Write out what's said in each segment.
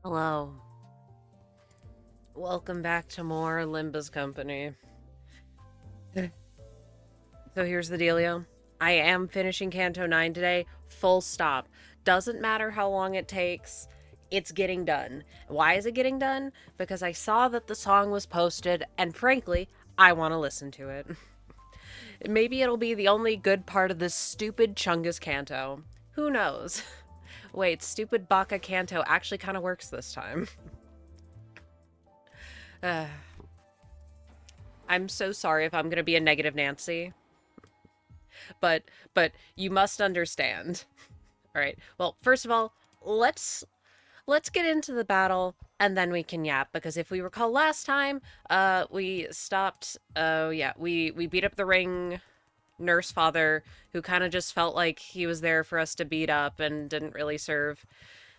Hello. Welcome back to more Limbus Company. So here's the dealio. I am finishing Canto 9 today, full stop. Doesn't matter how long it takes, it's getting done. Why is it getting done? Because I saw that the song was posted, and frankly, I want to listen to it. Maybe it'll be the only good part of this stupid Chungus Canto. Who knows? Wait, stupid Baka Canto actually kind of works this time. I'm so sorry if I'm gonna be a negative Nancy, but you must understand. All right. Well, first of all, let's get into the battle and then we can yap, because if we recall last time, we stopped. Oh yeah, we beat up the ring nurse father, who kind of just felt like he was there for us to beat up and didn't really serve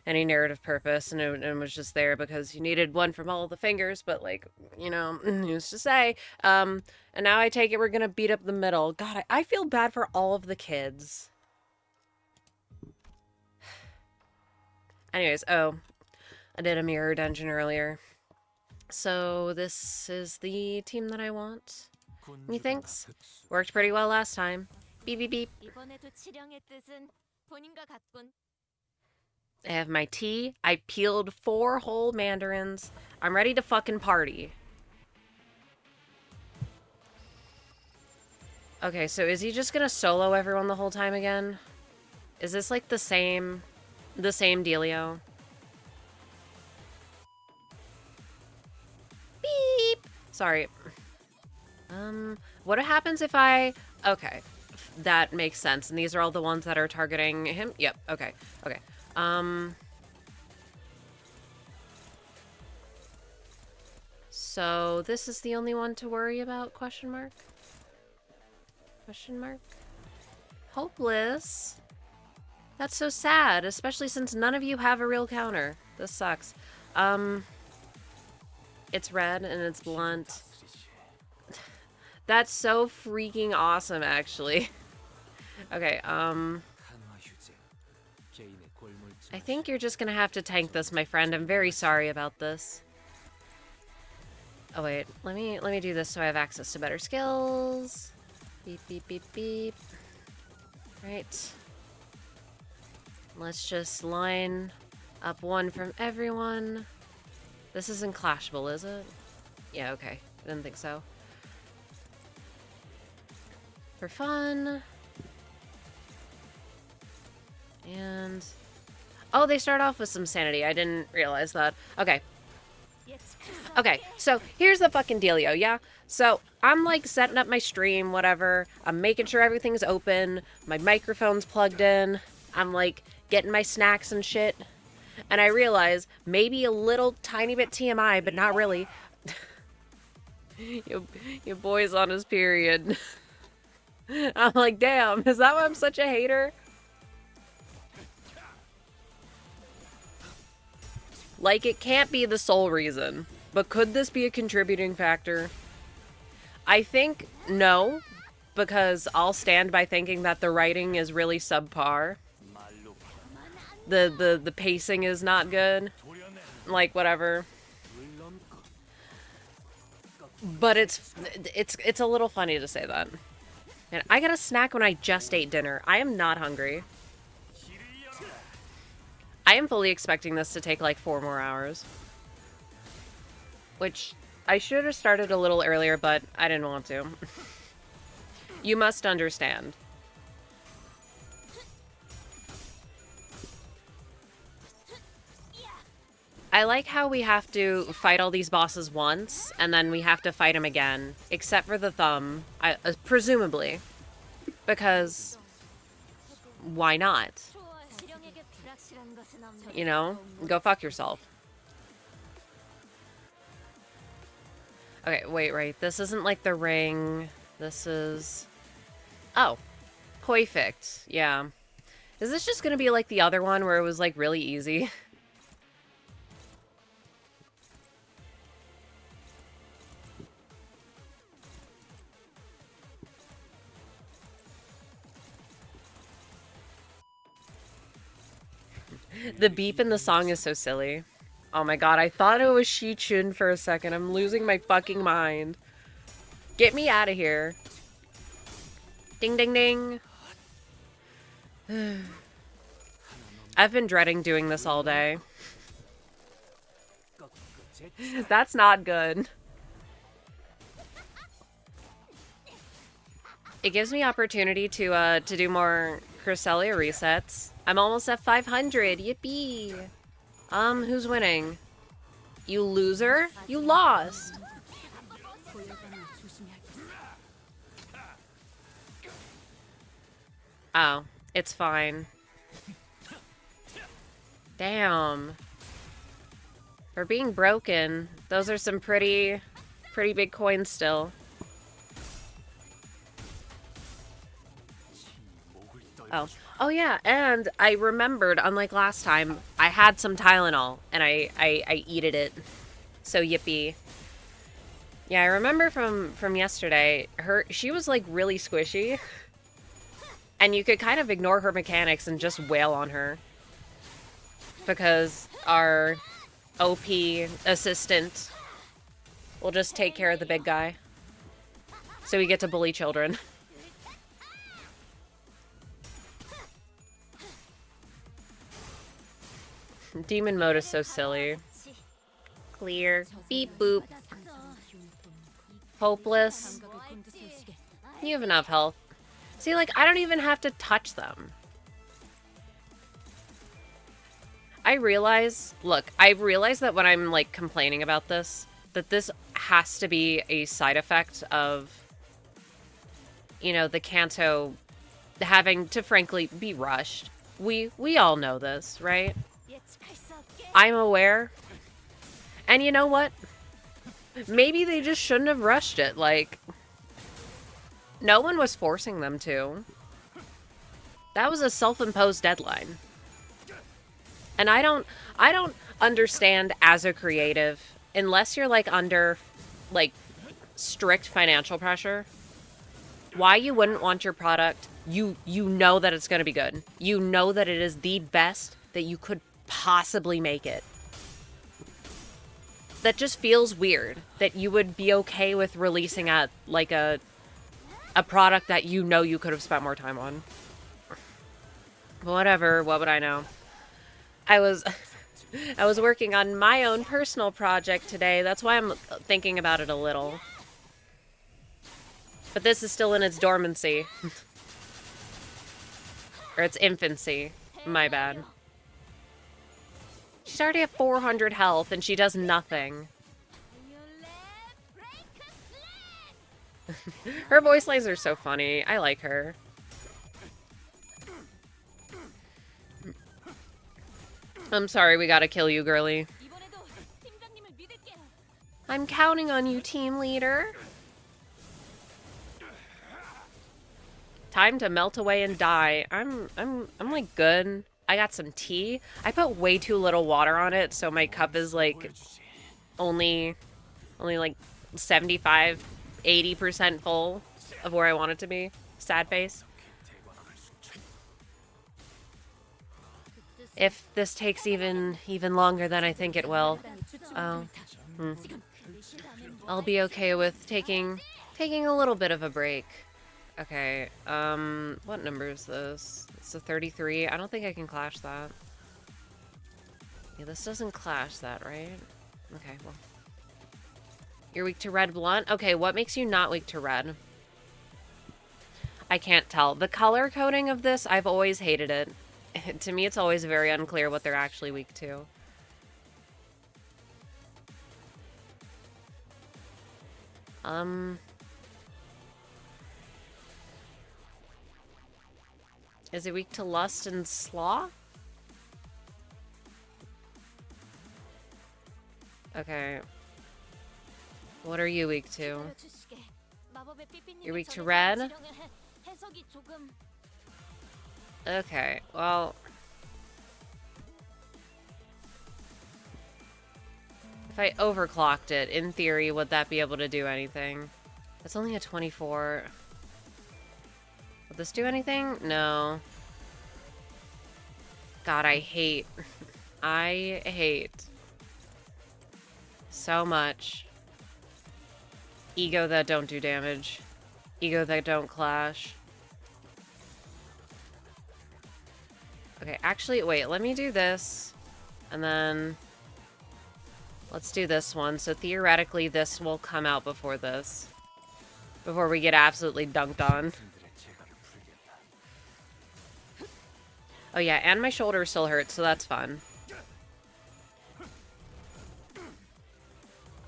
any narrative purpose, and was just there because you needed one from all the fingers, but like, who's to say? And now I take it we're gonna beat up the middle. God, I feel bad for all of the kids. Anyways, oh, I did a mirror dungeon earlier. So this is the team that I want. Methinks. Worked pretty well last time. Beep beep beep. I have my tea. I peeled 4 whole mandarins. I'm ready to fucking party. Okay, so is he just gonna solo everyone the whole time again? Is this like the same dealio? Beep! Sorry. What happens if I... Okay, that makes sense. And these are all the ones that are targeting him? Yep, okay, okay. So this is the only one to worry about, question mark? Question mark? Hopeless? That's so sad, especially since none of you have a real counter. This sucks. It's red and it's blunt. That's so freaking awesome, actually. Okay, I think you're just gonna have to tank this, my friend. I'm very sorry about this. Oh wait, let me do this so I have access to better skills. Beep beep beep beep. Right. Let's just line up one from everyone. This isn't clashable, is it? Yeah, okay. I didn't think so. For fun. And... oh, they start off with some sanity. I didn't realize that. Okay. Okay, so here's the fucking dealio, yeah? So I'm like setting up my stream, whatever. I'm making sure everything's open. My microphone's plugged in. I'm like getting my snacks and shit. And I realize, maybe a little tiny bit TMI, but not really. Your boy's on his period. I'm like, damn, is that why I'm such a hater? Like, it can't be the sole reason, but could this be a contributing factor? I think no, because I'll stand by thinking that the writing is really subpar. The pacing is not good. Like, whatever. But it's a little funny to say that. And I got a snack when I just ate dinner. I am not hungry. I am fully expecting this to take like 4 more hours. Which I should have started a little earlier, but I didn't want to. You must understand. I like how we have to fight all these bosses once, and then we have to fight them again. Except for the thumb, presumably. Because... why not? You know? Go fuck yourself. Okay, wait, right. This isn't like the ring. This is... oh. Perfect. Yeah. Is this just gonna be like the other one where it was like really easy? The beep in the song is so silly. Oh my god, I thought it was Shi-Chun for a second. I'm losing my fucking mind. Get me out of here. Ding, ding, ding. I've been dreading doing this all day. That's not good. It gives me opportunity to do more Cresselia resets. I'm almost at 500. Yippee. Who's winning? You loser? You lost. Oh, it's fine. Damn. For being broken, those are some pretty big coins still. Oh. Oh yeah, and I remembered, unlike last time, I had some Tylenol, and I eated it. So yippee. Yeah, I remember from yesterday, she was like really squishy. And you could kind of ignore her mechanics and just wail on her. Because our OP assistant will just take care of the big guy. So we get to bully children. Demon mode is so silly. Clear. Beep boop. Hopeless. You have enough health. See, like, I don't even have to touch them. I realize that when I'm, like, complaining about this, that this has to be a side effect of, you know, the Canto having to, frankly, be rushed. We all know this, right? I'm aware. And you know what? Maybe they just shouldn't have rushed it, like... No one was forcing them to. That was a self-imposed deadline. And I don't understand as a creative, unless you're like under like strict financial pressure, why you wouldn't want your product, you know that it's going to be good. You know that it is the best that you could possibly make it. That just feels weird that you would be okay with releasing at like a product that you know you could have spent more time on. Whatever, what would I know? I was working on my own personal project today. That's why I'm thinking about it a little. But this is still in its dormancy. Or its infancy. My bad. She's already at 400 health and she does nothing. Her voice lines are so funny. I like her. I'm sorry we gotta kill you, girly. I'm counting on you, team leader. Time to melt away and die. I'm like good. I got some tea. I put way too little water on it, so my cup is like only like 75, 80% full of where I want it to be. Sad face. If this takes even longer than I think it will, I'll be okay with taking a little bit of a break. Okay, what number is this? It's a 33. I don't think I can clash that. Yeah, this doesn't clash that, right? Okay, well. You're weak to red blunt? Okay, what makes you not weak to red? I can't tell. The color coding of this, I've always hated it. To me, it's always very unclear what they're actually weak to. Is it weak to lust and slaw? Okay. What are you weak to? You're weak to red? Okay, well... If I overclocked it, in theory, would that be able to do anything? It's only a 24. Will this do anything? No. God, I hate. I hate So much. Ego that don't do damage. Ego that don't clash. Okay, actually, wait, let me do this. And then... let's do this one. So theoretically, this will come out before this. Before we get absolutely dunked on. Oh yeah, and my shoulder still hurts, so that's fun.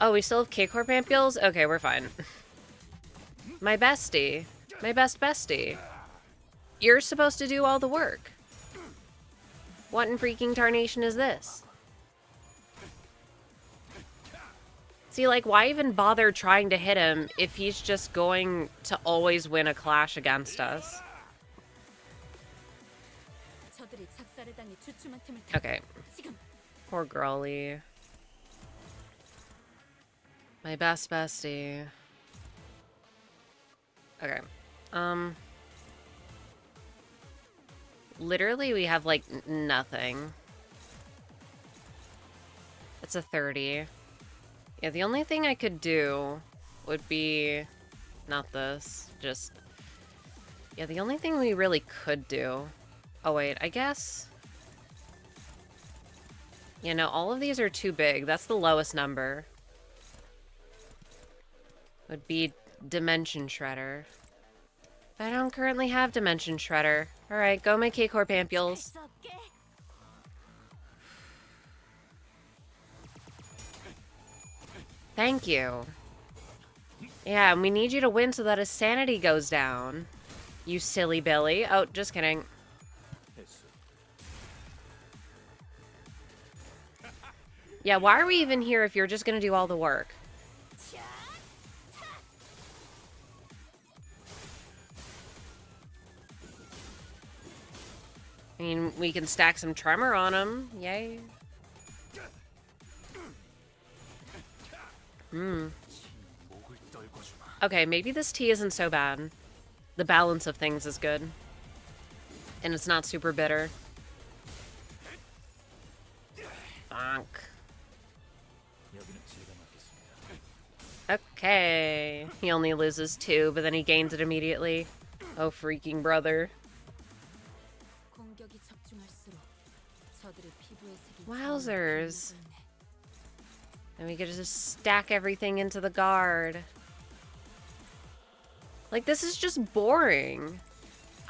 Oh, we still have K-Corp ampules? Okay, we're fine. My bestie. My best bestie. You're supposed to do all the work. What in freaking tarnation is this? See, like, why even bother trying to hit him if he's just going to always win a clash against us? Okay. Poor girlie. My best bestie. Okay. Literally, we have, like, nothing. It's a 30. Yeah, the only thing I could do would be... not this. Just... yeah, the only thing we really could do... oh, wait, I guess... yeah, no, all of these are too big. That's the lowest number. Would be Dimension Shredder. But I don't currently have Dimension Shredder. Alright, go my K-Corp ampules. Thank you. Yeah, and we need you to win so that his sanity goes down. You silly Billy. Oh, just kidding. Yeah, why are we even here if you're just gonna do all the work? I mean, we can stack some tremor on him. Yay. Okay, maybe this tea isn't so bad. The balance of things is good. And it's not super bitter. Bonk. Okay. He only loses 2, but then he gains it immediately. Oh, freaking brother. Wowzers. And we could just stack everything into the guard. Like, this is just boring.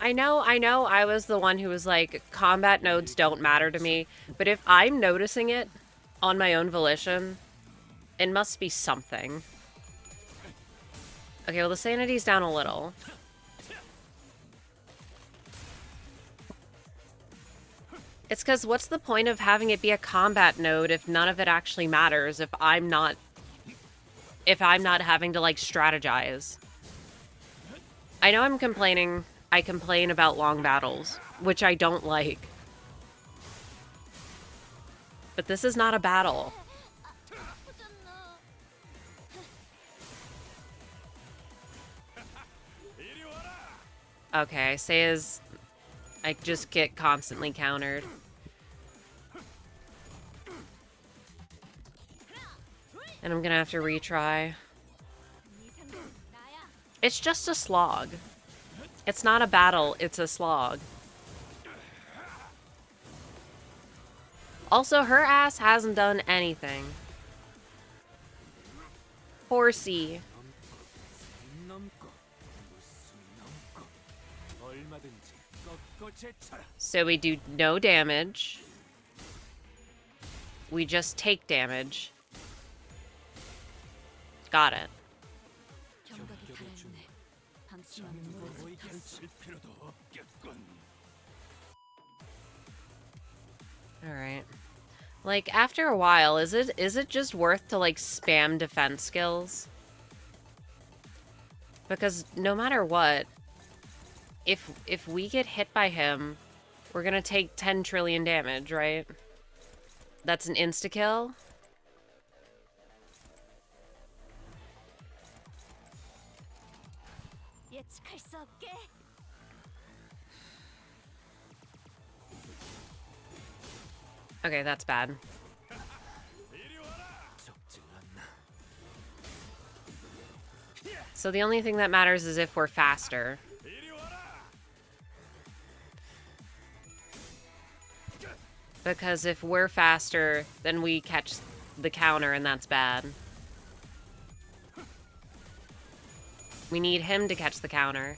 I know I was the one who was like, combat nodes don't matter to me, but if I'm noticing it on my own volition, it must be something. Okay, well, the sanity's down a little. It's because what's the point of having it be a combat node if none of it actually matters, if I'm not having to, like, strategize? I know I'm complaining. I complain about long battles, which I don't like. But this is not a battle. Okay, say as I just get constantly countered. And I'm gonna have to retry. It's just a slog. It's not a battle, it's a slog. Also, her ass hasn't done anything. Horsey. So we do no damage. We just take damage. Got it. Alright. Like, after a while, is it just worth to, like, spam defense skills? Because no matter what, if we get hit by him, we're gonna take 10 trillion damage, right? That's an insta-kill? Okay, that's bad. So the only thing that matters is if we're faster. Because if we're faster, then we catch the counter, and that's bad. We need him to catch the counter.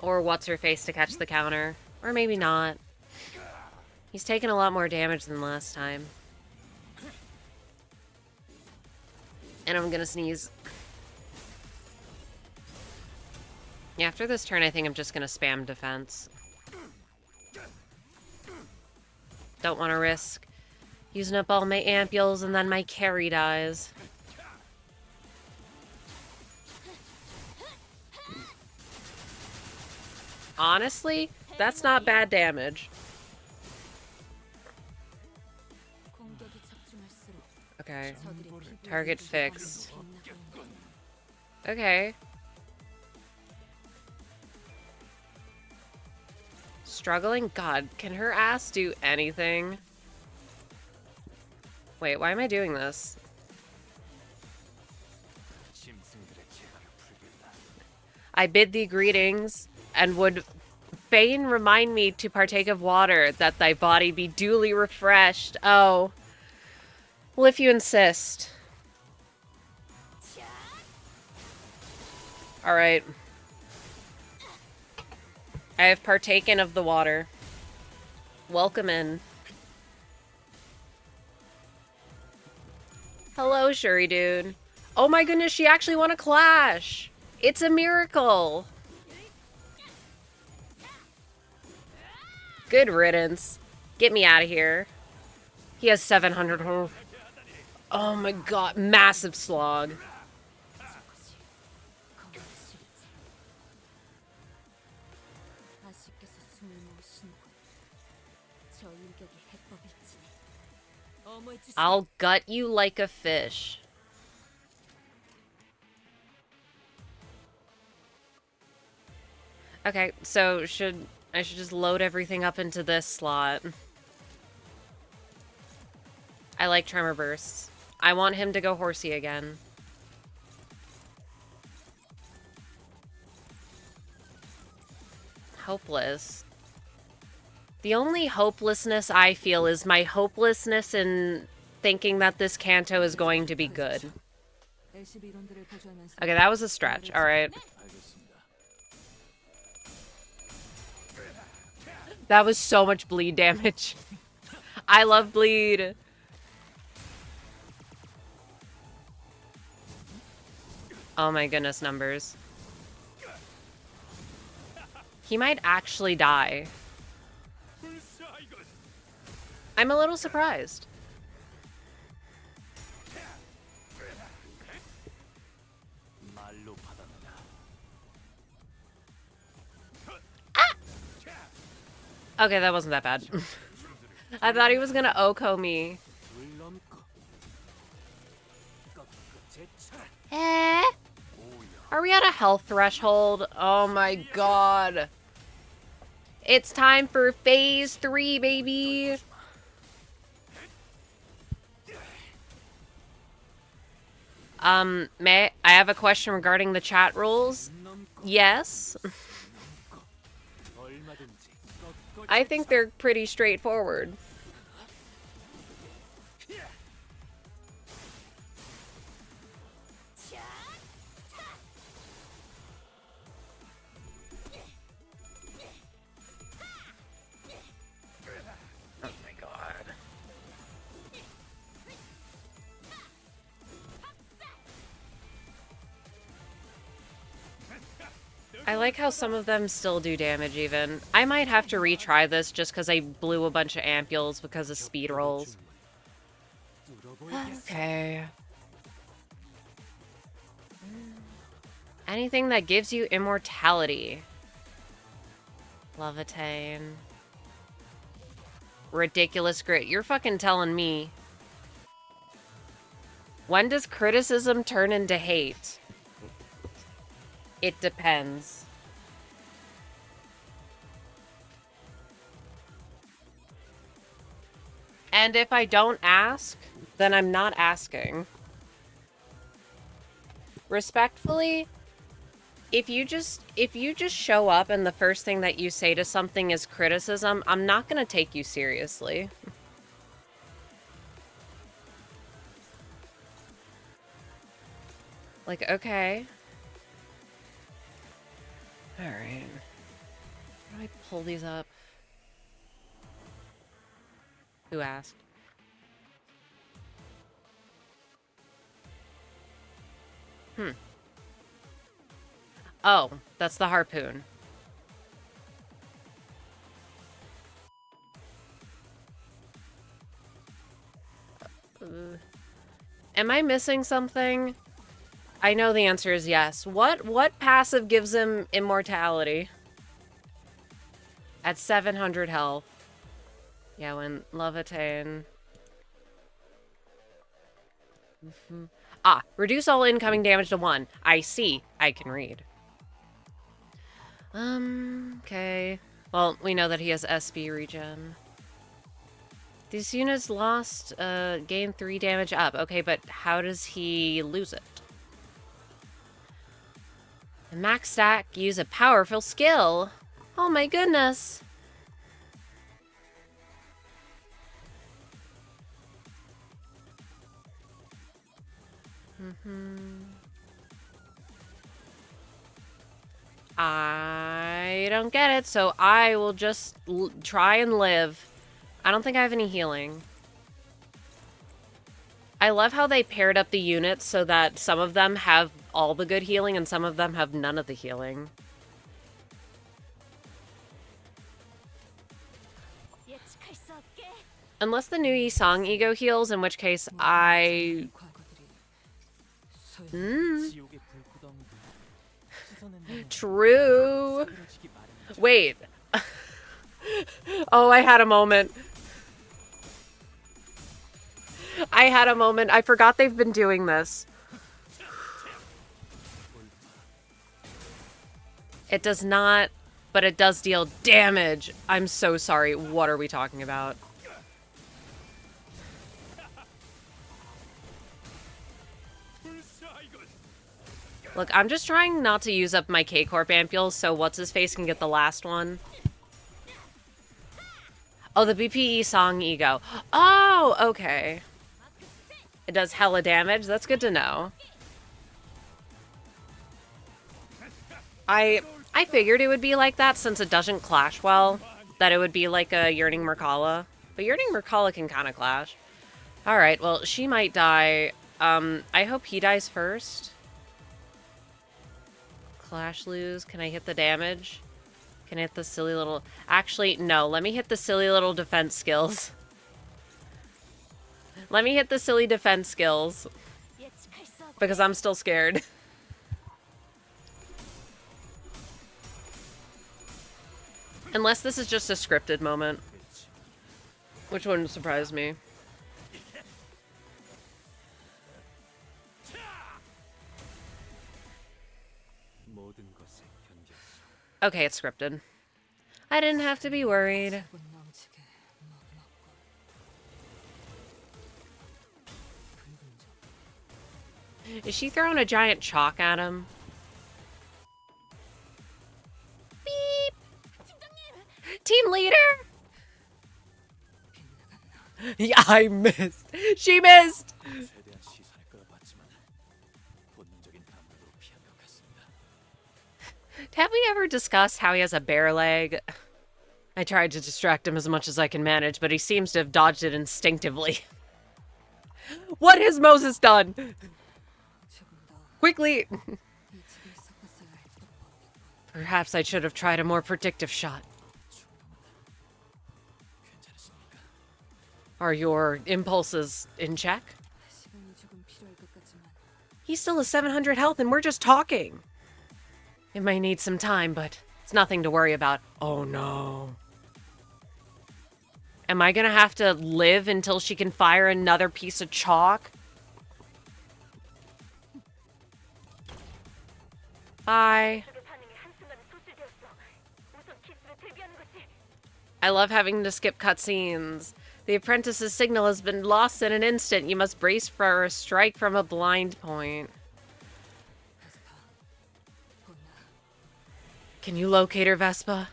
Or what's-her-face to catch the counter. Or maybe not. He's taken a lot more damage than last time. And I'm gonna sneeze. Yeah, after this turn, I think I'm just gonna spam defense. Don't want to risk using up all my ampules and then my carry dies. Honestly, that's not bad damage. Okay. Target fixed. Okay. Struggling? God, can her ass do anything? Wait, why am I doing this? I bid thee greetings, and would fain remind me to partake of water, that thy body be duly refreshed. Oh. Well, if you insist. Alright. I have partaken of the water. Welcome in. Hello, Shuri dude. Oh my goodness, she actually won a clash! It's a miracle! Good riddance. Get me out of here. He has 700 health. Oh my god, massive slog. I'll gut you like a fish. Okay, so I should just load everything up into this slot. I like Tremor Bursts. I want him to go horsey again. Hopeless. The only hopelessness I feel is my hopelessness in thinking that this Canto is going to be good. Okay, that was a stretch. Alright. That was so much bleed damage. I love bleed. Oh my goodness, numbers. He might actually die. I'm a little surprised. Ah! Okay, that wasn't that bad. I thought he was gonna Oko me. Eh? Are we at a health threshold? Oh my god. It's time for phase 3, baby. I have a question regarding the chat rules. Yes. I think they're pretty straightforward. Oh my god. I like how some of them still do damage even. I might have to retry this just because I blew a bunch of ampules because of speed rolls. Okay. Anything that gives you immortality. Levitain. Ridiculous grit. You're fucking telling me. When does criticism turn into hate? It depends. And if I don't ask, then I'm not asking. Respectfully, if you just show up and the first thing that you say to something is criticism, I'm not gonna take you seriously. Like, okay. Alright. How do I pull these up? Who asked? Oh, that's the harpoon. Am I missing something? I know the answer is yes. What passive gives him immortality? At 700 health. Yeah, when Levitain. Ah, reduce all incoming damage to 1. I see. I can read. Okay. Well, we know that he has SB regen. These units lost, gain 3 damage up. Okay, but how does he lose it? The max stack, use a powerful skill. Oh my goodness. I don't get it, so I will just try and live. I don't think I have any healing. I love how they paired up the units so that some of them have all the good healing and some of them have none of the healing. Unless the new Yisang ego heals, in which case I... True. Wait. Oh, I had a moment. I had a moment. I forgot they've been doing this. It does not, but it does deal damage. I'm so sorry. What are we talking about? Look, I'm just trying not to use up my K-Corp ampules, so what's-his-face can get the last one. Oh, the BPE song ego. Oh, okay. It does hella damage. That's good to know. I figured it would be like that since it doesn't clash well. That it would be like a Yearning Merkala. But Yearning Merkala can kind of clash. Alright, well, she might die. I hope he dies first. Clash lose. Can I hit the damage? Can I hit the silly little... Actually, no. Let me hit the silly little defense skills. Let me hit the silly defense skills. Because I'm still scared. Unless this is just a scripted moment. Which wouldn't surprise me. Okay, it's scripted. I didn't have to be worried. Is she throwing a giant chalk at him? Beep! Team leader! Yeah, I missed. She missed! Have we ever discussed how he has a bare leg? I tried to distract him as much as I can manage, but he seems to have dodged it instinctively. What has Moses done? Quickly! Perhaps I should have tried a more predictive shot. Are your impulses in check? He still has 700 health and we're just talking. It may need some time, but it's nothing to worry about. Oh no. Am I gonna have to live until she can fire another piece of chalk? Bye. I love having to skip cutscenes. The apprentice's signal has been lost in an instant. You must brace for a strike from a blind point. Can you locate her, Vespa?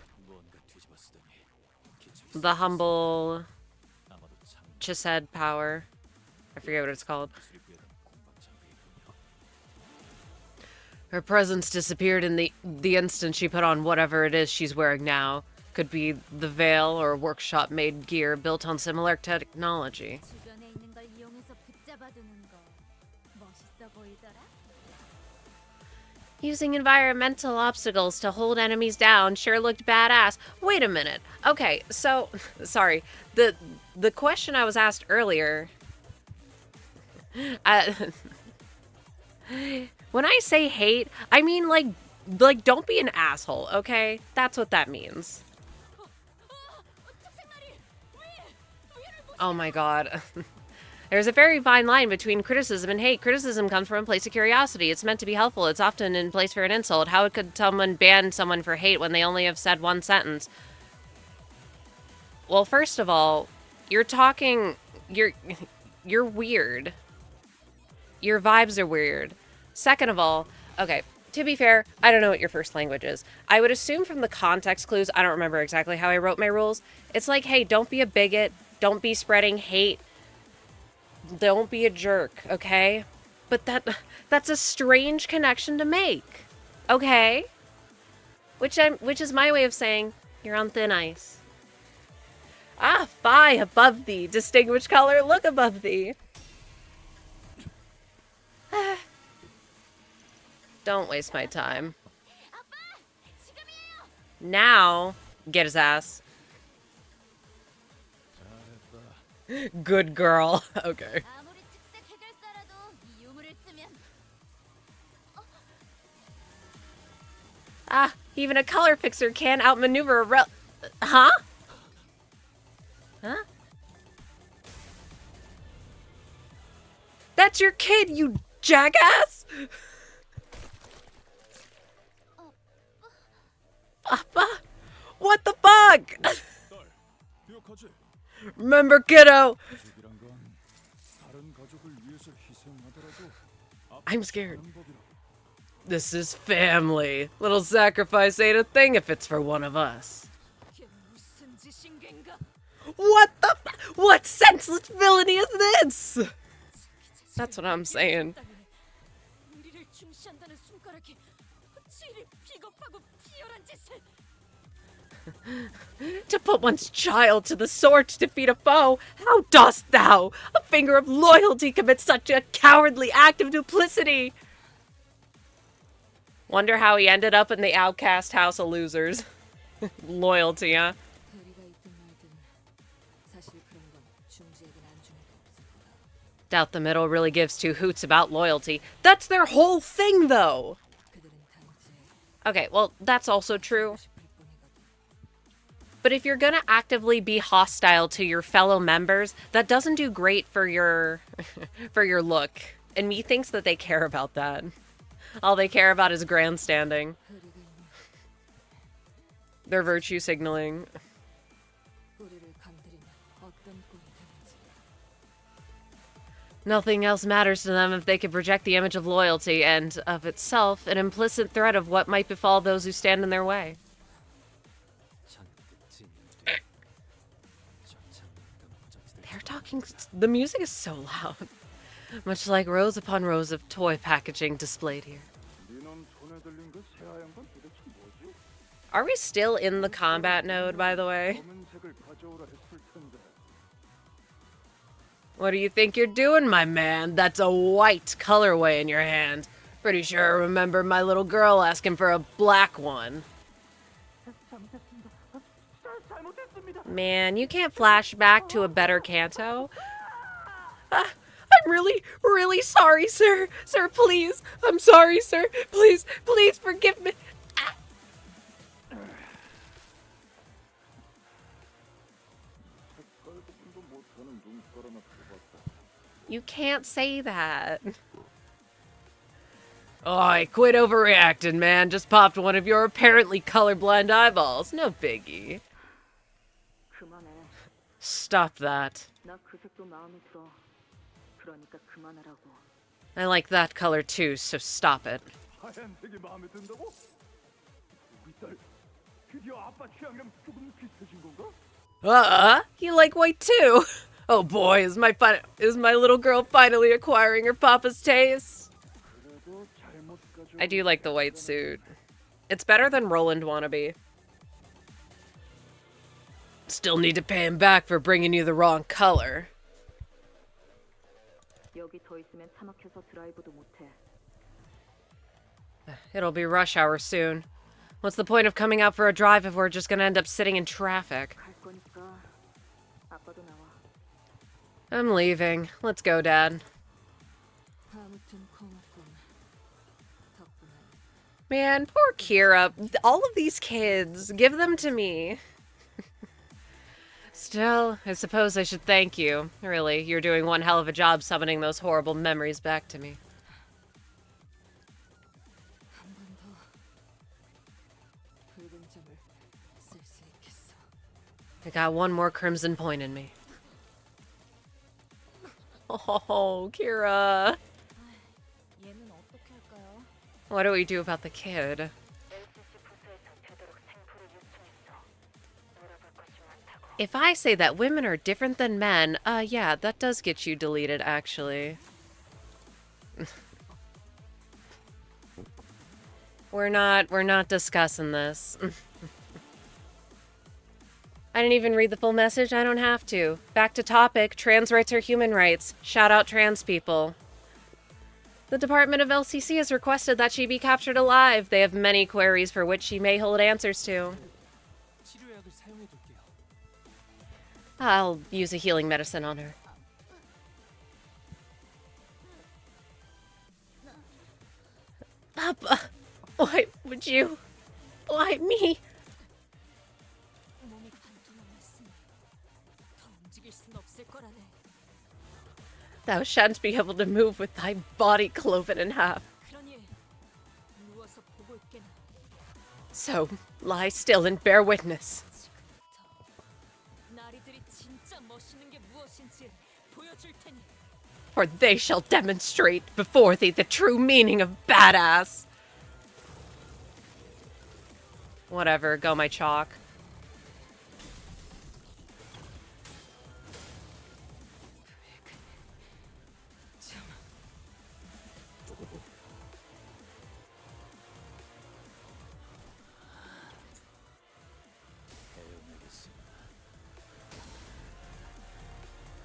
The humble Chised power. I forget what it's called. Her presence disappeared in the instant she put on whatever it is she's wearing now. Could be the veil or workshop-made gear built on similar technology. Using environmental obstacles to hold enemies down sure looked badass. Wait a minute. Okay, so sorry. The question I was asked earlier. When I say hate, I mean like don't be an asshole, okay? That's what that means. Oh my god. There's a very fine line between criticism and hate. Criticism comes from a place of curiosity. It's meant to be helpful. It's often in place for an insult. How could someone ban someone for hate when they only have said one sentence? Well, first of all, you're weird. Your vibes are weird. Second of all, okay, to be fair, I don't know what your first language is. I would assume from the context clues, I don't remember exactly how I wrote my rules. It's like, hey, don't be a bigot. Don't be spreading hate. Don't be a jerk, okay? But that's a strange connection to make, okay? Which is my way of saying you're on thin ice. Ah, fie above thee, distinguished color, look above thee. Don't waste my time. Now, get his ass. Good girl. Okay. Ah, even a color fixer can't outmaneuver a Huh? Huh? That's your kid, you jackass! Papa? What the fuck? Remember, kiddo! I'm scared. This is family. Little sacrifice ain't a thing if it's for one of us. What the what senseless villainy is this? That's what I'm saying. To put one's child to the sword to defeat a foe, how dost thou, a finger of loyalty, commit such a cowardly act of duplicity? Wonder how he ended up in the outcast house of losers. Loyalty, huh? Doubt the middle really gives two hoots about loyalty. That's their whole thing, though! Okay, well, that's also true. But if you're gonna actively be hostile to your fellow members, that doesn't do great for your for your look. And methinks that they care about that. All they care about is grandstanding. Their virtue signaling. Nothing else matters to them if they can project the image of loyalty and, of itself, an implicit threat of what might befall those who stand in their way. They're talking... The music is so loud. Much like rows upon rows of toy packaging displayed here. Are we still in the combat node, by the way? What do you think you're doing, my man? That's a white colorway in your hand. Pretty sure I remember my little girl asking for a black one. Man, you can't flash back to a better Canto. I'm really, really sorry, sir. Sir, please. I'm sorry, sir. Please, please forgive me. You can't say that. Oh, I quit overreacting, man. Just popped one of your apparently colorblind eyeballs. No biggie. Stop that. I like that color too, so stop it. You like white too? Oh boy, is my little girl finally acquiring her papa's taste? I do like the white suit. It's better than Roland wannabe. Still need to pay him back for bringing you the wrong color. It'll be rush hour soon. What's the point of coming out for a drive if we're just gonna end up sitting in traffic? I'm leaving. Let's go, Dad. Man, poor Kira. All of these kids. Give them to me. Still, I suppose I should thank you. Really, you're doing one hell of a job summoning those horrible memories back to me. I got one more crimson point in me. Oh, Kira. What do we do about the kid? If I say that women are different than men, yeah, that does get you deleted, actually. We're not discussing this. I didn't even read the full message. I don't have to. Back to topic. Trans rights are human rights. Shout out trans people. The Department of LCC has requested that she be captured alive. They have many queries for which she may hold answers to. I'll use a healing medicine on her. Papa, why would you? Why me? Thou shan't be able to move with thy body cloven in half. So, lie still and bear witness. For they shall demonstrate before thee the true meaning of badass. Whatever, go my chalk.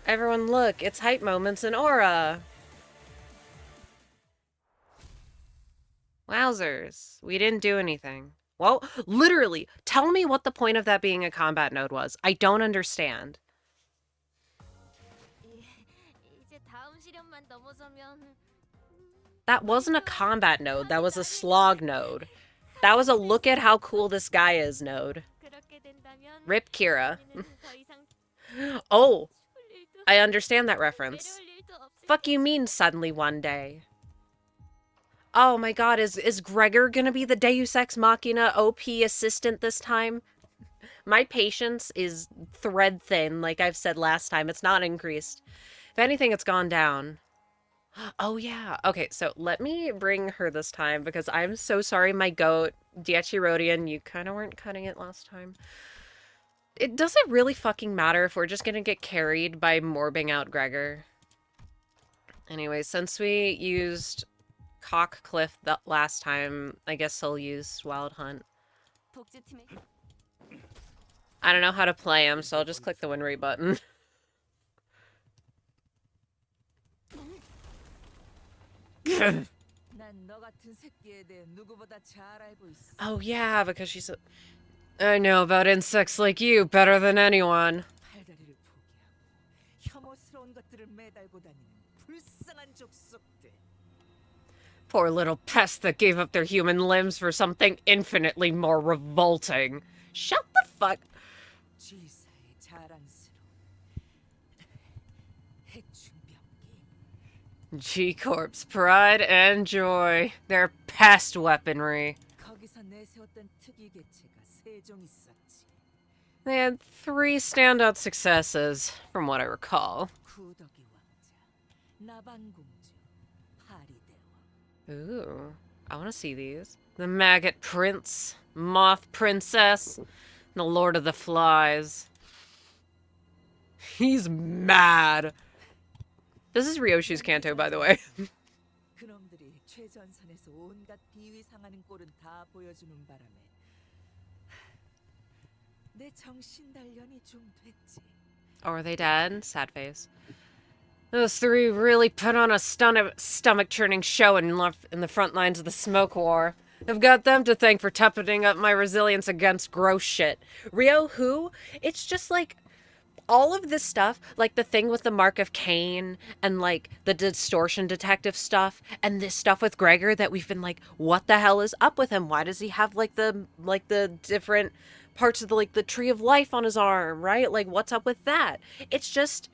Everyone look, it's hype moments in Aura. Wowzers, we didn't do anything. Well, literally, tell me what the point of that being a combat node was. I don't understand. That wasn't a combat node, that was a slog node. That was a look at how cool this guy is node. Rip Kira. Oh, I understand that reference. Fuck you mean suddenly one day? Oh my god, is Gregor gonna be the Deus Ex Machina OP assistant this time? My patience is thread thin, like I've said last time. It's not increased. If anything, it's gone down. Oh yeah. Okay, so let me bring her this time because I'm so sorry, my goat, Diechirodian, you kind of weren't cutting it last time. It doesn't really fucking matter if we're just gonna get carried by morbing out Gregor. Anyway, since we used Cock Cliff that last time, I guess I'll use Wild Hunt. I don't know how to play him, so I'll just click the Winry button. Oh yeah, because she's a... I know about insects like you better than anyone. Poor little pests that gave up their human limbs for something infinitely more revolting. Shut the fuck... G-Corp's pride and joy. Their pest weaponry. They had 3 standout successes, from what I recall. Ooh, I want to see these. The Maggot Prince, Moth Princess, the Lord of the Flies. He's mad. This is Ryoshu's Canto, by the way. Oh, are they dead? Sad face. Those 3 really put on a stomach-churning show in the front lines of the smoke war. I've got them to thank for toughening up my resilience against gross shit. Rio, who? It's just like all of this stuff, like the thing with the Mark of Cain and like the distortion detective stuff and this stuff with Gregor that we've been like, what the hell is up with him? Why does he have like the different parts of the tree of life on his arm, right? Like what's up with that? It's just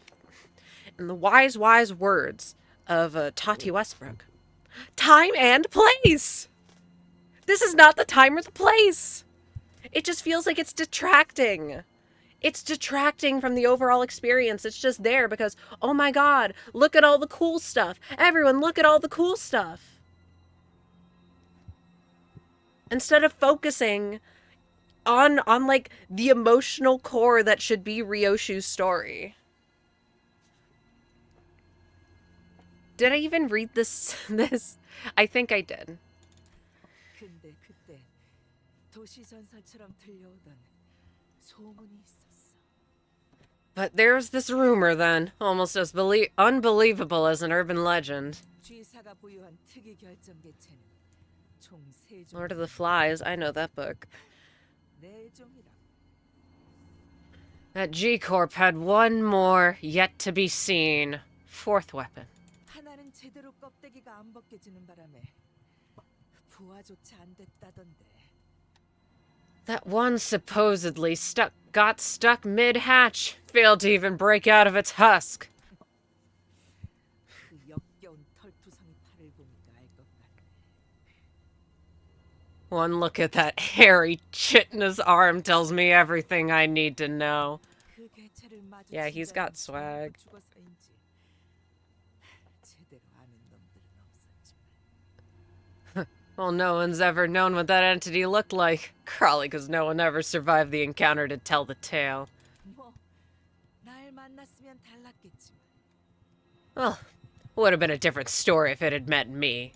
in the wise words of Tati Westbrook. Time and place. This is not the time or the place. It just feels like it's detracting. It's detracting from the overall experience. It's just there because, oh my god, look at all the cool stuff. Everyone, look at all the cool stuff. Instead of focusing on like the emotional core that should be Ryoshu's story. Did I even read this? I think I did. But there's this rumor then, almost as unbelievable as an urban legend. Lord of the Flies, I know that book. That G-Corp had one more yet to be seen. 4th weapon. That one supposedly got stuck mid-hatch, failed to even break out of its husk. One look at that hairy chit in his arm tells me everything I need to know. Yeah, he's got swag. Well, no one's ever known what that entity looked like. Probably because no one ever survived the encounter to tell the tale. Well, would have been a different story if it had met me.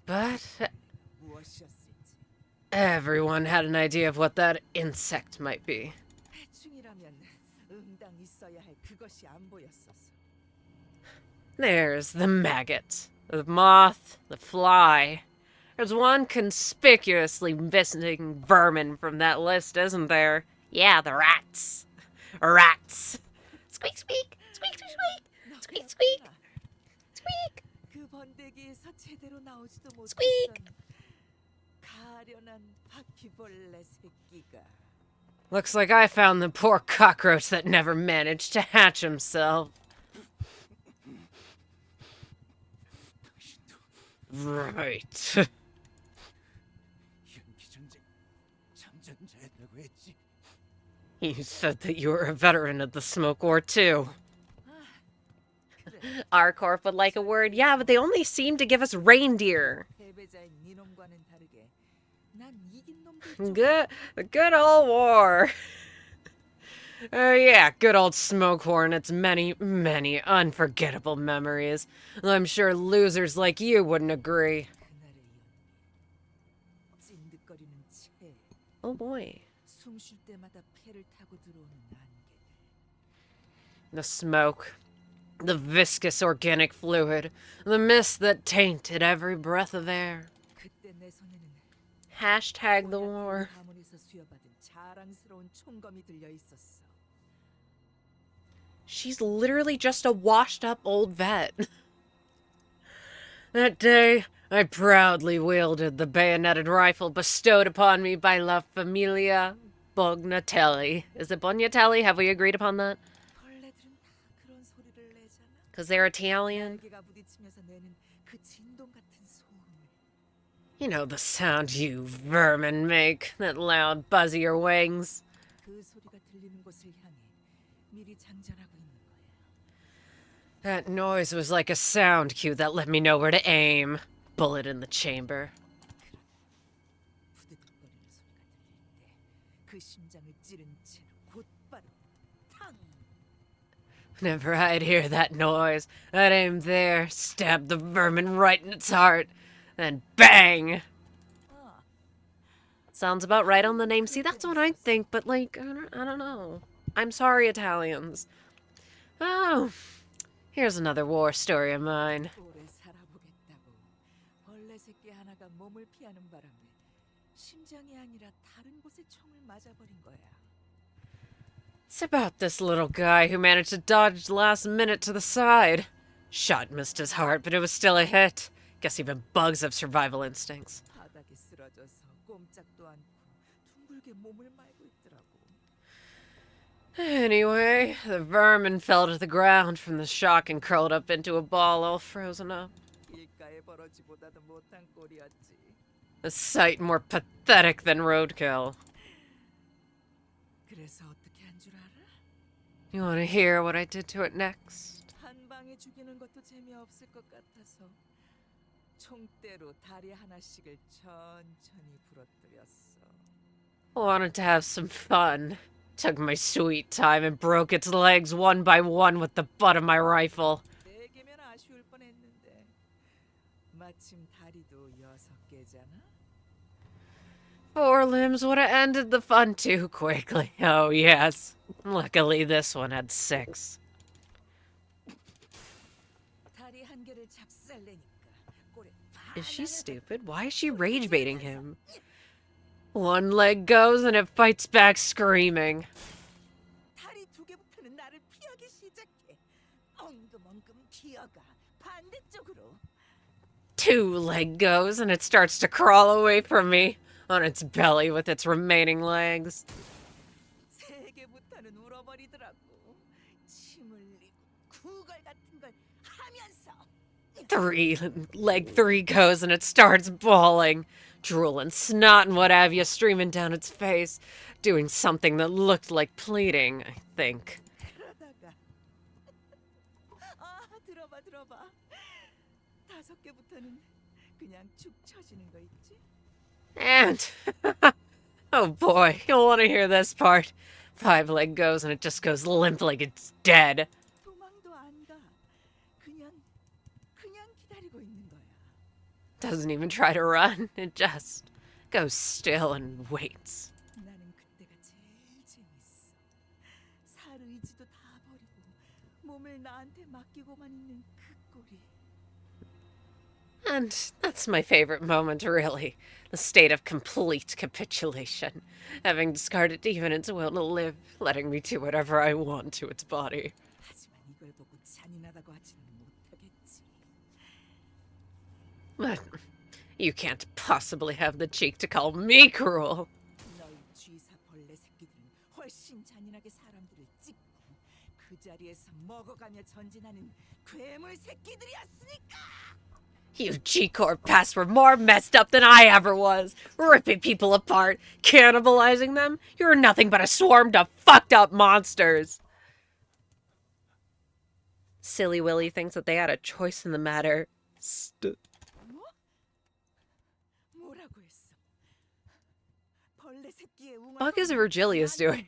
But everyone had an idea of what that insect might be. There's the maggot, the moth, the fly. There's one conspicuously missing vermin from that list, isn't there? Yeah, the rats. Rats. Squeak, squeak. Squeak, squeak, squeak. Squeak, squeak. Squeak. Squeak. Looks like I found the poor cockroach that never managed to hatch himself. Right. You said that you were a veteran of the Smoke War, too. Our corp would like a word, yeah, but they only seem to give us reindeer. Good old war. Yeah, good old Smoke War and its many, many unforgettable memories. I'm sure losers like you wouldn't agree. Oh boy. The smoke. The viscous organic fluid. The mist that tainted every breath of air. Hashtag the war. She's literally just a washed-up old vet. That day, I proudly wielded the bayoneted rifle bestowed upon me by La Familia Bognatelli. Is it Bognatelli? Have we agreed upon that? Because they're Italian. You know the sound you vermin make, that loud buzz of your wings. That noise was like a sound cue that let me know where to aim. Bullet in the chamber. Whenever I'd hear that noise, I'd aim there, stab the vermin right in its heart, then bang! Sounds about right on the name. See, that's what I think, but like, I don't know. I'm sorry, Italians. Oh, here's another war story of mine. It's about this little guy who managed to dodge last minute to the side. Shot missed his heart, but it was still a hit. Guess even bugs have survival instincts. Anyway, the vermin fell to the ground from the shock and curled up into a ball all frozen up. A sight more pathetic than roadkill. You want to hear what I did to it next? I wanted to have some fun. Took my sweet time and broke its legs one by one with the butt of my rifle. Four limbs would have ended the fun too quickly. Oh, yes. Luckily, this one had 6. Is she stupid? Why is she rage baiting him? One leg goes and it fights back screaming. 2 leg goes and it starts to crawl away from me on its belly with its remaining legs. 3 goes and it starts bawling. Drool and snot and what have you streaming down its face, doing something that looked like pleading, I think. And, oh boy, you'll want to hear this part. 5 leg goes and it just goes limp like it's dead. Doesn't even try to run, it just goes still and waits. And that's my favorite moment, really. The state of complete capitulation. Having discarded even its will to live, letting me do whatever I want to its body. But you can't possibly have the cheek to call me cruel. You G-Corp pests were more messed up than I ever was. Ripping people apart, cannibalizing them. You're nothing but a swarm of fucked up monsters. Silly Willy thinks that they had a choice in the matter. Fuck is Virgilius doing?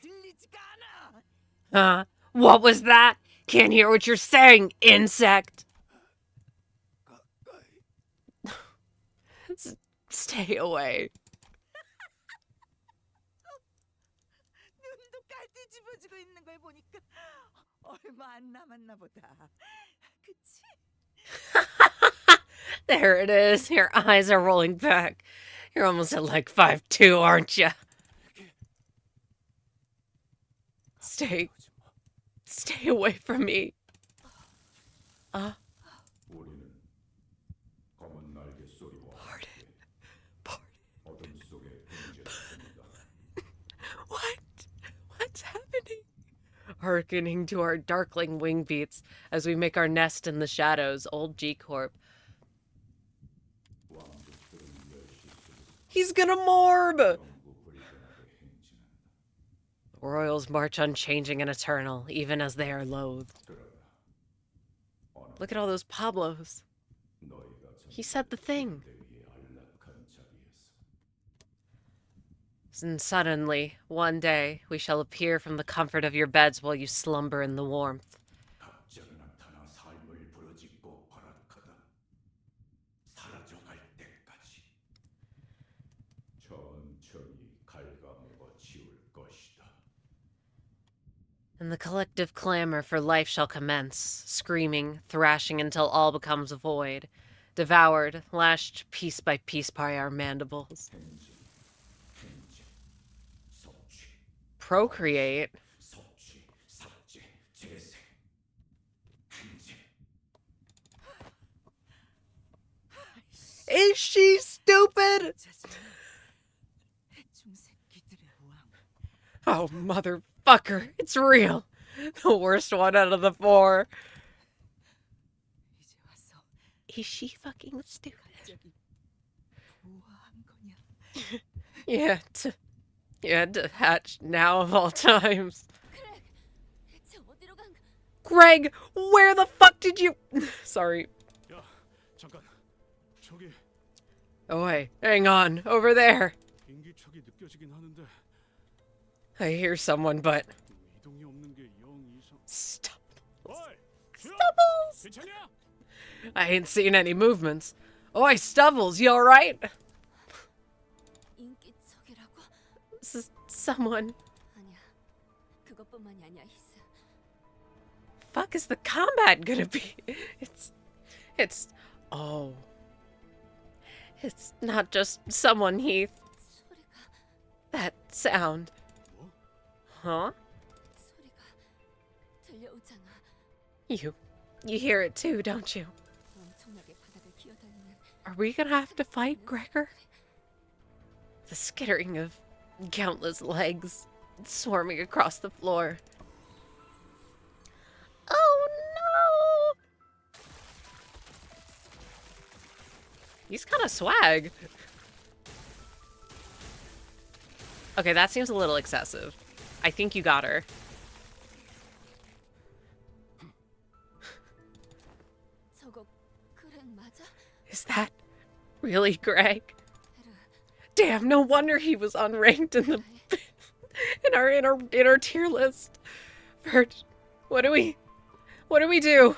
Huh? What was that? Can't hear what you're saying, insect. Stay away. There it is. Your eyes are rolling back. You're almost at like 5'2", aren't you? Stay away from me. Pardon. What's happening? Hearkening to our darkling wing beats as we make our nest in the shadows, old G-Corp. He's gonna morb! The royals march unchanging and eternal, even as they are loathed. Look at all those Pablos. He said the thing. And suddenly, one day, we shall appear from the comfort of your beds while you slumber in the warmth. And the collective clamor for life shall commence, screaming, thrashing until all becomes void, devoured, lashed piece by piece by our mandibles. Procreate? Is she stupid? Oh, motherfucker, it's real. The worst one out of the four. Is she fucking stupid? Yeah, to hatch now of all times. Greg, where the fuck did you... Sorry. Oh, hey, hang on, over there. I hear someone, but... Stubbles! I ain't seen any movements. Oi, Stubbles, you alright? Someone... Fuck is the combat gonna be? Oh. It's not just someone, Heath. That sound. Huh? You hear it too, don't you? Are we gonna have to fight, Gregor? The skittering of countless legs swarming across the floor. Oh no! He's kind of swag. Okay, that seems a little excessive. I think you got her. Is that really Greg? Damn, no wonder he was unranked in the in our tier list. Verge, what do we do?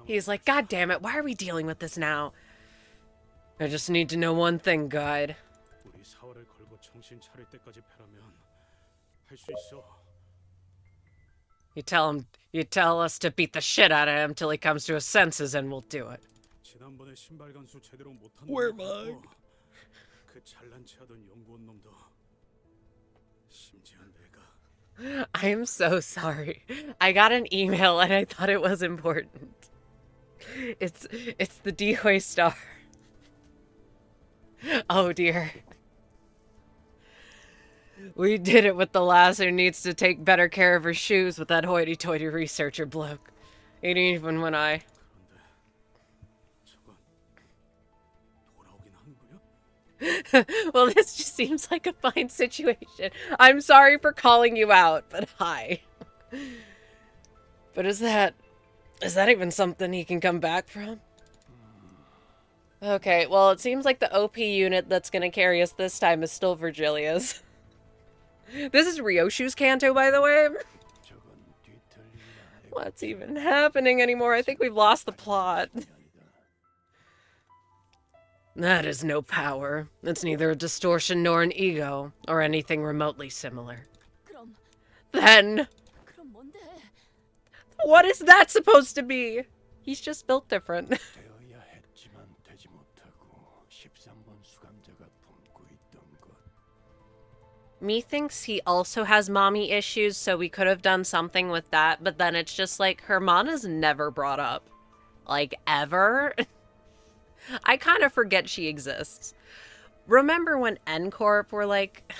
He's like, God damn it, why are we dealing with this now? I just need to know one thing, guide. You tell us to beat the shit out of him till he comes to his senses and we'll do it. Where am I? I am so sorry. I got an email and I thought it was important. It's the Dehoy star. Oh dear. We did it with the lass who needs to take better care of her shoes with that hoity-toity researcher bloke. Ain't even when I... Well, this just seems like a fine situation. I'm sorry for calling you out, but hi. But is that even something he can come back from? Okay, well, it seems like the OP unit that's gonna carry us this time is still Virgilia's. This is Ryoshu's Canto, by the way. What's even happening anymore? I think we've lost the plot. That is no power. It's neither a distortion nor an ego, or anything remotely similar. Then... what is that supposed to be? He's just built different. Methinks he also has mommy issues, so we could have done something with that, but then it's just like, Hermana's never brought up. Like, ever? I kind of forget she exists. Remember when N-Corp were like...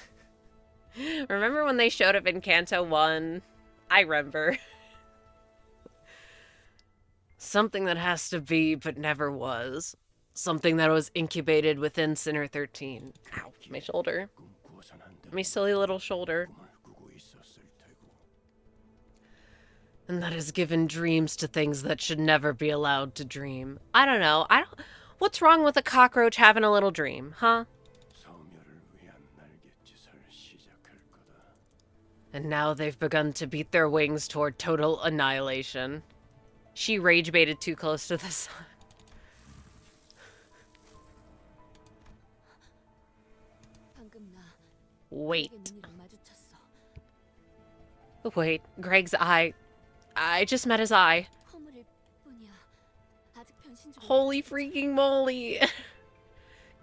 remember when they showed up in Canto 1? I remember. Something that has to be, but never was. Something that was incubated within Sinner 13. Ow, my shoulder. My silly little shoulder. And that has given dreams to things that should never be allowed to dream. I don't know. What's wrong with a cockroach having a little dream, huh? And now they've begun to beat their wings toward total annihilation. She rage baited too close to the sun. Wait. Wait, Greg's eye. I just met his eye. Holy freaking moly.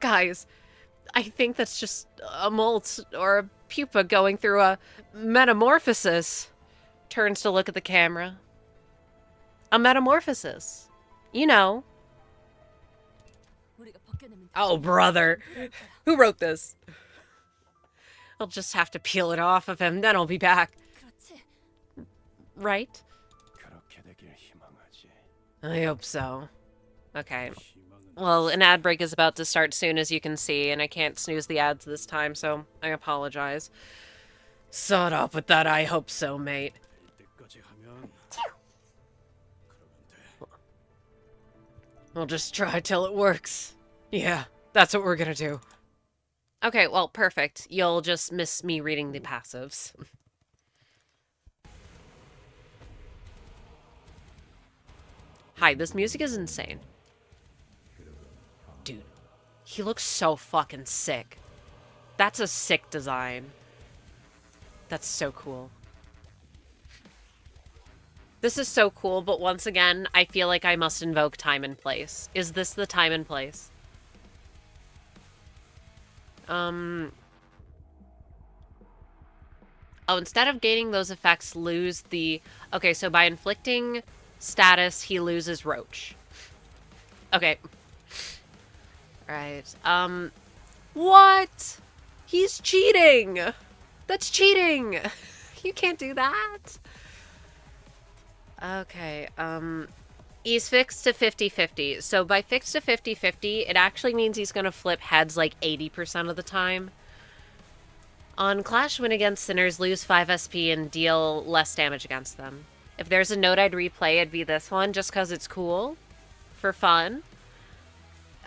Guys, I think that's just a molt or a pupa going through a metamorphosis. Turns to look at the camera. A metamorphosis. You know. Oh, brother. Who wrote this? I'll just have to peel it off of him, then I'll be back. Right? I hope so. Okay. Well, an ad break is about to start soon, as you can see, and I can't snooze the ads this time, so I apologize. Sod up with that I hope so, mate. We'll just try till it works. Yeah, that's what we're gonna do. Okay, well, perfect. You'll just miss me reading the passives. Hi, this music is insane. Dude, he looks so fucking sick. That's a sick design. That's so cool. This is so cool, but once again, I feel like I must invoke time and place. Is this the time and place? Oh, instead of gaining those effects, lose the... Okay, so by inflicting status, he loses Roach. Okay. Right. What? He's cheating! That's cheating! You can't do that! Okay, he's fixed to 50-50. So by fixed to 50-50, it actually means he's gonna flip heads like 80% of the time. On Clash, win against Sinners, lose 5 SP and deal less damage against them. If there's a note I'd replay, it'd be this one, just because it's cool. For fun.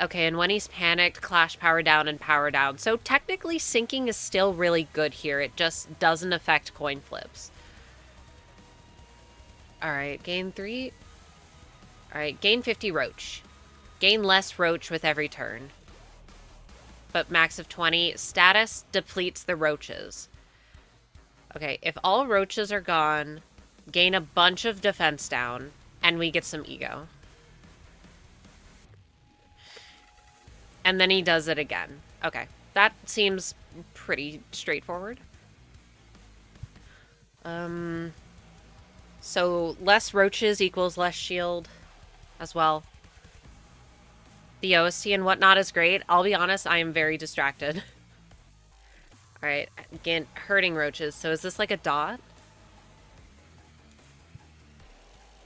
Okay, and when he's panicked, Clash power down and power down. So technically, syncing is still really good here. It just doesn't affect coin flips. Alright, gain 3. Alright, gain 50 Roach. Gain less Roach with every turn. But max of 20. Status depletes the Roaches. Okay, if all Roaches are gone, gain a bunch of defense down, and we get some ego. And then he does it again. Okay, that seems pretty straightforward. So less Roaches equals less shield as well. The OST and whatnot is great. I'll be honest, I am very distracted. Alright, again, hurting Roaches. So is this like a dot?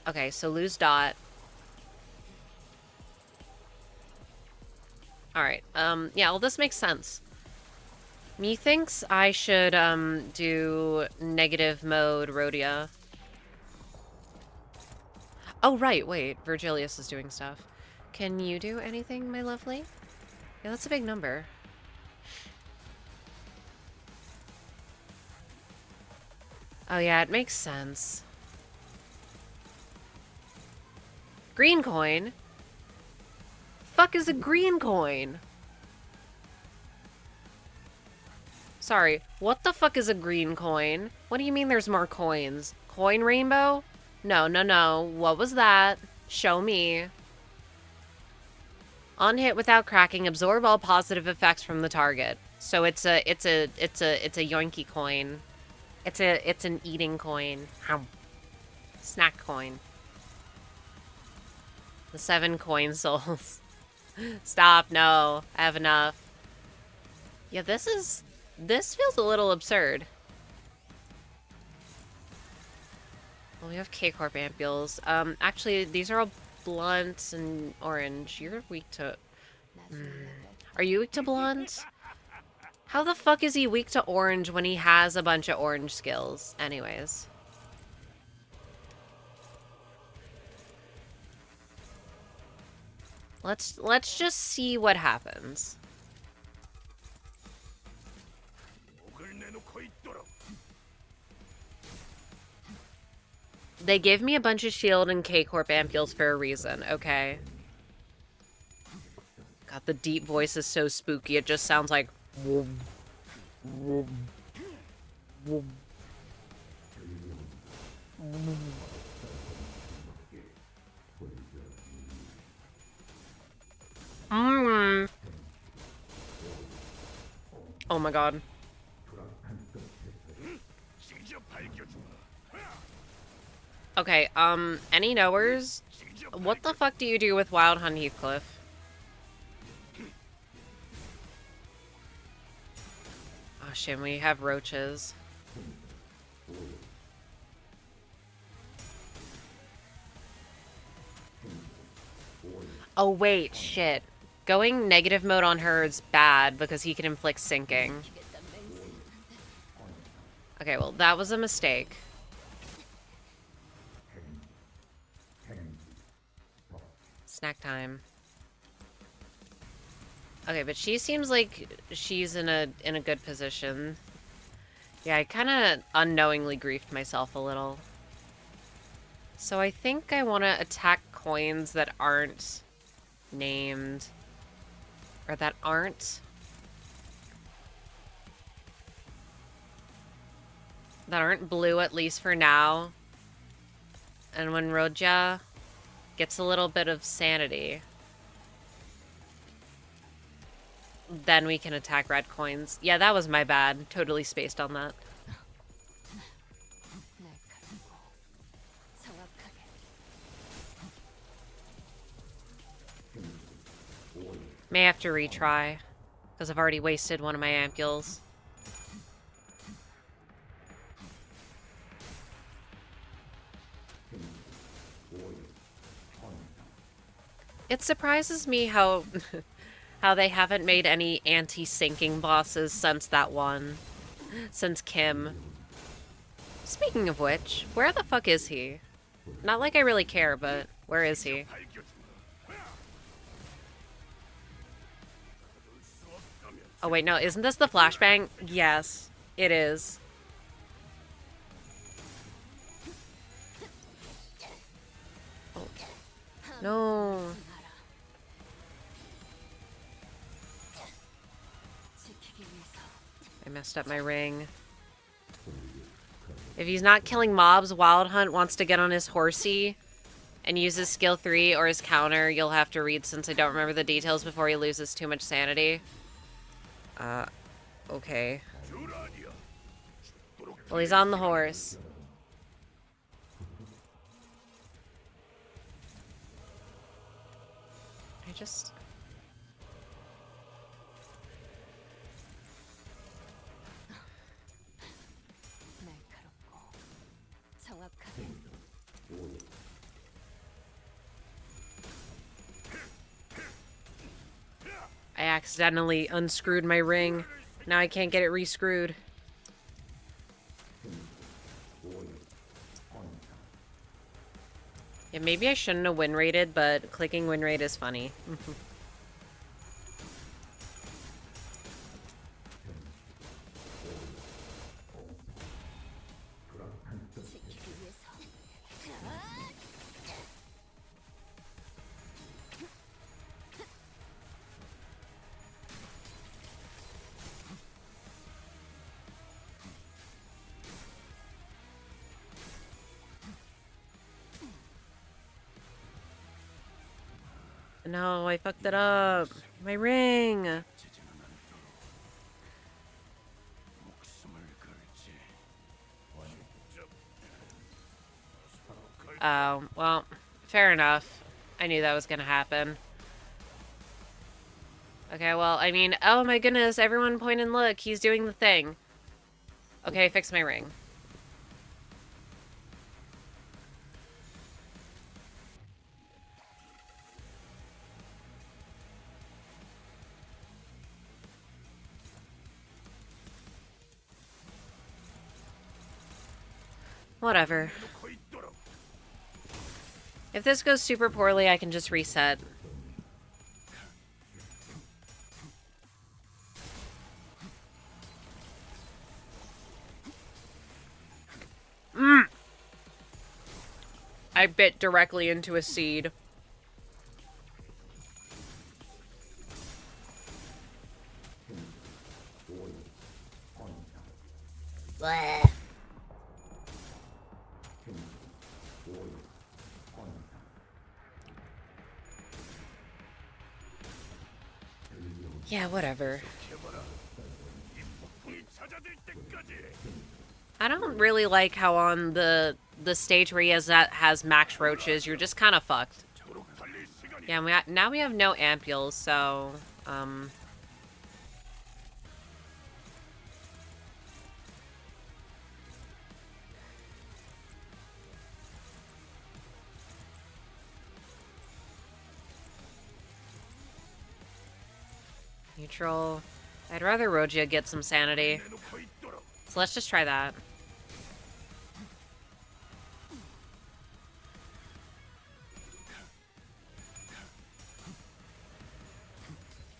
Okay, so lose dot. Alright, yeah, well this makes sense. Methinks I should, do negative mode Rhodia. Oh, right, wait, Virgilius is doing stuff. Can you do anything, my lovely? Yeah, that's a big number. Oh yeah, it makes sense. Green coin? Fuck is a green coin? Sorry, what the fuck is a green coin? What do you mean there's more coins? Coin rainbow? No, no, no. What was that? Show me. On hit without cracking, absorb all positive effects from the target. So it's a yoinky coin. It's an eating coin. Snack coin. The 7 coin souls. Stop, no. I have enough. Yeah, this feels a little absurd. Well, we have K-Corp ampules. Actually, these are all blunts and orange. You're weak to... Are you weak to blonde? How the fuck is he weak to orange when he has a bunch of orange skills? Anyways. Let's just see what happens. They gave me a bunch of shield and K-Corp ampules for a reason, okay? God, the deep voice is so spooky. It just sounds like... Oh my god. Okay, any knowers? What the fuck do you do with Wild Hunt Heathcliff? Oh shit, we have roaches. Oh wait, shit. Going negative mode on her is bad because he can inflict sinking. Okay, well, that was a mistake. Snack time. Okay, but she seems like she's in a good position. Yeah, I kind of unknowingly griefed myself a little. So I think I want to attack coins that aren't named. Or that aren't... that aren't blue, at least for now. And when Roja gets a little bit of sanity, then we can attack red coins. Yeah, that was my bad. Totally spaced on that. May have to retry, because I've already wasted one of my ampules. It surprises me how how they haven't made any anti-sinking bosses since that one. Since Kim. Speaking of which, where the fuck is he? Not like I really care, but where is he? Oh wait, no, isn't this the flashbang? Yes, it is. Oh. No. I messed up my ring. If he's not killing mobs, Wild Hunt wants to get on his horsey and use his skill 3 or his counter. You'll have to read since I don't remember the details before he loses too much sanity. Okay. Well, he's on the horse. I just... I accidentally unscrewed my ring. Now I can't get it rescrewed. Yeah, maybe I shouldn't have win rated, but clicking win rate is funny. No, I fucked it up. My ring. Oh, well, fair enough. I knew that was gonna happen. Okay, well, I mean, oh my goodness, everyone point and look. He's doing the thing. Okay, fix my ring. Whatever. If this goes super poorly, I can just reset. I bit directly into a seed. Bleh. Yeah, whatever. I don't really like how on the stage where he has max roaches, you're just kind of fucked. Yeah, now we have no ampules, so neutral. I'd rather Rogia get some sanity. So let's just try that.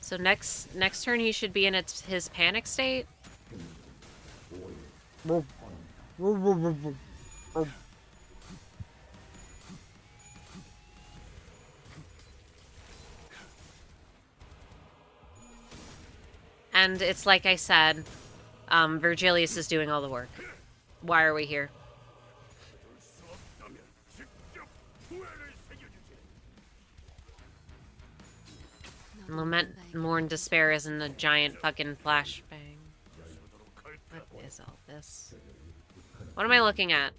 So next turn he should be in his panic state. And it's like I said, Virgilius is doing all the work. Why are we here? Lament, mourn, despair isn't a giant fucking flashbang. What is all this? What am I looking at?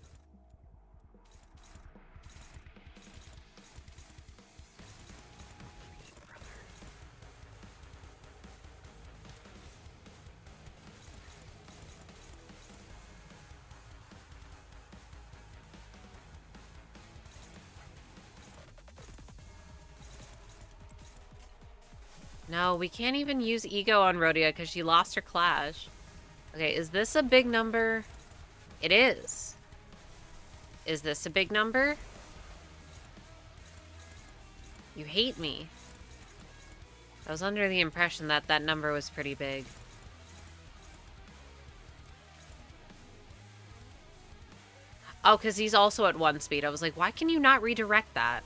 No, we can't even use ego on Rhodia because she lost her clash. Okay, is this a big number? It is. Is this a big number? You hate me. I was under the impression that that number was pretty big. Oh, because he's also at 1 speed. I was like, why can you not redirect that?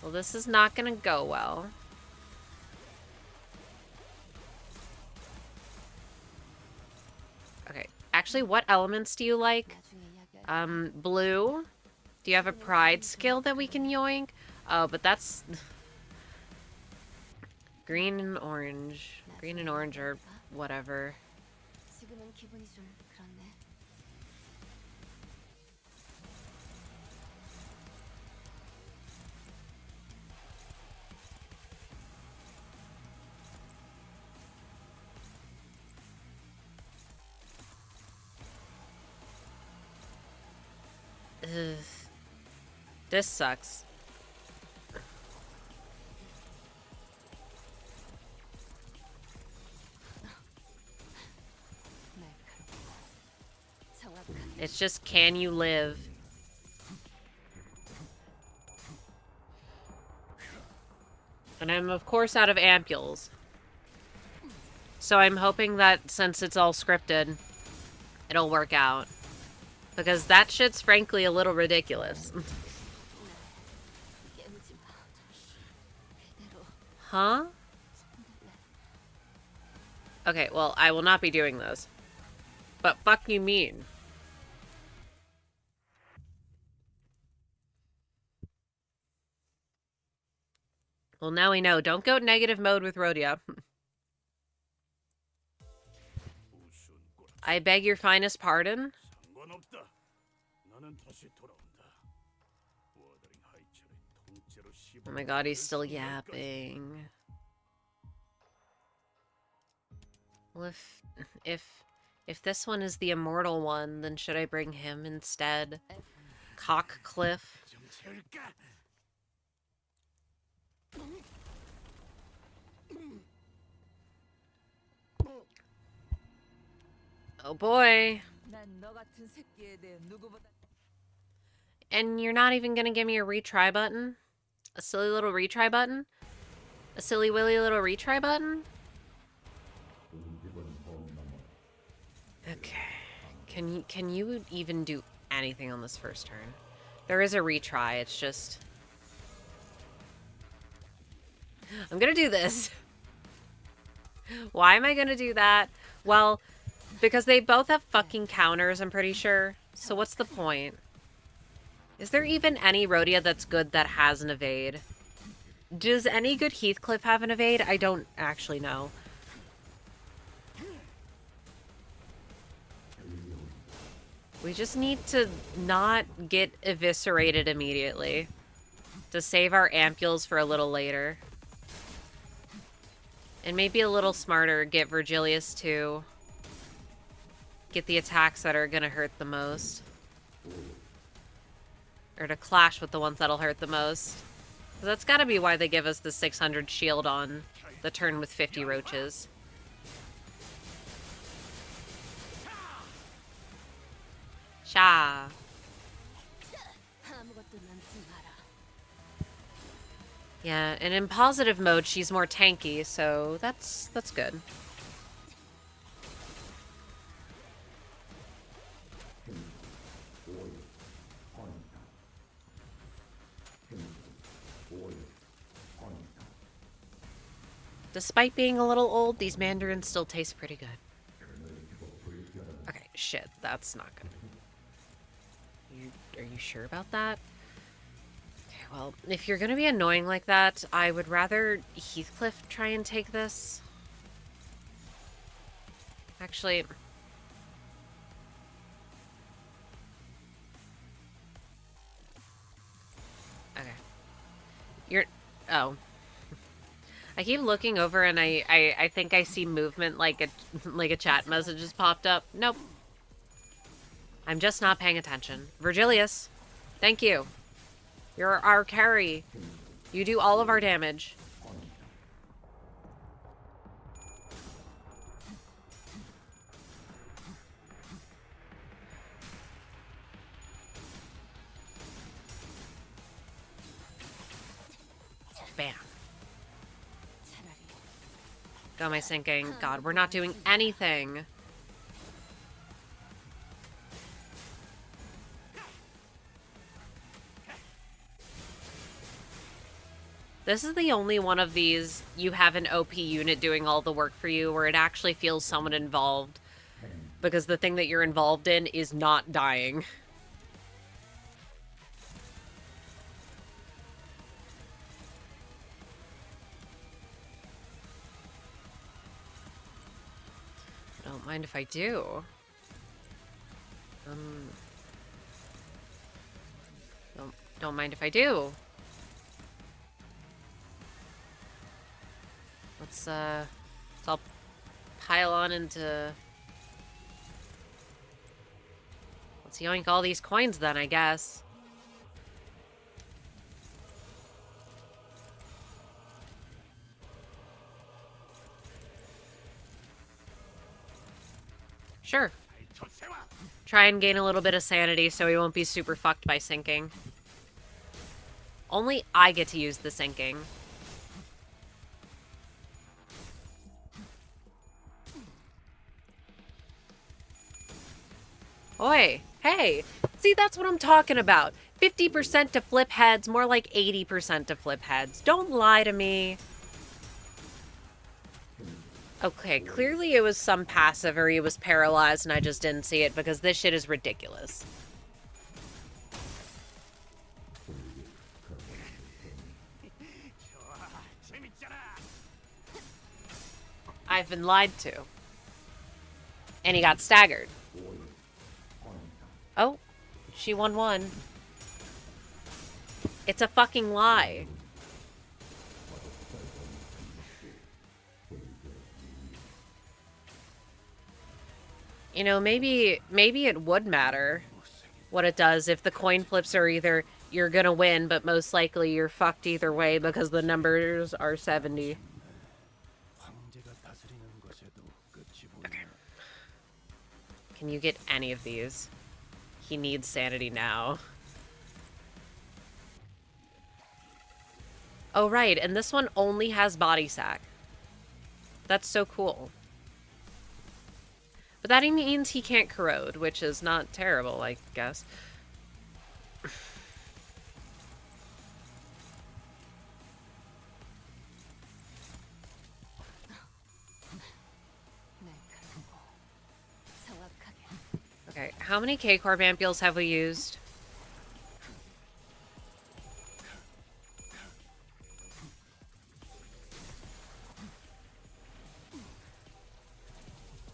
Well, this is not gonna go well. Okay. Actually, what elements do you like? Blue? Do you have a pride skill that we can yoink? Oh, but that's... green and orange. Green and orange or whatever. Ugh. This sucks. It's just, can you live? And I'm, of course, out of ampules. So I'm hoping that since it's all scripted, it'll work out. Because that shit's frankly a little ridiculous. Huh? Okay, well, I will not be doing those. But fuck you mean? Well, now we know. Don't go negative mode with Rhodia. I beg your finest pardon? Oh my god, he's still yapping. Well, if this one is the immortal one, then should I bring him instead? Cockcliff? Oh boy. And you're not even gonna give me a retry button? A silly little retry button? A silly willy little retry button? Okay. Can you even do anything on this first turn? There is a retry, it's just... I'm gonna do this. Why am I gonna do that? Well, because they both have fucking counters, I'm pretty sure. So what's the point? Is there even any Rhodia that's good that has an evade? Does any good Heathcliff have an evade? I don't actually know. We just need to not get eviscerated immediately. To save our ampules for a little later. And maybe a little smarter, get Virgilius to get the attacks that are gonna hurt the most. Or to clash with the ones that'll hurt the most. So that's gotta be why they give us the 600 shield on the turn with 50 roaches. Sha. Yeah, and in positive mode, she's more tanky, so that's good. Despite being a little old, these mandarins still taste pretty good. Okay, shit, that's not good. Are you sure about that? Okay, well, if you're gonna be annoying like that, I would rather Heathcliff try and take this. Actually... Okay. You're... Oh. I keep looking over and I think I see movement like a chat message just popped up. Nope. I'm just not paying attention. Virgilius, thank you. You're our carry. You do all of our damage. Bam. Go, my sinking. God, we're not doing anything. This is the only one of these you have an OP unit doing all the work for you where it actually feels somewhat involved. Because the thing that you're involved in is not dying. Don't mind if I do. Don't mind if I do. Let's all pile on into... Let's yoink all these coins then, I guess. Sure. Try and gain a little bit of sanity so he won't be super fucked by sinking. Only I get to use the sinking. Oi, hey, see, that's what I'm talking about. 50% to flip heads, more like 80% to flip heads. Don't lie to me. Okay, clearly it was some passive or he was paralyzed and I just didn't see it because this shit is ridiculous. I've been lied to. And he got staggered. Oh, she won one. It's a fucking lie. You know, maybe it would matter what it does if the coin flips are either you're gonna win, but most likely you're fucked either way because the numbers are 70. Okay. Can you get any of these? He needs sanity now. Oh, right, and this one only has body sack. That's so cool. But that means he can't corrode, which is not terrible, I guess. Okay, how many K-Corp ampules have we used?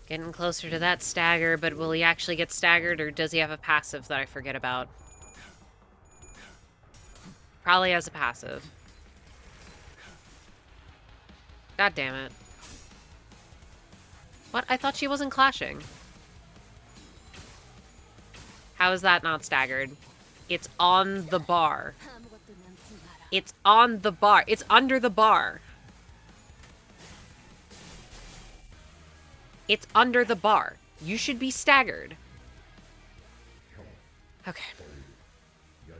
Getting closer to that stagger, but will he actually get staggered, or does he have a passive that I forget about? Probably has a passive. God damn it. What? I thought she wasn't clashing. How is that not staggered? It's on the bar. It's on the bar. It's under the bar. It's under the bar. You should be staggered. Okay.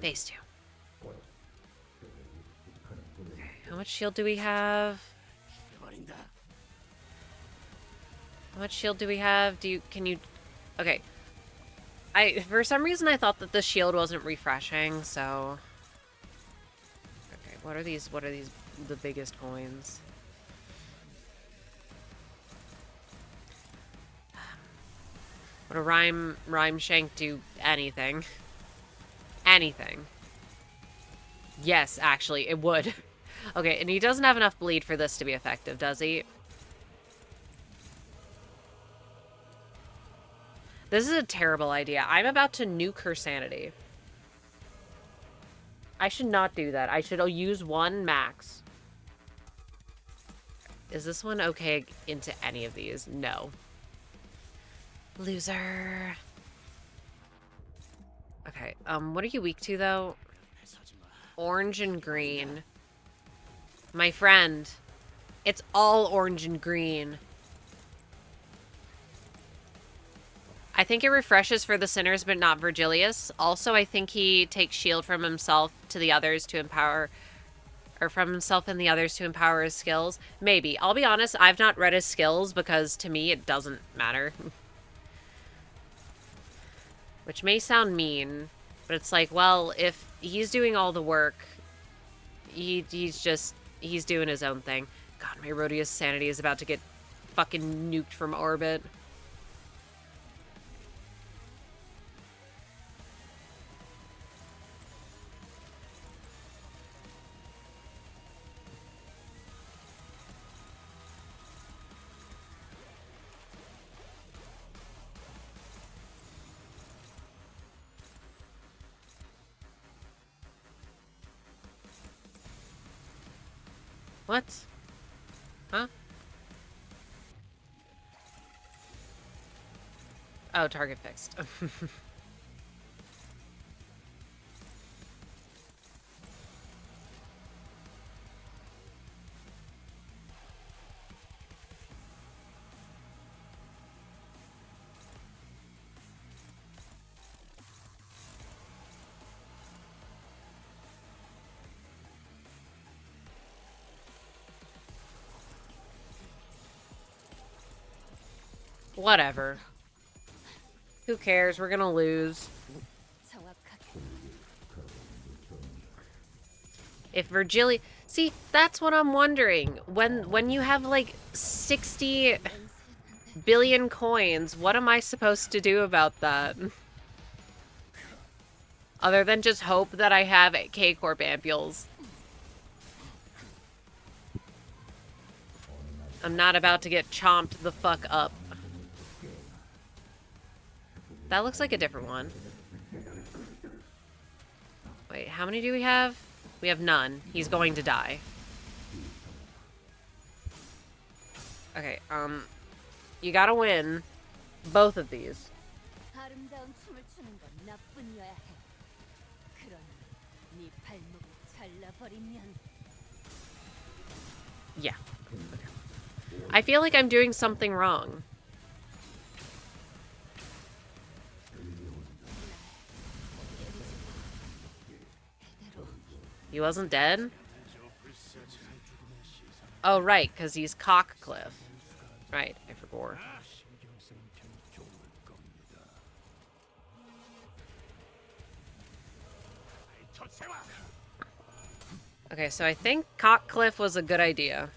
Phase 2. Okay, how much shield do we have? How much shield do we have? Can you... Okay. For some reason I thought that the shield wasn't refreshing, so... Okay, what are these, the biggest coins? Would a rhyme shank do anything? Anything. Yes, actually, it would. Okay, and he doesn't have enough bleed for this to be effective, does he? This is a terrible idea. I'm about to nuke her sanity. I should not do that. I should use one max. Is this one okay into any of these? No. Loser. Okay, what are you weak to, though? Orange and green. My friend. It's all orange and green. I think it refreshes for the sinners, but not Virgilius. Also, I think he takes shield from himself to the others to empower... Or from himself and the others to empower his skills. Maybe. I'll be honest, I've not read his skills because, to me, it doesn't matter. Which may sound mean, but it's like, well, if he's doing all the work, he's doing his own thing. God, my Rhodius sanity is about to get fucking nuked from orbit. What? Huh? Oh, target fixed. Whatever. Who cares? We're gonna lose. If Virgilia... See, that's what I'm wondering. When you have, like, 60 billion coins, what am I supposed to do about that? Other than just hope that I have K-Corp ampules. I'm not about to get chomped the fuck up. That looks like a different one. Wait, how many do we have? We have none. He's going to die. Okay, you gotta win both of these. Yeah. Okay. I feel like I'm doing something wrong. He wasn't dead? Oh, right, because he's Cockcliff. Right, I forgot. Okay, so I think Cockcliff was a good idea.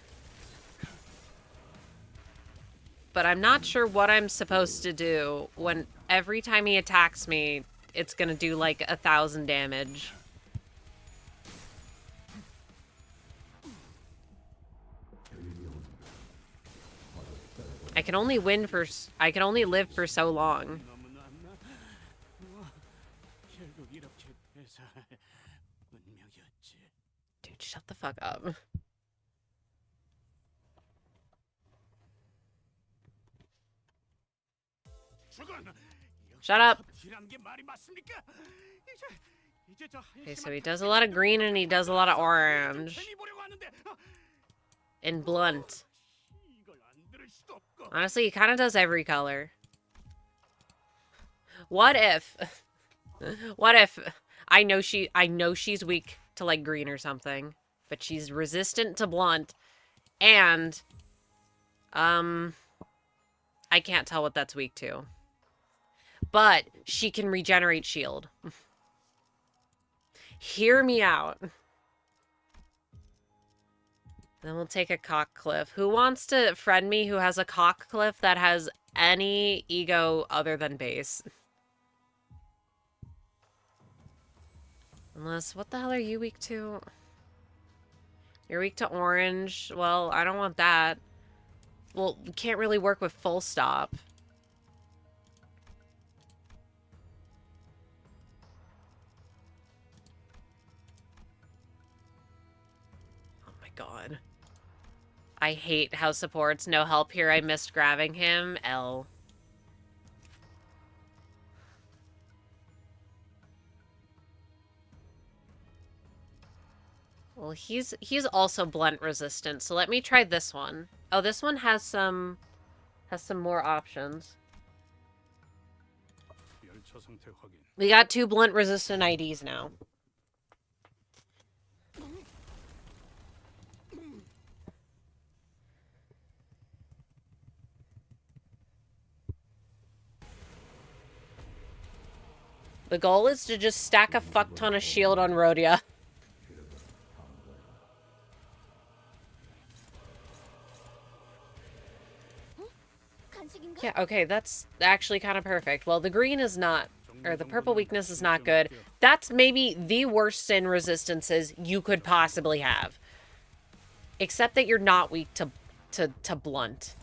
But I'm not sure what I'm supposed to do when every time he attacks me, it's gonna do like 1,000 damage. I can only live for so long. Dude, shut the fuck up. Shut up. Okay, so he does a lot of green and he does a lot of orange. And blunt. Honestly, he kind of does every color. What if... What if... I know she's weak to, like, green or something. But she's resistant to blunt. And... I can't tell what that's weak to. But she can regenerate shield. Hear me out. Then we'll take a Cockcliff. Who wants to friend me who has a Cockcliff that has any ego other than base? Unless, what the hell are you weak to? You're weak to orange. Well, I don't want that. Well, we can't really work with full stop. Oh my god. I hate how supports no help here. I missed grabbing him. L. Well, he's also blunt resistant, so let me try this one. Oh, this one has some more options. We got 2 blunt resistant IDs now. The goal is to just stack a fuck ton of shield on Rhodia. Yeah, okay, that's actually kind of perfect. Well, the green is not, or the purple weakness is not good. That's maybe the worst sin resistances you could possibly have. Except that you're not weak to blunt.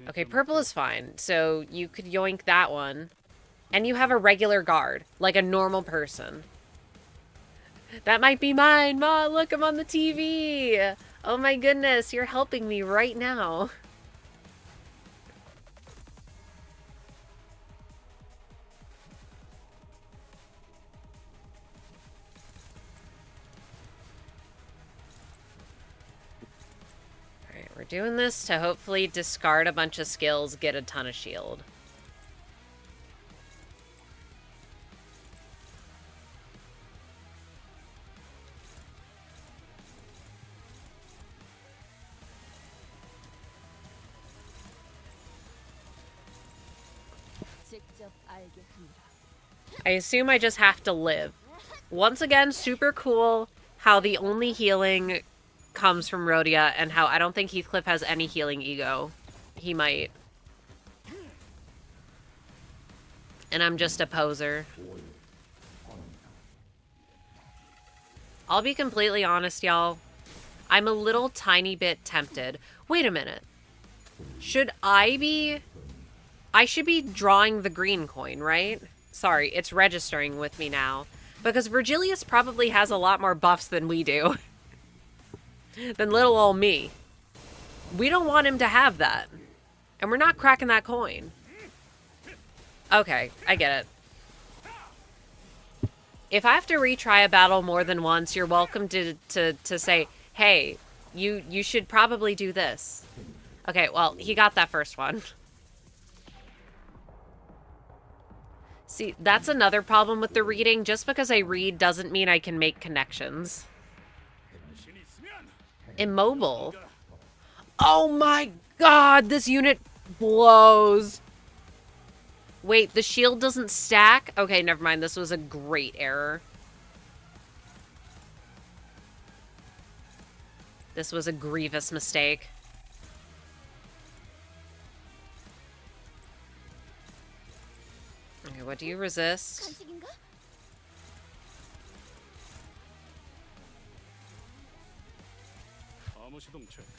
Okay, purple is fine. So you could yoink that one. And you have a regular guard, like a normal person. That might be mine. Ma, look, I'm on the TV. Oh my goodness, you're helping me right now. Alright, we're doing this to hopefully discard a bunch of skills, get a ton of shield. I assume I just have to live. Once again, super cool how the only healing comes from Rhodia and how I don't think Heathcliff has any healing ego. He might. And I'm just a poser. I'll be completely honest, y'all. I'm a little tiny bit tempted. Wait a minute. Should I be... I should be drawing the green coin, right? Sorry, it's registering with me now. Because Virgilius probably has a lot more buffs than we do. Than little old me. We don't want him to have that. And we're not cracking that coin. Okay, I get it. If I have to retry a battle more than once, you're welcome to say, hey, you should probably do this. Okay, well, he got that first one. See, that's another problem with the reading. Just because I read doesn't mean I can make connections. Immobile. Oh my god, this unit blows. Wait, the shield doesn't stack? Okay, never mind. This was a great error. This was a grievous mistake. Okay, what do you resist?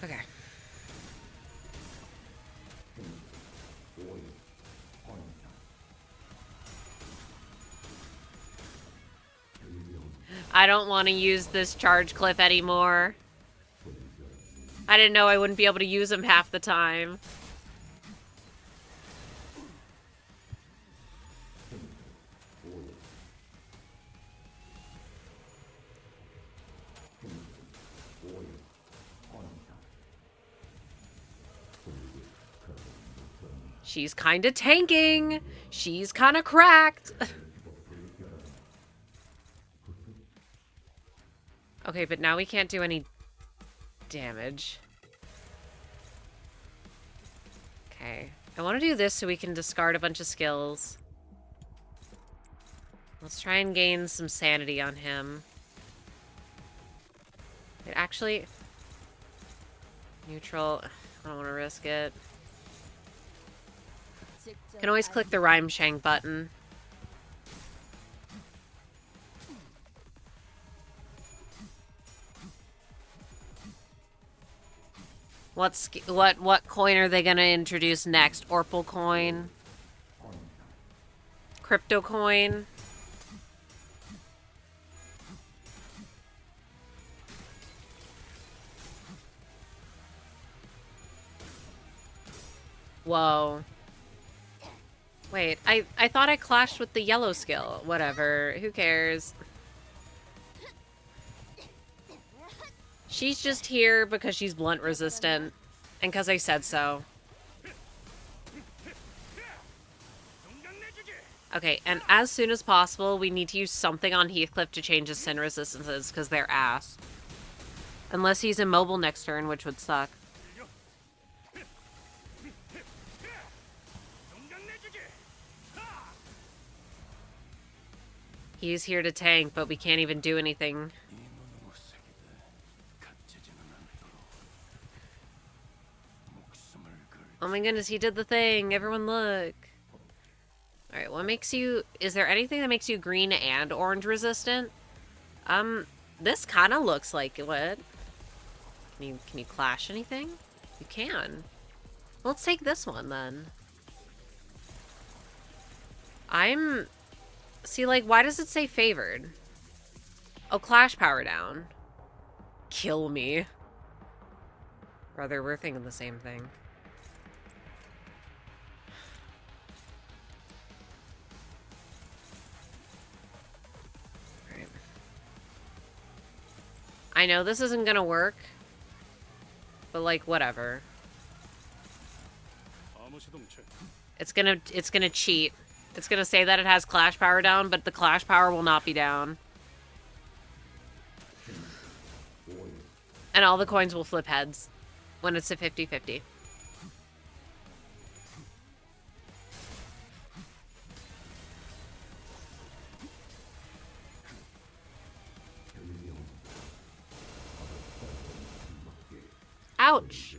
Okay. I don't want to use this charge cliff anymore. I didn't know I wouldn't be able to use them half the time. She's kind of tanking. She's kind of cracked. Okay, but now we can't do any damage. Okay. I want to do this so we can discard a bunch of skills. Let's try and gain some sanity on him. Wait, actually... Neutral. I don't want to risk it. Can always click the Rhyme Shank button. What coin are they gonna introduce next? Orpal coin? Crypto coin? Whoa. Wait, I thought I clashed with the yellow skill. Whatever, who cares? She's just here because she's blunt resistant, and because I said so. Okay, and as soon as possible, we need to use something on Heathcliff to change his sin resistances, because they're ass. Unless he's immobile next turn, which would suck. He's here to tank, but we can't even do anything. Oh my goodness, he did the thing. Everyone look. Alright, what makes you... Is there anything that makes you green and orange resistant? This kind of looks like it would. Can you clash anything? You can. Well, let's take this one, then. See, like, why does it say favored? Oh, clash power down. Kill me. Brother, we're thinking the same thing. Right. I know this isn't gonna work, but, like, whatever. It's gonna cheat. It's gonna say that it has clash power down, but the clash power will not be down. And all the coins will flip heads when it's a 50-50. Ouch!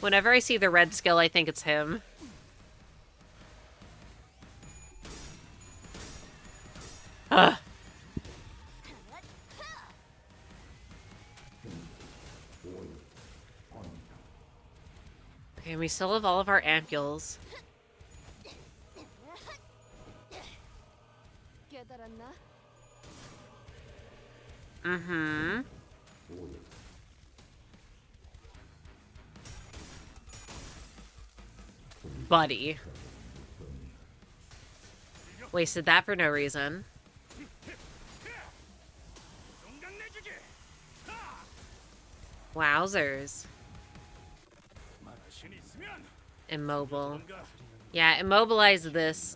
Whenever I see the red skill, I think it's him. Ugh. Okay, we still have all of our ampules. Mm-hmm. Buddy. Wasted that for no reason. Wowzers. Immobile. Yeah, immobilize this.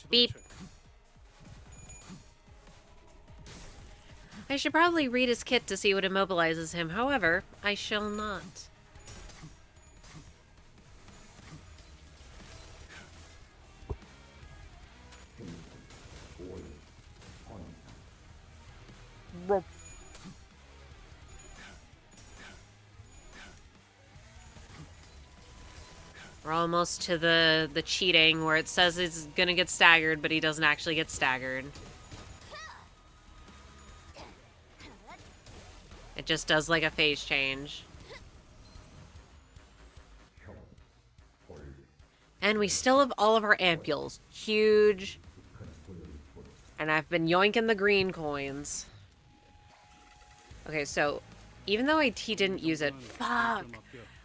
Beep. I should probably read his kit to see what immobilizes him. However, I shall not. We're almost to the cheating where it says he's gonna get staggered, but he doesn't actually get staggered. It just does like a phase change. And we still have all of our ampules. Huge. And I've been yoinking the green coins. Okay, so even though he didn't use it, fuck.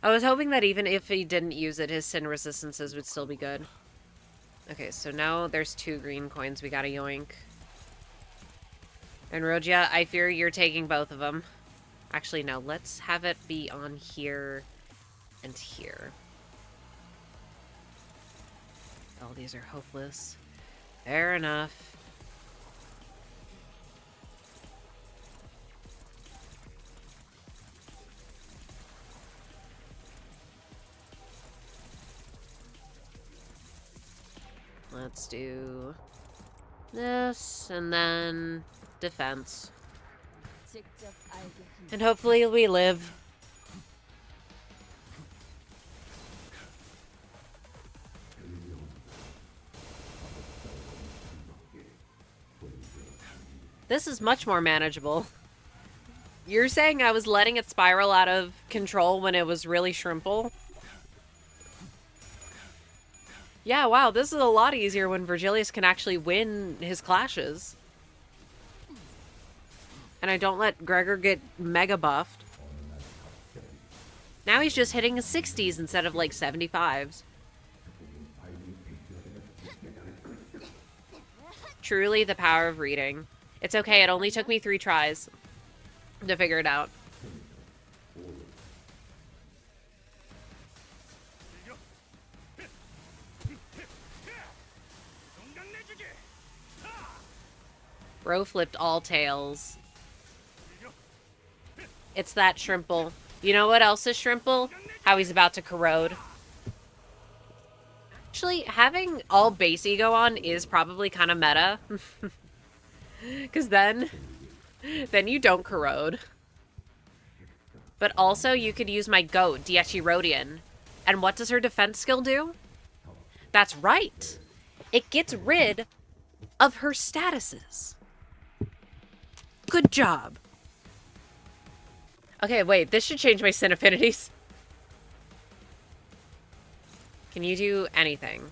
I was hoping that even if he didn't use it, his sin resistances would still be good. Okay, so now there's 2 green coins we gotta yoink. And Rogia, I fear you're taking both of them. Actually, no, let's have it be on here and here. Oh, these are hopeless. Fair enough. Let's do this, and then defense. And hopefully we live. This is much more manageable. You're saying I was letting it spiral out of control when it was really shrimple? Yeah, wow, this is a lot easier when Virgilius can actually win his clashes. And I don't let Gregor get mega buffed. Now he's just hitting his 60s instead of like 75s. Truly the power of reading. It's okay, it only took me 3 tries to figure it out. Bro flipped all tails. It's that shrimple. You know what else is shrimple? How he's about to corrode. Actually, having all basey go on is probably kind of meta. Because then you don't corrode. But also, you could use my goat, Diechirodian. And what does her defense skill do? That's right. It gets rid of her statuses. Good job. Okay, wait, this should change my sin affinities. Can you do anything?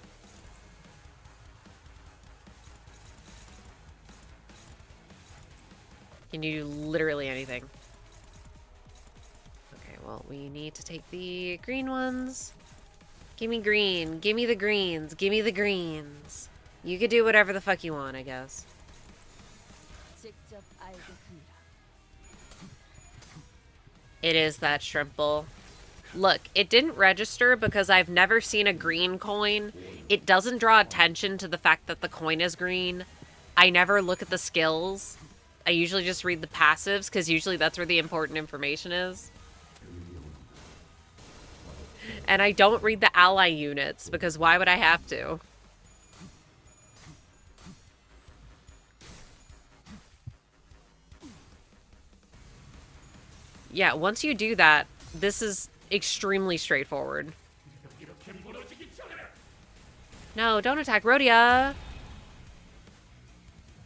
Can you do literally anything? Okay, well, we need to take the green ones. Give me green. Give me the greens. Give me the greens. You could do whatever the fuck you want, I guess. It is that shrimple. Look, it didn't register because I've never seen a green coin. It doesn't draw attention to the fact that the coin is green. I never look at the skills. I usually just read the passives because usually that's where the important information is. And I don't read the ally units because why would I have to? Yeah, once you do that, this is extremely straightforward. No, don't attack Rhodia.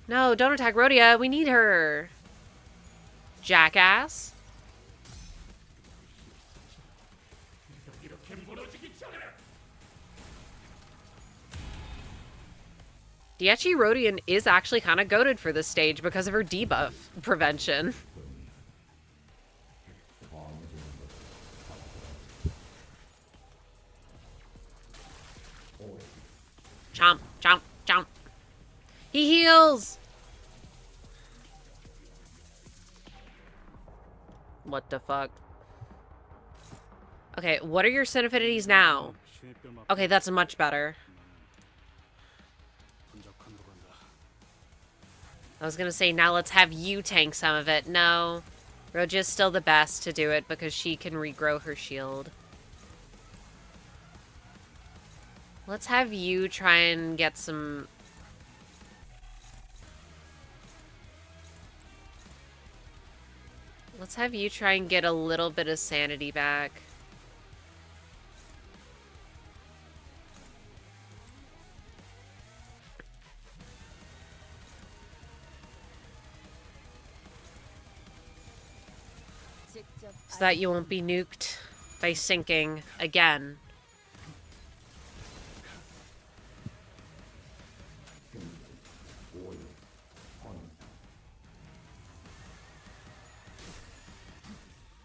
No, don't attack Rhodia. We need her. Jackass. Diechirodian is actually kind of goated for this stage because of her debuff prevention. Chomp, chomp, chomp. He heals! What the fuck? Okay, what are your sin affinities now? Okay, that's much better. I was gonna say, now let's have you tank some of it. No. Roja's still the best to do it because she can regrow her shield. Let's have you try and get some... Let's have you try and get a little bit of sanity back. So that you won't be nuked by sinking again.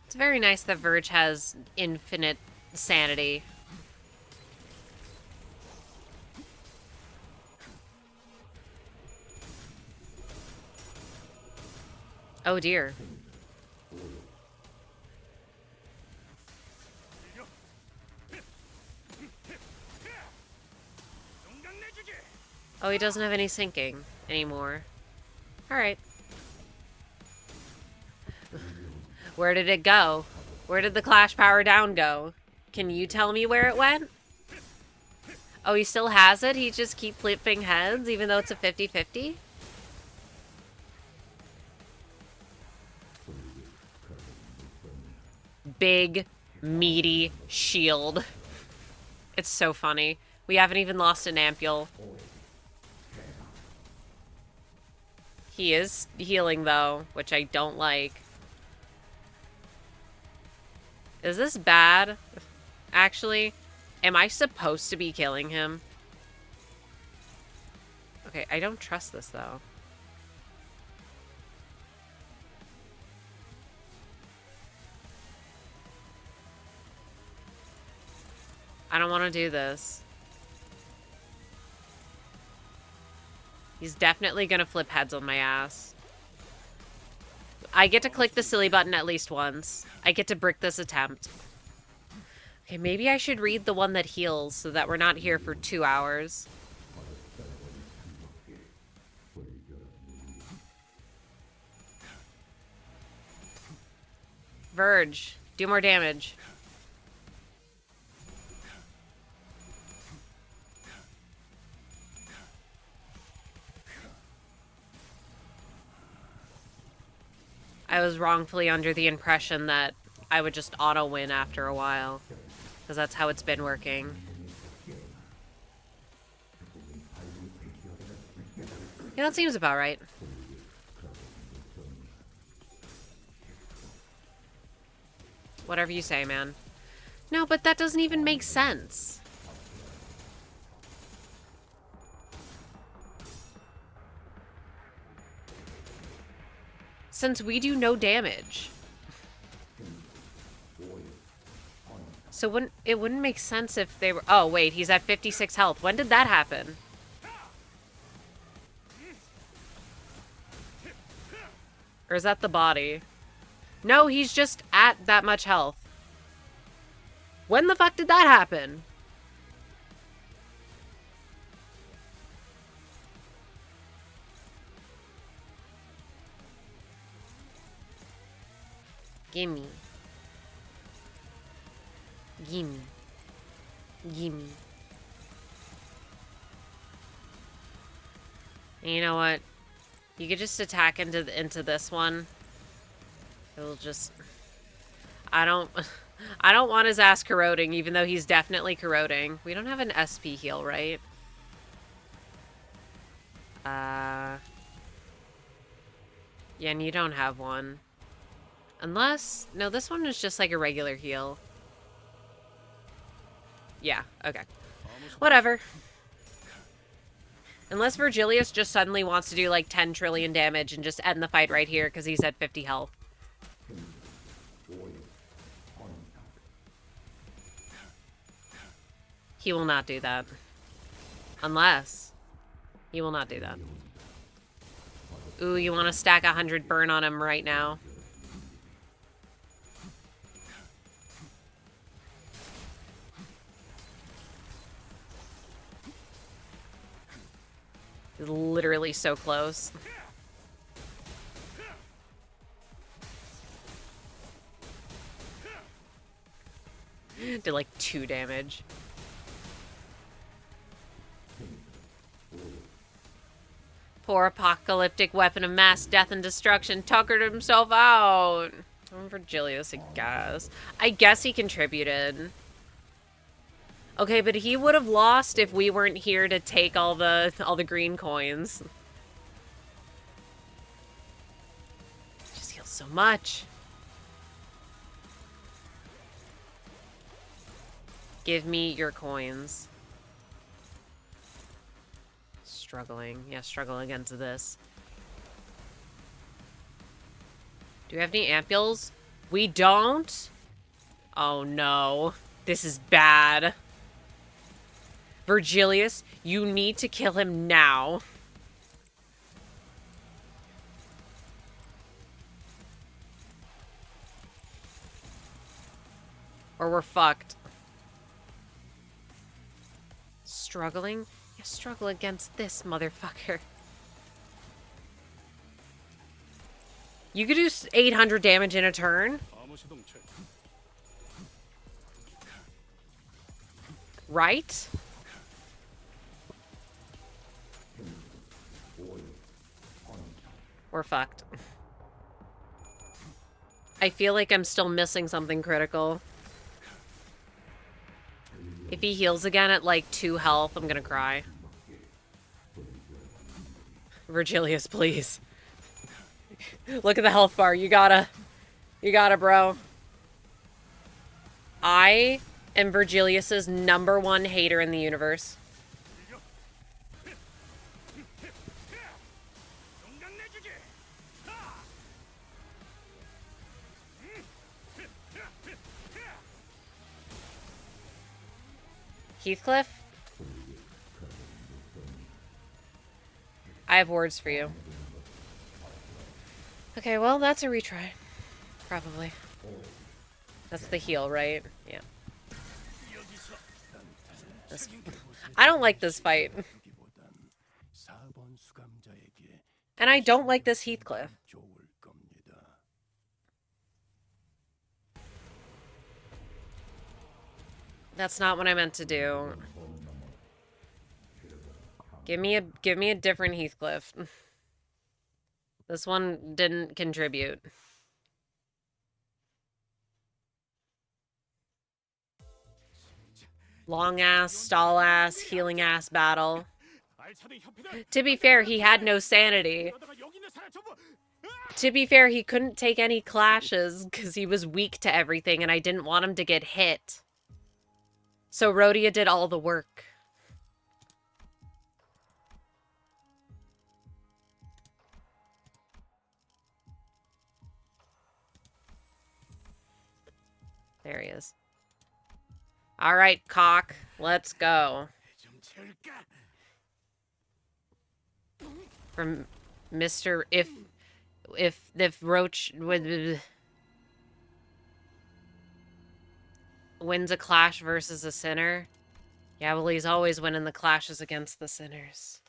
It's very nice that Verge has infinite sanity. Oh dear. Oh, he doesn't have any sinking anymore. Alright. Where did it go? Where did the Clash Power Down go? Can you tell me where it went? Oh, he still has it? He just keep flipping heads even though it's a 50-50? Big, meaty shield. It's so funny. We haven't even lost an ampule. He is healing, though, which I don't like. Is this bad? Actually, am I supposed to be killing him? Okay, I don't trust this, though. I don't want to do this. He's definitely gonna flip heads on my ass. I get to click the silly button at least once. I get to brick this attempt. Okay, maybe I should read the one that heals so that we're not here for 2 hours. Verge, do more damage. I was wrongfully under the impression that I would just auto-win after a while. Because that's how it's been working. Yeah, that seems about right. Whatever you say, man. No, but that doesn't even make sense. Since we do no damage. So it wouldn't make sense if they were... Oh, wait, he's at 56 health. When did that happen? Or is that the body? No, he's just at that much health. When the fuck did that happen? Gimme. Gimme. Gimme. And you know what? You could just attack into this one. It'll just... I don't want his ass corroding, even though he's definitely corroding. We don't have an SP heal, right? Yeah, and you don't have one. Unless... No, this one is just like a regular heal. Yeah, okay. Whatever. Unless Virgilius just suddenly wants to do like 10 trillion damage and just end the fight right here because he's at 50 health. He will not do that. Unless... He will not do that. Ooh, you want to stack 100 burn on him right now? He's literally so close. Did like 2 damage. Poor apocalyptic weapon of mass death and destruction tuckered himself out. Virgilius, I guess. I guess he contributed. Okay, but he would have lost if we weren't here to take all the green coins. Just heals so much. Give me your coins. Struggling. Yeah, struggle against this. Do we have any ampules? We don't? Oh no. This is bad. Virgilius, you need to kill him now. Or we're fucked. Struggling? Yeah, struggle against this motherfucker. You could do 800 damage in a turn. Right? We're fucked. I feel like I'm still missing something critical. If he heals again at like 2 health, I'm gonna cry. Virgilius, please. Look at the health bar. You gotta, bro. I am Virgilius's #1 hater in the universe. Heathcliff? I have words for you. Okay, well, that's a retry. Probably. That's the heal, right? Yeah. I don't like this fight. And I don't like this Heathcliff. That's not what I meant to do. Give me a different Heathcliff. This one didn't contribute. Long ass, stall ass, healing ass battle. To be fair, he had no sanity. To be fair, he couldn't take any clashes because he was weak to everything and I didn't want him to get hit. So Rhodia did all the work. There he is. All right, cock. Let's go. From Mr. If Roach wins a clash versus a sinner. Yeah, well, he's always winning the clashes against the sinners.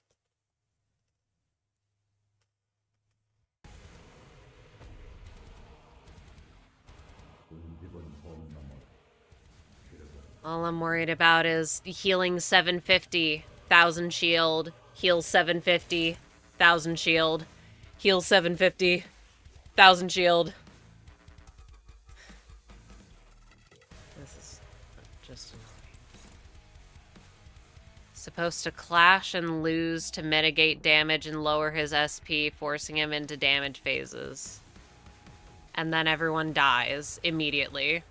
All I'm worried about is healing 750, 1,000 shield, heal 750, 1,000 shield, heal 750, 1,000 shield. This is just annoying. Supposed to clash and lose to mitigate damage and lower his SP, forcing him into damage phases. And then everyone dies immediately.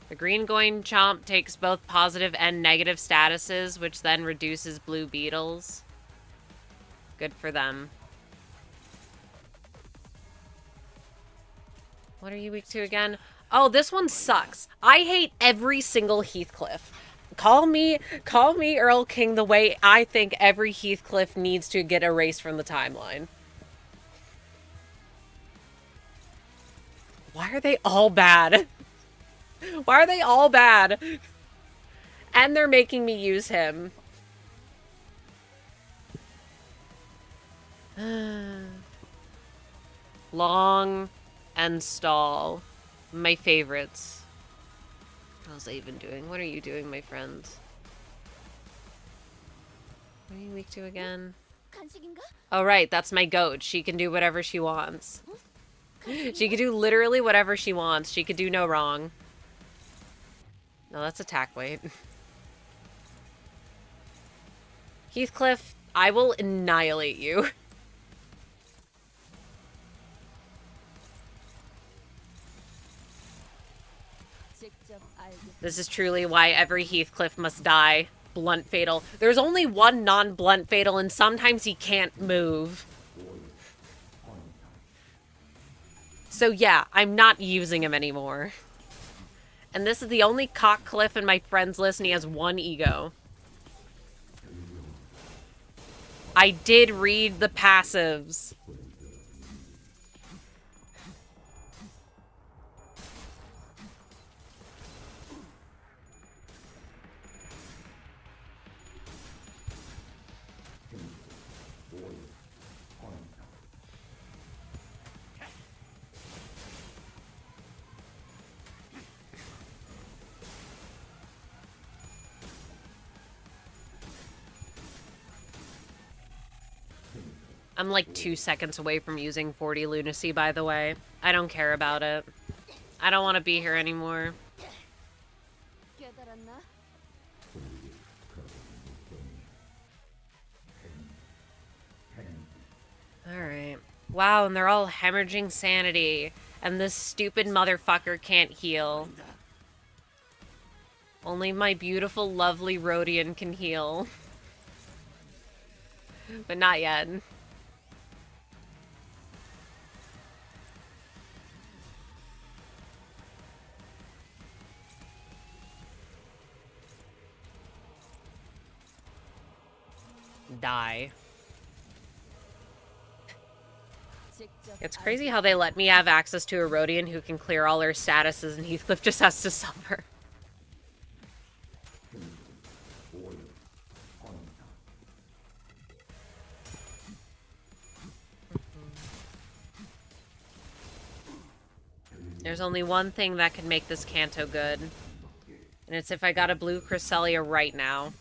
The green going chomp takes both positive and negative statuses, which then reduces blue beetles. Good for them. What are you weak to again? Oh, this one sucks. I hate every single Heathcliff. Call me Earl King the way I think every Heathcliff needs to get erased from the timeline. Why are they all bad? Why are they all bad? And they're making me use him. Long and stall. My favorites. What was I even doing? What are you doing, my friends? What are you weak to again? Oh, right. That's my goat. She can do whatever she wants. She can do literally whatever she wants. She could do no wrong. No, that's attack weight. Heathcliff, I will annihilate you. This is truly why every Heathcliff must die. Blunt fatal. There's only one non-blunt fatal, and sometimes he can't move. So yeah, I'm not using him anymore. And this is the only Cockcliff in my friends list, and he has one ego. I did read the passives. I'm like 2 seconds away from using 40 lunacy, by the way. I don't care about it. I don't want to be here anymore. Alright. Wow, and they're all hemorrhaging sanity. And this stupid motherfucker can't heal. Only my beautiful, lovely Rhodian can heal. But not yet. Die. It's crazy how they let me have access to a Rhodian who can clear all her statuses and Heathcliff just has to suffer. There's only one thing that can make this Canto good. And it's if I got a blue Cresselia right now.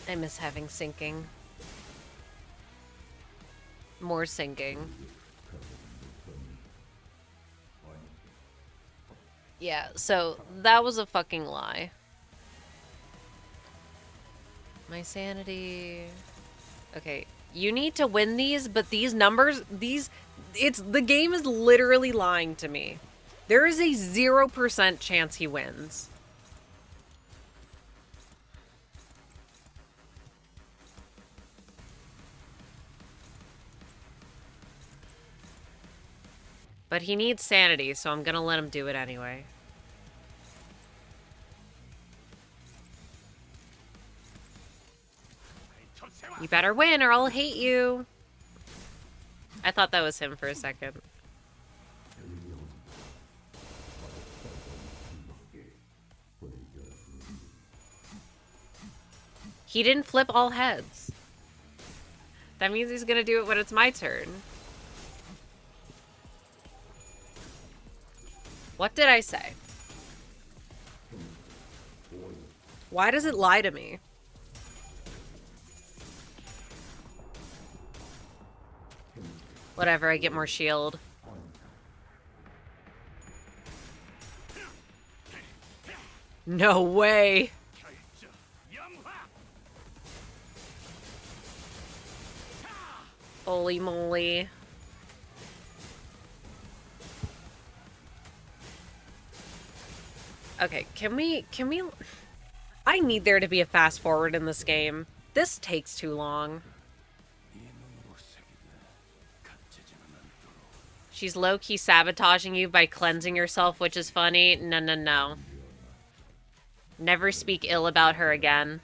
I miss having sinking. More sinking. Yeah, so that was a fucking lie. My sanity... Okay, you need to win these, but these numbers, the game is literally lying to me. There is a 0% chance he wins. But he needs sanity, so I'm gonna let him do it anyway. You better win or I'll hate you. I thought that was him for a second. He didn't flip all heads. That means he's gonna do it when it's my turn. What did I say? Why does it lie to me? Whatever, I get more shield. No way! Holy moly. Okay, can we... I need there to be a fast forward in this game. This takes too long. She's low-key sabotaging you by cleansing herself, which is funny. No, no, no. Never speak ill about her again.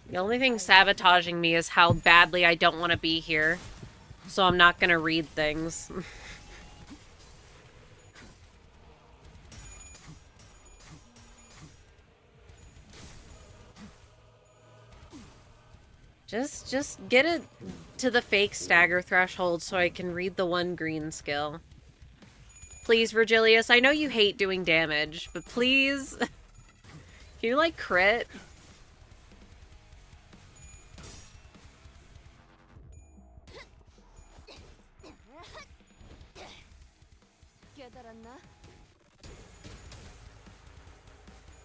The only thing sabotaging me is how badly I don't want to be here. So I'm not gonna read things. Just get it to the fake stagger threshold so I can read the one green skill. Please, Virgilius, I know you hate doing damage, but please... Can you, like, crit?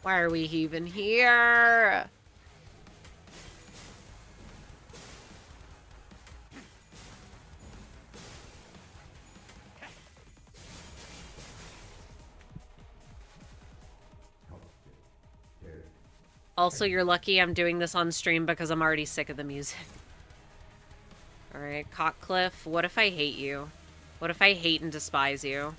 Why are we even here? Also, you're lucky I'm doing this on stream because I'm already sick of the music. Alright, Cockcliff, what if I hate you? What if I hate and despise you?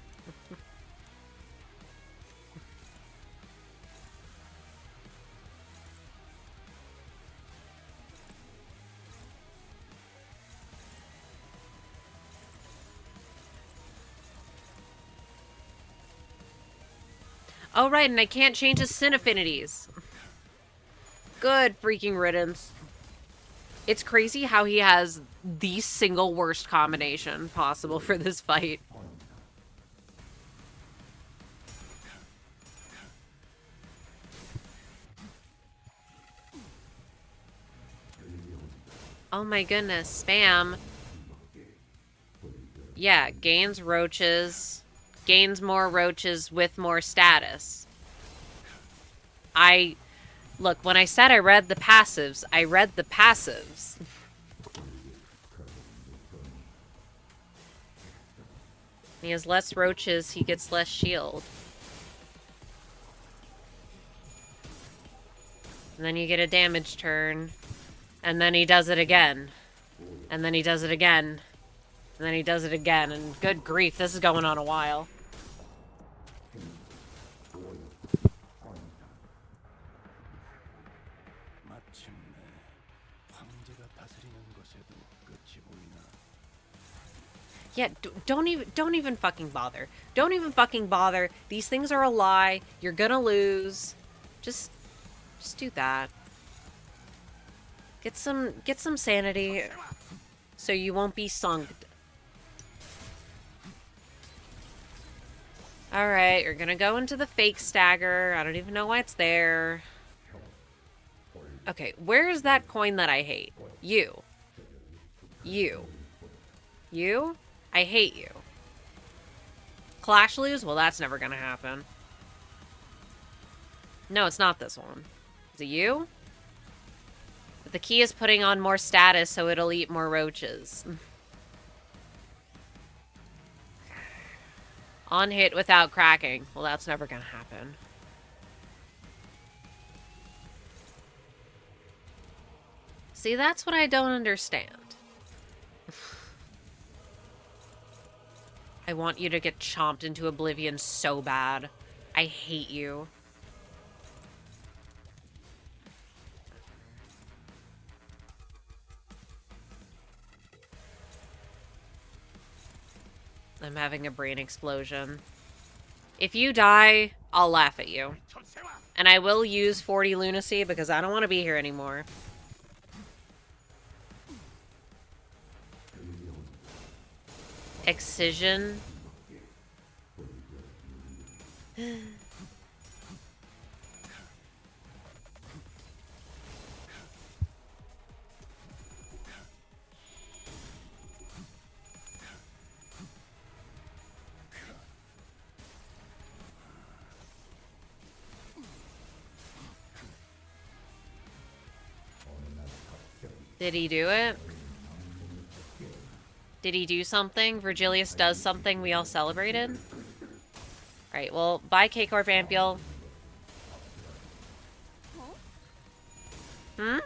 Oh, right, and I can't change his sin affinities. Good freaking riddance. It's crazy how he has the single worst combination possible for this fight. Oh my goodness, spam. Yeah, gains roaches. Gains more roaches with more status. Look, when I said I read the passives, I read the passives. He has less roaches, he gets less shield. And then you get a damage turn. And then he does it again. And then he does it again. And then he does it again. And good grief, this is going on a while. Yeah, don't even fucking bother. Don't even fucking bother. These things are a lie. You're gonna lose. Just do that. Get some sanity so you won't be sunk. Alright, you're gonna go into the fake stagger. I don't even know why it's there. Okay, where is that coin that I hate? You. You. You? I hate you. Clash lose? Well, that's never gonna happen. No, it's not this one. Is it you? But the key is putting on more status so it'll eat more roaches. On hit without cracking. Well, that's never gonna happen. See, that's what I don't understand. I want you to get chomped into oblivion so bad. I hate you. I'm having a brain explosion. If you die, I'll laugh at you. And I will use 40 lunacy because I don't want to be here anymore. Excision. Did he do it? Did he do something? Virgilius does something we all celebrated? Alright, well, bye K-Corp Ampule. Hmm?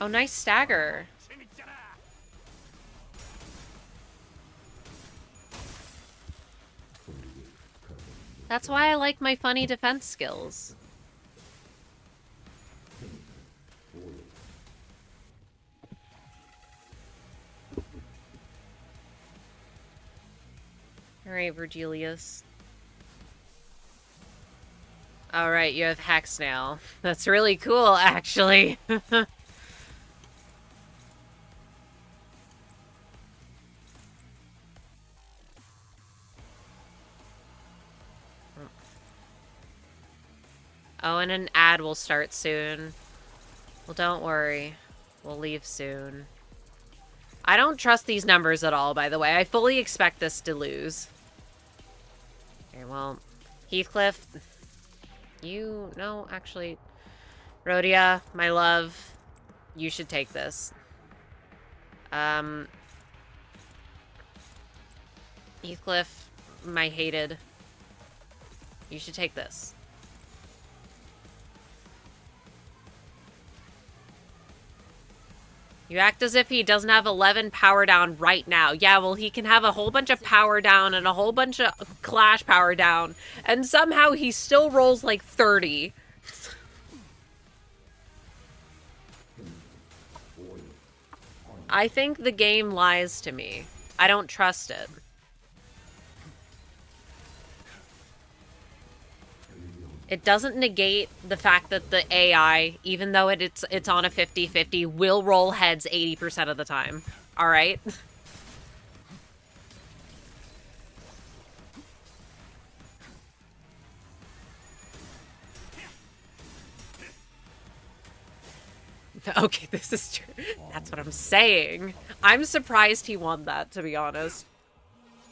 Oh, nice stagger. That's why I like my funny defense skills. Alright, Virgilius. Alright, you have Hex now. That's really cool, actually. Oh, and an ad will start soon. Well, don't worry. We'll leave soon. I don't trust these numbers at all, by the way. I fully expect this to lose. Okay, well, Heathcliff, you... No, actually... Rhodia, my love, you should take this. Heathcliff, my hated, you should take this. You act as if he doesn't have 11 power down right now. Yeah, well, he can have a whole bunch of power down and a whole bunch of clash power down, and somehow he still rolls like 30. I think the game lies to me. I don't trust it. It doesn't negate the fact that the AI, even though it's on a 50-50, will roll heads 80% of the time. All right? Okay, this is true. That's what I'm saying. I'm surprised he won that, to be honest.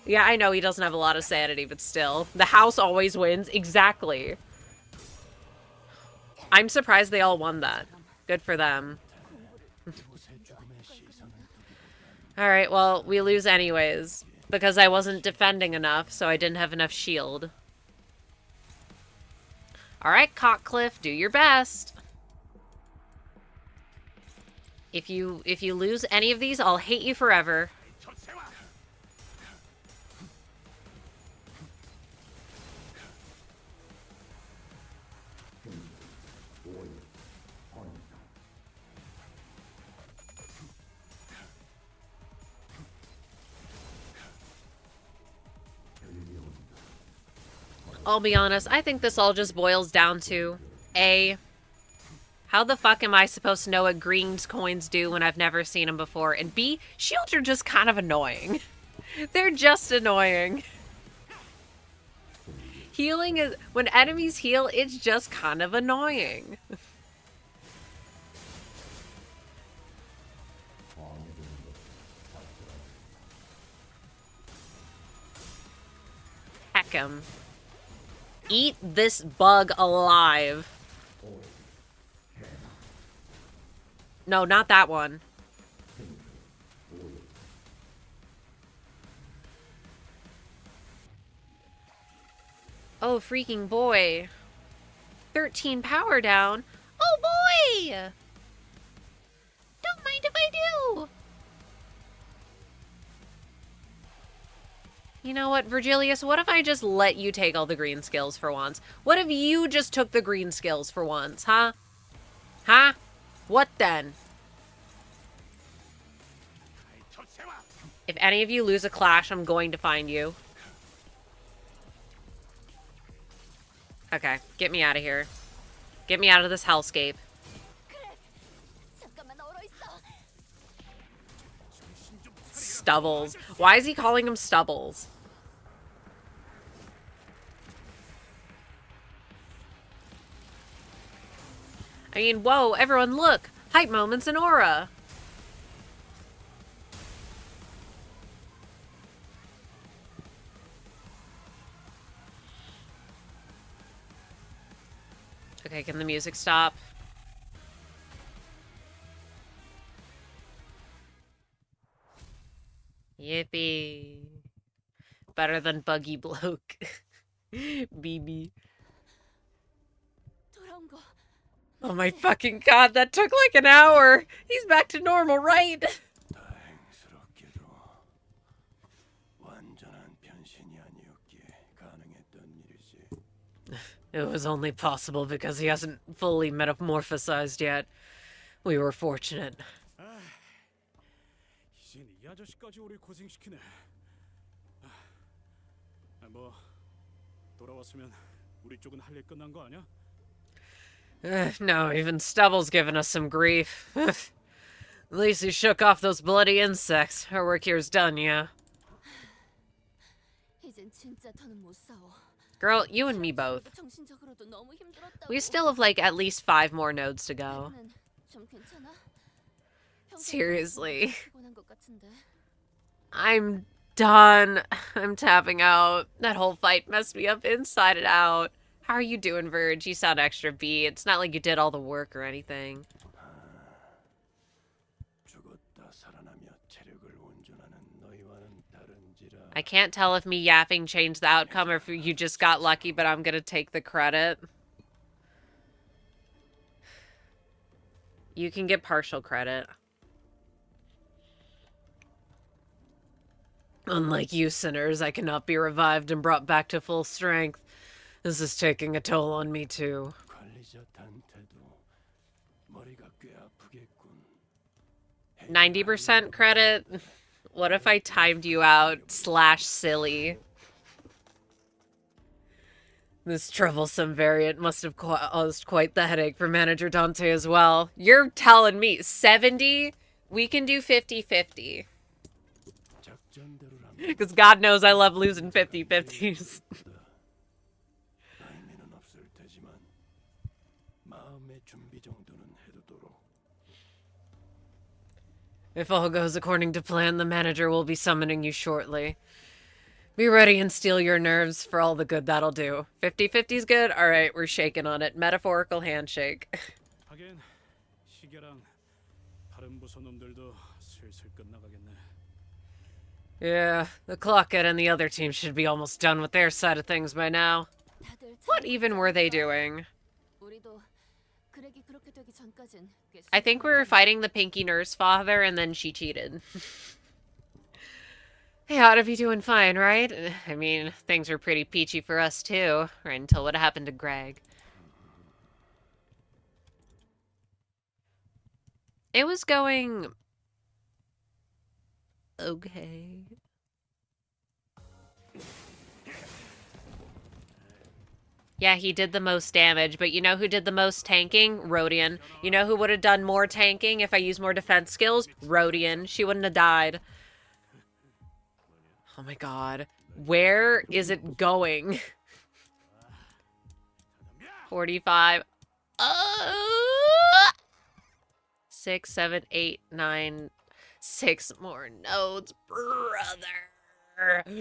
Yeah, I know he doesn't have a lot of sanity, but still. The house always wins. Exactly. I'm surprised they all won that. Good for them. Alright, well, we lose anyways. Because I wasn't defending enough, so I didn't have enough shield. Alright, Cockcliff, do your best. If you lose any of these, I'll hate you forever. I'll be honest, I think this all just boils down to A, how the fuck am I supposed to know what green coins do when I've never seen them before? And B, shields are just kind of annoying. They're just annoying. Healing is... When enemies heal, it's just kind of annoying. Heck 'em. Eat this bug alive. No, not that one. Oh, freaking boy. 13 power down. Oh, boy! Don't mind if I do. You know what, Virgilius? What if I just let you take all the green skills for once? What if you just took the green skills for once, huh? Huh? What then? If any of you lose a clash, I'm going to find you. Okay, get me out of here. Get me out of this hellscape. Stubbles. Why is he calling him Stubbles? I mean, whoa, everyone look! Hype moments and aura! Okay, can the music stop? Yippee. Better than buggy bloke. BB. Oh my fucking god, that took like an hour! He's back to normal, right? It was only possible because he hasn't fully metamorphosized yet. We were fortunate. No, even Stubble's given us some grief. At least he shook off those bloody insects. Our work here's done, yeah. Girl, you and me both. We still have, like, at least 5 more nodes to go. Seriously. I'm done. I'm tapping out. That whole fight messed me up inside and out. How are you doing, Verge? You sound extra beat. It's not like you did all the work or anything. I can't tell if me yapping changed the outcome or if you just got lucky, but I'm gonna take the credit. You can get partial credit. Unlike you sinners, I cannot be revived and brought back to full strength. This is taking a toll on me too. 90% credit? What if I timed you out / silly? This troublesome variant must have caused quite the headache for Manager Dante as well. You're telling me 70? We can do 50-50. Because God knows I love losing 50-50s. If all goes according to plan, the manager will be summoning you shortly. Be ready and steel your nerves for all the good that'll do. 50-50's good? Alright, we're shaking on it. Metaphorical handshake. Yeah, the clockhead and the other team should be almost done with their side of things by now. What even were they doing? I think we were fighting the Pinky Nurse Father, and then she cheated. Hey, ought to be doing fine, right? I mean, things were pretty peachy for us, too. Right until what happened to Greg. It was going... okay. Yeah, he did the most damage, but you know who did the most tanking? Rodian. You know who would have done more tanking if I used more defense skills? Rodian. She wouldn't have died. Oh my god. Where is it going? 45. 6, 7, 8, 9. 6 more nodes, brother.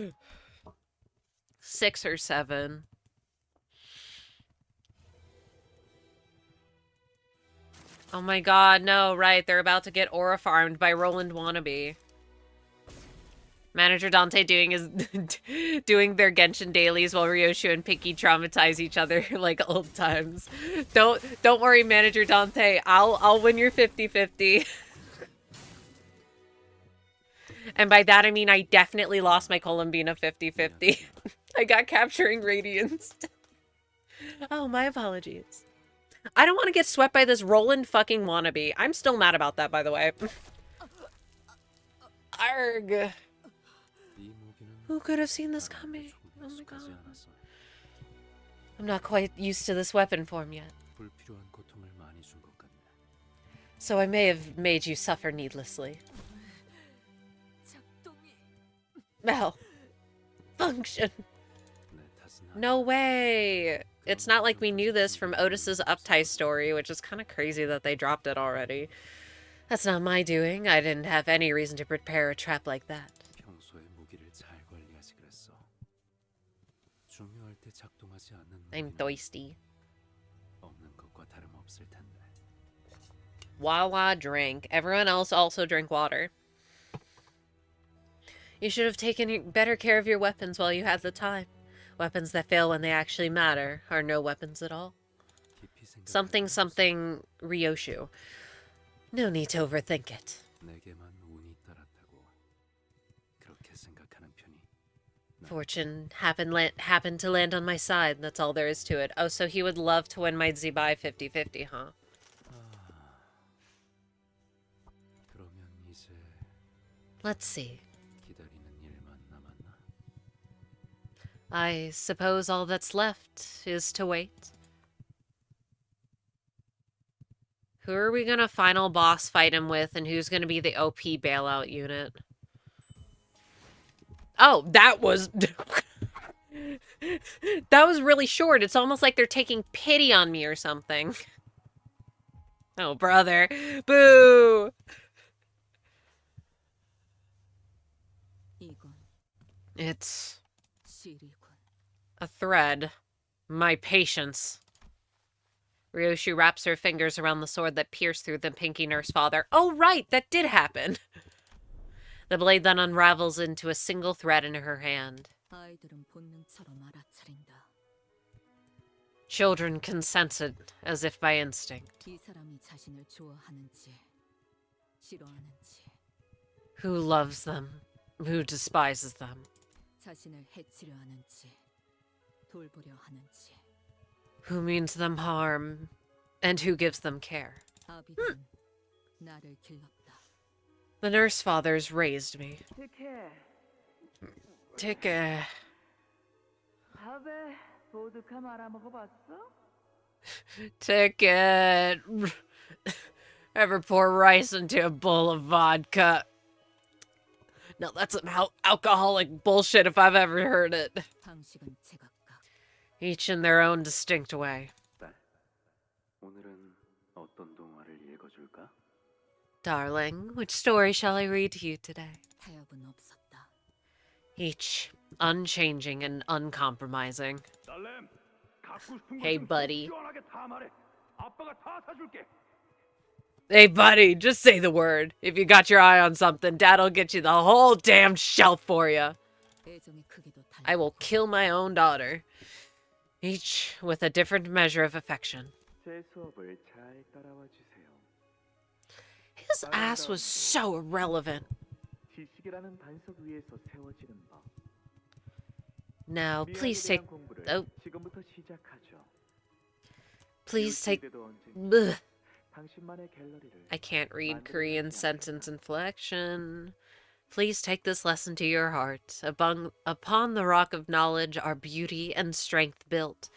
6 or 7. Oh my god, no, right. They're about to get aura farmed by Roland Wannabe. Manager Dante doing their Genshin dailies while Ryoshu and Pinky traumatize each other like old times. Don't worry, Manager Dante. I'll win your 50-50. And by that I mean I definitely lost my Columbina 50-50. I got capturing Radiance. Oh, my apologies. I don't want to get swept by this Roland fucking Wannabe. I'm still mad about that, by the way. Arg. Who could have seen this coming? Oh my god. I'm not quite used to this weapon form yet. So I may have made you suffer needlessly. Well, function. No way. It's not like we knew this from Otis's Uptie story, which is kind of crazy that they dropped it already. That's not my doing. I didn't have any reason to prepare a trap like that. I'm thirsty. Wawa drink. Everyone else also drink water. You should have taken better care of your weapons while you had the time. Weapons that fail when they actually matter are no weapons at all. Something something Ryoshu. No need to overthink it. Fortune happened to land on my side. That's all there is to it. Oh, so he would love to win my Zibai 50-50, huh? Let's see. I suppose all that's left is to wait. Who are we gonna final boss fight him with, and who's gonna be the OP bailout unit? Oh, that was... that was really short. It's almost like they're taking pity on me or something. Oh, brother. Boo! It's... a thread. My patience. Ryoshu wraps her fingers around the sword that pierced through the Pinky Nurse Father. Oh, right! That did happen! The blade then unravels into a single thread in her hand. Children consented, as if by instinct. Who loves them? Who despises them? Who means them harm? And who gives them care? The nurse fathers raised me. Take Ticket. Ever pour rice into a bowl of vodka? No, that's some alcoholic bullshit if I've ever heard it. Each in their own distinct way. Darling, which story shall I read to you today? Each unchanging and uncompromising. Hey, buddy. Hey, buddy, just say the word. If you got your eye on something, Dad'll get you the whole damn shelf for you. I will kill my own daughter. Each with a different measure of affection. His ass was so irrelevant. Now, please take... Oh. Please take... Ugh. I can't read Korean sentence inflection. Please take this lesson to your heart. Upon the rock of knowledge are beauty and strength built.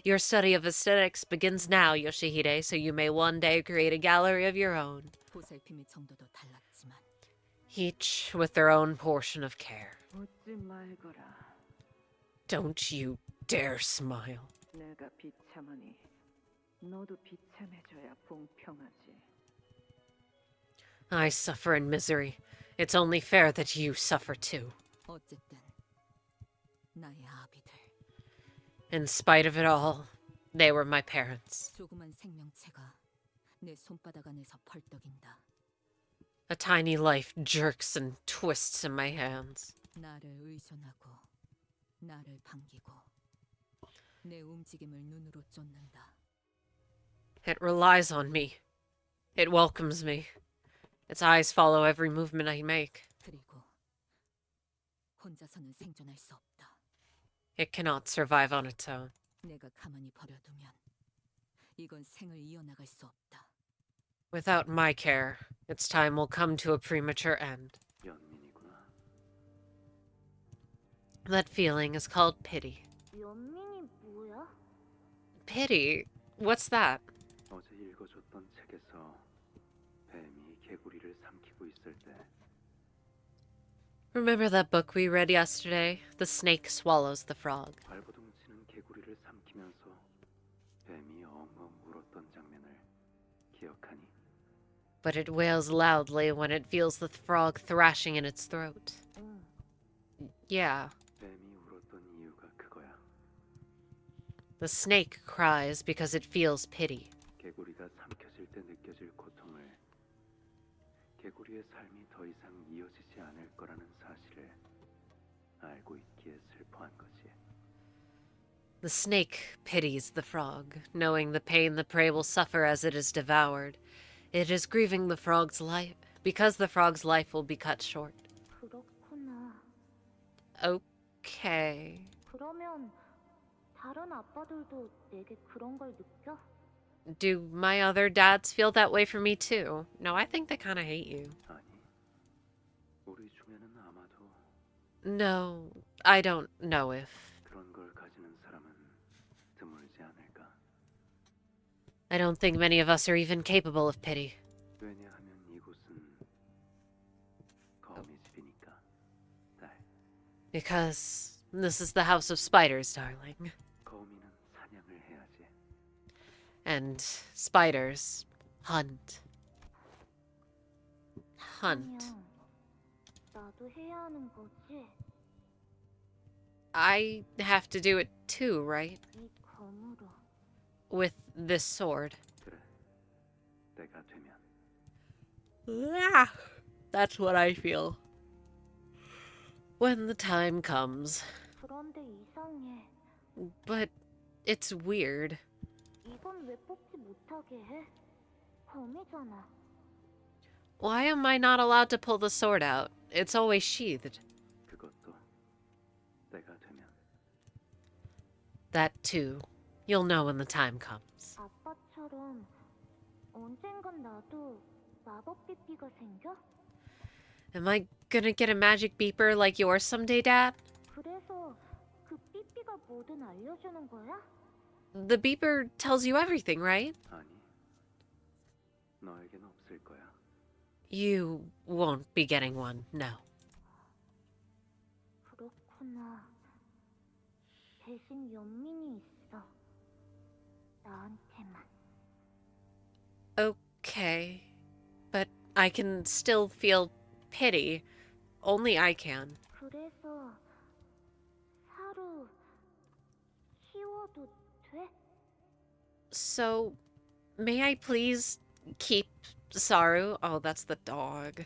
Your study of aesthetics begins now, Yoshihide, so you may one day create a gallery of your own. Each with their own portion of care. Don't you dare smile. I suffer in misery. It's only fair that you suffer too. In spite of it all, they were my parents. A tiny life jerks and twists in my hands. It relies on me. It welcomes me. Its eyes follow every movement I make. It cannot survive on its own. Without my care, its time will come to a premature end. That feeling is called pity. Pity? What's that? Remember that book we read yesterday? The snake swallows the frog. But it wails loudly when it feels the frog thrashing in its throat. Yeah. The snake cries because it feels pity. The snake pities the frog, knowing the pain the prey will suffer as it is devoured. It is grieving the frog's life, because the frog's life will be cut short. 그렇구나. Okay. 그러면 다른 아빠들도 내게 그런 걸 느껴? Do my other dads feel that way for me too? No, I think they kind of hate you. No, I don't know if. I don't think many of us are even capable of pity. Because this is the house of spiders, darling. And spiders hunt. Hunt. 나도 해야 하는 거지? I have to do it too, right? 이 검으로. With this sword. That's what I feel. When the time comes. 그런데 이상해. But it's weird. 이건 왜 뽑지 못하게 해? 검이잖아. Why am I not allowed to pull the sword out? It's always sheathed. That too. You'll know when the time comes. 아빠처럼 언젠간 나도 마법 삐삐가 생겨? Am I gonna get a magic beeper like yours someday, Dad? 그래서 그 삐삐가 뭐든 알려주는 거야? The beeper tells you everything, right? You won't be getting one, no. 그렇구나. 대신 연민이 있어. 나한테만. Okay. But I can still feel pity. Only I can. 그래서 사루 키워도 돼? So, may I please keep Saru? Oh, that's the dog.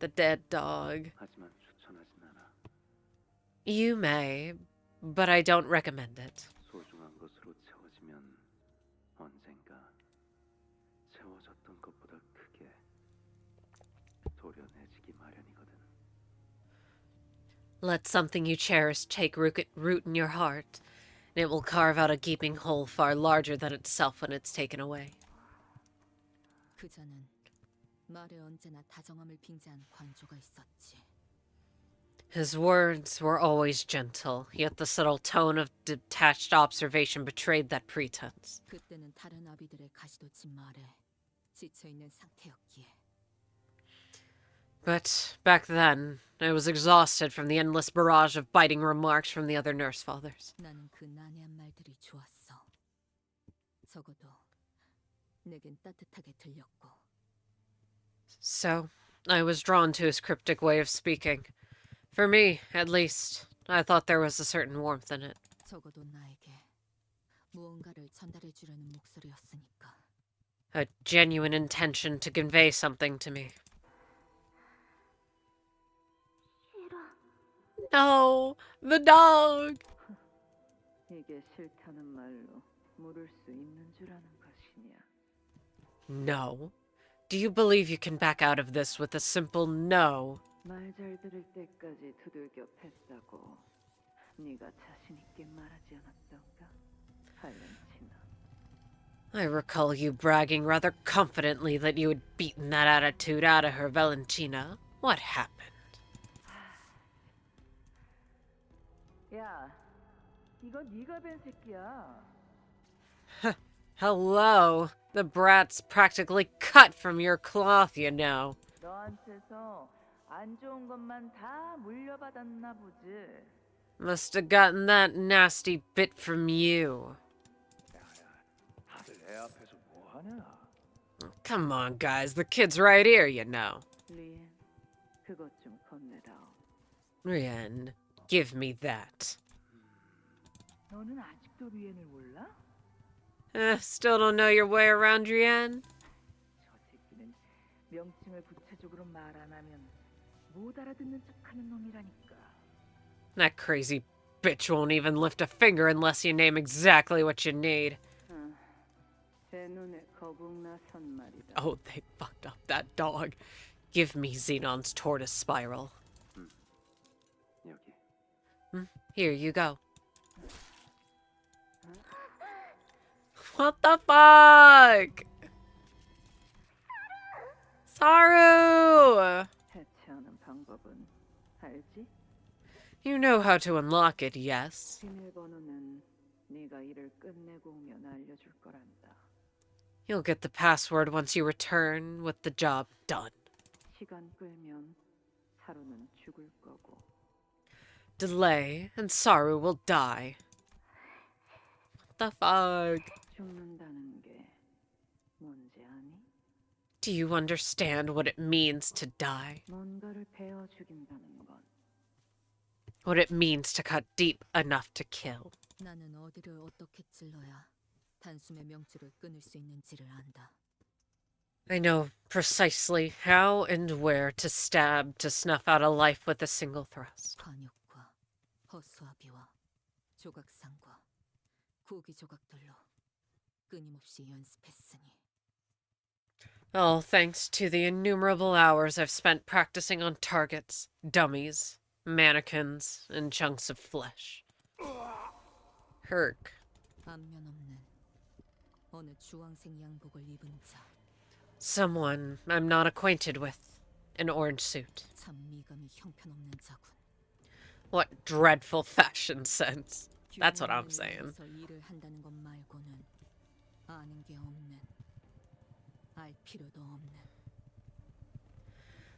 The dead dog. You may, but I don't recommend it. Let something you cherish take root in your heart, and it will carve out a gaping hole far larger than itself when it's taken away. 그자는 말에 언제나 다정함을 빙자한 관조가 있었지. His words were always gentle, yet the subtle tone of detached observation betrayed that pretense. 그때는 다른 아비들의 가시도 진 말에 지쳐 있는 상태였기에. But back then, I was exhausted from the endless barrage of biting remarks from the other nurse fathers. 나는 그 난해한 말들이 좋았어. 적어도 내겐 따뜻하게 들렸고. So, I was drawn to his cryptic way of speaking. For me, at least, I thought there was a certain warmth in it. 적어도 나에게 무언가를 전달해 주려는 목소리였으니까. A genuine intention to convey something to me. No, the dog! 이게 싫다는 말로 물을 수 있는 줄 아는 것이냐? No. Do you believe you can back out of this with a simple no? 말 잘 들을 때까지 두들겨 팼다고 네가 자신 있게 말하지 않았던가? 발렌치나. I recall you bragging rather confidently that you had beaten that attitude out of her, Valencina. What happened? 야, 이거 네가 뵌 새끼야. Hello. The brat's practically cut from your cloth, you know. 너한테서 안 좋은 것만 다 물려받았나 보지. Must have gotten that nasty bit from you. 다들 애 앞에서 뭐 하냐? Come on, guys. The kid's right here, you know. 리엔, 그것 좀 건네다오. Rien, give me that. 너는 아직도 리엔을 몰라? Still don't know your way around, Rien? 저 새끼는 명칭을 구체적으로 말 안 하면 못 알아듣는 척하는 놈이라니까. That crazy bitch won't even lift a finger unless you name exactly what you need. 제 눈에 거북나선 말이다. Oh, they fucked up that dog. Give me Xenon's tortoise spiral. 여기. Here you go. What the fuck? Saru! 해체하는 방법은 알지? You know how to unlock it, yes? 비밀번호는 네가 일을 끝내고 오면 알려줄 거란다. You'll get the password once you return with the job done. 시간 끌면 사루는 죽을 거고. Delay, and Saru will die. What the fuck? 죽는다는 게 뭔지 아니? Do you understand what it means to die? 뭔가를 베어 죽인다는 건 What it means to cut deep enough to kill? 나는 어디를 어떻게 찔러야 단숨에 명줄을 끊을 수 있는지를 안다. I know precisely how and where to stab to snuff out a life with a single thrust. 관역과 허수아비와 조각상과 고기 조각들로 끊임없이 연습했으니. All thanks to the innumerable hours I've spent practicing on targets, dummies, mannequins, and chunks of flesh. Herc. 안면 없는 어느 주황색 양복을 입은 자. Someone I'm not acquainted with. An orange suit. 참 미감이 형편없는 자군. What dreadful fashion sense. That's what I'm saying. 일을 한다는 것 말고는 아는 게 없는, 알 필요도 없는.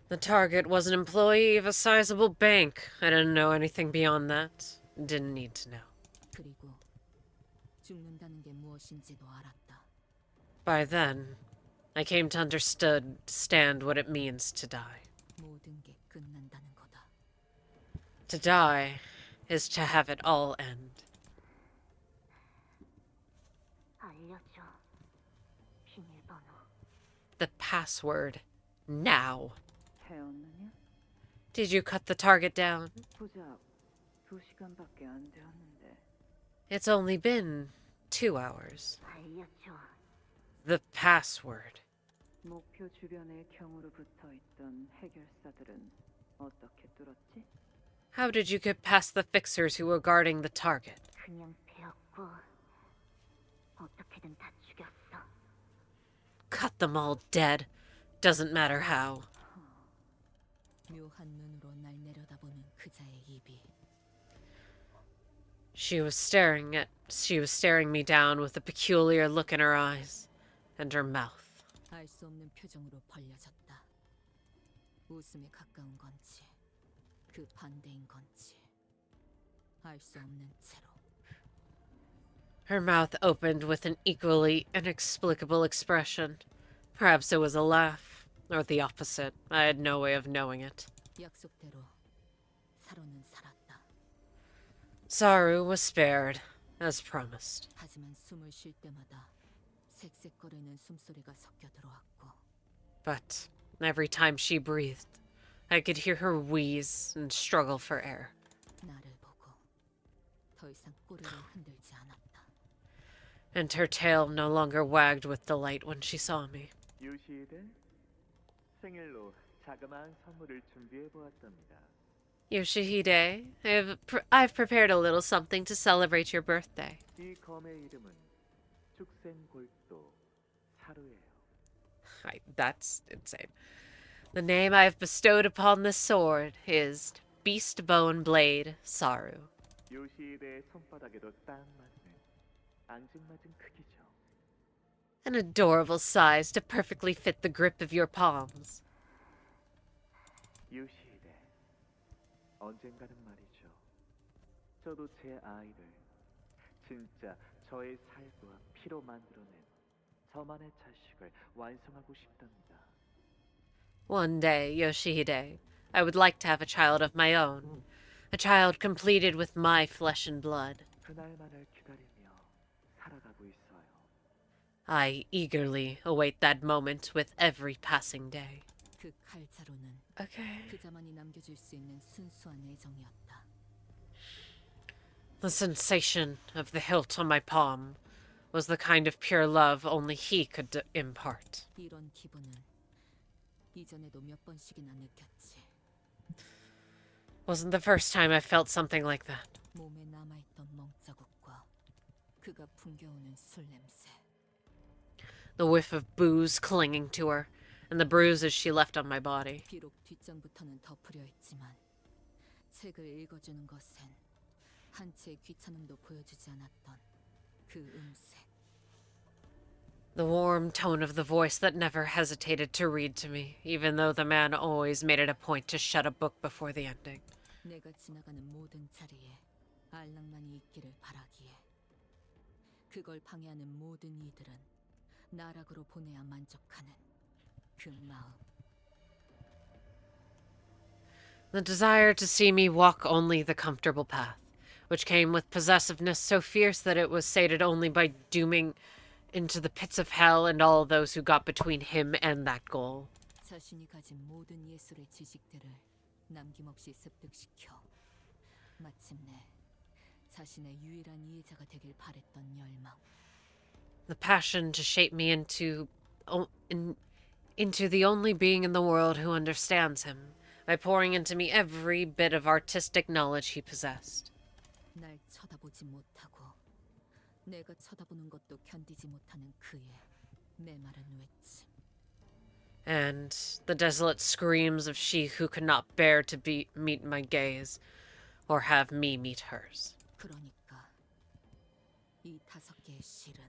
The target was an employee of a sizable bank. I didn't know anything beyond that. Didn't need to know. 그리고 죽는다는 게 무엇인지도 알았다. By then, I came to understand what it means to die. 모든 게 끝난다는 거다. To die is to have it all end. 알려줘. 비밀번호. The password. Now. 태웠느냐? Did you cut the target down? 고작 2시간밖에 안 되었는데. It's only been 2 hours. 알려줘. The password. 목표 주변에 경으로 붙어있던 해결사들은 어떻게 뚫었지? How did you get past the fixers who were guarding the target? 그냥 베었고 어떻게든 다 죽였어. Cut them all dead. Doesn't matter how. 묘한 눈으로 날 내려다보는 그자의 입이. She was staring me down with a peculiar look in her eyes and her mouth. 알 수 없는 표정으로 벌려졌다. 웃음에 가까운 건지, 그 반대인 건지, 알 수 없는 채로. Her mouth opened with an equally inexplicable expression. Perhaps it was a laugh, or the opposite. I had no way of knowing it. 약속대로 사로는 살았다. Saru was spared, as promised. 하지만 숨을 쉴 때마다 색색거리는 숨소리가 섞여 들어왔고. But every time she breathed, I could hear her wheeze and struggle for air. 나를 보고 더 이상 꼬리를 흔들지 않았다. And her tail no longer wagged with delight when she saw me. 요시에게 생일로 자그마한 선물을 준비해 보았답니다. Yoshihide, I've prepared a little something to celebrate your birthday. 이 검의 이름은 축생골도 사루예요. That's insane. The name I have bestowed upon this sword is Beast Bone Blade Saru. 요시에의 손바닥에도 딱 맞는 앙증맞은 크기죠. An adorable size to perfectly fit the grip of your palms. 요시에게 언젠가는 말이죠. 저도 제 아이를 진짜 저의 살과 피로 만들어낸 저만의 자식을 완성하고 싶답니다. One day, Yoshihide, I would like to have a child of my own. A child completed with my flesh and blood. 그날만을 기다리며 살아가고 있어요. I eagerly await that moment with every passing day. 그 칼자루는 Okay. 그자만이 남겨줄 수 있는 순수한 애정이었다. The sensation of the hilt on my palm was the kind of pure love only he could impart. 이런 기분은 이전에도 몇 번씩이나 느꼈지. Wasn't the first time I felt something like that. 몸에 남아있던 멍자국과 그가 풍겨오는 술 냄새. The whiff of booze clinging to her, and the bruises she left on my body. 비록 뒷장부터는 덮으려 했지만 책을 읽어주는 것엔 한 채의 귀찮음도 보여주지 않았던 그 음색. The warm tone of the voice that never hesitated to read to me, even though the man always made it a point to shut a book before the ending. 내가 지나가는 모든 자리에 알랑만이 있기를 바라기에 그걸 방해하는 모든 이들은 나락으로 보내야 만족하는 그 마음. The desire to see me walk only the comfortable path, which came with possessiveness so fierce that it was sated only by dooming into the pits of hell and all those who got between him and that goal. 자신이 가진 모든 예술의 지식들을 남김없이 습득시켜 마침내 자신의 유일한 이해자가 되길 바랬던 열망. The passion to shape me into the only being in the world who understands him, by pouring into me every bit of artistic knowledge he possessed. 날 쳐다보지 못하고 내가 쳐다보는 것도 견디지 못하는 그의 메마른 외침. And the desolate screams of she who could not bear to meet my gaze, or have me meet hers. 그러니까 이 5개의 실은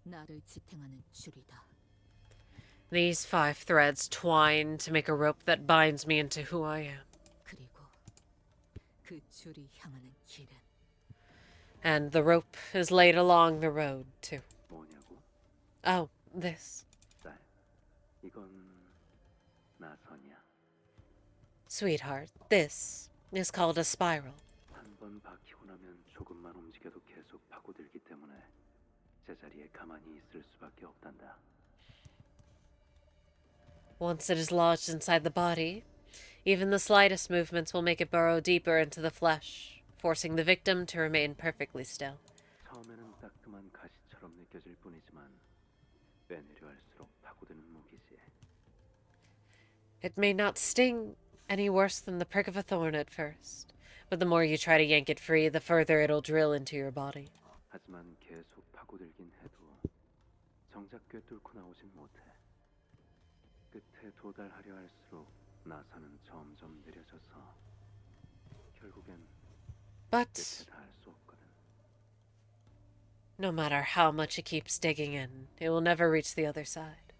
나를 지탱하는 줄이다. These 5 threads twine to make a rope that binds me into who I am. 그리고 그 줄이 향하는 길은 And the rope is laid along the road, too. 뭐냐고? Oh, this. 딸, 이건 나선이야. Sweetheart, this is called a spiral. 한 번 박히고 나면 조금만 움직여도 계속 파고들기 때문에 제자리에 가만히 있을 수밖에 없단다. Once it is lodged inside the body, even the slightest movements will make it burrow deeper into the flesh, forcing the victim to remain perfectly still. 처음에는 따끔한 가시처럼 느껴질 뿐이지만 빼내려 할수록 파고드는 무기지. It may not sting any worse than the prick of a thorn at first, but the more you try to yank it free, the further it'll drill into your body. 하지만 계속 파고들긴 해도 정작 꿰뚫고 나오진 못해. 끝에 도달하려 할수록 나선은 점점 느려져서 결국엔 But 끝에 닿을 수 없거든. no matter how much it keeps digging in, it will never reach the other side.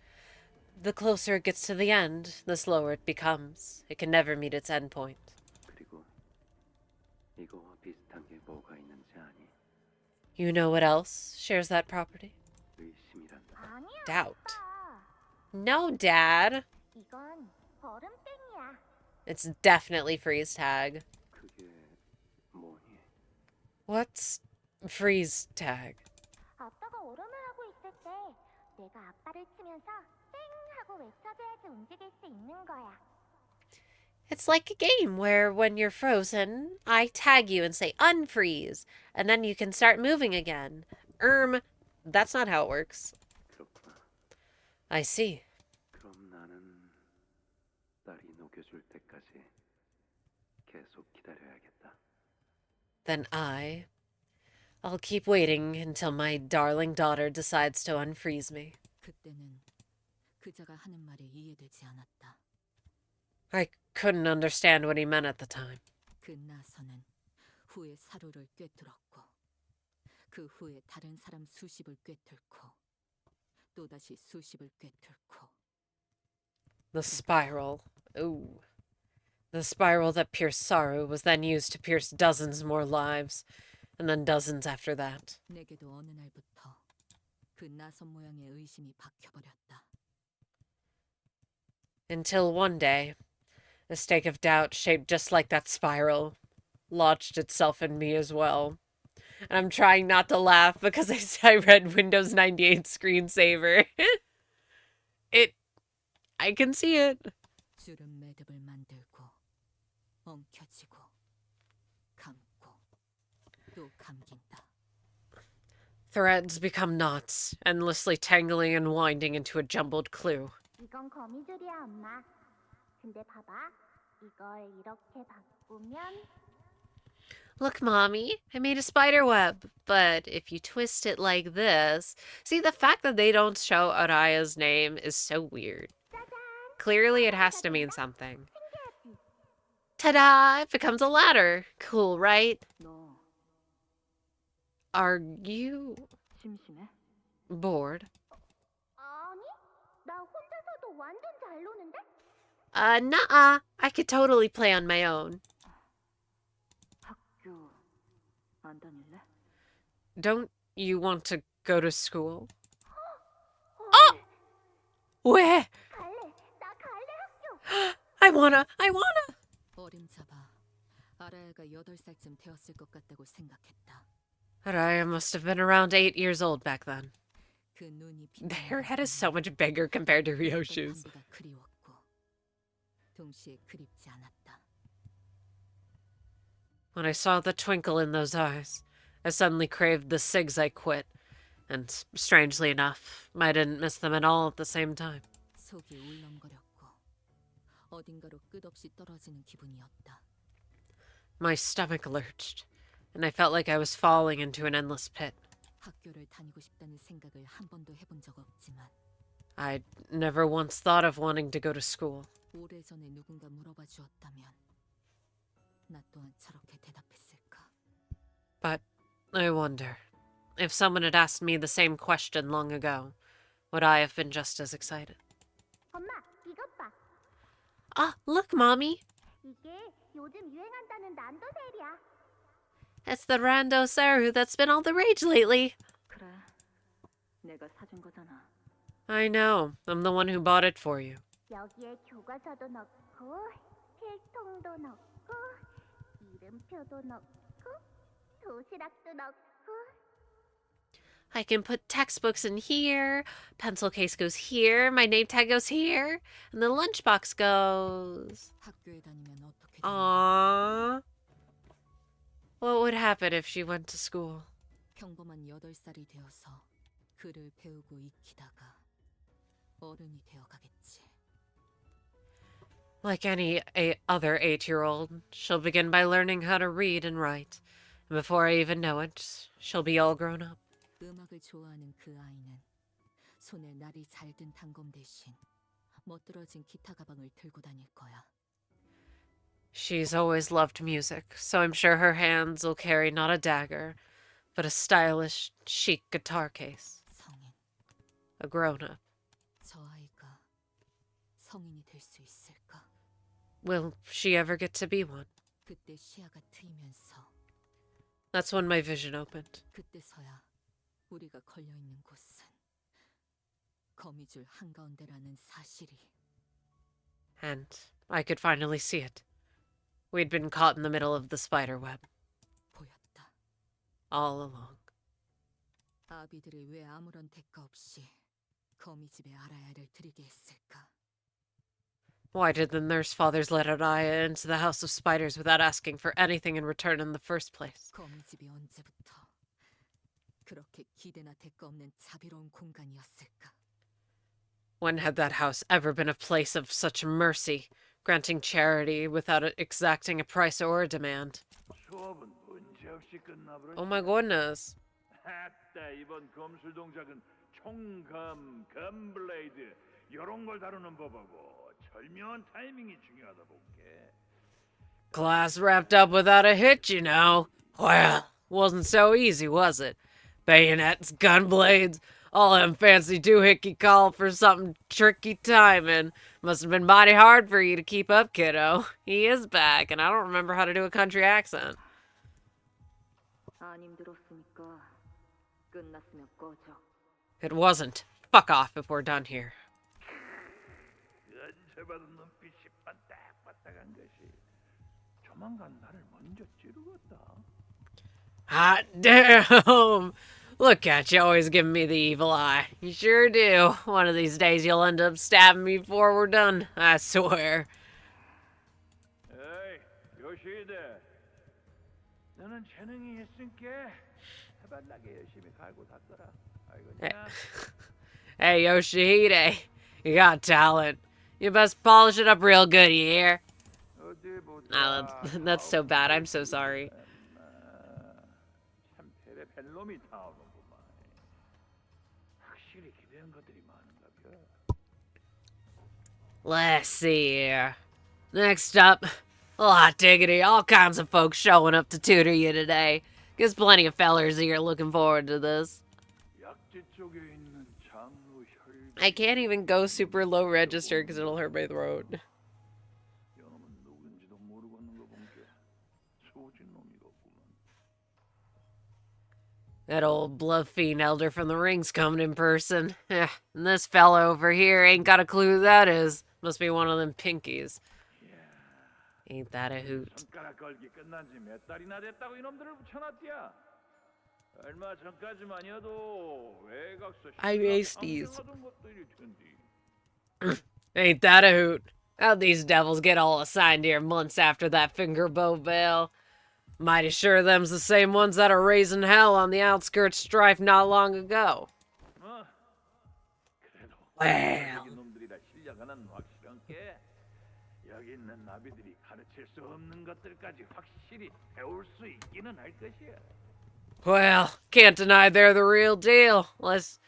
The closer it gets to the end, the slower it becomes. It can never meet its end point. 그리고 이거와 비슷한 게 뭐가 있는지 아니? You know what else shares that property? 의심이란다. 아니야. Doubt. 아빠. No, Dad. 이건 얼음땡이야. It's definitely freeze tag. 그게 뭐니? What's freeze tag? 아빠가 얼음을 하고 있을 때 내가 아빠를 치면서 땡 하고 외쳐줘야지 움직일 수 있는 거야. It's like a game where when you're frozen, I tag you and say unfreeze, and then you can start moving again. That's not how it works. 그렇구나. I see. 그럼 나는 딸이 녹여줄 때까지 계속 기다려야겠다. Then I'll keep waiting until my darling daughter decides to unfreeze me. 그때는 그자가 하는 말이 이해되지 않았다. I couldn't understand what he meant at the time. 그 나선은 후에 사료를 꿰뚫었고 그 후에 다른 사람 수십을 꿰뚫고 또다시 수십을 꿰뚫고 The spiral. Ooh. The spiral that pierced Saru was then used to pierce dozens more lives, and then dozens after that. 내게도 어느 날부터 그 나선 모양의 의심이 박혀버렸다. Until one day, a stake of doubt shaped just like that spiral lodged itself in me as well. And I'm trying not to laugh because I read Windows 98 screensaver. I can see it. 주름 매듭을 만들고 엉켜쥐고 감고 또 감긴다. Threads become knots, endlessly tangling and winding into a jumbled clue. 이건 거미줄이야, 엄마. 근데 봐봐. 이걸 이렇게 바꾸면 Look, Mommy, I made a spider web. But if you twist it like this... See, the fact that they don't show Araya's name is so weird. Clearly it has to mean something. 신기하지? Ta-da! It becomes a ladder. Cool, right? 너 Are you 심심해? bored? 아니, 나 혼자서도 완전 잘 노는데? Nuh-uh. I could totally play on my own. 학교 안 다닐래? Don't you want to go to school? 어, Where? 갈래. 나 갈래 학교. I wanna! 어림잡아. 아라야가 8살쯤 되었을 것 같다고 생각했다. Araya must have been around 8 years old back then. 그 눈이 Her head is so much bigger compared to Ryoshu's. 담배가 그리웠고 동시에 그립지 않았다. When I saw the twinkle in those eyes, I suddenly craved the cigs I quit. And strangely enough, I didn't miss them at all at the same time. 속이 울렁거렸고 어딘가로 끝없이 떨어지는 기분이었다. My stomach lurched, and I felt like I was falling into an endless pit. 학교를 다니고 싶다는 생각을 한 번도 해본 적 없지만 I'd never once thought of wanting to go to school. 오래전에 누군가 물어봐 주었다면 나 또한 저렇게 대답했을까? But I wonder, if someone had asked me the same question long ago, would I have been just as excited? 엄마, 이것 봐. Ah, look, Mommy! 이게 요즘 유행한다는 난도 세일이야. It's the randos that's been all the rage lately. 그래. 내가 사준 거잖아. I know. I'm the one who bought it for you. 여기에 교과서도 넣고 필통도 넣고 이름표도 넣고 도시락도 넣고 I can put textbooks in here, pencil case goes here, my name tag goes here, and the lunchbox goes... 학교에 다니면 어떻게 되는가? Aww. What would happen if she went to school? 평범한 8살이 되어서 글을 배우고 익히다가 어른이 되어가겠지. Like any other 8-year-old, she'll begin by learning how to read and write. And before I even know it, she'll be all grown up. 음악을 좋아하는 그 아이는 손에 날이 잘 든 단검 대신 멋들어진 기타 가방을 들고 다닐 거야. She's always loved music, so I'm sure her hands will carry not a dagger, but a stylish, chic guitar case. 성인. A grown-up. 저 아이가 성인이 될 수 있을까? Will she ever get to be one? 그때 시야가 트이면서 That's when my vision opened. 그때서야 우리가 걸려 있는 곳은 거미줄 한가운데라는 사실이. And I could finally see it. We'd been caught in the middle of the spider web, 보였다. all along. 아비들이 왜 아무런 대가 없이 거미집에 아라야를 들이게 했을까? Why did the nurse fathers let Araya into the house of spiders without asking for anything in return in the first place? 거미집이 언제부터 그렇게 기대나 대가 없는 자비로운 공간이었을까? When had that house ever been a place of such mercy, granting charity without exacting a price or a demand? 수업은 문제없이 끝나버렸지. Oh my goodness. 아따, 이번 검술 동작은 총검, 검블레이드 이런 걸 다루는 법하고 절묘한 타이밍이 중요하다 볼게. Class wrapped up without a hitch, you know. Well, wasn't so easy, was it? Bayonets, gunblades, all them fancy doohickey call for something tricky timing. Must have been mighty hard for you to keep up, kiddo. He is back, and I don't remember how to do a country accent. 안 힘들었으니까 끝났으면 꺼져. It wasn't. Fuck off if we're done here. 연체받은 눈빛이 반딱반딱한 것이 조만간 나를 먼저 찌르겠다. Hot damn! Look at you, always giving me the evil eye. You sure do. One of these days you'll end up stabbing me before we're done, I swear. 에이, 요시대. 너는 재능이 있으니까 해발나게 열심히 갈고 닦아라. Hey, 알겠냐? hey Yoshihide, you got talent. You best polish it up real good, you hear? 어디 보자. Nah, that's so bad. I'm so sorry. 참 별놈이 나오는구만. 확실히 기대한 것들이 많은가 봐. Let's see here. Next up, hot diggity, all kinds of folks showing up to tutor you today. There's plenty of fellers here looking forward to this. 약지 쪽에 있는 장로 혈. I can't even go super low register because it'll hurt my throat. 영은 누군지도 모르고 있는 거 보니까 소진 놈이겠구만. That old bluff fiend elder from the ring's coming in person. And this fella over here ain't got a clue who that is. Must be one of them pinkies. Ain't that a hoot? 손가락 걸기 끝난 지 몇 달이나 됐다고 이놈들을 붙여놨디야. 얼마 전까지만이어도 외곽서 I aced these. 하던 것들일 텐데. Ain't that a hoot? How'd these devils get all assigned here months after that finger bow veil? Mighty sure them's the same ones that are raising hell on the outskirts strife not long ago. 그래도 Well. 놈들이라 실력 하나는 확실한 게 여기 있는 나비들이 가르칠 수 없는 것들까지 확실히 배울 수 있기는 할 것이야. Well, can't deny they're the real deal. At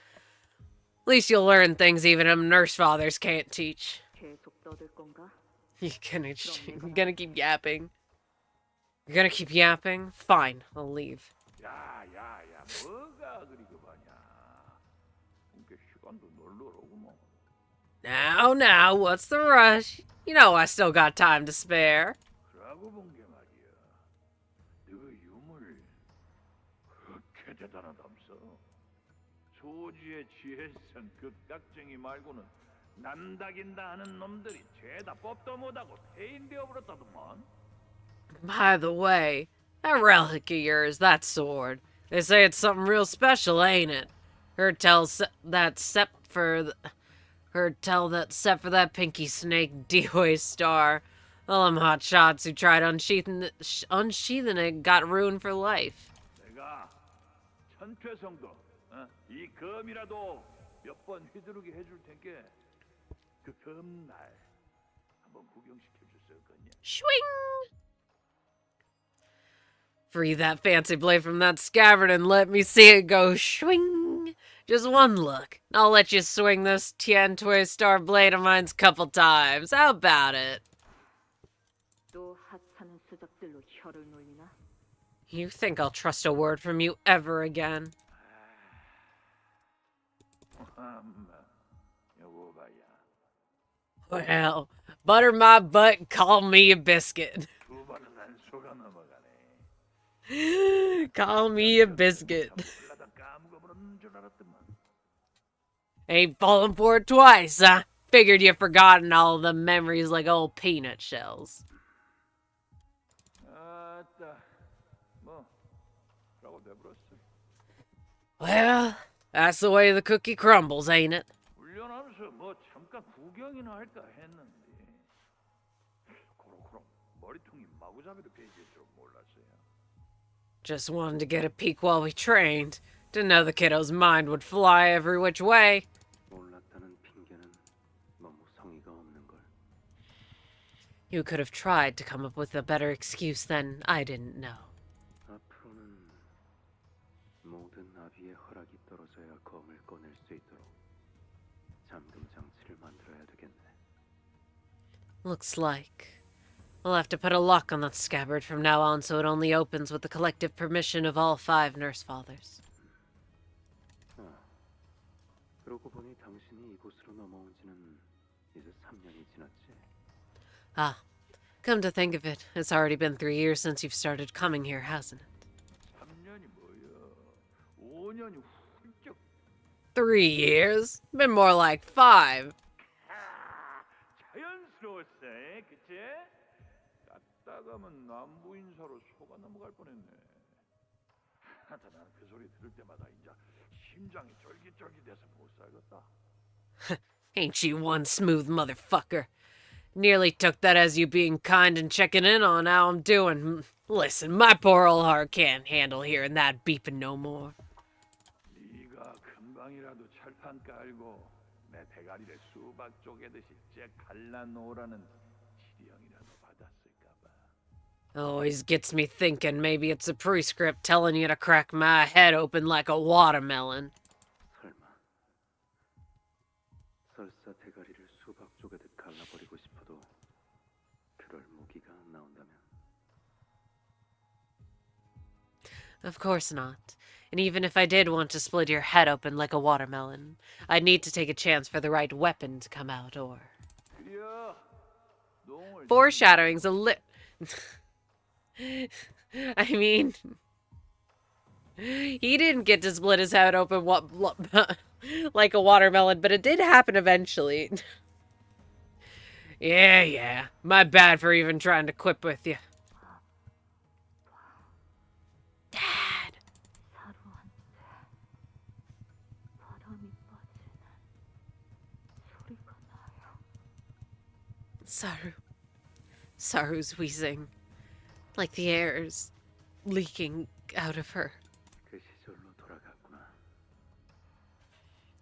least you'll learn things even them nurse fathers can't teach. 계속 떠들 건가? You're gonna keep yapping. You're gonna keep yapping? Fine, I'll leave. 야야야 뭐가 그리 급하냐. 그게 시간도 널널하구먼. Now, what's the rush? You know I still got time to spare. 그러고 본 게 말이야. 너 유물 그렇게 대단하다면서. 조지의 지혜성 극각쟁이 말고는 난다긴다 하는 놈들이 죄다 법도 못하고 폐인되어 버렸다더만. By the way, that relic of yours, that sword, they say it's something real special, ain't it? Heard tell that set for that pinky snake DOA star. All them hot shots who tried unsheathing it got ruined for life. 내가 천퇴성도 이 검이라도 몇 번 휘두르게 해줄 테니까 그 검날 한번 구경시켜 줄 수 없겠냐? Swing! Free that fancy blade from that scabbard and let me see it go swing. Just one look. I'll let you swing this Tian-Tui star blade of mine's couple times. How about it? 또 하찮은 수작들로 혀를 놀리나? You think I'll trust a word from you ever again? 여보 봐야. Well, butter my butt and call me a biscuit. 두 번은 안 속아 넘어가네. Call me a biscuit. 몰라다 까먹어버렸는 줄 알았더만. Ain't falling for it twice, huh? Figured you've forgotten all the memories like old peanut shells. 아따, 뭐, 라고 돼버렸어. Well, that's the way the cookie crumbles, ain't it? 훈련하면서 뭐 잠깐 구경이나 할까 했는데 그럼 머리통이 마구잡이로 깨질 줄 몰랐어요. Just wanted to get a peek while we trained. Didn't know the kiddo's mind would fly every which way. 몰랐다는 핑계는 너무 성의가 없는 걸. You could have tried to come up with a better excuse than I didn't know. 앞으로는 모든 나비의 허락이 떨어져야 검을 꺼낼 수 있도록 잠금 장치를 만들어야 되겠네. Looks like I'll have to put a lock on that scabbard from now on so it only opens with the collective permission of all 5 nurse fathers. 그러고 보니 당신이 이곳으로 넘어온 지는 이제 3년이 지났지. Ah, come to think of it, it's already been 3 years since you've started coming here, hasn't it? 3년이 뭐야? 5년이 훌쩍. 3 years? Been more like 5. 자연스러웠어, 그치? 갔다가면 남부 인사로 속아 넘어갈 뻔했네. 하여튼 난그 소리 들을 때마다 이제 심장이 쫄깃쫄깃해서 못 살겠다. Ain't she one smooth motherfucker? Nearly took that as you being kind and checking in on how I'm doing. Listen, my poor old heart can't handle hearing that beeping no more. 네가 금방이라도 철판 깔고 내 대가리를 수박 쪼개듯이 째 갈라놓으라는 지령이라도 받았을까봐. Always gets me thinking maybe it's a prescript telling you to crack my head open like a watermelon. 설마 설사 대가리를 수박 쪼개듯 갈라버리고 싶어도 그럴 무기가 나온다면 Of course not. And even if I did want to split your head open like a watermelon, I'd need to take a chance for the right weapon to come out, or... 그려. 똥을 Foreshadowing's a I mean... He didn't get to split his head open like a watermelon, but it did happen eventually. Yeah. My bad for even trying to quip with you. Dad! 사루한테 바람이 빠지는 소리가 나요. Saru's wheezing. Like the air's leaking out of her. 그 시절로 돌아갔구나.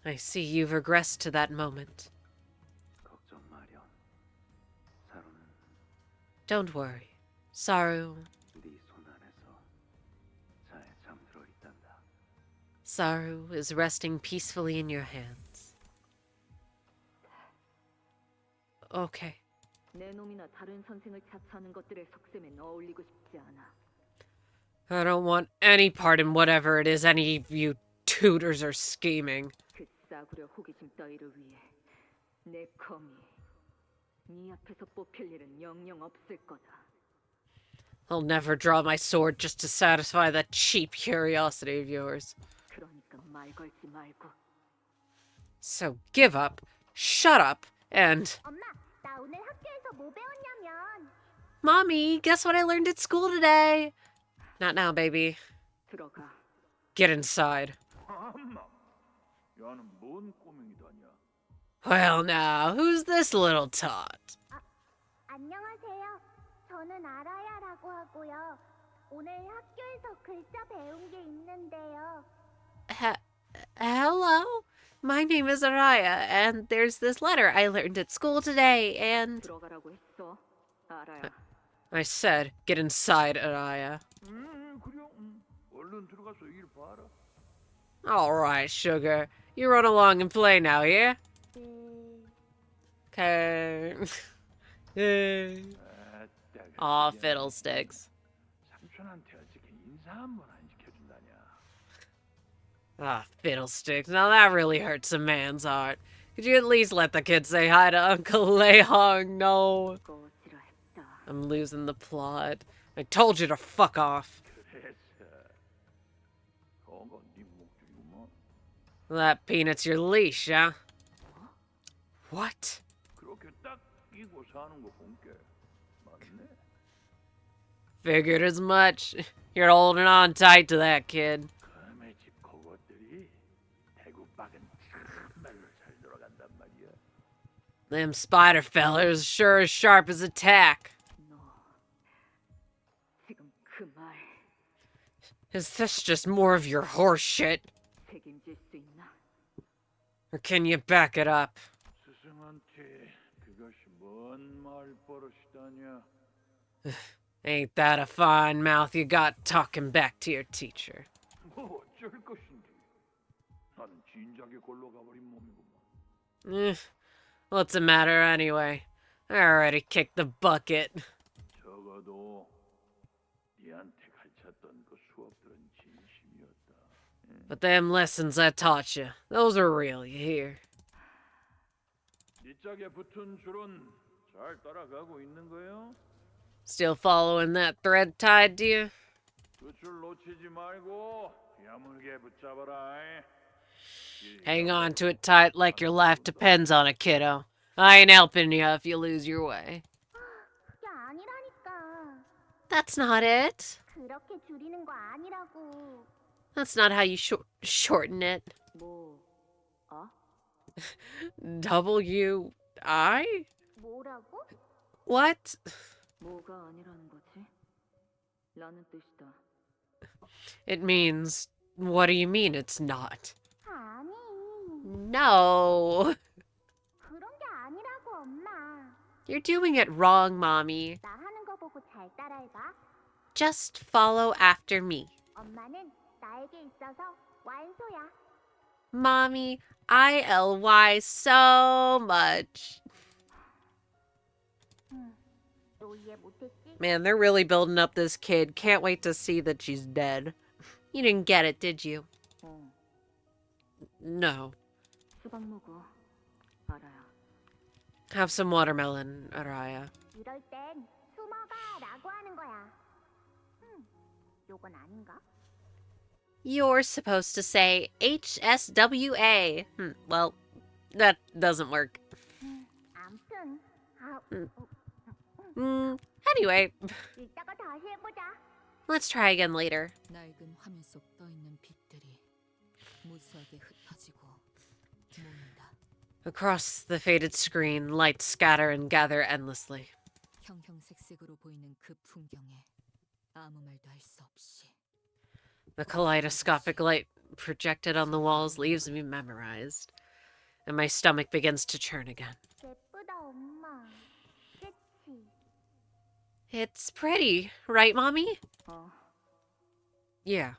I see you've regressed to that moment. 걱정 마렴. 사루는 Don't worry. Saru 네 손 안에서 잘 잠들어 있단다. Saru is resting peacefully in your hands. Okay. 내 놈이나 다른 선생을 자처하는 것들의 속셈엔 어울리고 싶지 않아. I don't want any part in whatever it is any of you tutors are scheming. 그 싸구려 호기심 따위를 위해 내 검이 네 앞에서 뽑힐 일은 영영 없을 거다. I'll never draw my sword just to satisfy that cheap curiosity of yours. 그러니까 말 걸지 말고. So give up, shut up, and... 엄마, 나 오늘 학교에서 뭐 배웠냐면 Mommy, guess what I learned at school today? Not now, baby. 들어가. Get inside. 엄마. 야는 뭔 꼬맹이다냐? Well now, who's this little tot? 안녕하세요. 저는 아라야라고 하고요. 오늘 학교에서 글자 배운 게 있는데요. Hello? My name is Araya, and there's this letter I learned at school today, and... 들어가라고 했어. 알아야. I said, get inside, Araya. 그래. 얼른 들어가서 일 봐라. Alright, sugar. You run along and play now, yeah? Okay. Aw, fiddlesticks. 삼촌한테 어떻게 인사 한 번 안 시켜준다냐? Ah, fiddlesticks. Now that really hurts a man's heart. Could you at least let the kid say hi to Uncle Leihong? No. 꺼지라 했다. I'm losing the plot. I told you to fuck off. 그래서 저거 네 목줄이구먼. That peanut's your leash, huh? What? 그렇게 딱 끼고 사는 거 본게 맞네. Figured as much. You're holding on tight to that kid. 금의 집 그것들이 대구박은 정말로 잘 돌아간단 말이야. Them spider fellers sure as sharp as a tack. 너 지금 그 말 Is this just more of your horse shit? 책임질 수 있나? Or can you back it up? 스승한테 그것이 뭔 말버릇이다냐? Ain't that a fine mouth you got talking back to your teacher? 뭐 어쩔 것인데? 나는 진작에 골로 가버린 몸이구만. What's the matter anyway? I already kicked the bucket. 적어도 네한테 가르쳤던 그 수업들은 진심이었다. But them lessons I taught you, those are real, you hear? 네 짝에 붙은 줄은 잘 따라가고 있는 거요? Still following that thread tied to you? 그 줄 놓치지 말고 야물게 붙잡아라. Hang on to it tight like your life depends on it, kiddo. I ain't helping you if you lose your way. 그게 아니라니까. That's not it. 그렇게 줄이는 거 아니라고. That's not how you shorten it. 뭐? 어? W-I? 뭐라고? What? 뭐가 아니라는 거지? 라는 뜻이다. It means, what do you mean it's not? 아니, No. 그런 게 아니라고, 엄마. You're doing it wrong, Mommy. 나 하는 거 보고 잘 따라해봐. Just follow after me. 엄마는 나에게 있어서 완소야. Mommy, I ly so much. 또 이해 못했지? Man, they're really building up this kid. Can't wait to see that she's dead. You didn't get it, did you? 어, No. 수박 먹어. 알아야. Have some watermelon, Araya. 이럴 땐 숨어가라고 하는 거야. 요건 아닌가? You're supposed to say HSWA. Well, that doesn't work. 암튼, Anyway, 이따가 다시 해보자. let's try again later. 낡은 화면 속 떠있는 빛들이 무수하게 흩어지고 모인다. Across the faded screen, lights scatter and gather endlessly. 형형색색으로 보이는 그 풍경에 아무 말도 할 수 없이 The kaleidoscopic light projected on the walls leaves me memorized, and my stomach begins to churn again. 예쁘다, 엄마. 그치? It's pretty, right, Mommy? 어, Yeah.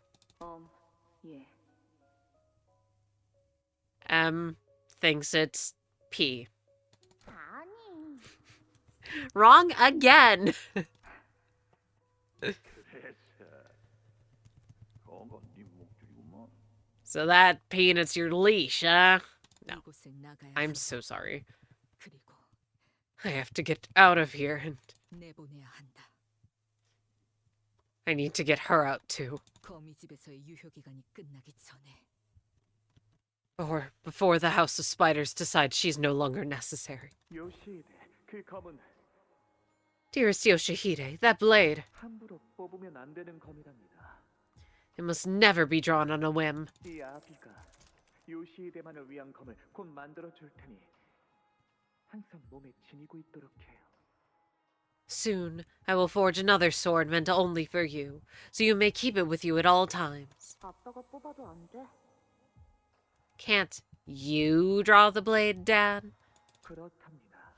예. M thinks it's P. 아니, Wrong again! 그래서 그건 네 목줄이구먼. So that peanut's your leash, huh? No. 이곳을 나가야 I'm 한다. so sorry. 그리고 I have to get out of here, and 내보내야 한다. I need to get her out too. 거미 집에서의 유효 기간이 끝나기 전에 Or before the House of Spiders decides she's no longer necessary. 요시히데, 그 검은 Dearest Yoshihide, that blade. 함부로 뽑으면 안 되는 검이랍니다. It must never be drawn on a whim. 이 아비가 요시히데만을 위한 검을 곧 만들어 줄 테니 항상 몸에 지니고 있도록 해요. Soon, I will forge another sword meant only for you, so you may keep it with you at all times. 아빠가 뽑아도 안 돼? Can't you draw the blade, Dad? 그렇답니다.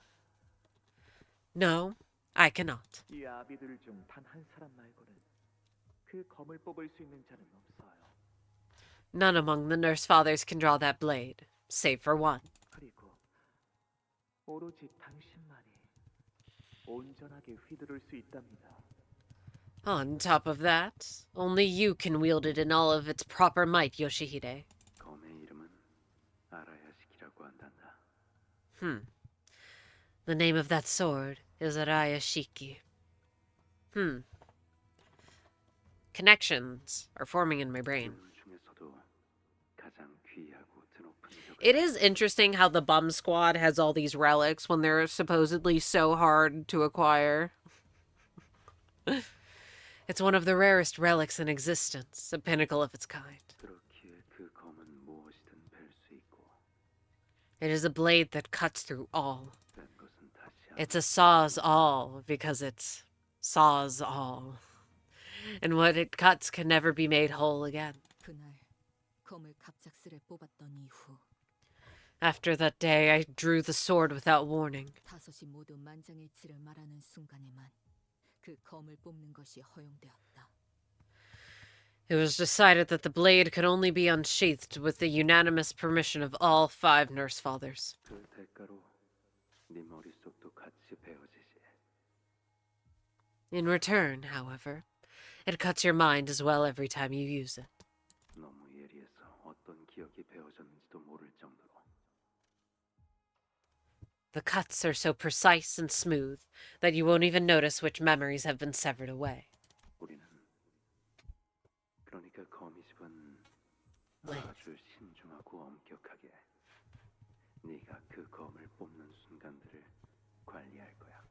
No, I cannot. 이 아비들 중 단 한 사람 말고는 그 검을 뽑을 수 있는 자는 없어요. None among the nurse fathers can draw that blade, save for one. 그리고 오로지 당신만이 온전하게 휘두를 수 있답니다. On top of that, only you can wield it in all of its proper might, Yoshihide. 검의 이름은 아라야시키라고 한단다. The name of that sword is Araya Shiki. Connections are forming in my brain. 그 중에서도 가장 귀하고 드높은 격을 It is interesting how the bum squad has all these relics when they're supposedly so hard to acquire. It's one of the rarest relics in existence, a pinnacle of its kind. 그렇기에 그 검은 무엇이든 벨 수 있고 It is a blade that cuts through all. 뺀 것은 다시 It's a saws all because it saws all. And what it cuts can never be made whole again. 그날 검을 갑작스레 뽑았던 이후 After that day, I drew the sword without warning. 다섯이 모두 만장일치를 말하는 순간에만 그 검을 뽑는 것이 허용되었다. It was decided that the blade could only be unsheathed with the unanimous permission of all 5 nurse fathers. 그 대가로 네 머릿속도 같이 베어지지. In return, however, it cuts your mind as well every time you use it. 너무 예리해서 어떤 기억이 베어졌는지도 모를 정도로. The cuts are so precise and smooth that you won't even notice which memories have been severed away. 우리는 그러니까 거미집은 네. 아주 신중하고 엄격하게 네가 그 검을 뽑는 순간들을 관리할 거야.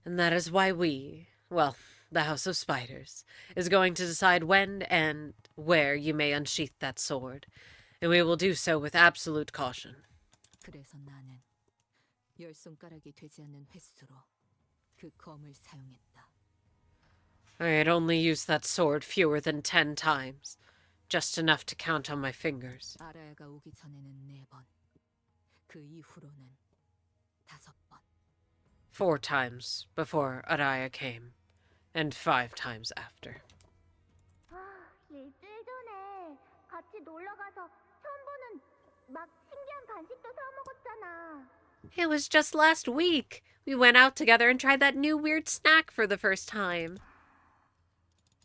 And that is why we, well, the House of Spiders, is going to decide when and where you may unsheath that sword, and we will do so with absolute caution. 그래서 나는 열 손가락이 되지 않는 횟수로 그 검을 사용했다. I had only used that sword fewer than 10 times, just enough to count on my fingers. 아라야가 오기 전에는 4번, 그 이후로는 5번. 4 times before Araya came, and 5 times after. 아, 일주일 전에 같이 놀러 가서 처음 보는 막 신기한 간식도 사 먹었잖아. It was just last week. We went out together and tried that new weird snack for the first time.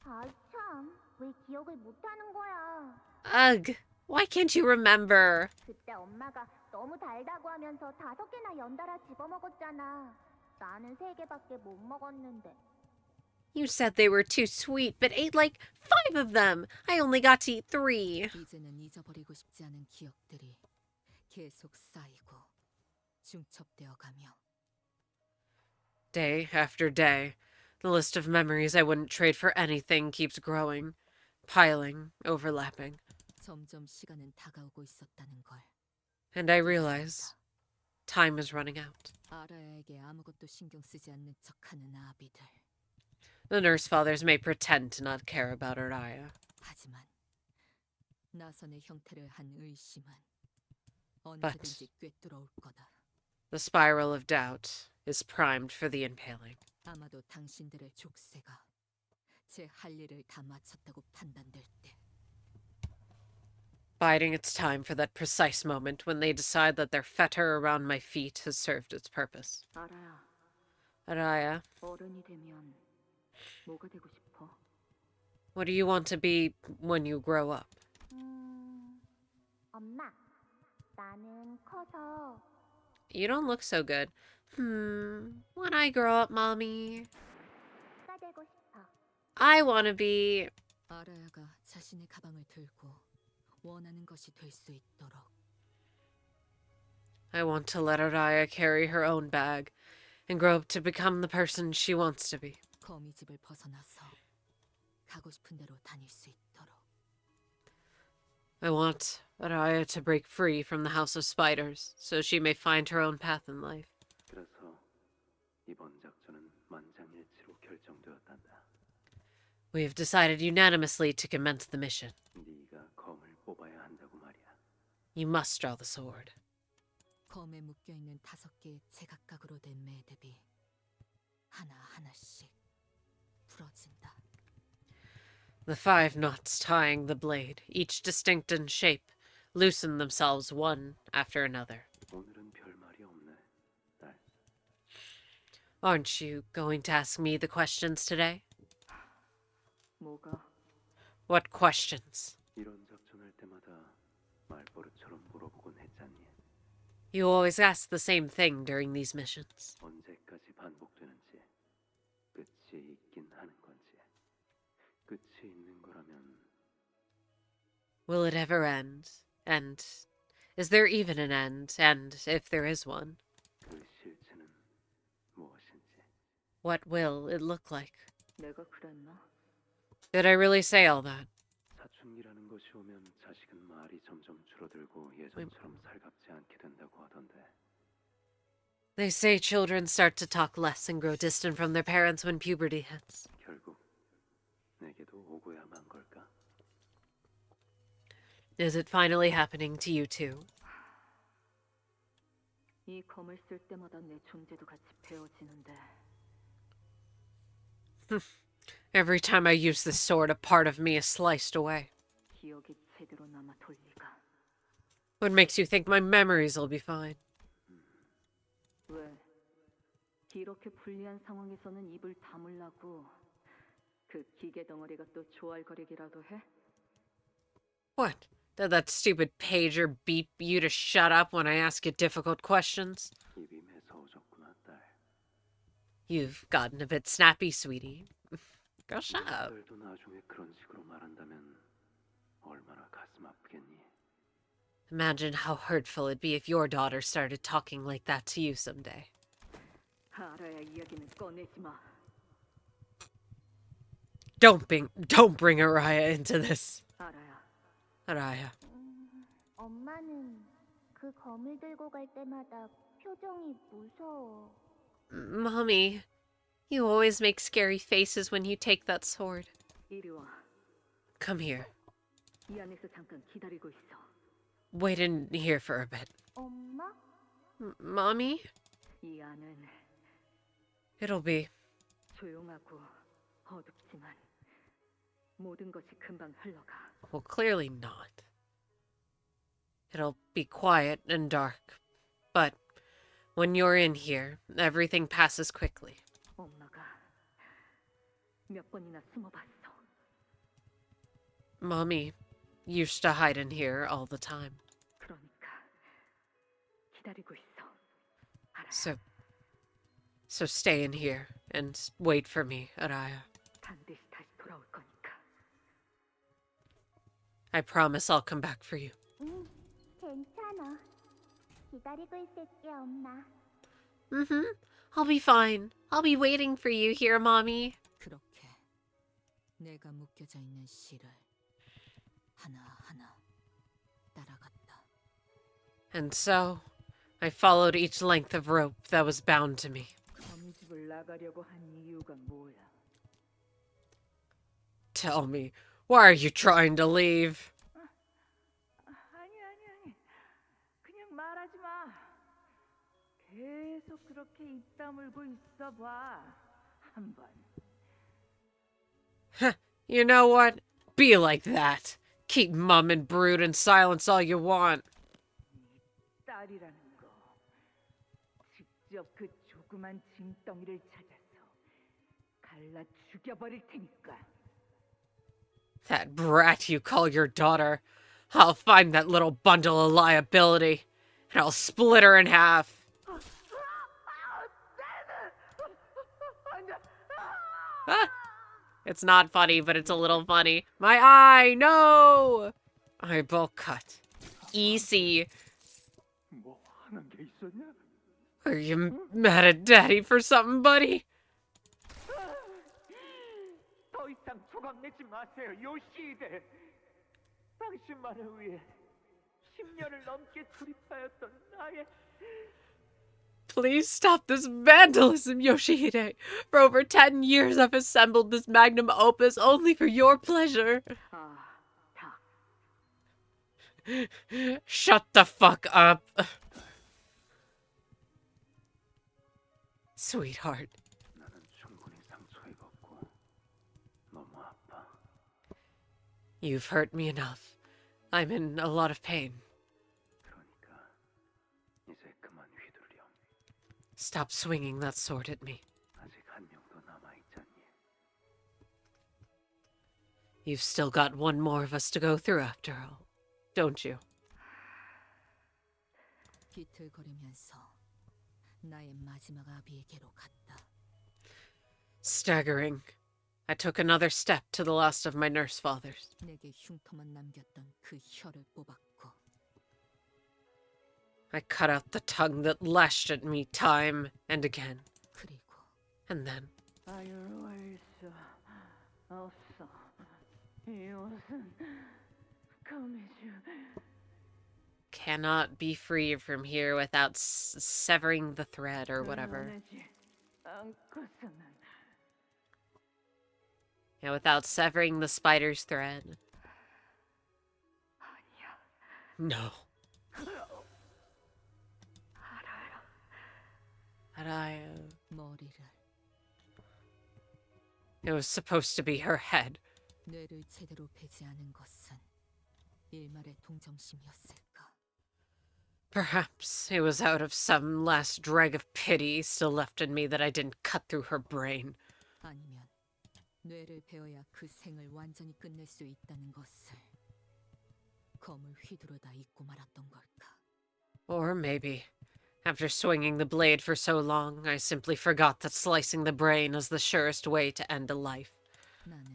아이 참, 왜 기억을 못 하는 거야? Ugh, why can't you remember? 그때 엄마가 너무 달다고 하면서 5개나 연달아 집어 먹었잖아. 나는 3개밖에 못 먹었는데. You said they were too sweet, but ate like 5 of them. I only got to eat 3. 이제는 잊어버리고 싶지 않은 기억들이 계속 쌓이고 중첩되어 가며 Day after day, the list of memories I wouldn't trade for anything keeps growing, piling, overlapping. 점점 시간은 다가오고 있었다는 걸. And I realize time is running out. 아라야에게 아무것도 신경 쓰지 않는 척하는 아비들. The nurse fathers may pretend to not care about Araya, 하지만 나선의 형태를 한 의심은 언제든지 꿰뚫어올 거다. the spiral of doubt is primed for the impaling. 아마도 당신들의 족쇄가 제 할 일을 다 마쳤다고 판단될 때 Biding its time for that precise moment when they decide that their fetter around my feet has served its purpose. 알아야. Araya, 어른이 되면 뭐가 되고 싶어? what do you want to be when you grow up? 엄마, 나는 커서 You don't look so good. When I grow up, Mommy, 가 되고 싶어. I want to be... 아라야가 자신의 가방을 들고 원하는 것이 될 수 있도록 I want to let Araya carry her own bag and grow up to become the person she wants to be. 거미집을 벗어나서 가고 싶은 대로 다닐 수 있도록 I want Araya to break free from the House of Spiders so she may find her own path in life. 그래서 이번 작전은 만장일치로 결정되었단다. We have decided unanimously to commence the mission. 네가 검을 뽑아야 한다고 말이야. You must draw the sword. 검에 묶여있는 5개의 제각각으로 된 매듭이 하나하나씩 풀어진다. The 5 knots tying the blade, each distinct in shape, loosen themselves one after another. 오늘은 별 말이 없네, 딸. Aren't you going to ask me the questions today? 뭐가? What questions? 이런 작전할 때마다 말버릇처럼 물어보곤 했잖니. You always ask the same thing during these missions. 언제까지 반복되는지, 끝이 있긴 하는 건지. 끝이 있는 거라면 Will it ever end? And is there even an end? And if there is one, 그 실체는 무엇인지. what will it look like? 내가 그랬나? Did I really say all that? 사춘기라는 것이 오면 자식은 말이 점점 줄어들고 예전처럼 살갑지 않게 된다고 하던데. They say children start to talk less and grow distant from their parents when puberty hits. 결국 내게도 오고야 만 걸까? Is it finally happening to you too? 이 검을 쓸 때마다 내 존재도 같이 베어지는데 Every time I use this sword, a part of me is sliced away. 기억이 제대로 남아 돌 리가. What makes you think my memories will be fine? 왜? 이렇게 불리한 상황에서는 입을 다물라고 그 기계 덩어리가 또 조알거리기라도 해? What? Did that stupid pager beep you to shut up when I ask you difficult questions? 입이 매서워졌구나, 딸. You've gotten a bit snappy, sweetie. Girl, shut up. 딸도 나중에 그런 식으로 말한다면 얼마나 가슴 아프겠니? Imagine how hurtful it'd be if your daughter started talking like that to you someday. 알아야 이야기는 꺼내지 마. Don't bring Araya into this. 알아야. Araya. 엄마는 그 검을 들고 갈 때마다 표정이 무서워. Mommy, you always make scary faces when you take that sword. 이리 와. Come here. 이 안에서 잠깐 기다리고 있어. Wait in here for a bit. 엄마? Mommy? 이 안은 It'll be. 조용하고 어둡지만 모든 것이 금방 흘러가. Well, clearly not. It'll be quiet and dark. But when you're in here, everything passes quickly. 엄마가 몇 번이나 숨어봤어. Mommy used to hide in here all the time. 그러니까 기다리고 있어. 알아야. So stay in here and wait for me, Araya. 반드시 다시 돌아올 거니까. I promise I'll come back for you. 응, 괜찮아. 기다리고 있을게, 엄마. Mm-hmm. I'll be fine. I'll be waiting for you here, Mommy. 그렇게 내가 묶여져 있는 실을 하나하나 따라갔다. And so, I followed each length of rope that was bound to me. 거미집을 나가려고 한 이유가 뭐야? Tell me, why are you trying to leave? 아니. 그냥 말하지 마. 계속 그렇게 입 다물고 있어봐. 한번. You know what? Be like that. Keep mum and brood in silence all you want. 딸이라는 거. 직접 그 조그만 짐덩이를 찾아서 갈라 죽여버릴 테니까. That brat you call your daughter. I'll find that little bundle of liability, and I'll split her in half. Ah, it's not funny, but it's a little funny. My eye, no! Eyeball cut. Easy. 뭐 하는 게 있었냐? Are you mad at Daddy for something, buddy? 더 이상 조각내지 마세요, 요시히데. 당신만을 위해 10년을 넘게 출입하였던 나의 Please stop this vandalism, Yoshihide. For over 10 years I've assembled this magnum opus only for your pleasure. 아, 다. Shut the fuck up. Sweetheart. 나는 충분히 상처 입었고 너무 아파. You've hurt me enough. I'm in a lot of pain. 그러니까 이제 그만 휘둘려. Stop swinging that sword at me. 아직 한 명도 남아 있잖니. You've still got one more of us to go through after all, don't you? 비틀거리면서 나의 마지막 아비에게로 갔다. Staggering, I took another step to the last of my nurse fathers. 내게 흉터만 남겼던 그 혀를 뽑았고 I cut out the tongue that lashed at me time and again. 그리고 And then, 자유로울 수 없어. 이것은 거미줄. cannot be free from here without severing the thread or whatever. 드러내지 않고서는 Yeah, without severing the spider's thread. 아니야. No. 알아요. Araya. 머리를 It was supposed to be her head. 뇌를 제대로 베지 않은 것은 일말의 동정심이었을까? Perhaps it was out of some last drag of pity still left in me that I didn't cut through her brain. 아니면 뇌를 베어야 그 생을 완전히 끝낼 수 있다는 것을 검을 휘두르다 잊고 말았던 걸까? Or maybe, after swinging the blade for so long, I simply forgot that slicing the brain is the surest way to end a life. 나는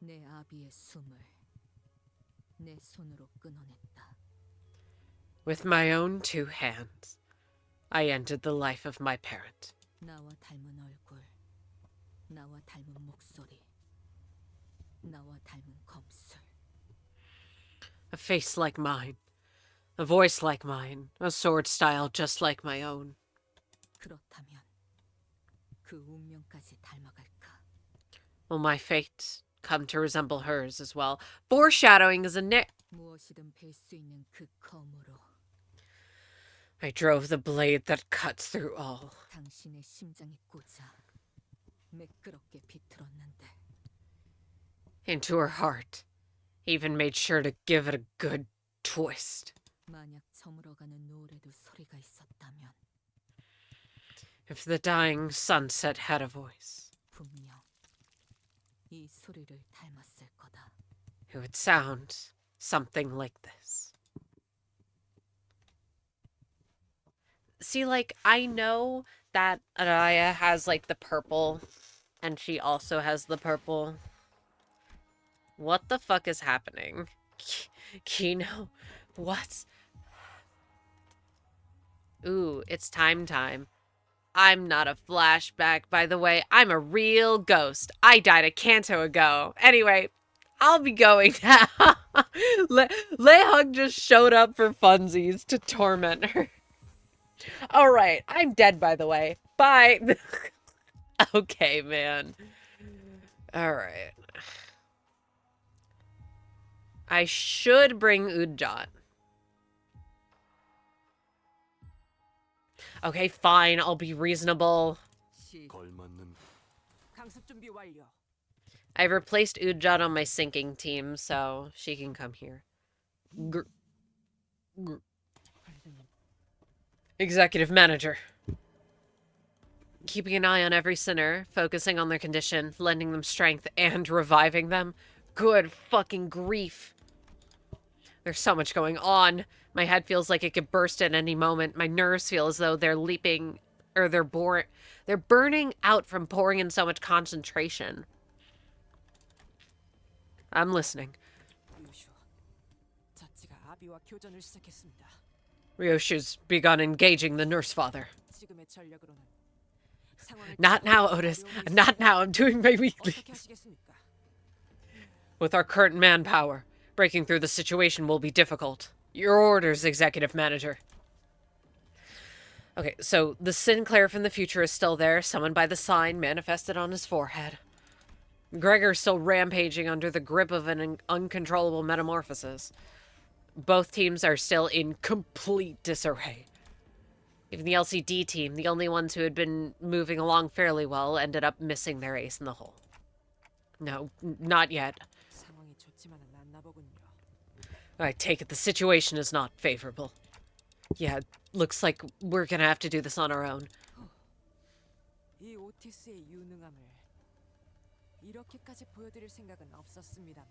내 아비의 숨을 내 손으로 끊어냈다. With my own two hands, I ended the life of my parent. 나와 닮은 얼굴, 나와 닮은 목소리, 나와 닮은 검술. A face like mine, A voice like mine, a sword style just like my own. 그렇다면 그 운명까지 닮아갈까? Will my fate come to resemble hers as well? Foreshadowing is a nit. 무엇이든 뵐 수 있는 그 검으로 I drove the blade that cuts through all. 당신의 심장에 꽂아 매끄럽게 비틀었는데 Into her heart. Even made sure to give it a good twist. 만약 저물어가는 노을에도 소리가 있었다면 If the dying sunset had a voice, 분명 이 소리를 닮았을 거다. it would sound something like this. See, like, I know that Araya has, like, the purple, and she also has the purple. What the fuck is happening? Kino, what? Ooh, it's time. I'm not a flashback, by the way. I'm a real ghost. I died a Canto ago. Anyway, I'll be going now. Lehug just showed up for funsies to torment her. Alright, I'm dead, by the way. Bye. Okay, man. Alright. I should bring Udjat. Okay, fine. I'll be reasonable. 강습 준비 완료. I've replaced Udjat on my sinking team, so she can come here. Executive manager. Keeping an eye on every sinner, focusing on their condition, lending them strength, and reviving them. Good fucking grief. There's so much going on. My head feels like it could burst at any moment. My nerves feel as though they're leaping, or they're burning out from pouring in so much concentration. I'm listening. 자치가 아비와 교전을 시작했습니다. Ryoshu's begun engaging the nurse father. 지금의 전략으로는 상황을 Not now, Otis. Not now. I'm doing my weekly. 어떻게 하시겠습니까? With our current manpower, breaking through the situation will be difficult. Your orders, executive manager. Okay, so the Sinclair from the future is still there, summoned by the sign manifested on his forehead. Gregor's still rampaging under the grip of an uncontrollable metamorphosis. Both teams are still in complete disarray. Even the LCD team, the only ones who had been moving along fairly well, ended up missing their ace in the hole. No, not yet. 상황이 좋지만은 않나 보군요. I take it the situation is not favorable. Yeah, looks like we're gonna have to do this on our own. 이 오티스의 유능함을 이렇게까지 보여드릴 생각은 없었습니다만.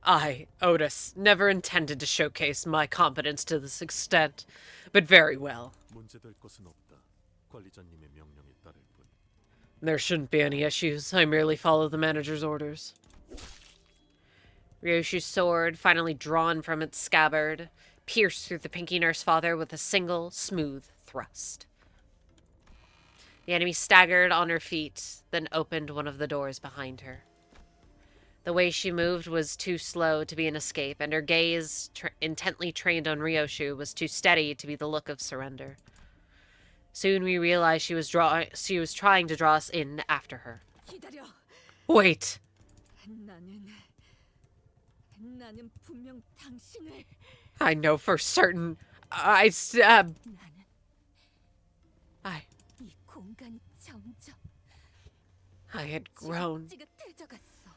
I, Otis, never intended to showcase my competence to this extent, but very well. 문제될 것은 없다. 관리자님의 명령에 따를 뿐. There shouldn't be any issues. I merely follow the manager's orders. Ryoshu's sword, finally drawn from its scabbard, pierced through the Pinky Nurse Father with a single, smooth thrust. The enemy staggered on her feet, then opened one of the doors behind her. The way she moved was too slow to be an escape, and her gaze, intently trained on Ryoshu, was too steady to be the look of surrender. Soon we realized she was trying to draw us in after her. 기다려. Wait! 나는 분명 당신을. I know for certain. I 나는 이 공간이 점점 I had grown 지긋지긋해져갔어.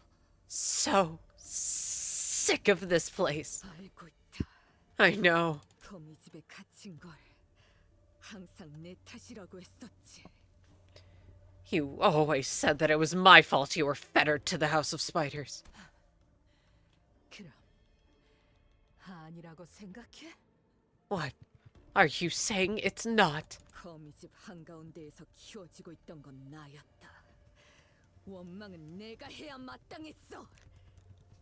so sick of this place. 알고 있다. I know. 거미 집에 갇힌 걸 항상 내 탓이라고 했었지. You always said that it was my fault you were fettered to the House of Spiders. 그럼 아니라고 생각해? What? Are you saying it's not? 거미 집 한가운데에서 키워지고 있던 건 나였다. 원망은 내가 해야 마땅했어.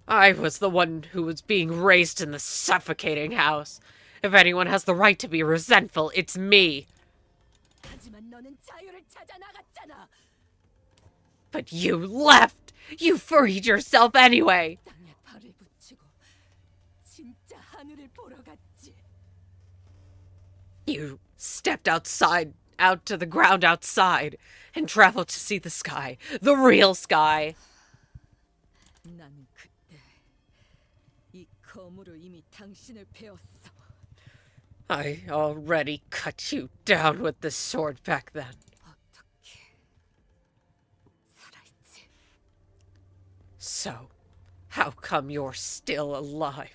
I was the one who was being raised in the suffocating house. If anyone has the right to be resentful, it's me. 하지만 너는 자유를 찾아 나갔잖아. But you left! You freed yourself anyway! 땅에 발을 붙이고 진짜 하늘을 보러 갔지. You stepped outside, out to the ground outside, and traveled to see the sky, the real sky. 나는 그때 이 검으로 이미 당신을 베었어. I already cut you down with the sword back then. 어떻게 살아있지? So, how come you're still alive?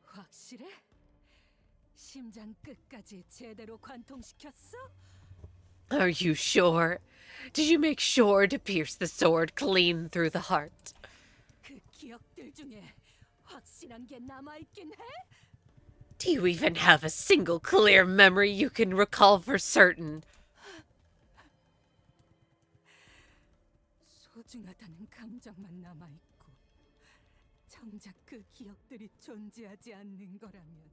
확실해? 심장 끝까지 제대로 관통시켰어? Are you sure? Did you make sure to pierce the sword clean through the heart? 그 기억들 중에 확실한 게 남아있긴 해? Do you even have a single clear memory you can recall for certain? 소중하다는 감정만 남아있고 정작 그 기억들이 존재하지 않는 거라면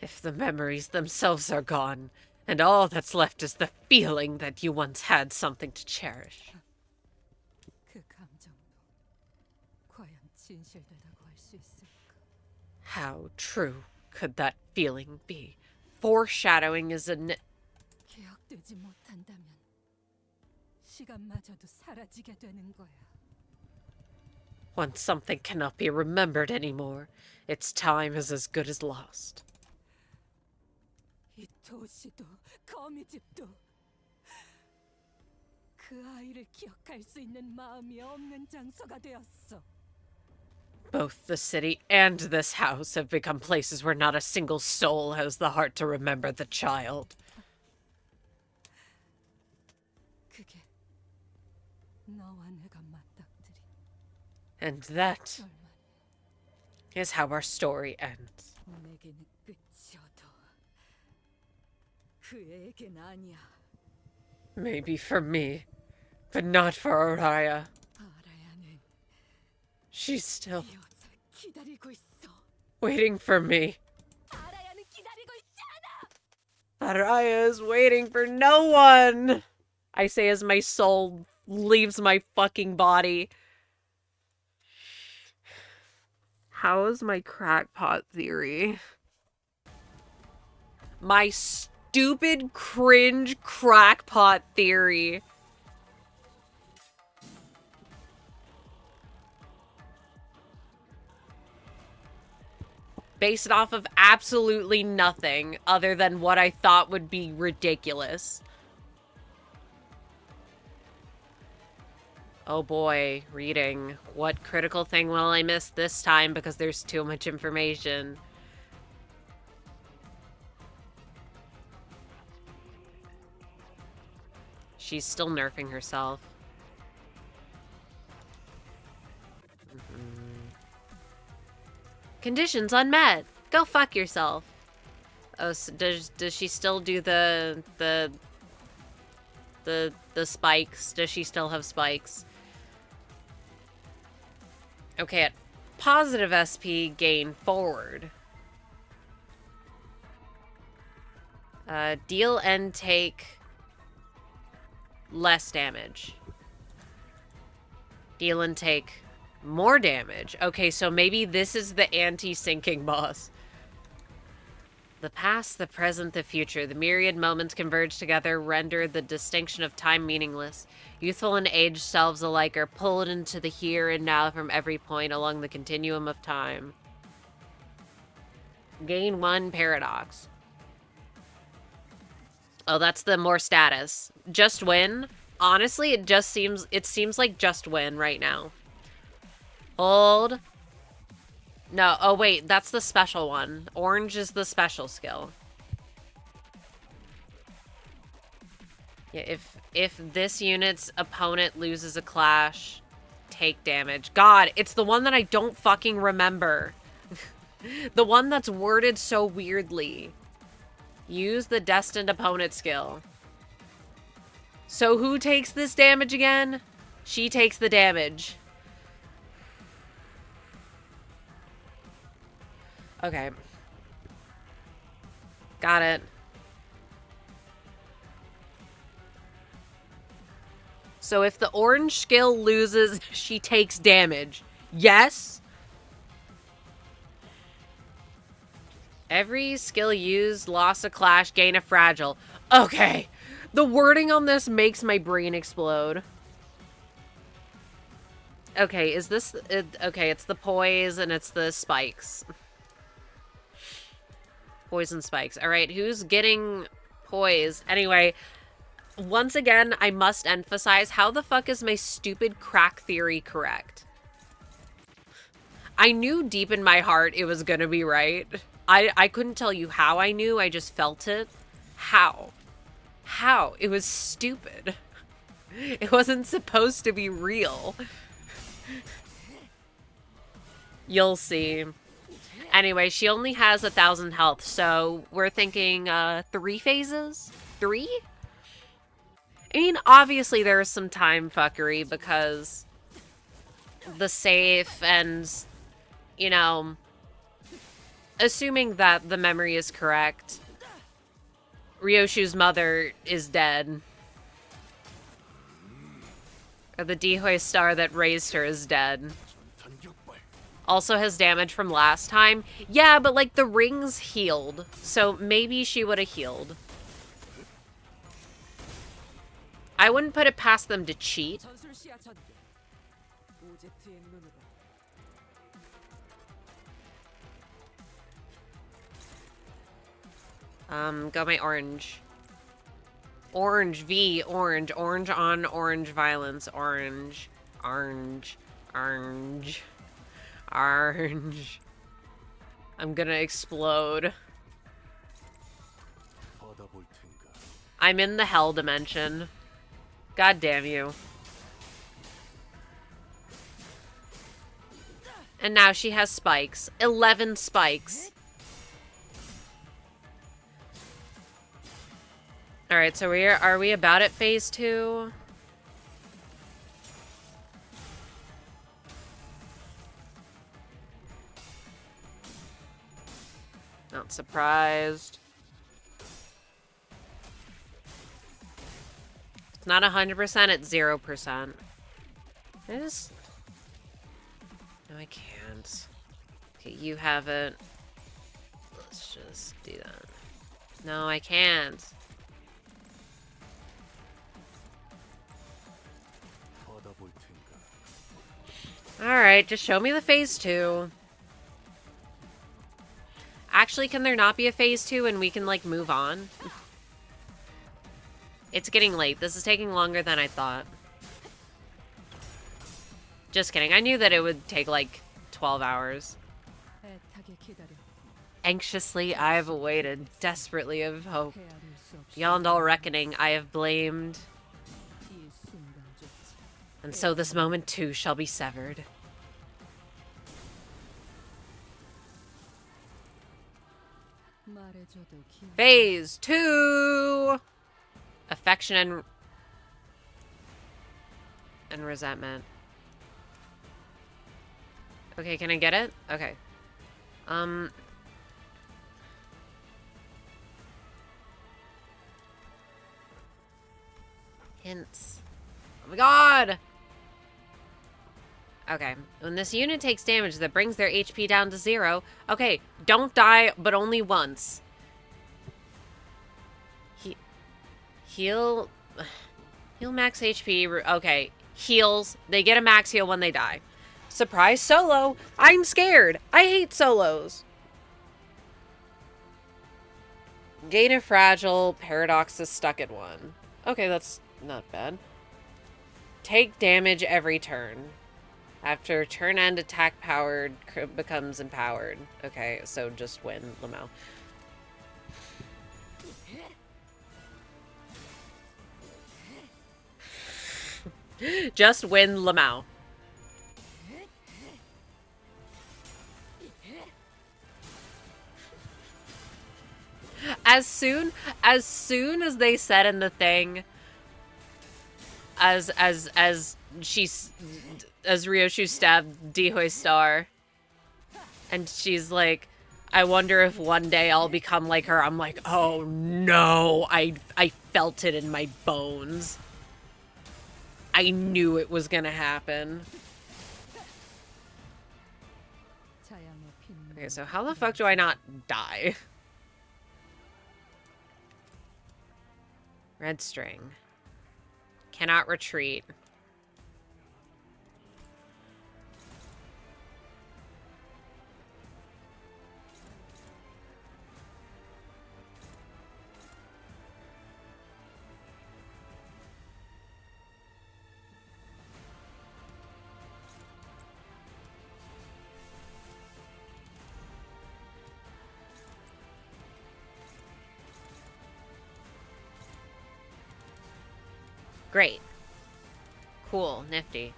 If the memories themselves are gone, and all that's left is the feeling that you once had something to cherish. 그 감정도 과연 진실되다고 할 수 있을까? How true could that feeling be? Foreshadowing is 기억되지 못한다면 시간마저도 사라지게 되는 거야. Once something cannot be remembered anymore, its time is as good as lost. 이 도시도 거미집도 그 아이를 기억할 수 있는 마음이 없는 장소가 되었어. Both the city and this house have become places where not a single soul has the heart to remember the child. 그게 너와 내가 맞닥뜨린 And that 결말. is how our story ends. 내게는 끝이어도 그에겐 아니야. Maybe for me, but not for Araya. 아라야는 She's still 이 옷을 기다리고 있어. waiting for me. 아라야는 기다리고 있지 않아. Araya is waiting for no one. I say as my soul leaves my fucking body. How is my crackpot theory? My stupid, cringe crackpot theory. Based off of absolutely nothing other than what I thought would be ridiculous. Oh boy, reading. What critical thing will I miss this time because there's too much information? She's still nerfing herself. Conditions unmet. Go fuck yourself. Oh, so does she still do the spikes? Does she still have spikes? Okay, at positive SP, gain forward. Deal and take less damage. Deal and take more damage. Okay, so maybe this is the anti-sinking boss. The past, the present, the future. The myriad moments converge together, render the distinction of time meaningless. Youthful and aged selves alike are pulled into the here and now from every point along the continuum of time. Gain 1 paradox. Oh, that's the more status. Just win? Honestly, it seems like just win right now. Hold. No, oh wait, that's the special one. Orange is the special skill. Yeah, if this unit's opponent loses a clash, take damage. God, it's the one that I don't fucking remember. The one that's worded so weirdly. Use the destined opponent skill. So who takes this damage again? She takes the damage. Okay. Got it. So if the orange skill loses, she takes damage. Yes? Every skill used, loss a clash, gain a fragile. Okay. The wording on this makes my brain explode. Okay, is this... okay, it's the poise and it's the spikes. Poison spikes. Alright, who's getting poise? Anyway, once again, I must emphasize, how the fuck is my stupid crack theory correct? I knew deep in my heart it was gonna be right. I couldn't tell you how I knew, I just felt it. How? How? It was stupid. It wasn't supposed to be real. You'll see. Anyway, she only has 1,000 health, so we're thinking 3 phases? 3? I mean, obviously there's some time fuckery because the safe and, you know, assuming that the memory is correct, Ryoshu's mother is dead. Or the Dihoi star that raised her is dead. Also has damage from last time. Yeah, but like the rings healed, so maybe she would have healed. I wouldn't put it past them to cheat. Go my orange. Orange, V, orange. Orange on orange violence. Orange. Orange. Orange. Orange. I'm gonna explode. I'm in the hell dimension. God damn you. And now she has spikes. 11 spikes. Alright, so are we about at phase 2? Not surprised. It's not 100%, it's 0%. I just... No, I can't. Okay, you have it. Let's just do that. No, I can't. Alright, just show me the phase 2. Actually, can there not be a phase 2 and we can, like, move on? It's getting late. This is taking longer than I thought. Just kidding. I knew that it would take, like, 12 hours. Anxiously, I have awaited. Desperately of hope. Beyond all reckoning, I have blamed. And so this moment, too, shall be severed. Phase 2! Affection and resentment. Okay, can I get it? Okay. Hints. Oh my god! Okay. When this unit takes damage that brings their HP down to 0. Okay, don't die, but only once. Heal max HP. Okay. Heals. They get a max heal when they die. Surprise solo. I'm scared. I hate solos. Gain a fragile. Paradox is stuck at 1. Okay, that's not bad. Take damage every turn. After turn end, attack powered becomes empowered. Okay, so just win, Lamau. Just win, Lamau. As soon as they said in the thing, as Ryoshu stabbed Dihoi Star, and she's like, I wonder if one day I'll become like her. I'm like, oh no, I felt it in my bones. I knew it was gonna happen. Okay, so how the fuck do I not die? Red string. Cannot retreat. Great. Cool. Nifty.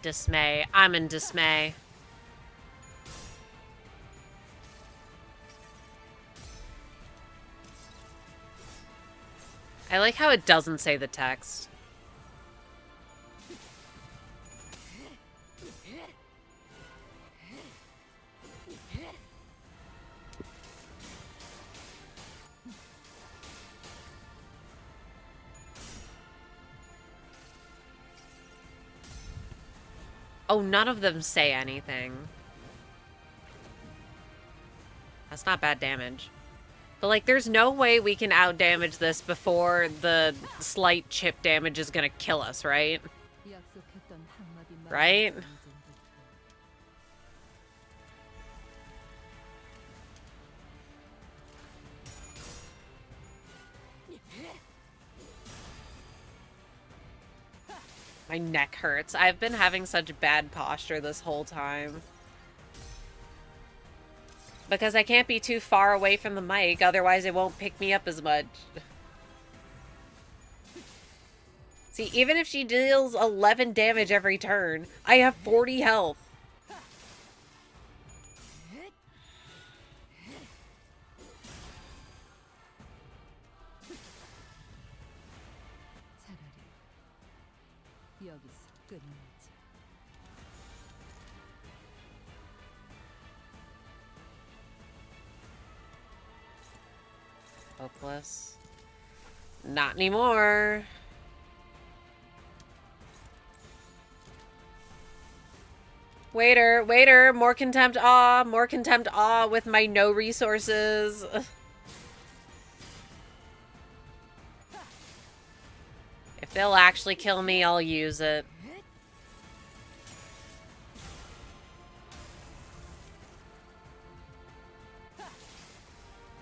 Dismay. I'm in dismay. I like how it doesn't say the text. Oh, none of them say anything. That's not bad damage. But, like, there's no way we can out-damage this before the slight chip damage is gonna kill us, right? Right? My neck hurts. I've been having such bad posture this whole time. Because I can't be too far away from the mic, otherwise it won't pick me up as much. See, even if she deals 11 damage every turn, I have 40 health. Hopeless. Not anymore. Waiter, waiter, more contempt awe with my no resources. If they'll actually kill me, I'll use it.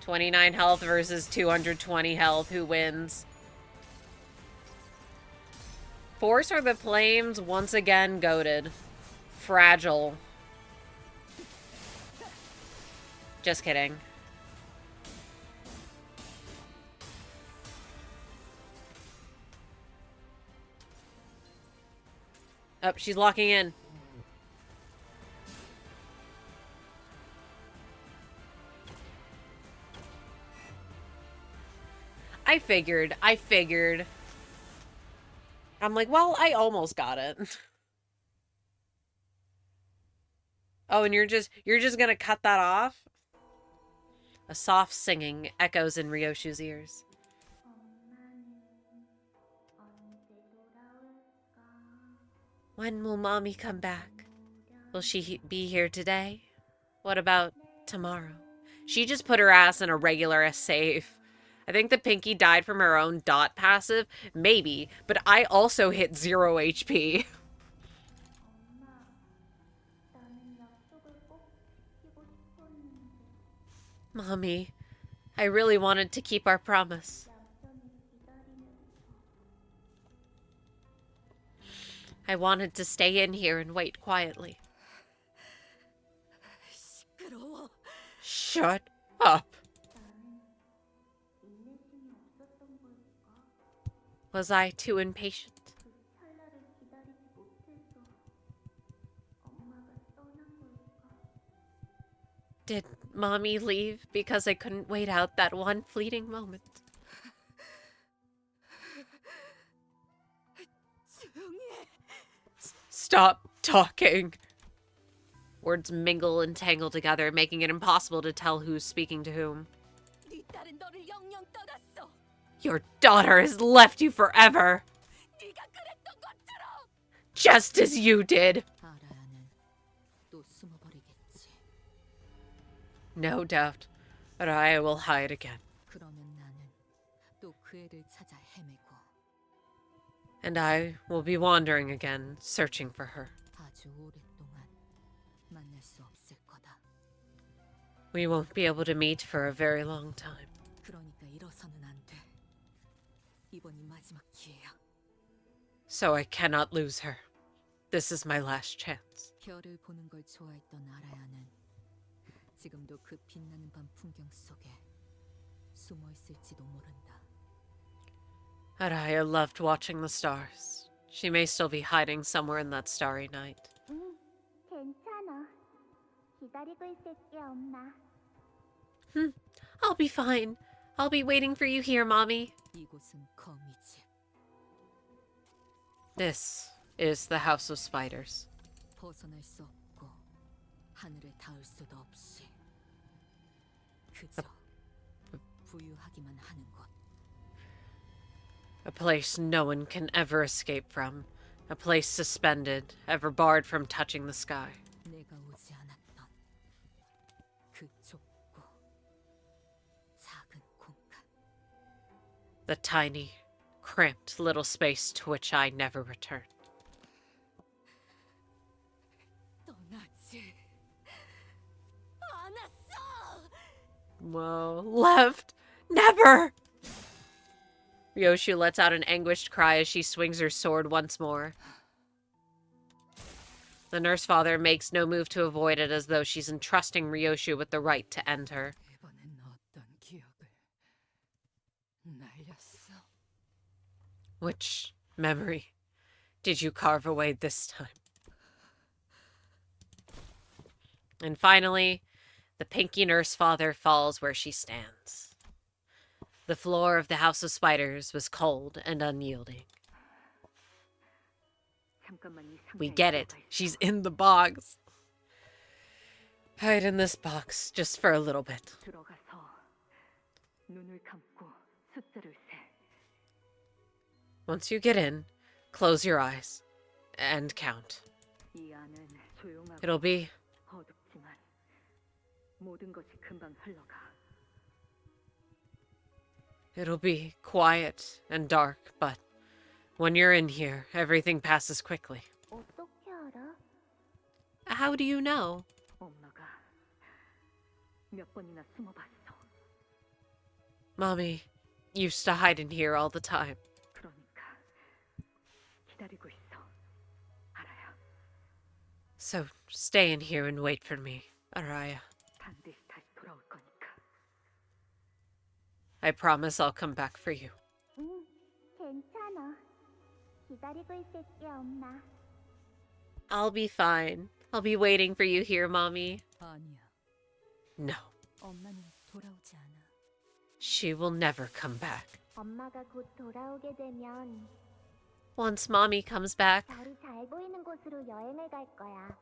$29 health versus 220 health. Who wins? Force or the Flames once again goated. Fragile. Just kidding. Oh, she's locking in. I figured. I'm like, well, I almost got it. Oh, and you're just gonna cut that off? A soft singing echoes in Ryoshu's ears. When will Mommy come back? Will she be here today? What about tomorrow? She just put her ass in a regular safe. I think the Pinky died from her own dot passive. Maybe, but I also hit 0 HP. Mommy, I really wanted to keep our promise. I wanted to stay in here and wait quietly. Shut up. Was I too impatient? Did Mommy leave because I couldn't wait out that one fleeting moment? Stop talking. Words mingle and tangle together, making it impossible to tell who's speaking to whom. 네 딸은 너를 영영 떠났어. Your daughter has left you forever, 네가 그랬던 것처럼. just as you did. 아라야는 또 숨어버리겠지. No doubt, Araya will hide again, 그러면 나는 또 그 애를 찾아 헤매고 and I will be wandering again, searching for her. 아주 오랫동안 만날 수 없을 거다. We won't be able to meet for a very long time. 그러니까 일어서는 안 돼. 이번이 마지막 기회야. So I cannot lose her. This is my last chance. 별을 보는 걸 좋아했던 아라야는 지금도 그 빛나는 밤 풍경 속에 숨어 있을지도 모른다. Araya loved watching the stars. She may still be hiding somewhere in that starry night. 괜찮아. 기다리고 있을게, 엄마. I'll be fine. I'll be waiting for you here, Mommy. 이곳은 거미 집. This is the House of Spiders. 벗어날 수 없고 하늘에 닿을 수도 없이 그저 부유하기만 하는 곳. A place no one can ever escape from. A place suspended, ever barred from touching the sky. 내가 오지 않았던 그 좁고 작은 공간. The tiny, cramped little space to which I never returned. 떠나지 않았어. Whoa, left! Never! Ryoshu lets out an anguished cry as she swings her sword once more. The nurse father makes no move to avoid it, as though she's entrusting Ryoshu with the right to end her. 이번엔 어떤 기억을 날렸어? Which memory did you carve away this time? And finally, the pinky nurse father falls where she stands. The floor of the House of Spiders was cold and unyielding. We get it. She's in the box. Hide in this box just for a little bit. 들어가서 눈을 감고 숫자를 세. Once you get in, close your eyes and count. 이 안은 조용하고 It'll be 어둡지만 모든 것이 금방 흘러가. It'll be quiet and dark, but when you're in here, everything passes quickly. 어떻게 알아? How do you know? 엄마가 몇 번이나 숨어봤어. Mommy used to hide in here all the time. 그러니까 기다리고 있어. 알아야. So stay in here and wait for me, Araya. 반드시 다시 돌아올 거니까. I promise I'll come back for you. 괜찮아. 기다리고 있을게, 엄마. I'll be fine. I'll be waiting for you here, Mommy. 아니야. No, 엄마는 돌아오지 않아. she will never come back. 엄마가 곧 돌아오게 되면 Once Mommy comes back, 별이 잘 보이는 곳으로 여행을 갈 거야.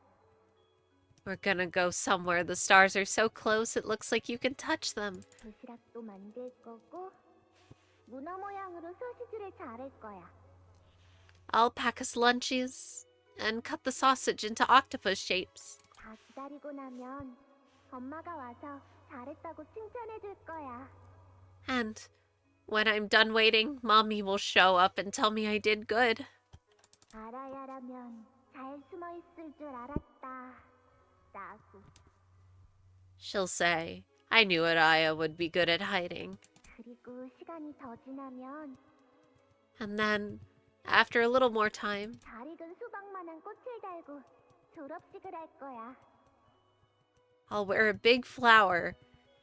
we're gonna go somewhere the stars are so close it looks like you can touch them. 도시락도 만들 거고 문어 모양으로 소시지를 자를 거야. I'll pack us lunches and cut the sausage into octopus shapes. 다 기다리고 나면 엄마가 와서 잘했다고 칭찬해 줄 거야. And when I'm done waiting, Mommy will show up and tell me I did good. 아라야라면 잘 숨어 있을 줄 알았다. 라고. She'll say, I knew Araya would be good at hiding. 그리고 시간이 더 지나면 And then, after a little more time, 잘 익은 수박만한 꽃을 달고 졸업식을 할 거야. I'll wear a big flower,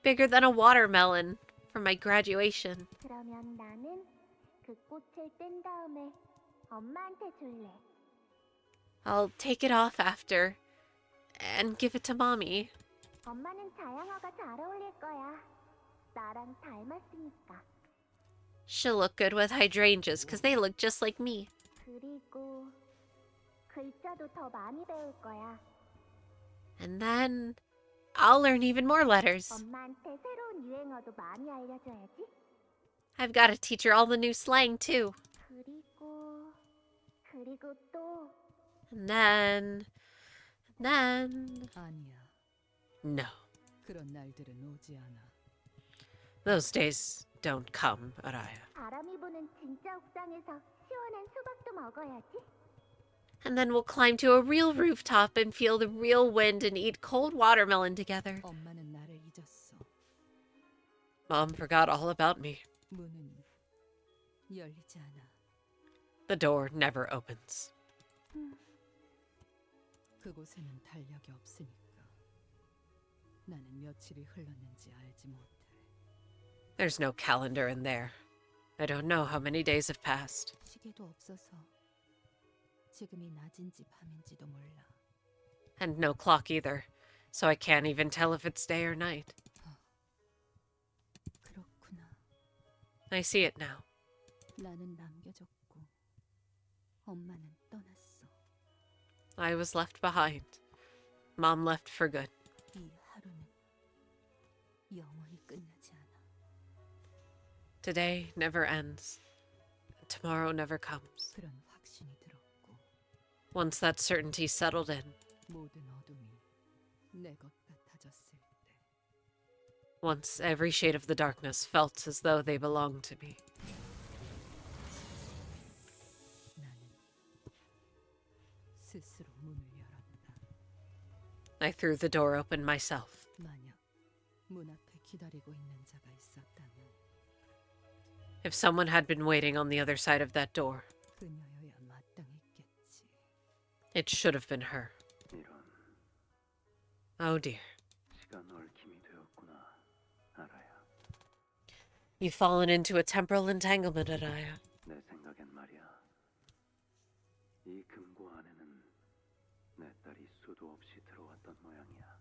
bigger than a watermelon, for my graduation. 그러면 나는 그 꽃을 뗀 다음에 엄마한테 줄래. I'll take it off after and give it to Mommy. 엄마는 자양어가 잘 어울릴 거야. 나랑 닮았으니까. She'll look good with hydrangeas because they look just like me. 그리고 글자도 더 많이 배울 거야. And then I'll learn even more letters. 엄마한테 새로운 유행어도 많이 알려줘야지. I've got to teach her all the new slang too. 그리고 또 And then, 아니야. no. 그런 날들은 오지 않아. Those days don't come, Araya. 바람이 부는 진짜 옥상에서 시원한 수박도 먹어야지. And then we'll climb to a real rooftop and feel the real wind and eat cold watermelon together. 엄마는 나를 잊었어. Mom forgot all about me. 문은 열리지 않아. The door never opens. 그곳에는 달력이 없으니까. 나는 며칠이 흘렀는지 알지 못해. There's no calendar in there. I don't know how many days have passed. 시계도 없어서 지금이 낮인지 밤인지도 몰라. And no clock either, so I can't even tell if it's day or night. 그렇구나. I see it now. 나는 남겨졌고 엄마는 떠났어. I was left behind. Mom left for good. 이 하루는 영원히 끝나지 않아. Today never ends. Tomorrow never comes. 그런 확신이 들었고 Once that certainty settled in, 모든 어둠이 내 것 같아졌을 때 once every shade of the darkness felt as though they belonged to me, 나는 스스로 문을 열었다. I threw the door open myself. 만약 문 앞에 기다리고 있는 자가 있었다면 If someone had been waiting on the other side of that door, 그녀여야 마땅했겠지. it should have been her. 이런 Oh dear. 시간 얽힘이 되었구나, 알아야. You've fallen into a temporal entanglement, Araya. 내 생각엔 말이야. 이 금고 안에는 내 딸이 수도 없이 들어왔던 모양이야.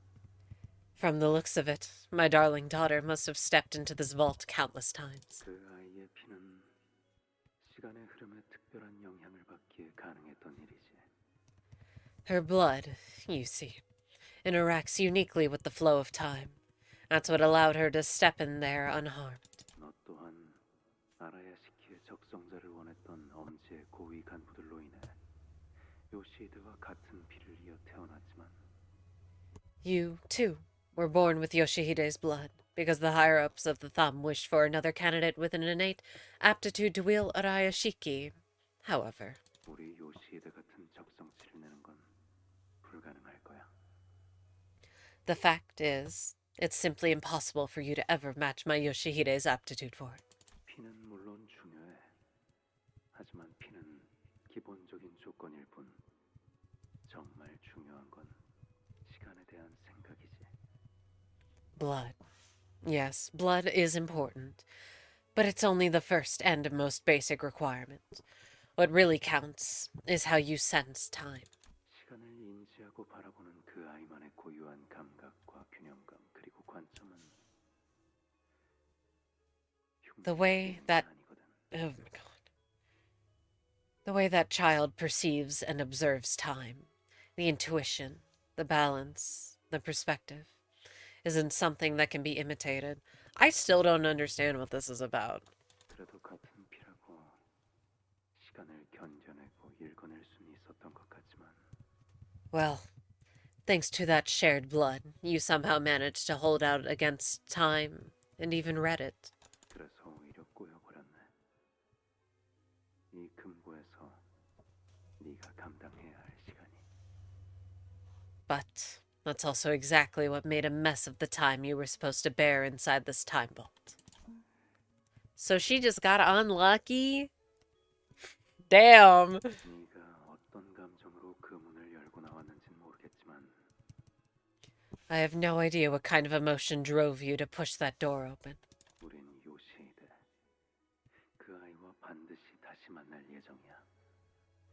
From the looks of it, my darling daughter must have stepped into this vault countless times. 그 아이의 피는 시간의 흐름에 특별한 영향을 받기에 가능했던 일이지. Her blood, you see, interacts uniquely with the flow of time. That's what allowed her to step in there unharmed. 너 또한 아라야 시키의 적성자를 원했던 엄지의 고위 간부들로 인해 요시히드와 같은 피를 이어 태어났지만 You, too, were born with Yoshihide's blood, because the higher-ups of the thumb wished for another candidate with an innate aptitude to wield Araya Shiki. However, 우리 요시히드 같은 적성치를 내는 건 불가능할 거야. the fact is, it's simply impossible for you to ever match my Yoshihide's aptitude for it. 피는 물론 중요해. 하지만 피는 기본적인 조건일 뿐 정말 중요한 건 시간에 대한 생각이지. Blood. Yes, blood is important, but it's only the first and most basic requirement. What really counts is how you sense time. 시간을 인지하고 바라보는 그 아이만의 고유한 감각과 균형감 그리고 관점은 The way that... 아니거든. Oh my god. The way that child perceives and observes time, the intuition, the balance, the perspective, isn't something that can be imitated. I still don't understand what this is about. 그래도 같은 피라고 시간을 견뎌내고 읽어낼 수는 있었던 것 같지만 Well, thanks to that shared blood, you somehow managed to hold out against time and even read it. 그래서 오히려 꼬여버렸네. 이 금고에서 네가 감당해야 할 시간이. But that's also exactly what made a mess of the time you were supposed to bear inside this time vault. So she just got unlucky? Damn! 네가 어떤 감정으로 그 문을 열고 나왔는지는 모르겠지만 I have no idea what kind of emotion drove you to push that door open. 우린 요시히데 그 아이와 반드시 다시 만날 예정이야.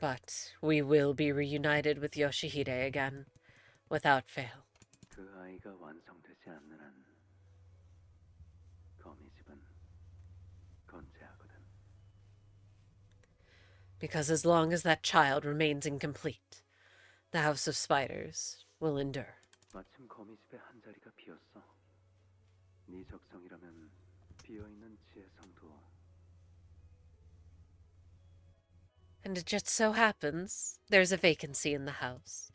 But we will be reunited with Yoshihide again, without fail. 그 아이가 완성되지 않는 한 거미집은 건재하거든. Because as long as that child remains incomplete, the House of Spiders will endure. 마침 거미집에 한 자리가 비었어. 네 적성이라면 비어있는 지혜성도 And it just so happens there's a vacancy in the house.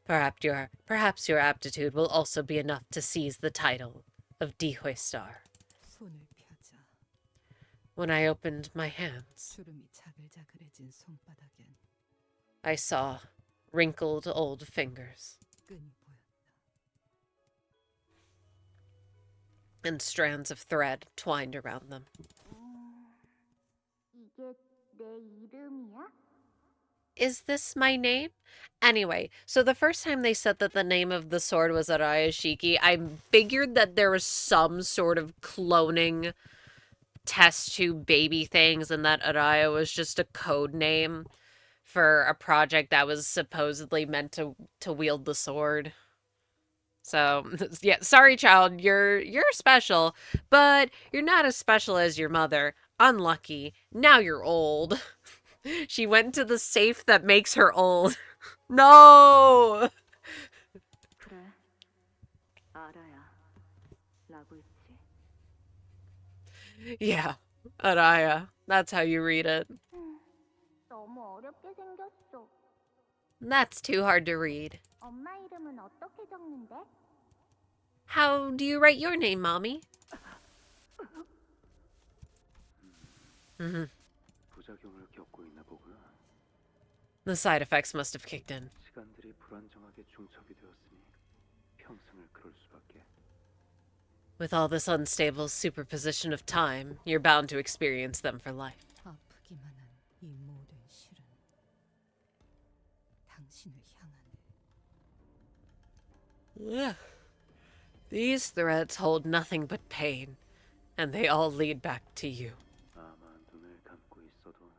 Perhaps your aptitude will also be enough to seize the title of Dihoi Star. 손을 펴자. When I opened my hands, 주름이 자글자글해진 손바닥엔 I saw wrinkled old fingers 끈이 보였다. and strands of thread twined around them. 이게 내 이름이야? Is this my name? Anyway, so the first time they said that the name of the sword was Araya Shiki, I figured that there was some sort of cloning test tube baby things and that Araya was just a code name for a project that was supposedly meant to wield the sword. So, yeah, sorry child, you're special, but you're not as special as your mother. Unlucky. Now you're old. She went to the safe that makes her old. No! 그래, 알아야. 라고 있지. Yeah, Araya. That's how you read it. 너무 어렵게 생겼어. That's too hard to read. 엄마 이름은 어떻게 적는데? How do you write your name, Mommy? 부작용을 겪고 있나 보구나. The side effects must have kicked in. 시간들이 불안정하게 중첩이 되었으니 평생을 그럴 수밖에. With all this unstable superposition of time, you're bound to experience them for life. 아프기만 한 이 모든 실은 당신을 향하네. Ugh. These threads hold nothing but pain, and they all lead back to you. 아마 눈을 감고 있어도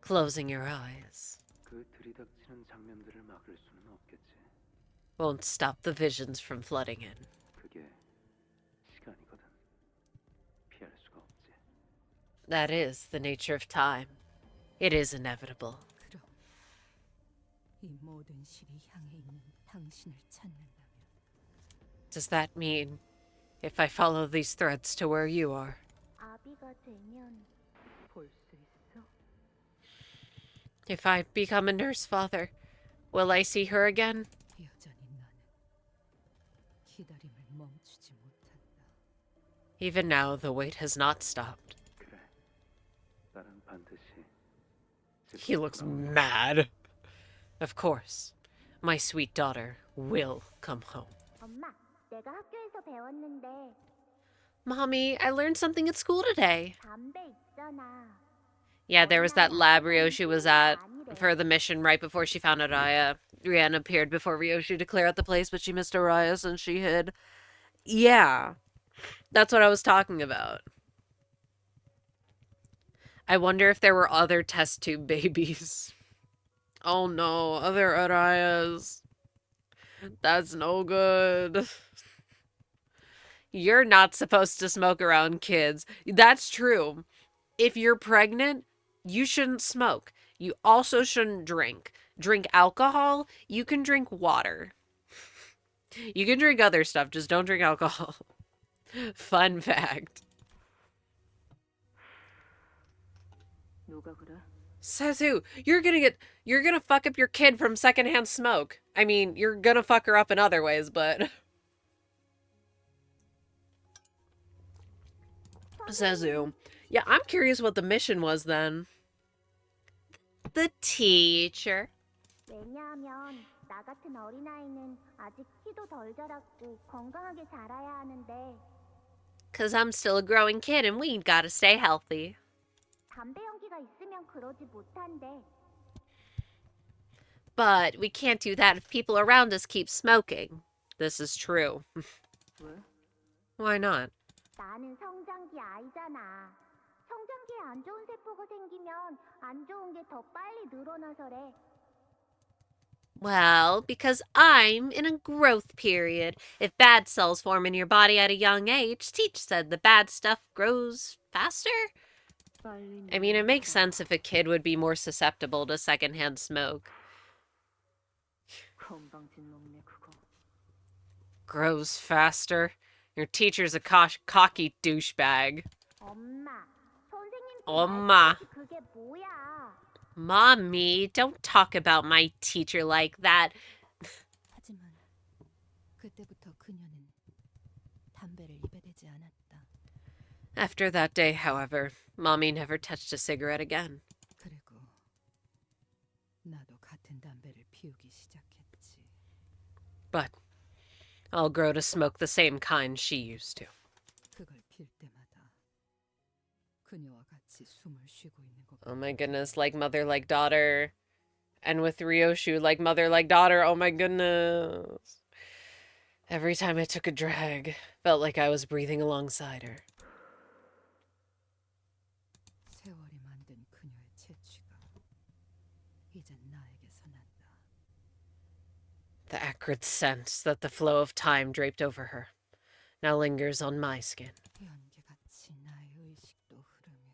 Closing your eyes 그 들이닥치는 장면들을 막을 수는 없겠지. won't stop the visions from flooding in. 그게 시간이거든. 피할 수가 없지. That is the nature of time. It is inevitable. 그럼 이 모든 실이 향해 있는 당신을 찾는다면 Does that mean if I follow these threads to where you are, 아비가 되면 볼 수 있어? if I become a nurse father, will I see her again? 여전히 나는 기다림을 멈추지 못한다. Even now, the wait has not stopped. 그래. 나는 반드시 He looks mad. Of course, my sweet daughter will come home. 엄마, 내가 학교에서 배웠는데 Mommy, I learned something at school today. 담배 있잖아. Yeah, there was that lab Ryoshu was at for the mission right before she found Araya. Rien appeared before Ryoshu to clear out the place, but she missed Araya since she hid. Yeah, that's what I was talking about. I wonder if there were other test tube babies. Oh no, other Arayas. That's no good. You're not supposed to smoke around kids. That's true. If you're pregnant, you shouldn't smoke. You also shouldn't drink. Drink alcohol. You can drink water. You can drink other stuff, just don't drink alcohol. Fun fact. 누가 그래? Says who? You're gonna fuck up your kid from secondhand smoke. I mean, you're gonna fuck her up in other ways, but... Says who? Yeah, I'm curious what the mission was then. The teacher. 왜냐하면 나 같은 어린아이는 아직 키도 덜 자랐고 건강하게 자라야 하는데 Cause I'm still a growing kid and we gotta stay healthy. 담배 연기가 있으면 그러지 못한대. But we can't do that if people around us keep smoking. This is true. 왜? Why not? 나는 성장기 아이잖아. 성장기에 안 좋은 세포가 생기면 안 좋은 게 더 빨리 늘어나서래. Well, because I'm in a growth period. If bad cells form in your body at a young age, Teach said the bad stuff grows faster? 빨리 I mean, it makes sense if a kid would be more susceptible to secondhand smoke. 건방진 놈네 그거. grows faster. Your teacher's a cocky douchebag. 엄마, 선생님 엄마. 그게 뭐야? Mommy, don't talk about my teacher like that. 하지만 그때부터 그녀는 담배를 입에 대지 않았다. After that day, however, Mommy never touched a cigarette again. 그리고 나도 같은 담배를 피우기 시작했지. But I'll grow to smoke the same kind she used to. 그걸 필 때마다 그녀와 같이 숨을 쉬고 있는 것 Oh my goodness, like mother, like daughter. And with Ryoshu, like mother, like daughter. Oh my goodness. Every time I took a drag, felt like I was breathing alongside her. 세월이 만든 그녀의 채취가 이젠 나에게서 난다. The acrid scent that the flow of time draped over her now lingers on my skin. 연기같이 나의 의식도 흐르며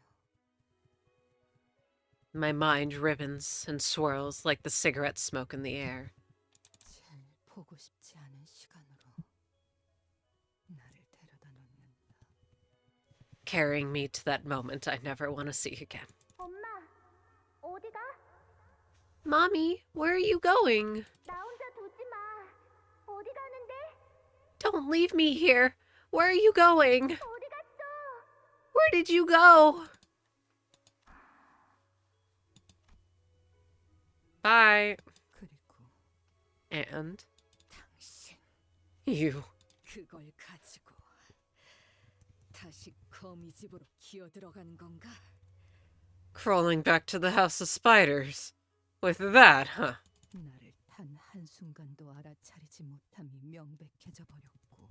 My mind ribbons and swirls like the cigarette smoke in the air. 제일 보고 싶지 않은 시간으로 나를 데려다 놓는다. Carrying me to that moment I never want to see again. 엄마, 어디가? Mommy, where are you going? 나 혼자 두지 마. 어디 가는데? Don't leave me here. Where are you going? 어디 갔어? Where did you go? Bye. 그리고 And 당신 you. 그걸 가지고 다시 거미 집으로 기어 들어가는 건가? Crawling back to the House of Spiders. With that, huh? 나를 단 한순간도 알아차리지 못함이 명백해져 버렸고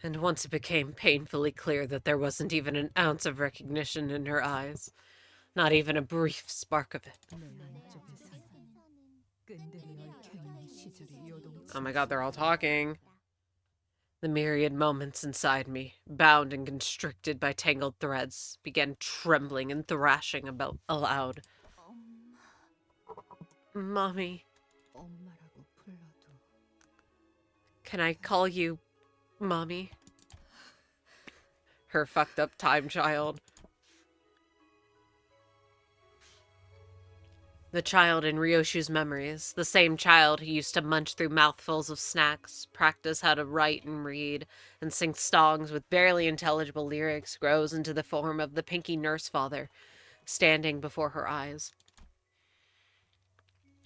And once it became painfully clear that there wasn't even an ounce of recognition in her eyes. Not even a brief spark of it. 내 안쪽에서는 끈들이 얽혀있는 시절의 요동치. Oh my god, they're all talking. The myriad moments inside me, bound and constricted by tangled threads, began trembling and thrashing about aloud. Mommy, 엄마라고 불러도 can I call you Mommy? Her fucked up time child. The child in Ryoshu's memories, the same child who used to munch through mouthfuls of snacks, practice how to write and read, and sing songs with barely intelligible lyrics, grows into the form of the pinky nurse father, standing before her eyes.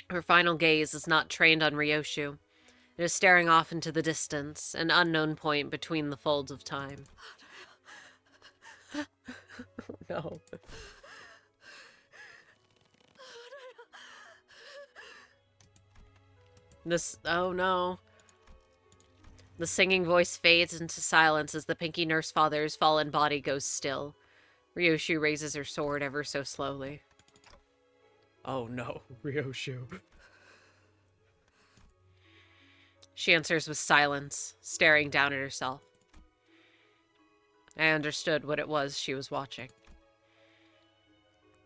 Her final gaze is not trained on Ryoshu. It is staring off into the distance, an unknown point between the folds of time. No. Oh no. The singing voice fades into silence as the pinky nurse father's fallen body goes still. Ryoshu raises her sword ever so slowly. Oh no, Ryoshu. She answers with silence, staring down at herself. I understood what it was she was watching.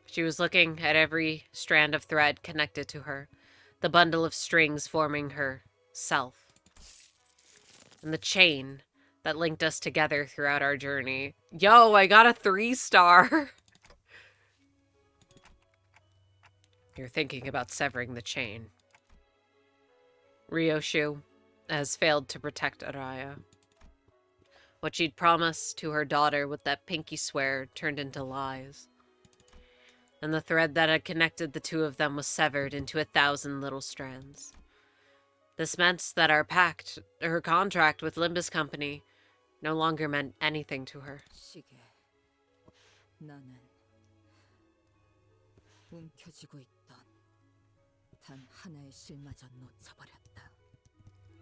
She was looking at every strand of thread connected to her, the bundle of strings forming her self, and the chain that linked us together throughout our journey. Yo, I got a 3-star! You're thinking about severing the chain. Ryoshu has failed to protect Araya. What she'd promised to her daughter with that pinky swear turned into lies. And the thread that had connected the two of them was severed into 1,000 little strands. This meant that her contract with Limbus Company no longer meant anything to her. 시계. 나는 움켜쥐고 있던 단 하나의 실마저 놓쳐버렸다.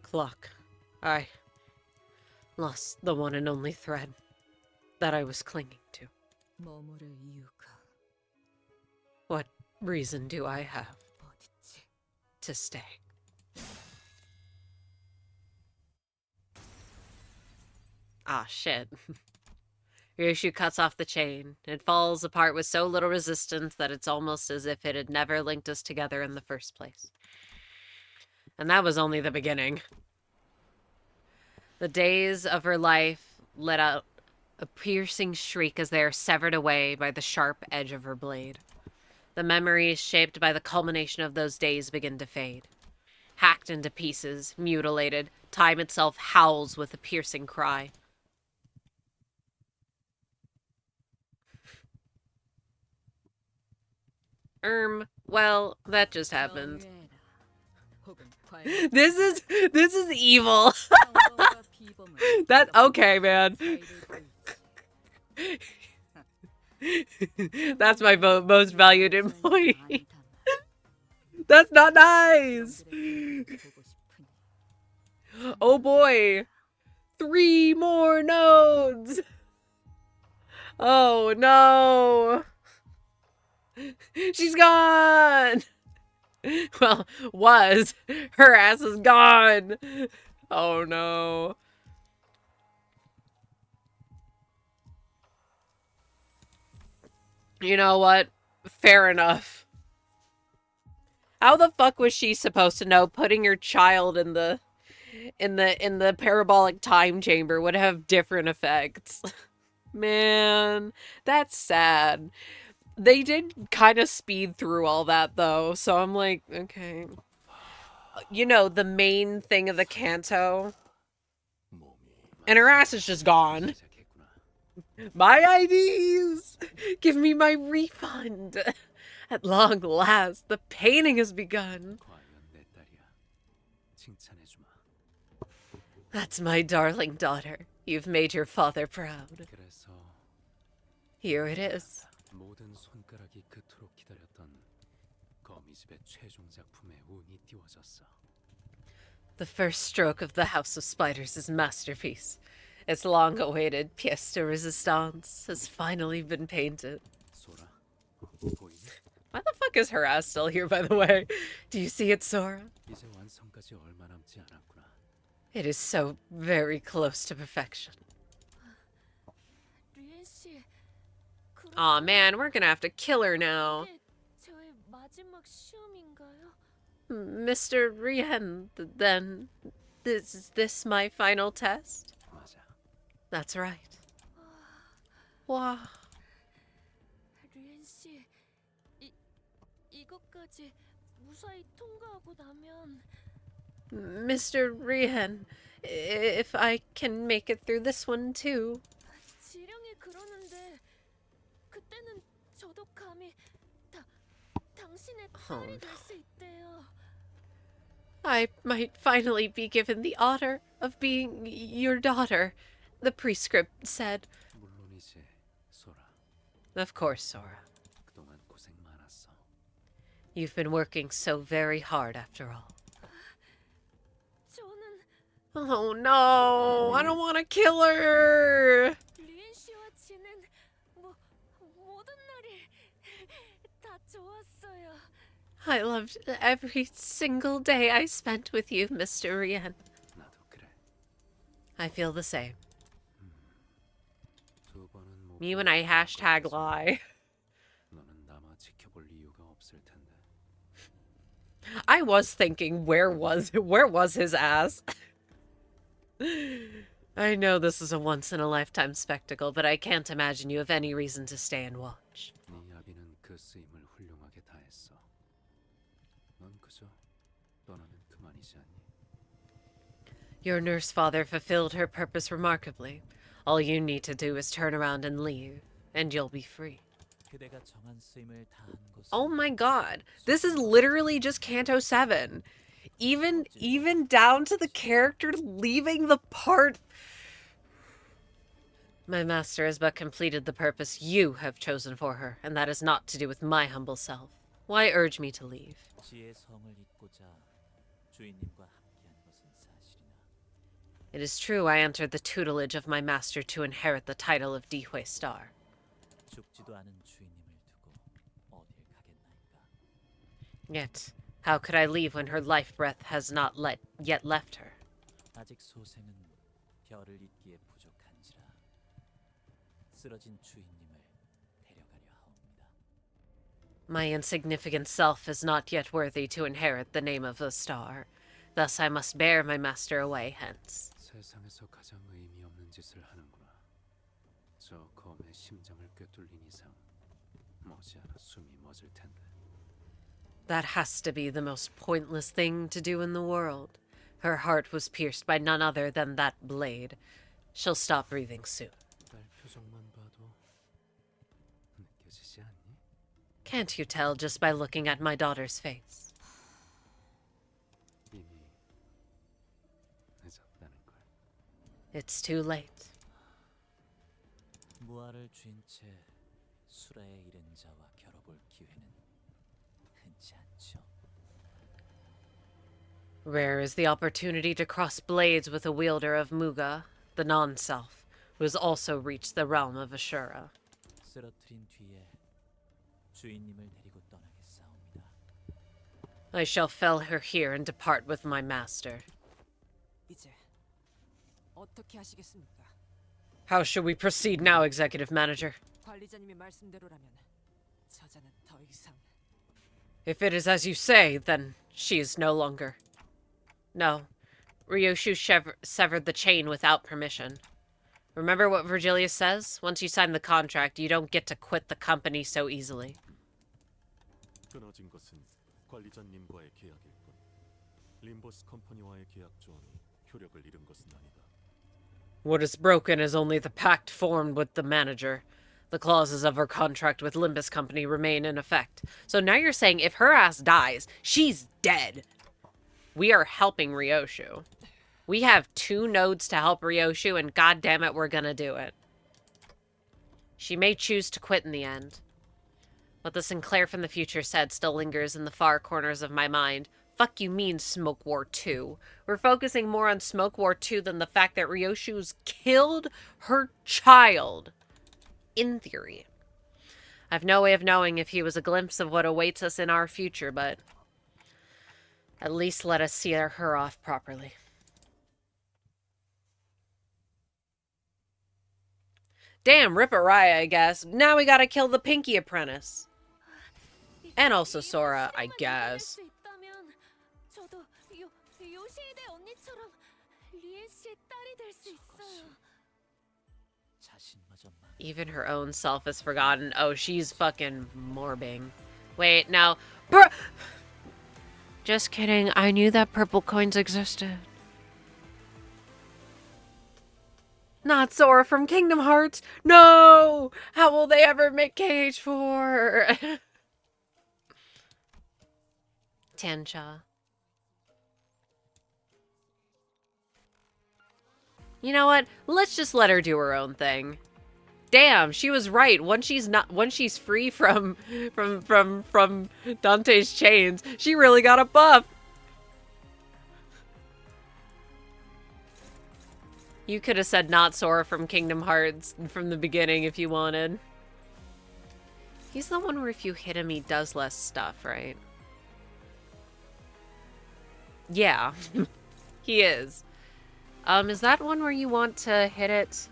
Clock. I lost the one and only thread that I was clinging to. 머무를 이유가 What reason do I have 어딨지? to stay? Ah, shit. Ryoshu cuts off the chain. It falls apart with so little resistance that it's almost as if it had never linked us together in the first place. And that was only the beginning. The days of her life let out a piercing shriek as they are severed away by the sharp edge of her blade. The memories shaped by the culmination of those days begin to fade. Hacked into pieces, mutilated, time itself howls with a piercing cry. Well, that just happened. This is evil. That okay, man. That's my most valued employee. That's not nice. Oh boy. 3 more nodes. Oh no. She's gone. Well, was. Her ass is gone. Oh no. You know what? Fair enough. How the fuck was she supposed to know putting your child in the parabolic time chamber would have different effects? Man, that's sad. They did kind of speed through all that though, so I'm like, okay. You know, the main thing of the Canto, and her ass is just gone. My IDs! Give me my refund! At long last, the painting has begun. That's my darling daughter. You've made your father proud. Here it is. 모든 손가락이 그토록 기다렸던 거미집의 최종 작품에 운이 띄워졌어. The first stroke of the House of Spiders' masterpiece. Its long-awaited pièce de résistance has finally been painted. 소라, 보이니? Why the fuck is her ass still here, by the way? Do you see it, Sora? 이제 완성까지 얼마 남지 않았구나. It is so very close to perfection. Aw, man, we're gonna have to kill her now. Mr. Rien, then, is this my final test? 맞아. That's right. Wow. 이것까지 무사히 통과하고 나면 Mr. Rien, if I can make it through this one too. 지령이 그러는데 그때는 저도 감히 당신의 딸이 될 수 있대요. I might finally be given the honor of being your daughter, the prescript said. 물론이지, 소라. Of course, Sora. 그동안 고생 많았어. You've been working so very hard after all. 저는 Oh no, I don't want to kill her. 리엔 씨와 지낸 모든 날이 다 좋았어요. I loved every single day I spent with you, Mr. Rien. 나도 그래. I feel the same. 두 번은 못 Me when I hashtag lie. 너는 남아 지켜볼 이유가 없을 텐데. I was thinking, where was his ass? I know this is a once-in-a-lifetime spectacle, but I can't imagine you have any reason to stay and watch. 네 아비는 그 쓰임을 훌륭하게 다했어. 넌 그저 떠나면 그만이지 않니? Your nurse father fulfilled her purpose remarkably. All you need to do is turn around and leave, and you'll be free. 그대가 정한 쓰임을 다한 것은 Oh my god. This is literally just Canto 7. Even down to the character leaving the part. My master has but completed the purpose you have chosen for her, and that is not to do with my humble self. Why urge me to leave? 지의 성을 잇고자 주인님과 함께한 것은 사실이나 It is true I entered the tutelage of my master to inherit the title of Dihue Star. 죽지도 않은 주인님을 두고 어딜 가겠나이까. Yet, how could I leave when her life breath has not yet left her? 아직 소생은 별을 잇기에 부족한지라 쓰러진 주인님을 데려가려 하옵니다. My insignificant self is not yet worthy to inherit the name of the star. Thus I must bear my master away hence. 세상에서 가장 의미 없는 짓을 하는구나. 저 검의 심장을 꿰뚫린 이상 머지않아 숨이 멎을 텐데. That has to be the most pointless thing to do in the world. Her heart was pierced by none other than that blade. She'll stop breathing soon. 딸 표정만 봐도 느껴지지 않니? Can't you tell just by looking at my daughter's face? 이미 늦었다는 걸. It's too late. 무아를 쥔 채 수라에 이른 자와 겨뤄볼 기회는 흔치 않죠. Rare is the opportunity to cross blades with a wielder of Muga, the non-self, who has also reached the realm of Ashura. 쓰러뜨린 뒤에 주인님을 데리고 떠나겠사옵니다. I shall fell her here and depart with my master. 이제 어떻게 하시겠습니까? How should we proceed now, Executive Manager? 관리자님의 말씀대로라면 저자는 더 이상 If it is as you say, then she is no longer. No, Ryoshu severed the chain without permission. Remember what Virgilius says? Once you sign the contract, you don't get to quit the company so easily. 끊어진 것은 관리자님과의 계약일 뿐. 림버스 컴퍼니와의 계약 조항이 효력을 잃은 것은 아니다. What is broken is only the pact formed with the manager. The clauses of her contract with Limbus Company remain in effect. So now you're saying if her ass dies, she's dead. We are helping Ryoshu. We have 2 nodes to help Ryoshu, and goddammit, we're gonna do it. She may choose to quit in the end. What the Sinclair from the future said still lingers in the far corners of my mind. Fuck you mean Smoke War 2? We're focusing more on Smoke War 2 than the fact that Ryoshu's killed her child. In theory. I've no way of knowing if he was a glimpse of what awaits us in our future, but at least let us see her off properly. Damn, rip Araya, I guess. Now we gotta kill the Pinky Apprentice. And also Sora, I guess. 저도 요시히데 언니처럼 리엔 씨의 딸이 될 수 있어요. 자신마저 Even her own self has forgotten. Oh, she's fucking morbing. Wait, now. Just kidding. I knew that purple coins existed. Not Sora from Kingdom Hearts. No! How will they ever make KH4? Tiancha. You know what? Let's just let her do her own thing. Damn, she was right. Once she's free from Dante's chains, she really got a buff. You could have said not Sora from Kingdom Hearts from the beginning if you wanted. He's the one where if you hit him, he does less stuff, right? Yeah, he is. Is that one where you want to hit it?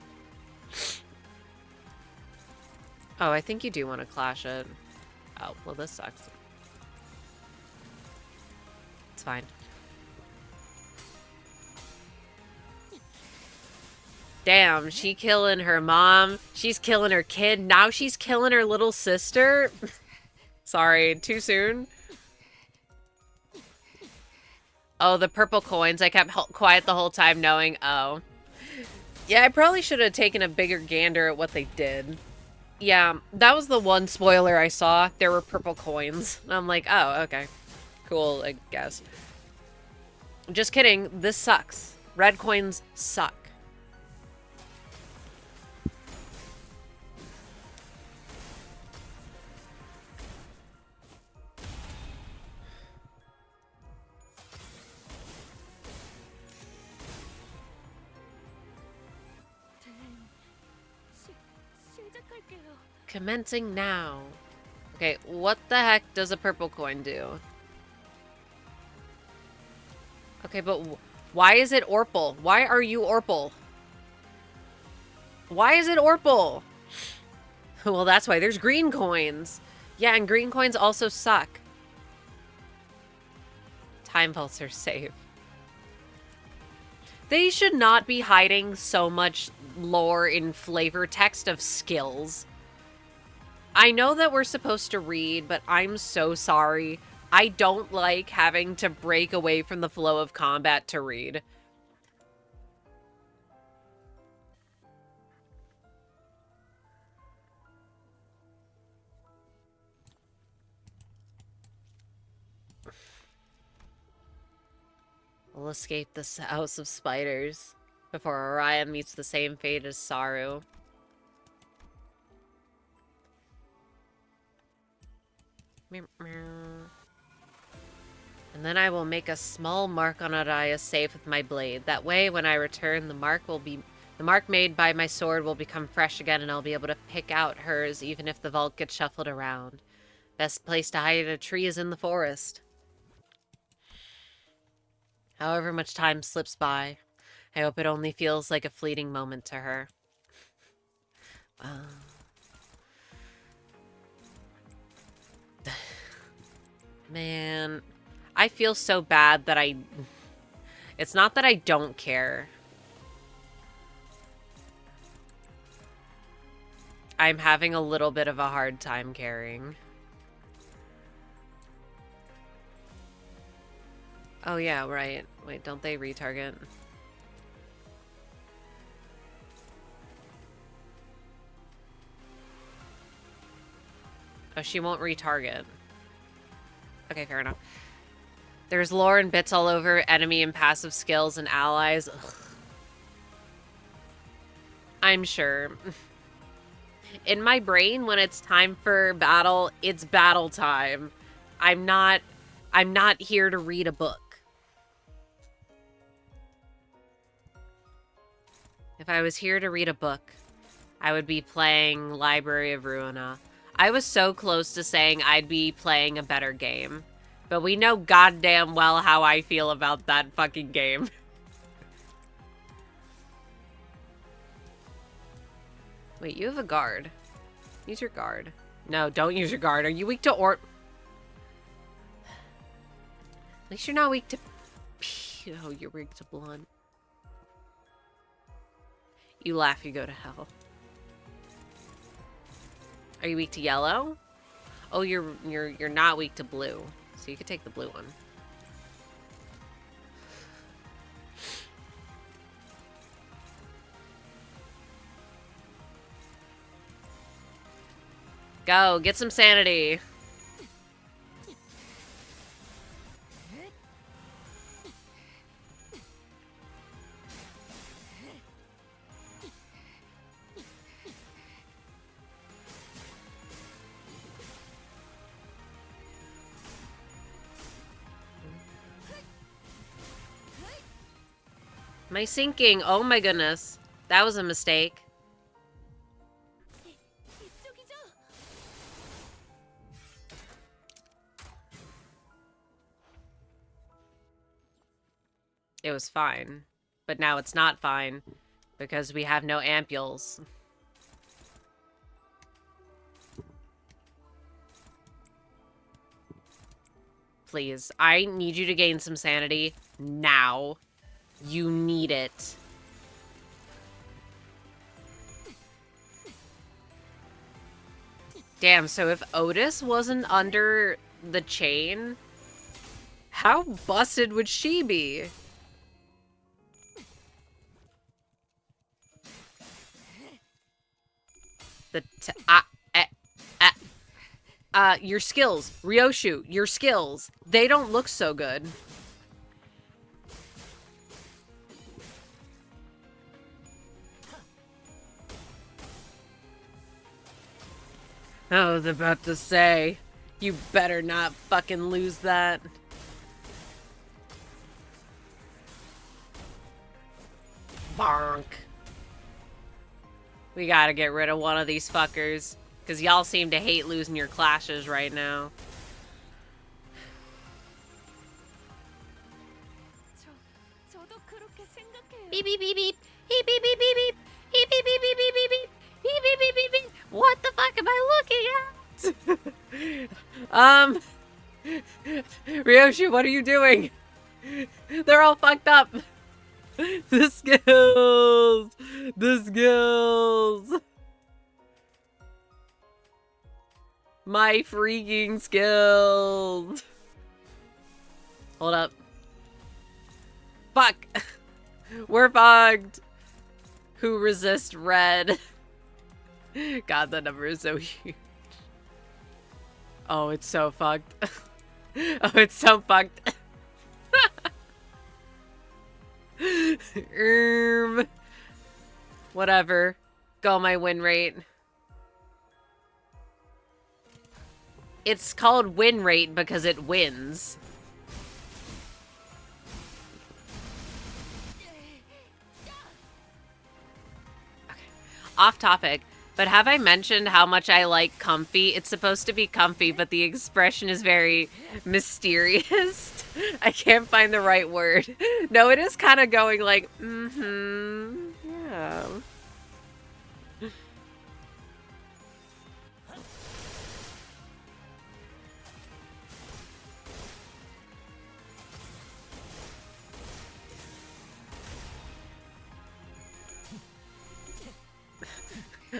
Oh, I think you do want to clash it. Oh, well, this sucks. It's fine. Damn, she killing her mom. She's killing her kid. Now she's killing her little sister. Sorry, too soon. Oh, the purple coins. I kept quiet the whole time knowing, oh. Yeah, I probably should have taken a bigger gander at what they did. Yeah, that was the one spoiler I saw. There were purple coins. I'm like, oh, okay. Cool, I guess. Just kidding. This sucks. Red coins suck. Commencing now. Okay, what the heck does a purple coin do? Okay, but why is it Orpal? Why are you Orpal? Why is it Orpal? Well, that's why there's green coins. Yeah, and green coins also suck. Time pulse are safe. They should not be hiding so much lore in flavor text of skills. I know that we're supposed to read, but I'm so sorry. I don't like having to break away from the flow of combat to read. We'll escape this house of spiders before Araya meets the same fate as Saru. And then I will make a small mark on Araya's safe with my blade. That way, when I return, the mark made by my sword will become fresh again, and I'll be able to pick out hers even if the vault gets shuffled around. Best place to hide in a tree is in the forest. However much time slips by, I hope it only feels like a fleeting moment to her. Man, I feel so bad that it's not that I don't care. I'm having a little bit of a hard time caring. Oh yeah, right. Wait, don't they retarget? Oh, she won't retarget. Okay, fair enough. There's lore and bits all over, enemy and passive skills and allies. Ugh. I'm sure. In my brain, when it's time for battle, it's battle time. I'm not here to read a book. If I was here to read a book, I would be playing Library of Ruina. I was so close to saying I'd be playing a better game. But we know goddamn well how I feel about that fucking game. Wait, you have a guard. Use your guard. No, don't use your guard. Are you weak to At least you're not weak to... Oh, you're weak to blunt. You laugh, you go to hell. Are you weak to yellow? Oh, you're not weak to blue. So you could take the blue one. Go, get some sanity. Am I sinking? Oh my goodness. That was a mistake. It was fine. But now it's not fine. Because we have no ampules. Please. I need you to gain some sanity. Now. You need it. Damn, so if Otis wasn't under the chain, how busted would she be? Your skills. Ryoshu, your skills. They don't look so good. I was about to say, you better not fucking lose that. Bonk. We gotta get rid of one of these fuckers. Because y'all seem to hate losing your clashes right now. Beep beep beep beep. Beep beep beep beep beep. Beep beep beep beep beep beep beep. Beep beep beep beep beep beep. What the fuck am I looking at? Ryoshu, what are you doing? They're all fucked up. The skills! The skills! My freaking skills! Hold up. Fuck! We're fucked! Who resist red? God, that number is so huge. Oh, it's so fucked. Oh, it's so fucked. Whatever. Go my win rate. It's called win rate because it wins. Okay. Off topic, but have I mentioned how much I like comfy? It's supposed to be comfy, but the expression is very mysterious. I can't find the right word. No, it is kind of going like, yeah.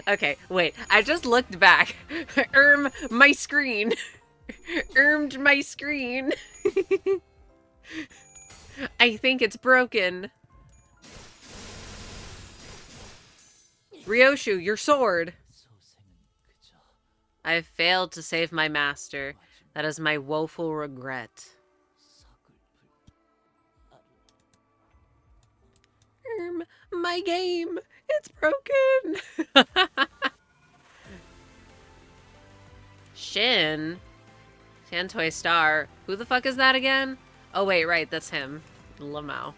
Okay, wait. I just looked back. My screen. My screen. I think it's broken. Ryoshu, your sword. I have failed to save my master. That is my woeful regret. My game. It's broken. Shin. Santoy Star. Who the fuck is that again? Oh, wait, right. That's him. Lamau.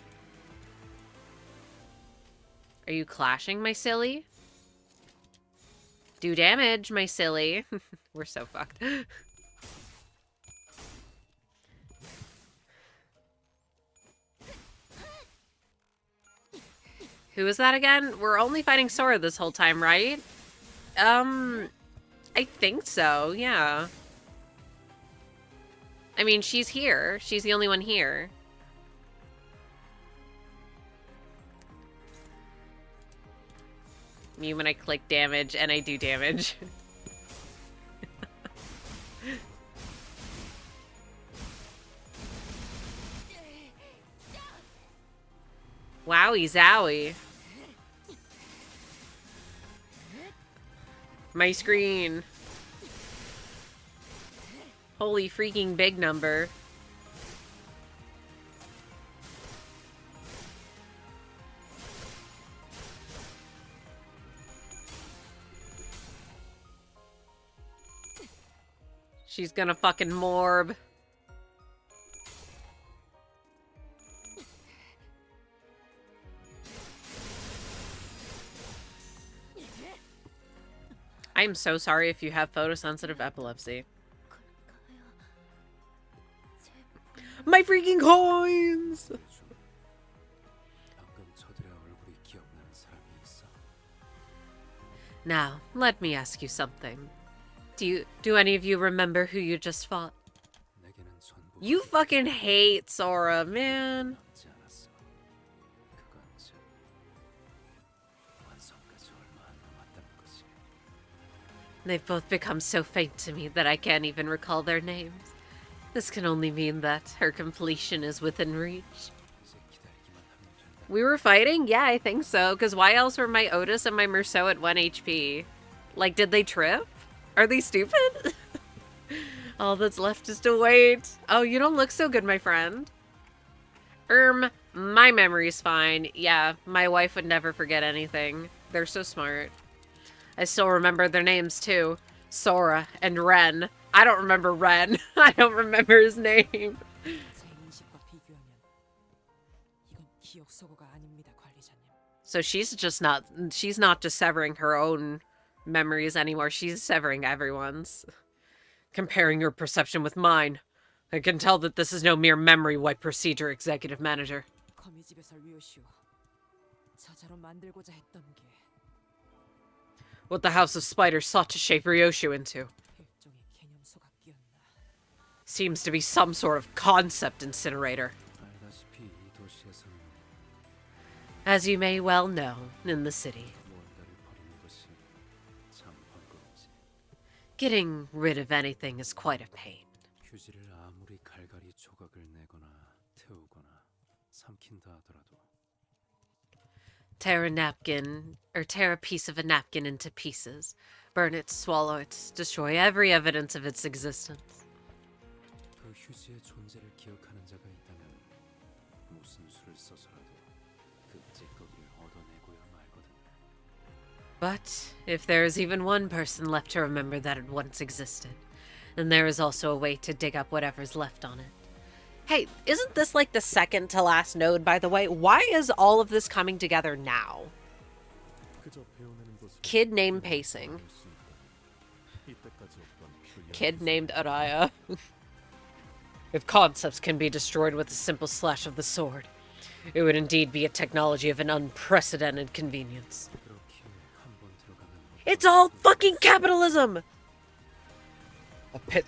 Are you clashing, my silly? Do damage, my silly. We're so fucked. Who is that again? We're only fighting Sora this whole time, right? I think so, yeah. I mean, she's here. She's the only one here. Me when I click damage and I do damage. Wowie zowie. My screen. Holy freaking big number. She's gonna fucking morb. I'm so sorry if you have photosensitive epilepsy. My freaking coins! Now, let me ask you something. Do any of you remember who you just fought? You fucking hate Sora, man. They've both become so faint to me that I can't even recall their names. This can only mean that her completion is within reach. We were fighting? Yeah, I think so. Because why else were my Otis and my Merceau at 1 HP? Like, did they trip? Are they stupid? All that's left is to wait. Oh, you don't look so good, my friend. My memory's fine. Yeah, my wife would never forget anything. They're so smart. I still remember their names, too. Sora and Ren. I don't remember Ren. I don't remember his name. So she's not just severing her own memories anymore. She's severing everyone's. Comparing your perception with mine. I can tell that this is no mere memory wipe procedure, Executive Manager. What the House of Spiders sought to shape Ryoshu into. Seems to be some sort of concept incinerator. as you may well know, in the city. 무언가를 버리는 것이 참 번거롭지. Getting rid of anything is quite a pain. 휴지를 아무리 갈갈이 조각을 내거나 태우거나 삼킨다 하더라도 Tear a napkin, or tear a piece of a napkin into pieces. Burn it, swallow it, destroy every evidence of its existence. 그 휴지의 존재를 기억하는 자가 있다면 무슨 수를 써서라도 그 찌꺼기를 얻어내고야 말거든. But if there is even one person left to remember that it once existed, then there is also a way to dig up whatever's left on it. Hey, isn't this like the second to last node, by the way? Why is all of this coming together now? 그저 배워내는 것으로 Kid named Pacing. 이때까지 없던 균형. Kid named Araya. If concepts can be destroyed with a simple slash of the sword, it would indeed be a technology of an unprecedented convenience. 그렇게 한번 들어가면 It's all fucking capitalism! A pit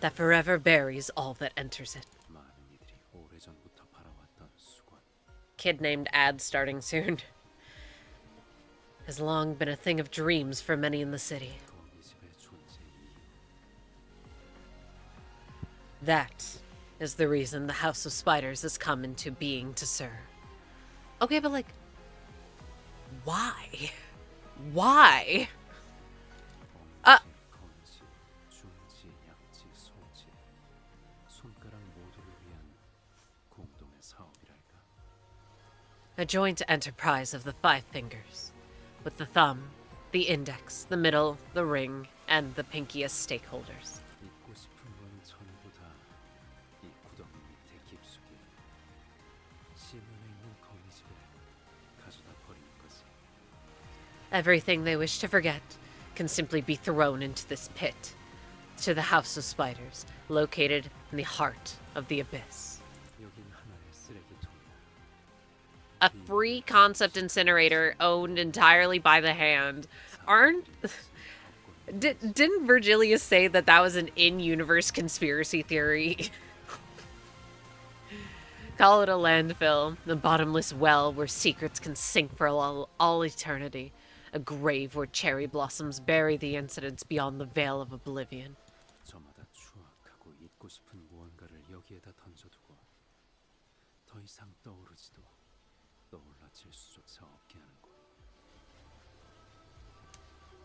that forever buries all that enters it. 많은 이들이 오래전부터 바라왔던 수건. Kid named Ad starting soon. Has long been a thing of dreams for many in the city. 거미 집의 존재 이유. That is the reason the House of Spiders has come into being to serve. Okay, but like, why? Why? 엄지, 건지, 중지, 약지, 소지. 손가락 모두를 위한 공동의 사업이랄까. A joint enterprise of the five fingers, with the thumb, the index, the middle, the ring, and the pinky as stakeholders. 잊고 싶은 건 전부 다 이 구덩이 밑에 깊숙이 시면에 있는 거미 집에 가져다 버리는 거지. Everything they wish to forget can simply be thrown into this pit, to the House of Spiders, located in the heart of the abyss. 여긴 하나의 쓰레기통이야. A free concept incinerator owned entirely by the hand. Aren't... Didn't Virgilius say that that was an in-universe conspiracy theory? Call it a landfill, a bottomless well where secrets can sink for all eternity. A grave where cherry blossoms bury the incidents beyond the veil of oblivion. 저마다 추악하고 잊고 싶은 무언가를 여기에다 던져두고 더 이상 떠오르지도 떠올라질 수조차 없게 하는 곳.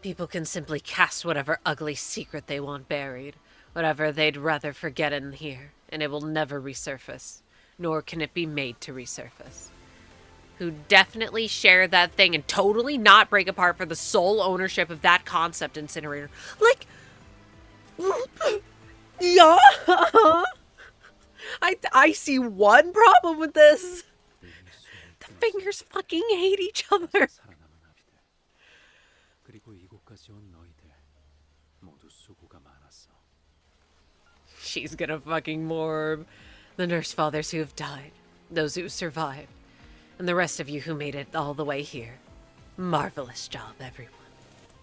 People can simply cast whatever ugly secret they want buried, whatever they'd rather forget in here, and it will never resurface, nor can it be made to resurface. Who definitely share that thing and totally not break apart for the sole ownership of that concept incinerator. Like, yeah, I see one problem with this. The fingers fucking hate each other. 살아남은 아비들. 그리고 이곳까지 온 너희들 모두 수고가 많았어. She's gonna fucking morb. The nurse fathers who have died, those who survived, and the rest of you who made it all the way here. Marvelous job, everyone.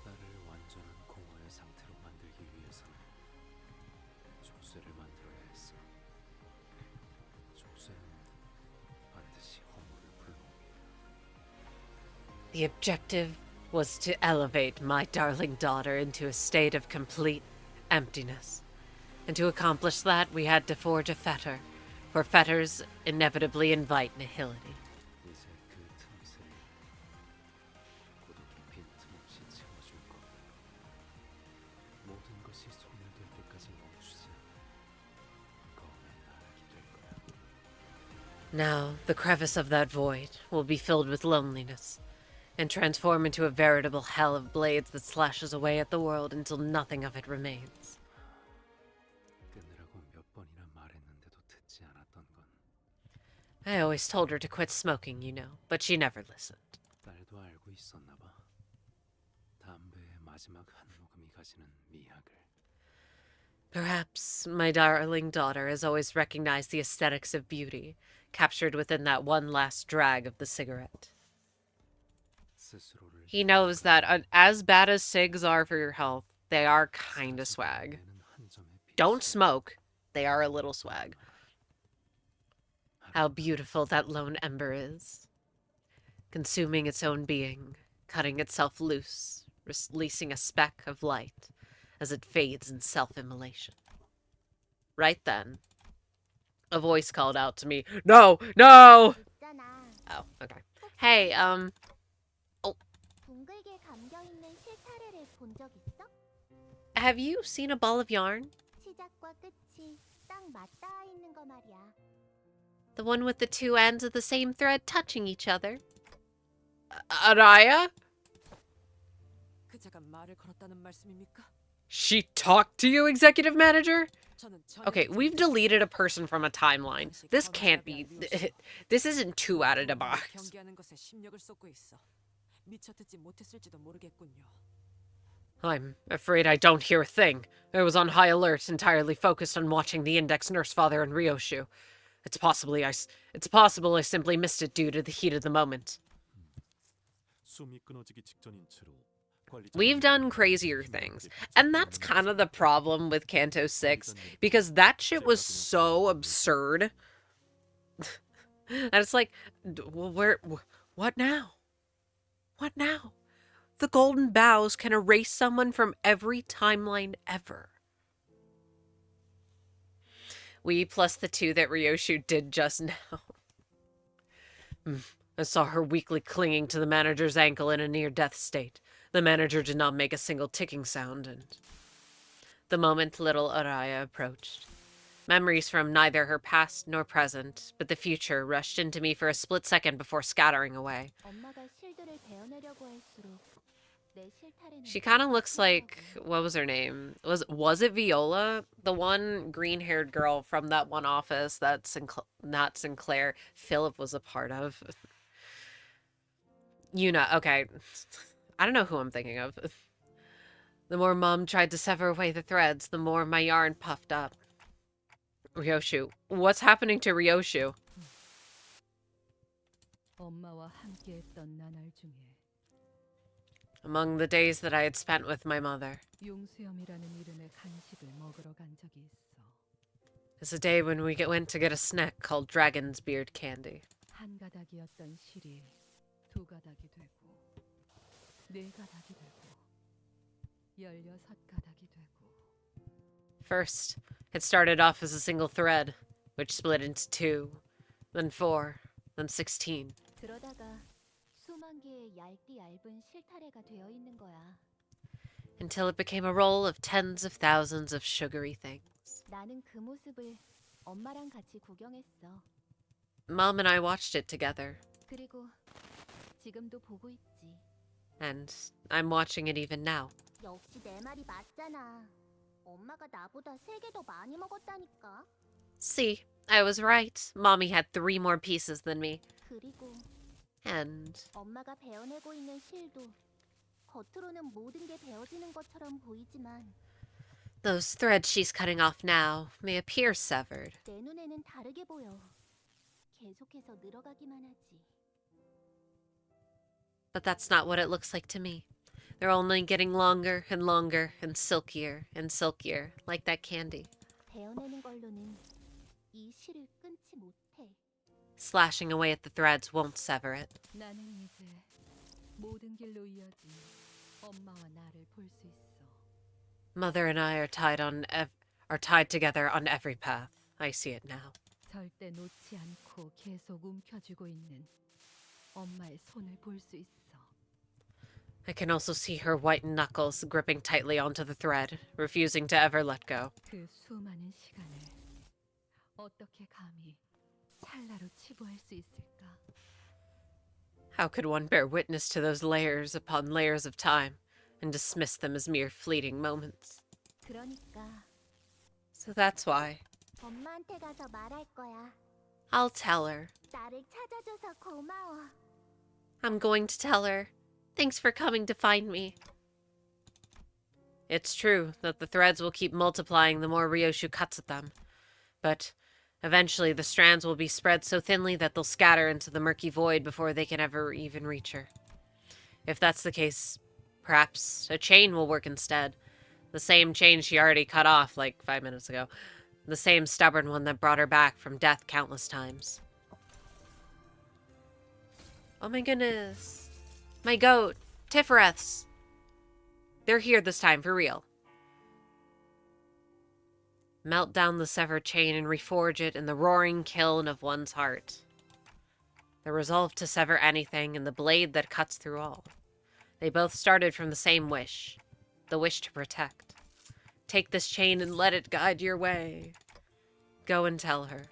나를 완전한 공허의 상태로 만들기 위해서는 족쇄를 만들어야 했어. 족쇄는 반드시 허물을 불러오게. The objective was to elevate my darling daughter into a state of complete emptiness. And to accomplish that, we had to forge a fetter, for fetters inevitably invite nihility. 이제 그 틈새를 고독이 빈틈없이 채워줄 거야. 모든 것이 소멸될 때까지 멈추지 않고 검의 나락이 될 거야. Now, the crevice of that void will be filled with loneliness, and transform into a veritable hell of blades that slashes away at the world until nothing of it remains. 끊으라고 몇 번이나 말했는데도 듣지 않았던 건 I always told her to quit smoking, you know, but she never listened. 딸도 알고 있었나 봐. 담배의 마지막 한 모금이 가지는 미학을. Perhaps my darling daughter has always recognized the aesthetics of beauty, captured within that one last drag of the cigarette. 스스로를 He knows that as bad as cigs are for your health, they are kinda swag. 내는 한 점의 빛이 Don't smoke. They are a little swag. How beautiful that lone ember is. Consuming its own being, cutting itself loose, releasing a speck of light as it fades in self-immolation. Right then, a voice called out to me, "No! No!" 있잖아. Oh, okay. Hey, 둥글게 감겨있는 실타래를 본 적 있어? have you seen a ball of yarn? 시작과 끝이 딱 맞닿아 있는 거 말이야. The one with the two ends of the same thread touching each other? Araya? 그자가 말을 걸었다는 말씀입니까? She talked to you, executive manager? 저는 Okay, we've deleted a person from a timeline. This can't be... This isn't 2 out of the box. 경계하는 것에 심력을 쏟고 있어. 미처 듣지 못했을지도 모르겠군요. I'm afraid I don't hear a thing. I was on high alert, entirely focused on watching the Index Nurse Father and Ryoshu. It's possible I simply missed it due to the heat of the moment. 숨이 끊어지기 직전인 채로 We've done crazier things, and that's kind of the problem with Canto 6, because that shit was so absurd. And it's like, what now? What now? The golden bows can erase someone from every timeline ever. We plus the 2 that Ryoshu did just now. I saw her weakly clinging to the manager's ankle in a near-death state. The manager did not make a single ticking sound, and the moment little Araya approached, memories from neither her past nor present, but the future, rushed into me for a split second before scattering away. 엄마가 실드를 베어내려고 할수록 내 실타래는 She kind of looks like, what was her name? Was it Viola? The one green-haired girl from that one office that not Sinclair, Philip was a part of. Yuna, okay. I don't know who I'm thinking of. The more Mom tried to sever away the threads, the more my yarn puffed up. Ryoshu. What's happening to Ryoshu? 엄마와 함께했던 나날 중에 Among the days that I had spent with my mother 용수염이라는 이름의 간식을 먹으러 간 적이 있어. is a day when we went to get a snack called Dragon's Beard Candy. 한 가닥이었던 실이 두 가닥이 되고 네 가닥이 되고 16가닥이 되고. First, it started off as a single thread, which split into 2, then 4, then 16. 그러다가 수만 개의 얇디 얇은 실타래가 되어 있는 거야. Until it became a roll of tens of thousands of sugary things. 나는 그 모습을 엄마랑 같이 구경했어. Mom and I watched it together, 그리고 지금도 보고 있지. and I'm watching it even now. 역시 내 말이 맞잖아. 엄마가 나보다 3개 더 많이 먹었다니까. See, I was right. Mommy had 3 more pieces than me. 그리고 And 엄마가 베어내고 있는 실도 겉으로는 모든 게 베어지는 것처럼 보이지만 those threads she's cutting off now may appear severed. 내 눈에는 다르게 보여. 계속해서 늘어가기만 하지. But that's not what it looks like to me. They're only getting longer and longer and silkier, like that candy. 베어내는 걸로는 이 실을 끊지 못해. Slashing away at the threads won't sever it. 나는 이제 모든 길로 이어진 엄마와 나를 볼 수 있어. Mother and I are tied together on every path. I see it now. 절대 놓지 않고 계속 움켜쥐고 있는 엄마의 손을 볼 수 있어. I can also see her whitened knuckles gripping tightly onto the thread, refusing to ever let go. 그 수많은 시간을 어떻게 감히 찰나로 치부할 수 있을까? How could one bear witness to those layers upon layers of time and dismiss them as mere fleeting moments? 그러니까 So that's why 엄마한테 가서 말할 거야. I'll tell her. 나를 찾아줘서 고마워. I'm going to tell her. Thanks for coming to find me. It's true that the threads will keep multiplying the more Ryoshu cuts at them. But eventually the strands will be spread so thinly that they'll scatter into the murky void before they can ever even reach her. If that's the case, perhaps a chain will work instead. The same chain she already cut off like 5 minutes ago. The same stubborn one that brought her back from death countless times. Oh my goodness. My goat. Tiffereths. They're here this time, for real. Melt down the severed chain and reforge it in the roaring kiln of one's heart. The resolve to sever anything and the blade that cuts through all. They both started from the same wish. The wish to protect. Take this chain and let it guide your way. Go and tell her.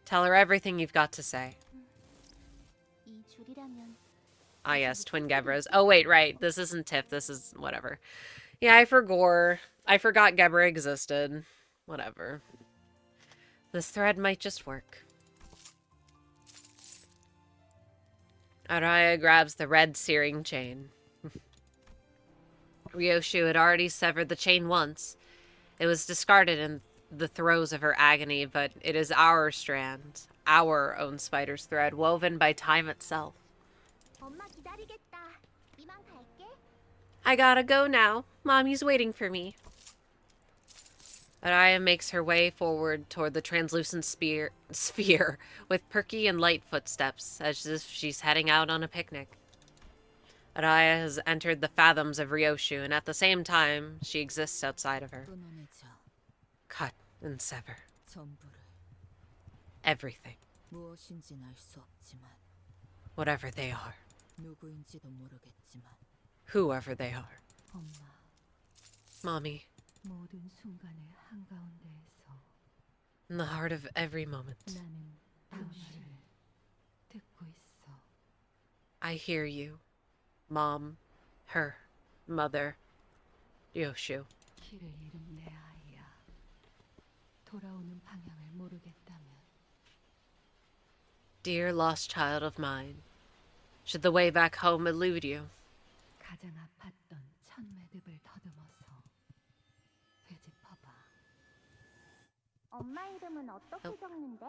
Tell her everything you've got to say. 이 줄이라면 Ah yes, twin Gebras. Oh wait, right. This isn't Tiff, this is whatever. Yeah, I forgot Gebra existed. Whatever. This thread might just work. Araya grabs the red searing chain. Ryoshu had already severed the chain once. It was discarded in the throes of her agony, but it is our strand, our own spider's thread, woven by time itself. 엄마 기다리겠다. 이만 갈게. I gotta go now. Mommy's waiting for me. Araya makes her way forward toward the translucent sphere with perky and light footsteps, as if she's heading out on a picnic. Araya has entered the fathoms of Ryoshu, and at the same time, she exists outside of her. 끊어내자. Cut and sever. 전부를. Everything. 무엇인지는 알 수 없지만 Whatever they are. 누구인지도 모르겠지만 Whoever they are. 엄마 Mommy. 모든 순간의 한가운데에서 In the heart of every moment. 나는 당신을 듣고 있어. I hear you. Mom. Her. Mother. Ryoshu. 길을 잃은 내 아이야. 돌아오는 방향을 모르겠다면 Dear lost child of mine. Should the way back home elude you? 가장 아팠던 첫 매듭을 더듬어서 되짚어봐. 엄마 이름은 어떻게 적는데?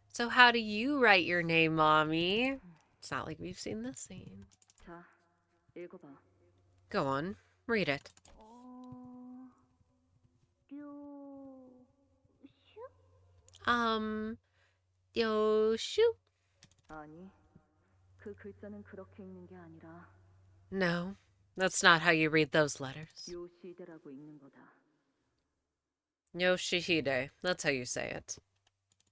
So how do you write your name, Mommy? It's not like we've seen this scene. 자, 읽어봐. Go on. Read it. 류슈? Ryoshu? 아니, 그 글자는 그렇게 읽는 게 아니라 No, that's not how you read those letters. 요시대라고 읽는 거다. Yoshihide. That's how you say it.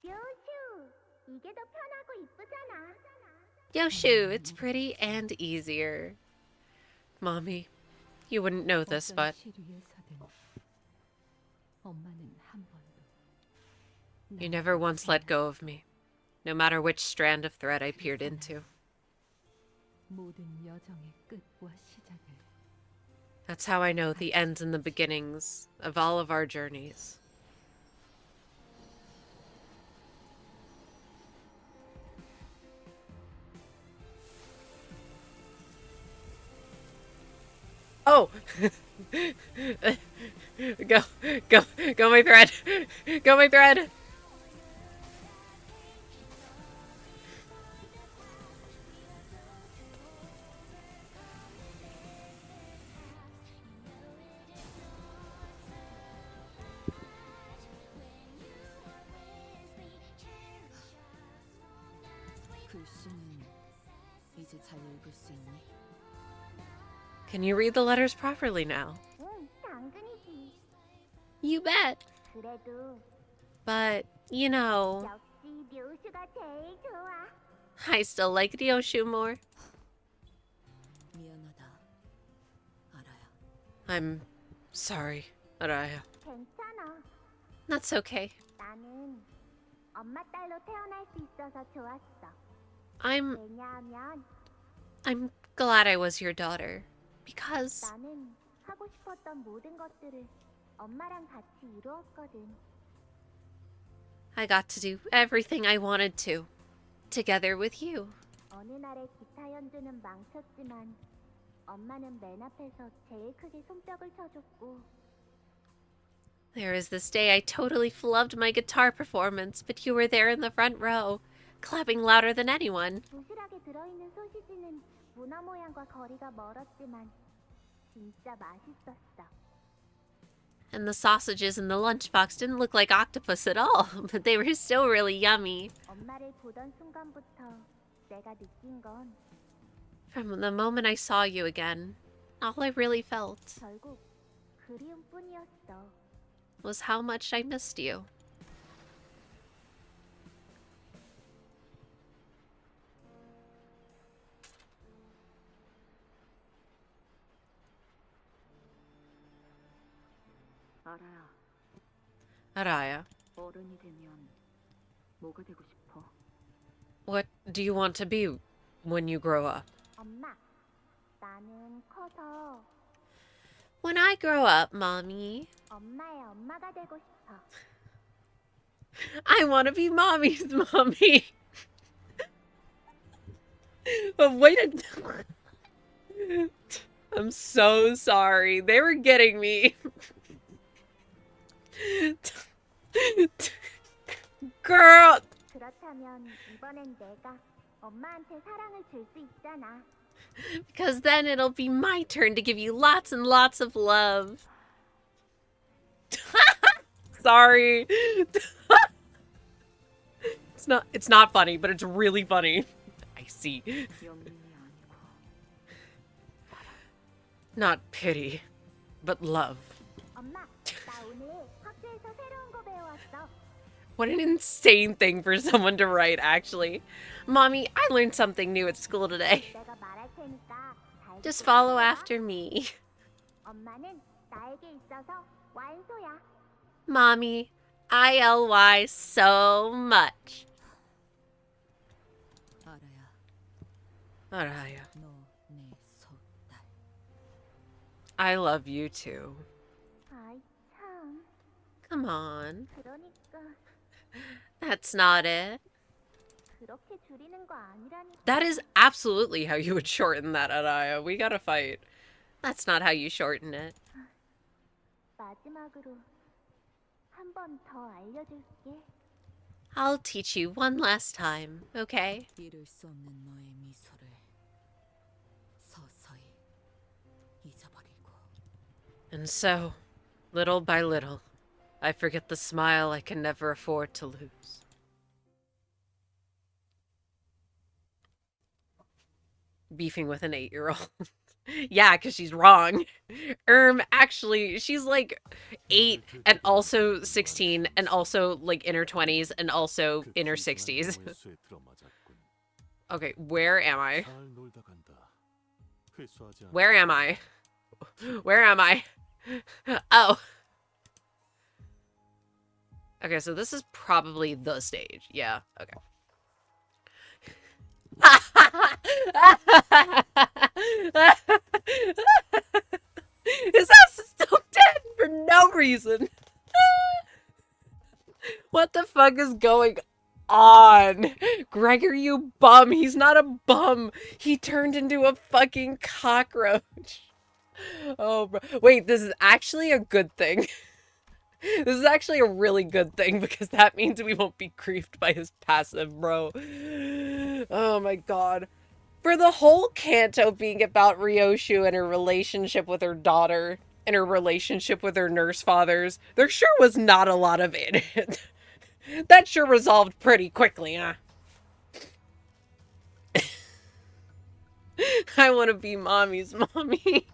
류슈! 이게 더 편하고 이쁘잖아. Yoshu, it's pretty and easier. Mommy, you wouldn't know this, but 시류에서든 엄마는 한 번도 you never once let go of me, no matter which strand of thread I peered into. 모든 여정의 끝과 시작을 That's how I know the ends and the beginnings of all of our journeys. Oh! Go my thread! Go my thread! 글씨는 이제 잘 읽을 수 있니? Can you read the letters properly now? 응, 당근이지. You bet. 그래도 But, you know, 역시 류슈가 제일 좋아. I still like Ryoshu more. 미안하다, 알아야. I'm sorry, Araya. 괜찮아. That's okay. 나는 엄마 딸로 태어날 수 있어서 좋았어. I'm 왜냐하면 glad I was your daughter. Because 나는 하고 싶었던 모든 것들을 엄마랑 같이 이루었거든. I got to do everything I wanted to, together with you. 어느 날에 기타 연주는 망쳤지만 엄마는 맨 앞에서 제일 크게 손뼉을 쳐줬고 There was this day I totally flubbed my guitar performance, but you were there in the front row, clapping louder than anyone. 도시락에 들어있는 소시지는 문어 모양과 거리가 멀었지만 진짜 맛있었어. And the sausages in the lunchbox didn't look like octopus at all, but they were still really yummy. 엄마를 보던 순간부터 내가 느낀 건 From the moment I saw you again, all I really felt 결국 그리움뿐이었어. was how much I missed you. 알아야. Araya, 어른이 되면 뭐가 되고 싶어? what do you want to be when you grow up? 엄마, 나는 커서 When I grow up, Mommy, 엄마의 엄마가 되고 싶어. I want to be Mommy's mommy. But wait a... I'm so sorry. They were getting me. Girl! 그렇다면 이번엔 내가 엄마한테 사랑을 줄 수 있잖아. Because then it'll be my turn to give you lots and lots of love. Sorry. It's not funny, but it's really funny. I see. 연민이 아니고 Not pity, but love. 엄마, 나 오늘 학교에서 새로운 거 배워왔어. What an insane thing for someone to write, actually. Mommy, I learned something new at school today. 내가 말할 테니까 잘 Just 듣고 follow 따라와. after me. 엄마는 나에게 있어서 완소야. Mommy, I ly so much. 알아야, Araya, 너 내 소딸. I love you too. 아이 참, Come on. 그러니까 That's not it. 그렇게 줄이는 거 아니라니까. That is absolutely how you would shorten that, Araya. We gotta fight. That's not how you shorten it. 마지막으로 한 번 더 알려줄게. I'll teach you one last time, okay? 잃을 수 없는 너의 미소를 서서히 잊어버리고. And so, little by little, I forget the smile I can never afford to lose. Beefing with an 8-year-old. Yeah, because she's wrong. Actually, she's like 8 and also 16 and also like in her 20s and also in her 60s. Okay, where am I? Where am I? Where am I? Oh. Okay, so this is probably the stage. Yeah, okay. His ass is still dead for no reason. What the fuck is going on? Gregor, you bum. He's not a bum. He turned into a fucking cockroach. Oh, bro. Wait, this is actually a good thing. This is actually a really good thing because that means we won't be griefed by his passive, bro. Oh my god. For the whole Canto being about Ryoshu and her relationship with her daughter and her relationship with her nurse fathers, there sure was not a lot of it. That sure resolved pretty quickly, huh? I want to be Mommy's mommy.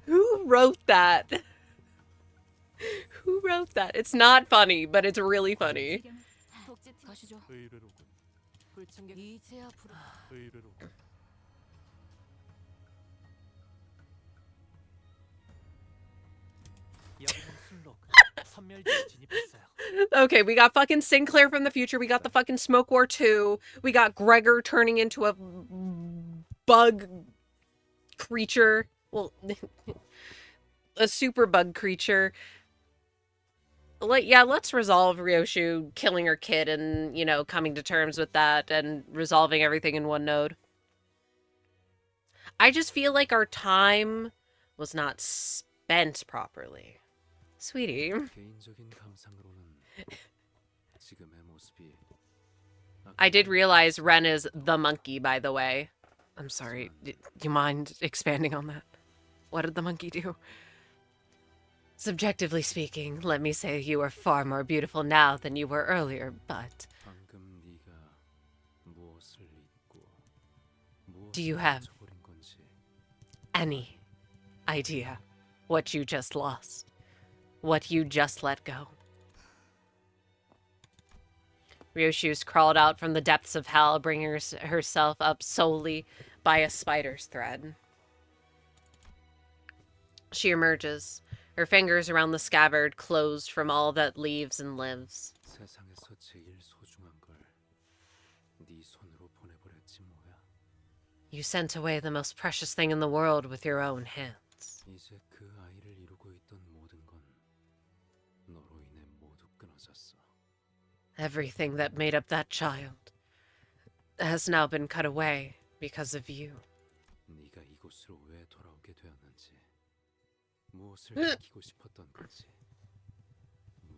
Who wrote that? Who wrote that? It's not funny, but it's really funny. 가시죠. 이제야 부르. Okay, we got fucking Sinclair from the future. We got the fucking Smoke War 2. We got Gregor turning into a bug creature. Well, a super bug creature. Yeah, let's resolve Ryoshu killing her kid and, you know, coming to terms with that and resolving everything in one node. I just feel like our time was not spent properly. Sweetie. I did realize Ren is the monkey, by the way. I'm sorry. Do you mind expanding on that? What did the monkey do? Subjectively speaking, let me say you are far more beautiful now than you were earlier, but... Do you have any idea what you just lost? What you just let go? Ryoshu's crawled out from the depths of hell, bringing herself up solely by a spider's thread. She emerges, her fingers around the scabbard closed from all that leaves and lives. 세상에서 제일 소중한 걸 네 손으로 보내버렸지 뭐야. You sent away the most precious thing in the world with your own hands. 이제 그 아이를 이루고 있던 모든 건 너로 인해 모두 끊어졌어. Everything that made up that child has now been cut away because of you. 네가 이곳으로 왜 돌아오게 되었는지, 무엇을 지키고 싶었던 건지.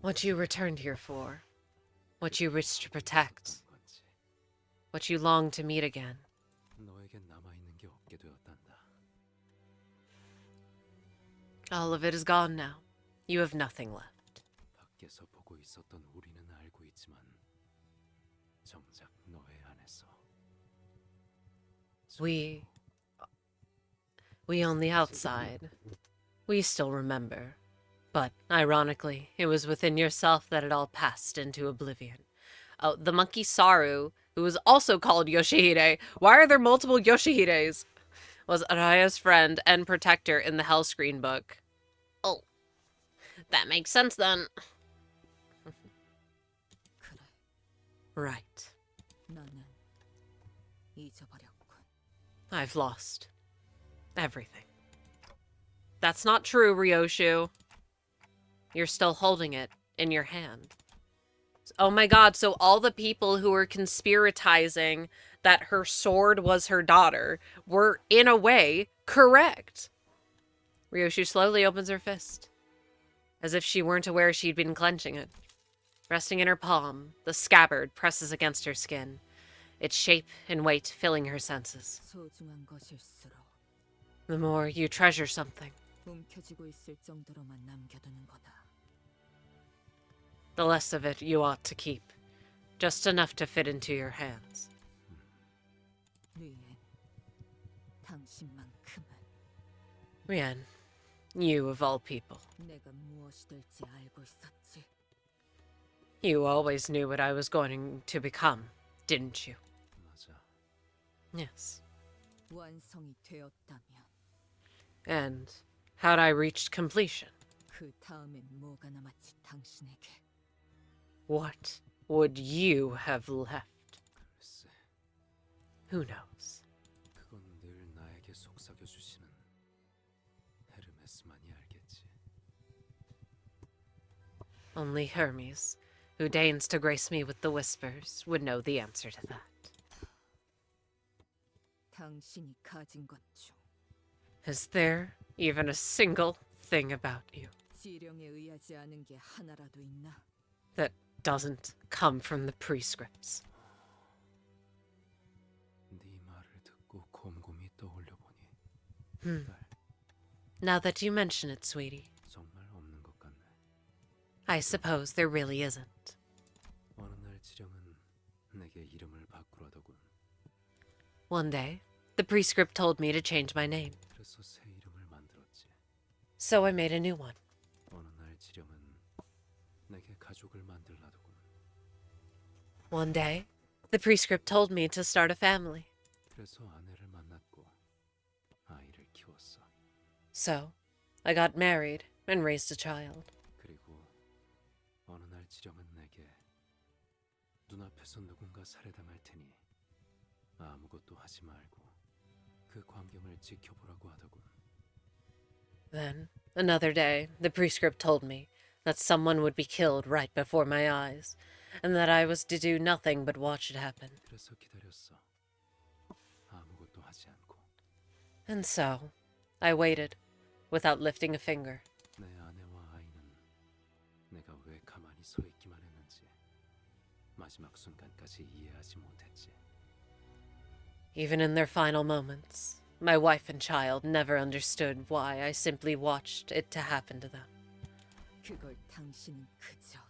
What you returned here for, what you wished to protect, what you long to meet again. 너에겐 남아있는 게 없게 되었단다. All of it is gone now. You have nothing left. 밖에서 보고 있었던 우리는 알고 있지만 정작 너의 안에서 We on the outside, we still remember. But, ironically, it was within yourself that it all passed into oblivion. Oh, the monkey Saru, who was also called Yoshihide. Why are there multiple Yoshihides? Was Araya's friend and protector in the Hellscreen book. Oh, that makes sense then. 그래, Right. 나는 잊어버렸군. I've lost everything. That's not true, Ryoshu. You're still holding it in your hand. Oh my god, so all the people who were conspiratizing that her sword was her daughter were, in a way, correct. Ryoshu slowly opens her fist, as if she weren't aware she'd been clenching it. Resting in her palm, the scabbard presses against her skin, its shape and weight filling her senses. 소중한 것일수록 The more you treasure something, 움켜쥐고 있을 정도로만 남겨두는 거다. the less of it you ought to keep. Just enough to fit into your hands. 리엔, 당신만큼은 Rien, you of all people. 내가 무엇이 될지 알고 있었지. You always knew what I was going to become, didn't you? 맞아. Yes. 완성이 되었다면 And had I reached completion, 그 다음엔 뭐가 남았지 당신에게. what would you have left? 글쎄, Who knows? 그건 늘 나에게 속삭여 주시는 헤르메스만이 알겠지. Only Hermes, who deigns to grace me with the whispers, would know the answer to that. 당신이 가진 것 중 Is there even a single thing about you 지령에 의하지 않은 게 하나라도 있나? that doesn't come from the prescripts? 네 말을 듣고 곰곰이 떠올려 보니 Hmm. 딸, Now that you mention it, sweetie, 정말 없는 것 같네. I suppose there really isn't. 어느 날 지령은 내게 이름을 바꾸라더군. One day, the prescript told me to change my name, 그래서 새 이름을 만들었지. so I made a new one. 어느 날 지령은 내게 가족을 만들라더군. One day, the prescript told me to start a family, 그래서 아내를 만났고 아이를 키웠어. so I got married and raised a child. 그리고 어느 날 지령은 내게 눈앞에서 누군가 살해당할 테니 아무것도 하지 말고 그 광경을 지켜보라고 하더군. Then, another day, the prescript told me that someone would be killed right before my eyes, and that I was to do nothing but watch it happen. 그래서 기다렸어. 아무것도 하지 않고. And so, I waited, without lifting a finger. 내 아내와 아이는 내가 왜 가만히 서 있기만 했는지 마지막 순간까지 이해하지 못했지. Even in their final moments, my wife and child never understood why I simply watched it to happen to them. 그걸 당신은 그저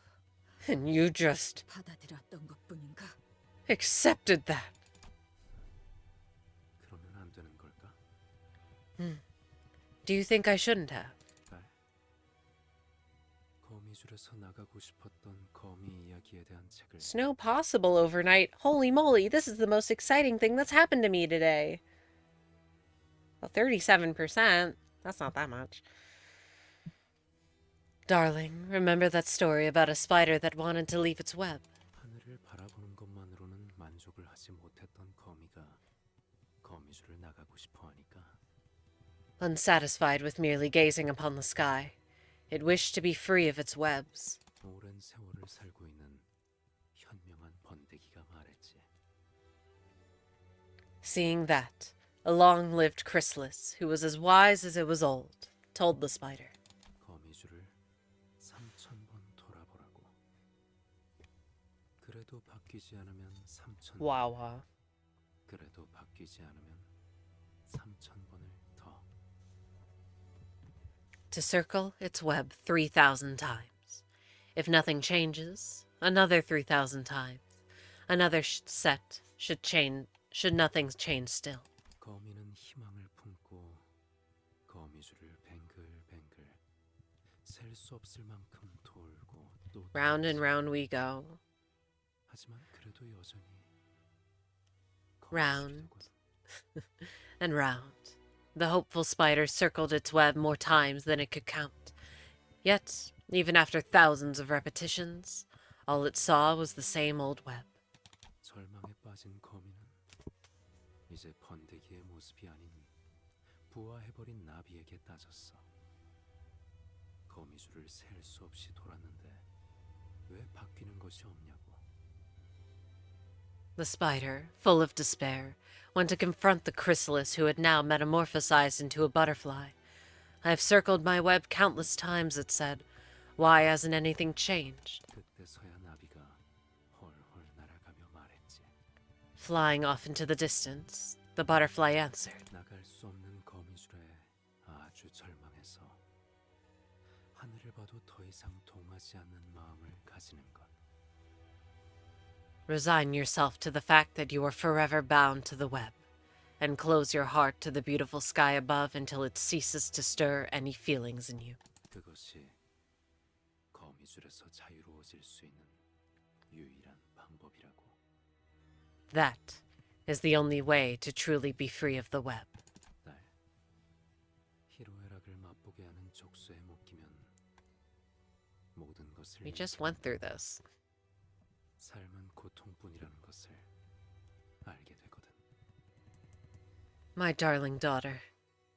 And you just 받아들였던 것뿐인가? accepted that. 그러면 Do you think I shouldn't have? 날 거미줄에서 나가고 싶었던 거미 이야기에 대한 책을 It's no possible overnight. Holy moly, this is the most exciting thing that's happened to me today. Well, 37%. That's not that much. Darling, remember that story about a spider that wanted to leave its web? 하늘을 바라보는 것만으로는 만족을 하지 못했던 거미가 거미줄을 나가고 싶어 하니까 Unsatisfied with merely gazing upon the sky, it wished to be free of its webs. 오랜 세월을 살고 있는 현명한 번데기가 말했지. Seeing that, a long-lived chrysalis, who was as wise as it was old, told the spider. 거미줄을 3000번 돌아보라고. 그래도 바뀌지 않으면 3000번. Wawa. 그래도 바뀌지 않으면 3000번을 더. To circle its web 3,000 times. If nothing changes, another 3,000 times. Another set should nothing change still. 거미는 희망을 품고 거미줄을 뱅글뱅글 셀 수 없을 만큼 돌고 또 Round and round we go. 하지만 그래도 여전히 Round. 거미줄이더군. And round. The hopeful spider circled its web more times than it could count. Yet, even after thousands of repetitions, all it saw was the same old web. 절망에 빠진 거미는 이제 번데기의 모습이 아닌 부화해버린 나비에게 따졌어. 거미줄을 셀 수 없이 돌았는데 왜 바뀌는 것이 없냐고. The spider, full of despair, went to confront the chrysalis who had now metamorphosized into a butterfly. I have circled my web countless times, it said. Why hasn't anything changed? 그때서야 나비가 헐헐 날아가며 말했지. Flying off into the distance, the butterfly answered. 나갈 수 없는 거미줄에 아주 절망해서 하늘을 봐도 더 이상 동하지 않는 마음을 가지는 것. Resign yourself to the fact that you are forever bound to the web, and close your heart to the beautiful sky above until it ceases to stir any feelings in you. 그것이 거미줄에서 자유로워질 수 있는 유일한 방법이라고. That is the only way to truly be free of the web. 날 희로애락을 맛보게 하는 족쇄에 묶이면 모든 것을 We just went through this. 삶은 고통뿐이라는 것을 알게 되거든. My darling daughter,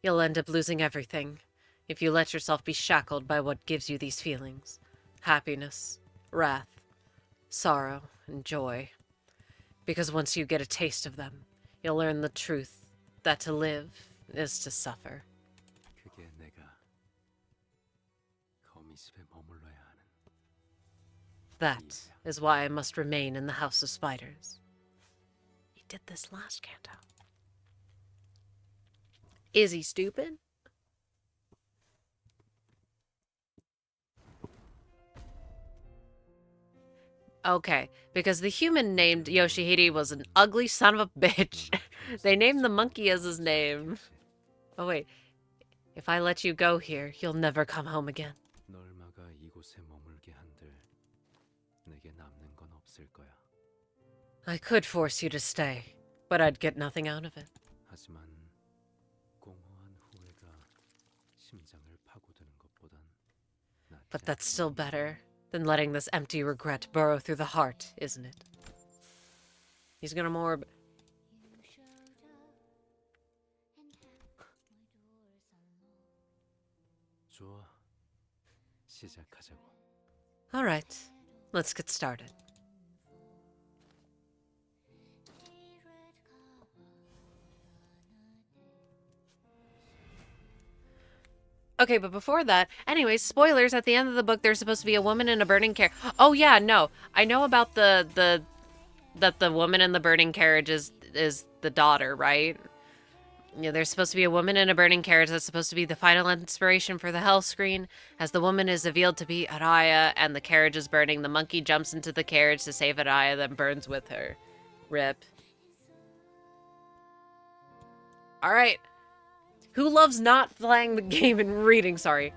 you'll end up losing everything if you let yourself be shackled by what gives you these feelings. Happiness, wrath, sorrow, and joy. Because once you get a taste of them, you'll learn the truth that to live is to suffer. 그게 내가 거미집에 머물러야 하는. That is why I must remain in the House of Spiders. He did this last canto. Is he stupid? Okay, because the human named Yoshihide was an ugly son of a bitch. They named the monkey as his name. Oh wait, if I let you go here, you'll never come home again. 널 막아 이곳에 머물게 한들 내게 남는 건 없을 거야. I could force you to stay, but I'd get nothing out of it. 하지만 공허한 후회가 심장을 파고드는 것보단 낫지 But that's still better than letting this empty regret burrow through the heart, isn't it? He's gonna morb. 좋아. 시작하자고. Alright, let's get started. Okay, but before that, anyways, spoilers, at the end of the book, there's supposed to be a woman in a burning carriage. Oh yeah, no. I know about that the woman in the burning carriage is the daughter, right? Yeah, there's supposed to be a woman in a burning carriage that's supposed to be the final inspiration for the hell screen. As the woman is revealed to be Araya and the carriage is burning, the monkey jumps into the carriage to save Araya, then burns with her. Rip. Alright. Who loves not playing the game and reading? Sorry.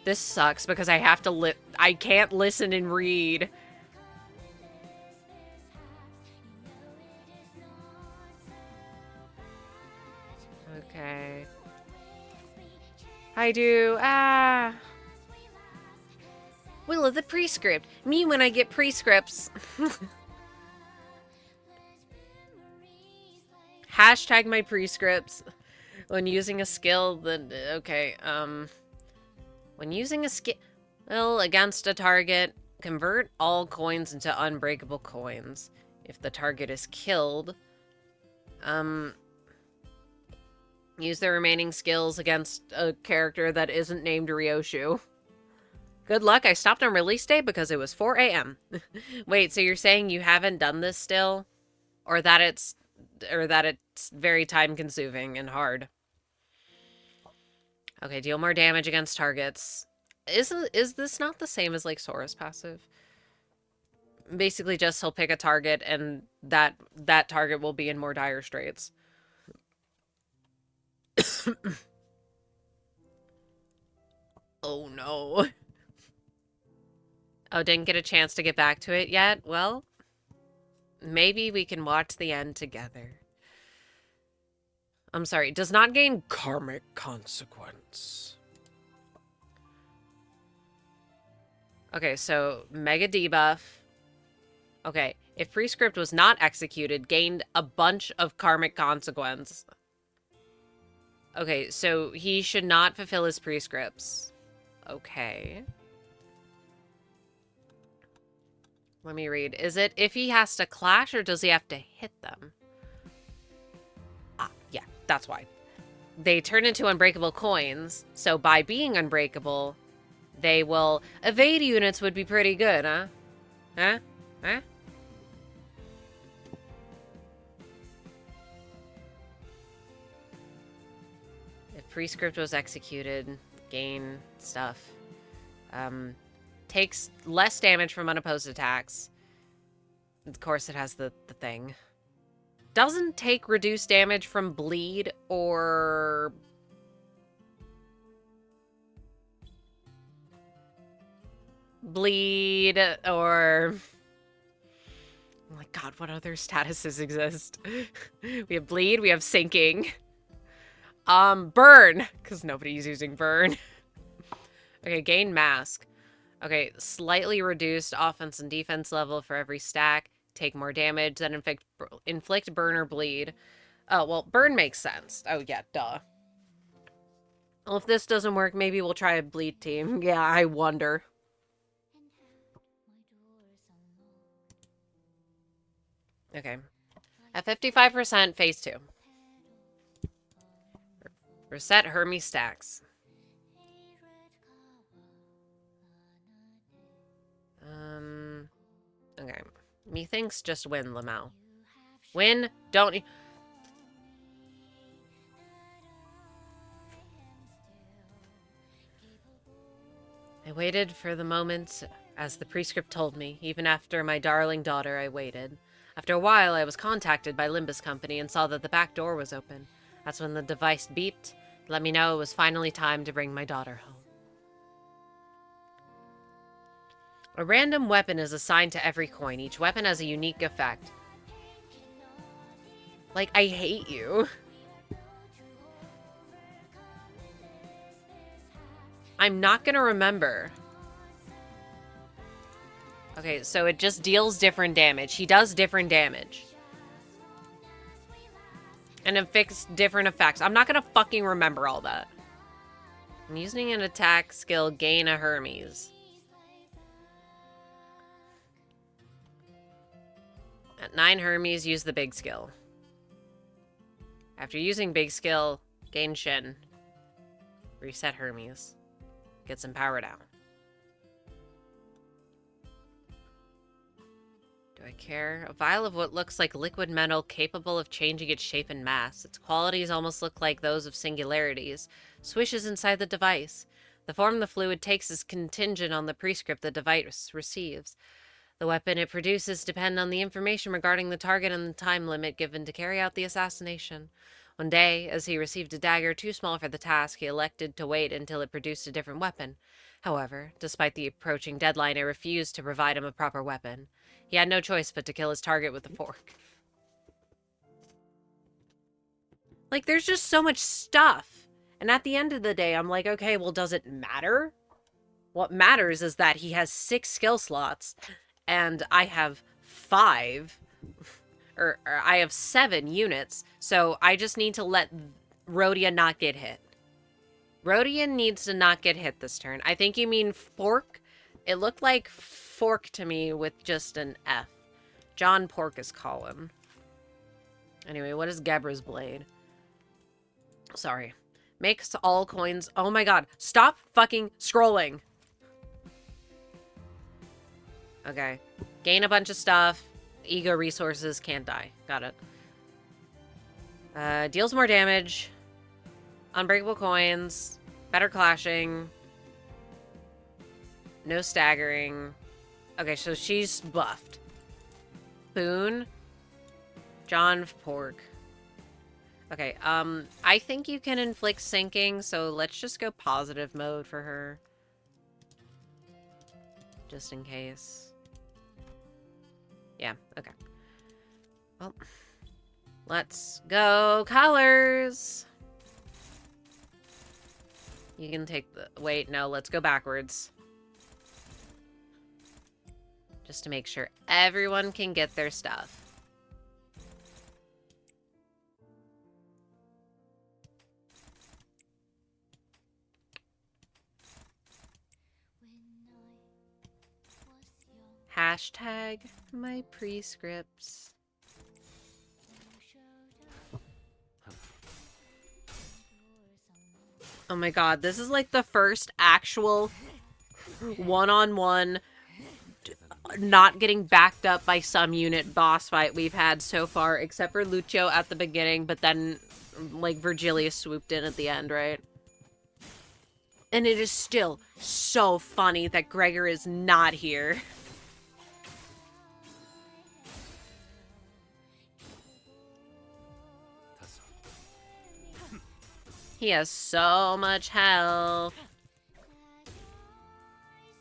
This sucks because I have to I can't listen and read. Okay. I do. Ah. Will of the prescript. Me when I get prescripts. Hashtag my prescripts. When using a skill, then okay. When using a skill against a target, convert all coins into unbreakable coins. If the target is killed, use the remaining skills against a character that isn't named Ryoshu. Good luck. I stopped on release day because it was 4 a.m. Wait, so you're saying you haven't done this still? Or that it's very time consuming and hard? Okay, deal more damage against targets. Is this not the same as like Sora's passive? Basically just he'll pick a target and that target will be in more dire straits. Oh no. Oh, didn't get a chance to get back to it yet? Well, maybe we can watch the end together. I'm sorry, does not gain karmic consequence. Okay, so mega debuff. Okay, if prescript was not executed, gained a bunch of karmic consequence. Okay, so he should not fulfill his prescripts. Okay. Let me read. Is it if he has to clash or does he have to hit them? Ah, yeah, that's why. They turn into unbreakable coins, so by being unbreakable, they will... Evade units would be pretty good, huh? Huh? Huh? If prescript was executed, gain stuff. Takes less damage from unopposed attacks. Of course, it has the thing. Doesn't take reduced damage from bleed or... bleed or... Oh my god, what other statuses exist? We have bleed, we have sinking. Burn, because nobody's using burn. Okay, gain mask. Okay, slightly reduced offense and defense level for every stack. Take more damage, then inflict burn or bleed. Oh, well, burn makes sense. Oh, yeah, duh. Well, if this doesn't work, maybe we'll try a bleed team. Yeah, I wonder. Okay. At 55%, phase 2. Reset Hermes stacks. Okay. Methinks just win, Lamau. Win, don't... I waited for the moment, as the prescript told me. Even after my darling daughter, I waited. After a while, I was contacted by Limbus Company and saw that the back door was open. That's when the device beeped. Let me know it was finally time to bring my daughter home. A random weapon is assigned to every coin. Each weapon has a unique effect. Like, I hate you. I'm not gonna remember. Okay, so it just deals different damage. He does different damage. And inflicts different effects. I'm not gonna fucking remember all that. I'm using an attack skill, gain a Hermes. At 9 Hermes, use the big skill. After using big skill, gain Shin. Reset Hermes. Get some power down. Do I care? A vial of what looks like liquid metal capable of changing its shape and mass. Its qualities almost look like those of singularities. Swishes inside the device. The form the fluid takes is contingent on the prescript the device receives. The weapon it produces depend on the information regarding the target and the time limit given to carry out the assassination. One day, as he received a dagger too small for the task, he elected to wait until it produced a different weapon. However, despite the approaching deadline, it refused to provide him a proper weapon. He had no choice but to kill his target with a fork. Like, there's just so much stuff. And at the end of the day, I'm like, okay, well, does it matter? What matters is that he has 6 skill slots, and I have 5, or I have 7 units, so I just need to let Rhodia not get hit. Rhodia needs to not get hit this turn. I think you mean fork? It looked like fork to me with just an F. John Pork is calling. Anyway, what is Gebra's blade? Sorry. Makes all coins... Oh my god. Stop fucking scrolling. Okay. Gain a bunch of stuff. Ego resources. Can't die. Got it. Deals more damage. Unbreakable coins. Better clashing. No staggering. Okay, so she's buffed. Boone. John Pork. Okay, I think you can inflict sinking, so let's just go positive mode for her. Just in case. Yeah, okay. Well, let's go colors! You can take the... Wait, no, let's go backwards. Just to make sure everyone can get their stuff. Hashtag my prescripts. Oh my god, this is like the first actual one-on-one not getting backed up by some unit boss fight we've had so far, except for Lucio at the beginning, but then like Virgilia swooped in at the end, right? And it is still so funny that Gregor is not here. He has so much health.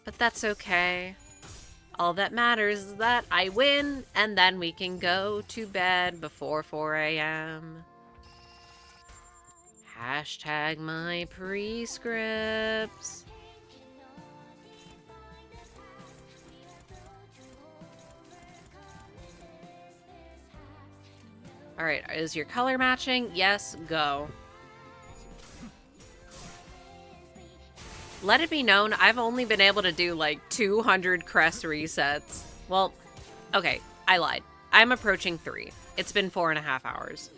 But that's okay. All that matters is that I win, and then we can go to bed before 4 a.m. Hashtag my prescripts. Alright, is your color matching? Yes, go. Let it be known, I've only been able to do like 200 crest resets. Well, okay, I lied. I'm approaching 3. It's been 4.5 hours.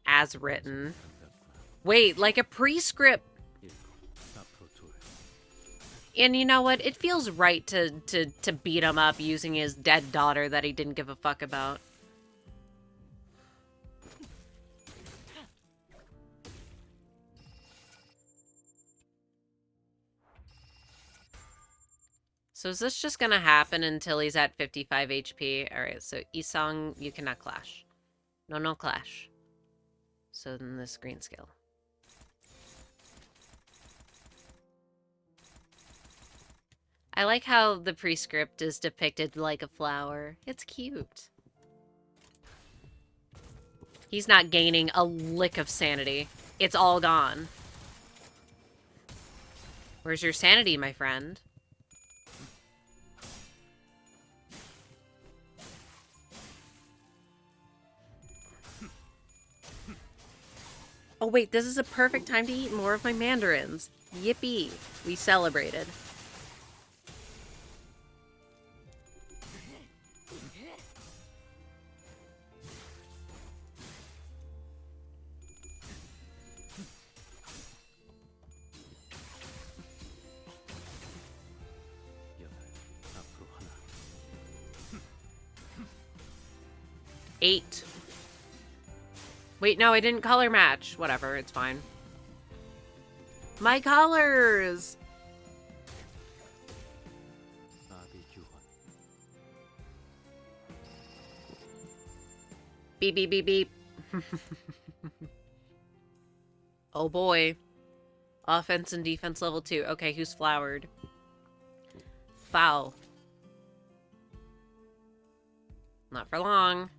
As written. Wait, like a prescript. And you know what? It feels right to beat him up using his dead daughter that he didn't give a fuck about. So is this just gonna happen until he's at 55 HP? Alright, so Isang, you cannot clash. No clash. So then this green skill. I like how the prescript is depicted like a flower. It's cute. He's not gaining a lick of sanity. It's all gone. Where's your sanity, my friend? Oh wait, this is a perfect time to eat more of my mandarins. Yippee. We celebrated. Eight. Wait, no, I didn't color match. Whatever, it's fine. My colors! Beep, beep, beep, beep. Oh boy. Offense and defense level 2. Okay, who's flowered? Foul. Not for long.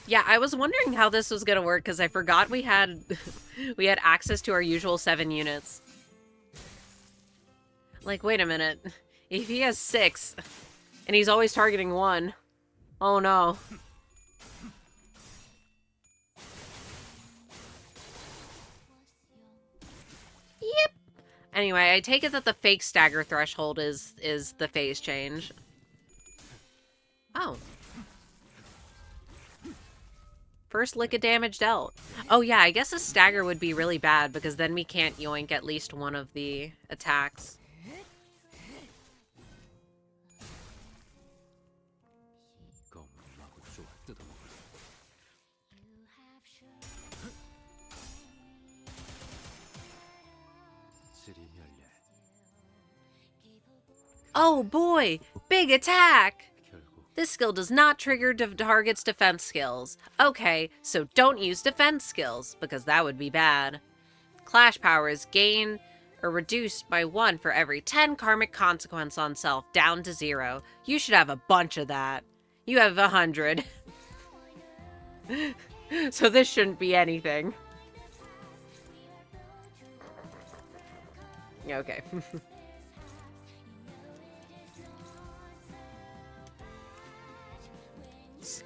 Yeah, I was wondering how this was gonna work because I forgot we had we had access to our usual 7 units. Like, wait a minute. If he has 6 and he's always targeting 1, oh no. Yep. Anyway, I take it that the fake stagger threshold is the phase change. Oh. First lick of damage dealt. Oh yeah, I guess a stagger would be really bad because then we can't yoink at least one of the attacks. Oh boy! Big attack! This skill does not trigger target's defense skills. Okay, so don't use defense skills, because that would be bad. Clash powers gain or reduced by 1 for every 10 karmic consequence on self, down to 0. You should have a bunch of that. You have 100. So this shouldn't be anything. Okay.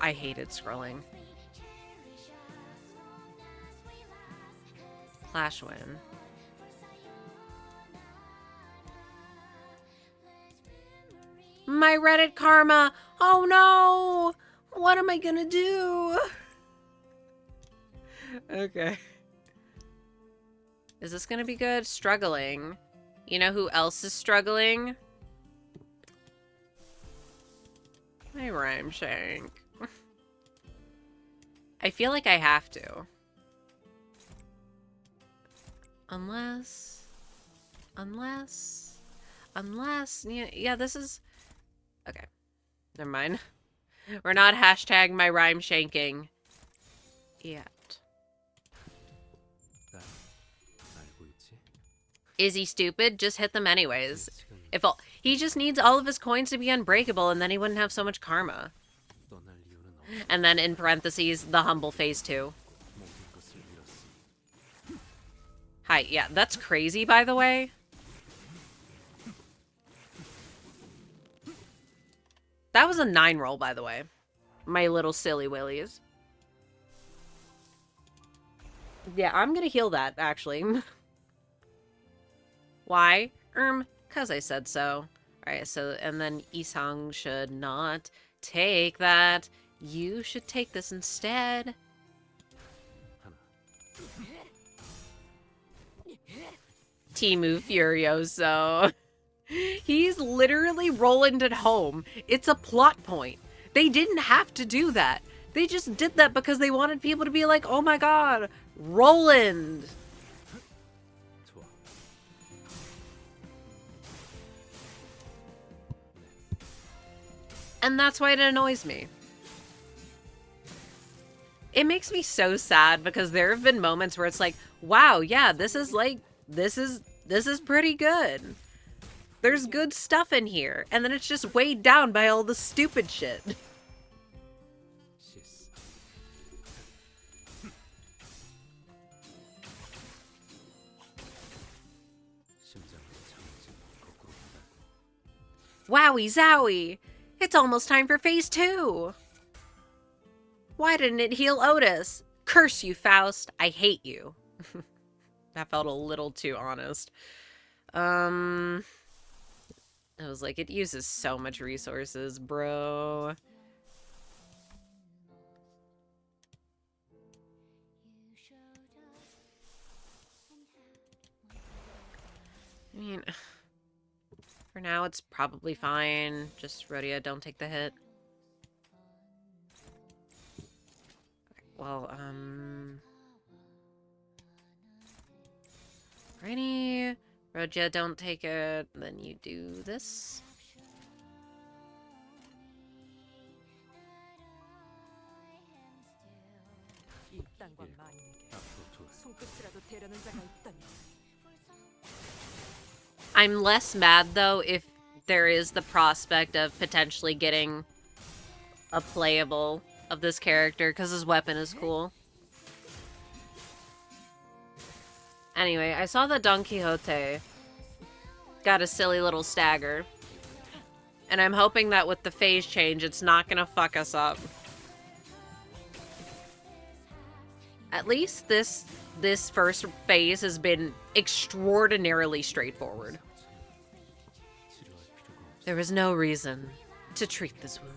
I hated scrolling. Clash win. My Reddit karma! Oh no! What am I gonna do? Okay. Is this gonna be good? Struggling. You know who else is struggling? My rhyme shank. I feel like I have to. Unless, yeah, this is, okay, never mind. We're not hashtag my rhyme shanking yet. Is he stupid? Just hit them anyways. He just needs all of his coins to be unbreakable and then he wouldn't have so much karma. And then in parentheses, the humble phase 2. Hi, yeah, that's crazy, by the way. That was a 9 roll, by the way. My little silly willies. Yeah, I'm gonna heal that, actually. Why? 'Cause I said so. Alright, so, and then Isang should not take that. You should take this instead. Timu Furioso. He's literally Roland at home. It's a plot point. They didn't have to do that. They just did that because they wanted people to be like, oh my god, Roland. And that's why it annoys me. It makes me so sad because there have been moments where it's like, wow, yeah, this is pretty good. There's good stuff in here. And then it's just weighed down by all the stupid shit. Wowie zowie! It's almost time for phase 2! Why didn't it heal Otis? Curse you, Faust. I hate you. That felt a little too honest. I was like, it uses so much resources, bro. I mean, for now, it's probably fine. Just, Rhodia, don't take the hit. Well, Rainy, Roja, don't take it. Then you do this. I'm less mad, though, if there is the prospect of potentially getting a playable of this character, because his weapon is cool. Anyway, I saw that Don Quixote got a silly little stagger. And I'm hoping that with the phase change, it's not gonna fuck us up. At least this first phase has been extraordinarily straightforward. There was no reason to treat this wound.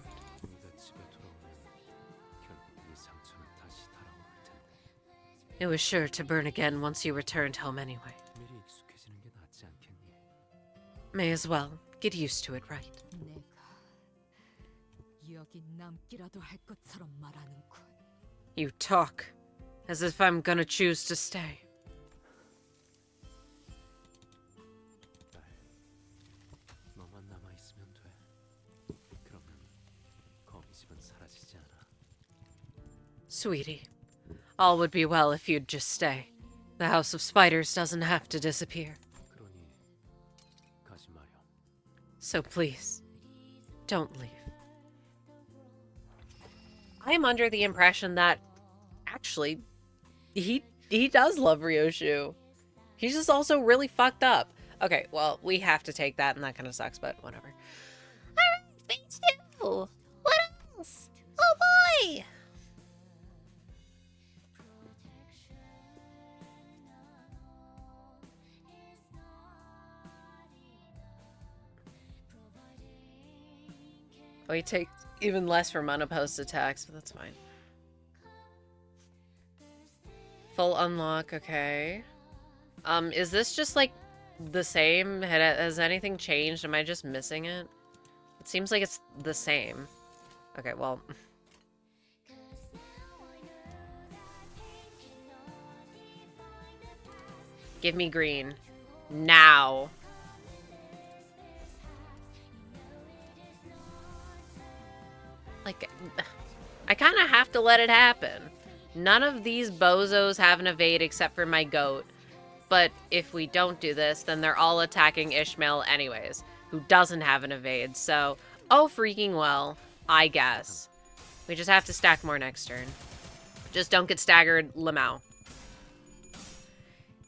It was sure to burn again once you returned home anyway. May as well get used to it, right? You talk as if I'm gonna choose to stay. Sweetie, all would be well if you'd just stay. The House of Spiders doesn't have to disappear. So please, don't leave. I am under the impression that, actually, he does love Ryoshu. He's just also really fucked up. Okay, well, we have to take that, and that kind of sucks, but whatever. Alright, phase 2! What else? Oh boy! We take even less from unopposed attacks, but that's fine. Full unlock, okay. Is this just, like, the same? Has anything changed? Am I just missing it? It seems like it's the same. Okay, well... Give me green. Now. Like, I kind of have to let it happen. None of these bozos have an evade except for my goat. But if we don't do this, then they're all attacking Ishmael anyways, who doesn't have an evade. So, oh freaking well, I guess. We just have to stack more next turn. Just don't get staggered, Lamau.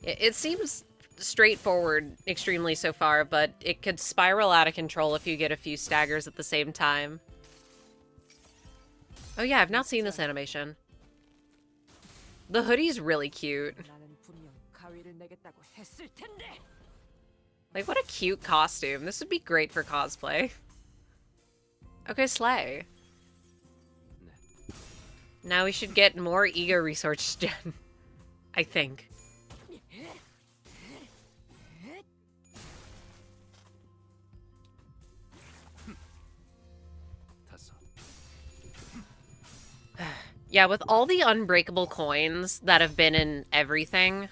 It seems straightforward extremely so far, but it could spiral out of control if you get a few staggers at the same time. Oh yeah, I've not seen this animation. The hoodie's really cute. Like, what a cute costume. This would be great for cosplay. Okay, slay. Now we should get more ego resource gen. I think. Yeah, with all the unbreakable coins that have been in everything,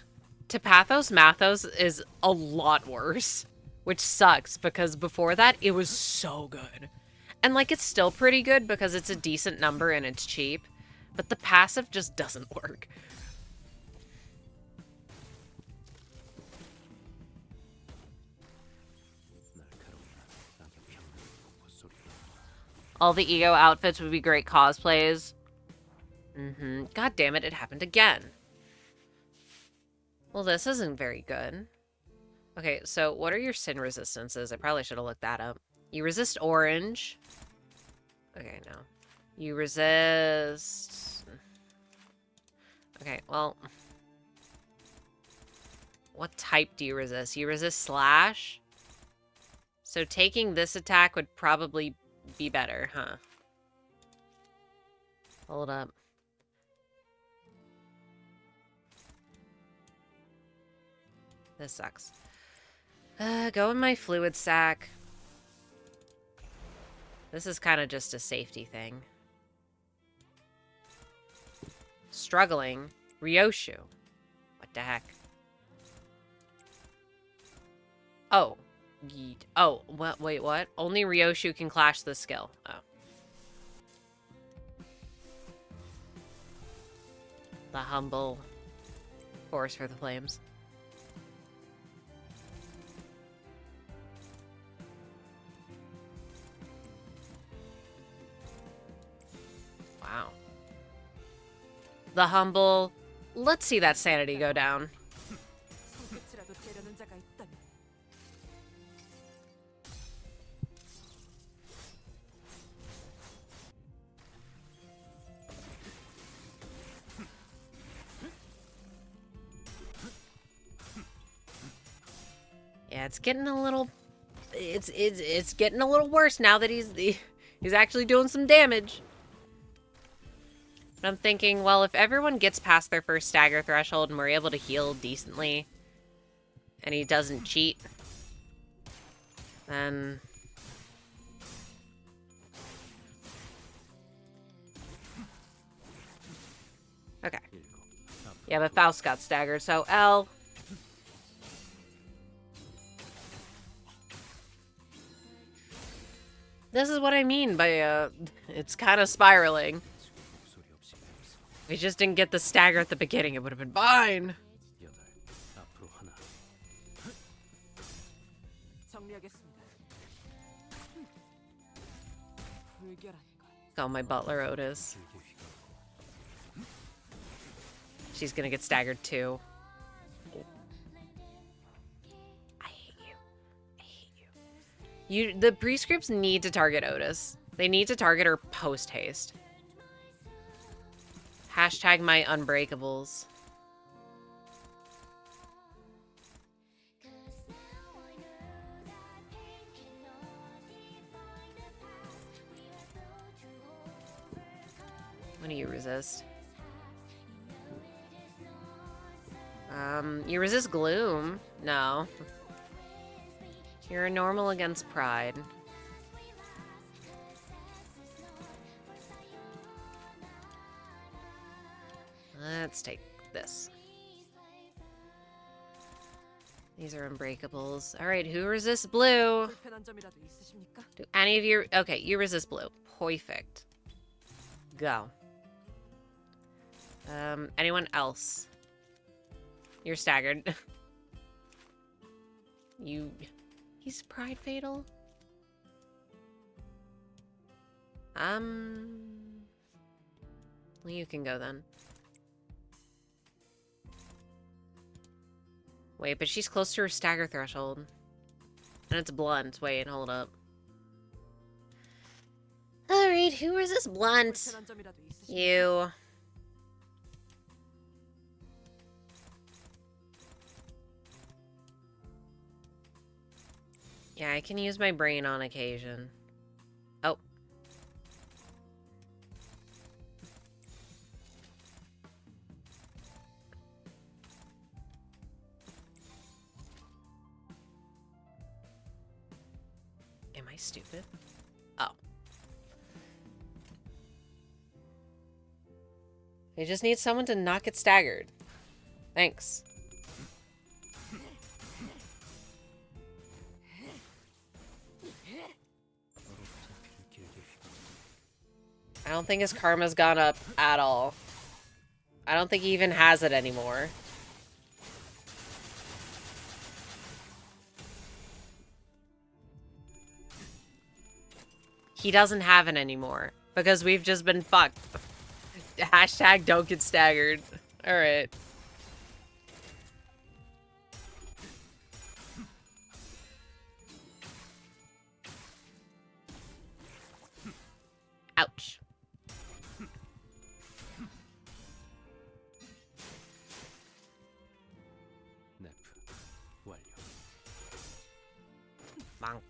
Tepathos Mathos is a lot worse. Which sucks, because before that, it was so good. And, like, it's still pretty good because it's a decent number and it's cheap. But the passive just doesn't work. All the ego outfits would be great cosplays. God damn it, it happened again. Well, this isn't very good. Okay, so what are your sin resistances? I probably should have looked that up. You resist orange. Okay, no. You resist... Okay, well... What type do you resist? You resist slash? So taking this attack would probably be better, huh? Hold up. This sucks. Go in my fluid sack. This is kind of just a safety thing. Struggling. Ryoshu. What the heck? Oh. Yeet. Oh, what? Wait, what? Only Ryoshu can clash this skill. Oh. The humble force for the flames. Wow. The humble. Let's see that sanity go down. 손끝이라도 떼려는 자가 있다면 Yeah, it's getting a little. It's getting a little worse now that he's actually doing some damage. But I'm thinking, well, if everyone gets past their first stagger threshold and we're able to heal decently, and he doesn't cheat, then okay. Yeah, but Faust got staggered, so L. This is what I mean by, it's kind of spiraling. If we just didn't get the stagger at the beginning, it would have been fine. 앞으로 하나. 정리하겠습니다. 불결한 것. Oh, my butler Otis. She's gonna get staggered too. I hate you. I hate you. The prescripts need to target Otis. They need to target her post haste. Hashtag my unbreakables. When do you resist? You resist gloom. No. You're a normal against pride. Let's take this. These are unbreakables. Alright, who resists blue? 불편한 점이라도 있으십니까? Do any of you... Okay, you resist blue. Perfect. Go. Anyone else? You're staggered. He's pride fatal? Well, you can go then. Wait, but she's close to her stagger threshold. And it's blunt. Wait, hold up. Alright, who is this blunt? 불편한 점이라도 있으십니까? You. Yeah, I can use my brain on occasion. Oh. Am I stupid? Oh. I just need someone to not get staggered. Thanks. I don't think his karma's gone up at all. I don't think he even has it anymore. He doesn't have it anymore because we've just been fucked. Hashtag don't get staggered. Alright. Ouch. 네프 완료. Monk.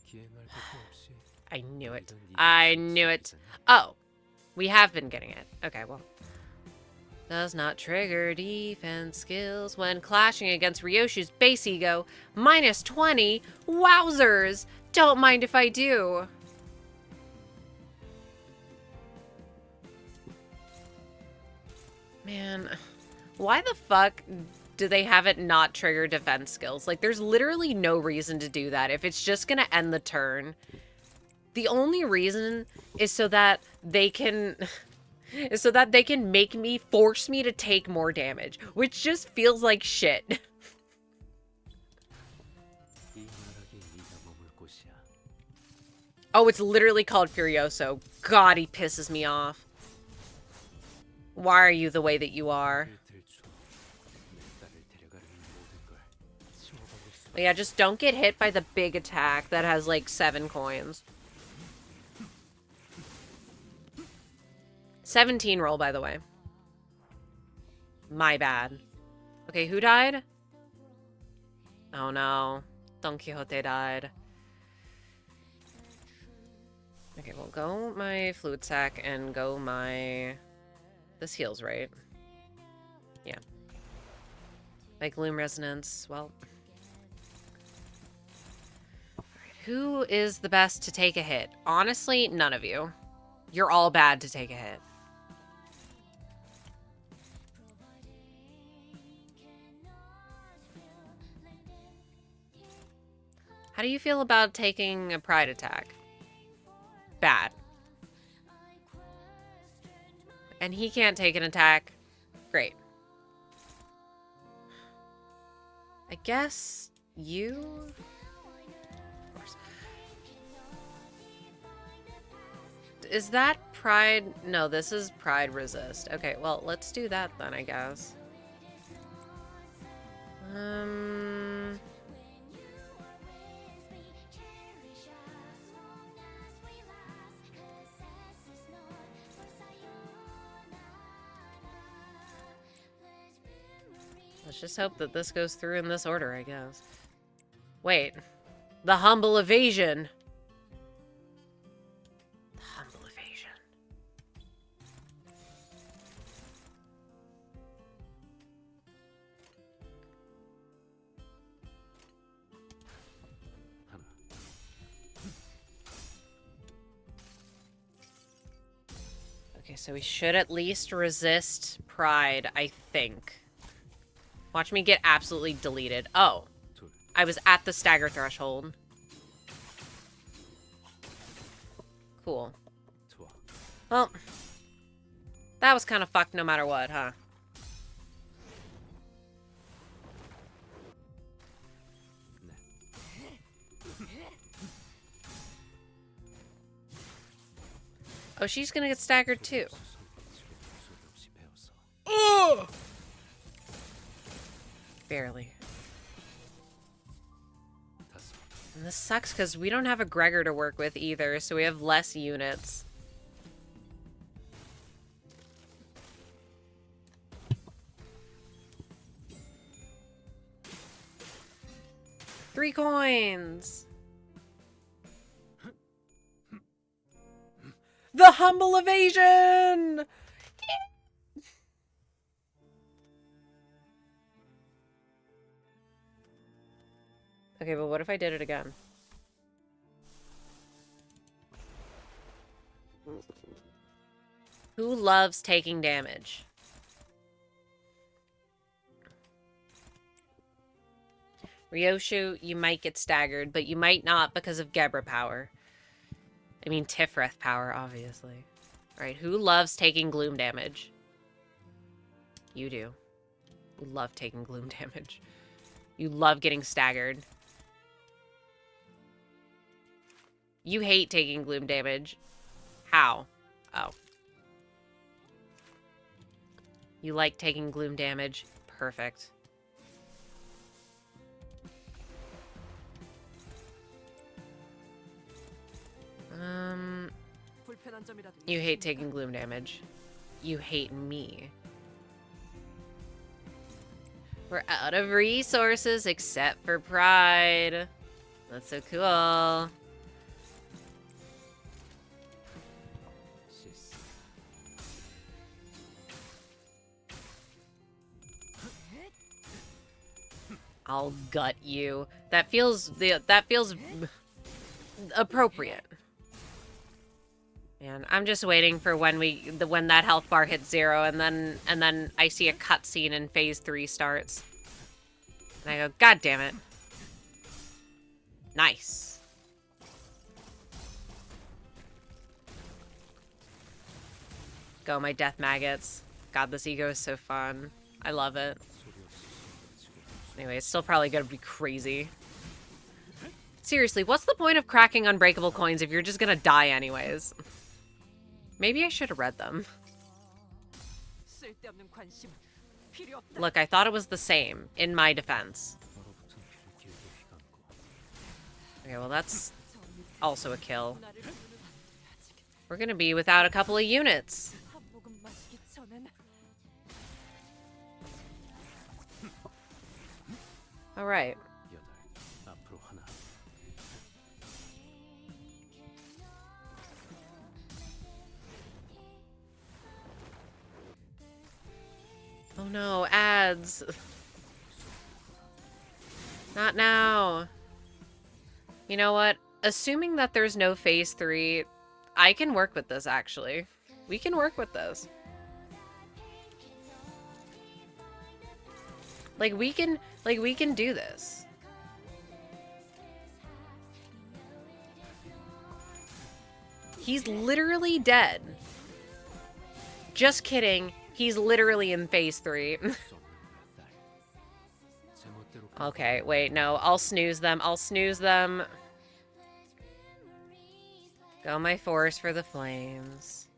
기행할 것도 없이 I knew it. 너희는 I 이길 수 knew it. 있잖아. Oh. We have been getting it. Okay, well. Does not trigger defense skills when clashing against Ryoshu's base ego. Minus 20? Wowzers! Don't mind if I do. Man, why the fuck do they have it not trigger defense skills? Like, there's literally no reason to do that. If it's just gonna end the turn, The only reason is so that they can make me force me to take more damage, which just feels like shit. 이 나락에 네가 머물 곳이야. Oh, it's literally called Furioso. God, he pisses me off. Why are you the way that you are? 들춰. 내 딸을 데려가려는 모든 걸 치워버릴 수. Yeah, just don't get hit by the big attack that has like 7 coins. 17 roll, by the way. My bad. Okay, who died? Oh no. Don Quixote died. Okay, well, go my fluid sac and go my... This heals, right? Yeah. My gloom resonance, well... Alright, who is the best to take a hit? Honestly, none of you. You're all bad to take a hit. How do you feel about taking a pride attack? Bad. And he can't take an attack. Great. I guess you... Of course. Is that pride? No, this is pride resist. Okay, well, let's do that then, I guess. Let's just hope that this goes through in this order, I guess. Wait. The humble evasion. The humble evasion. Okay, so we should at least resist pride, I think. Watch me get absolutely deleted. Oh. I was at the stagger threshold. Cool. Well. That was kind of fucked no matter what, huh? Oh, she's gonna get staggered too. Ugh! Barely. And this sucks because we don't have a Gregor to work with either, so we have less units. Three coins! The humble evasion! Okay, but what if I did it again? Who loves taking damage? Ryoshu, you might get staggered, but you might not because of Gebra power. I mean, Tifreth power, obviously. Alright, who loves taking gloom damage? You do. You love taking gloom damage. You love getting staggered. You hate taking gloom damage. How? Oh. You like taking gloom damage. Perfect. You hate taking gloom damage. You hate me. We're out of resources except for pride. That's so cool. I'll gut you. That feels appropriate. And I'm just waiting for when that health bar hits 0 and then I see a cutscene and phase 3 starts. And I go, God damn it. Nice. Go, my death maggots. God, this ego is so fun. I love it. Anyway, it's still probably gonna be crazy. Seriously, what's the point of cracking unbreakable coins if you're just gonna die anyways? Maybe I should have read them. Look, I thought it was the same, in my defense. Okay, well that's also a kill. We're gonna be without a couple of units. Alright. 앞으로 하나. Oh no, ads. Not now. You know what? Assuming that there's no phase 3, I can work with this, actually. We can work with this. We can do this. He's literally dead. Just kidding. He's literally in phase 3. Okay, wait, no. I'll snooze them. I'll snooze them. Go my force for the flames.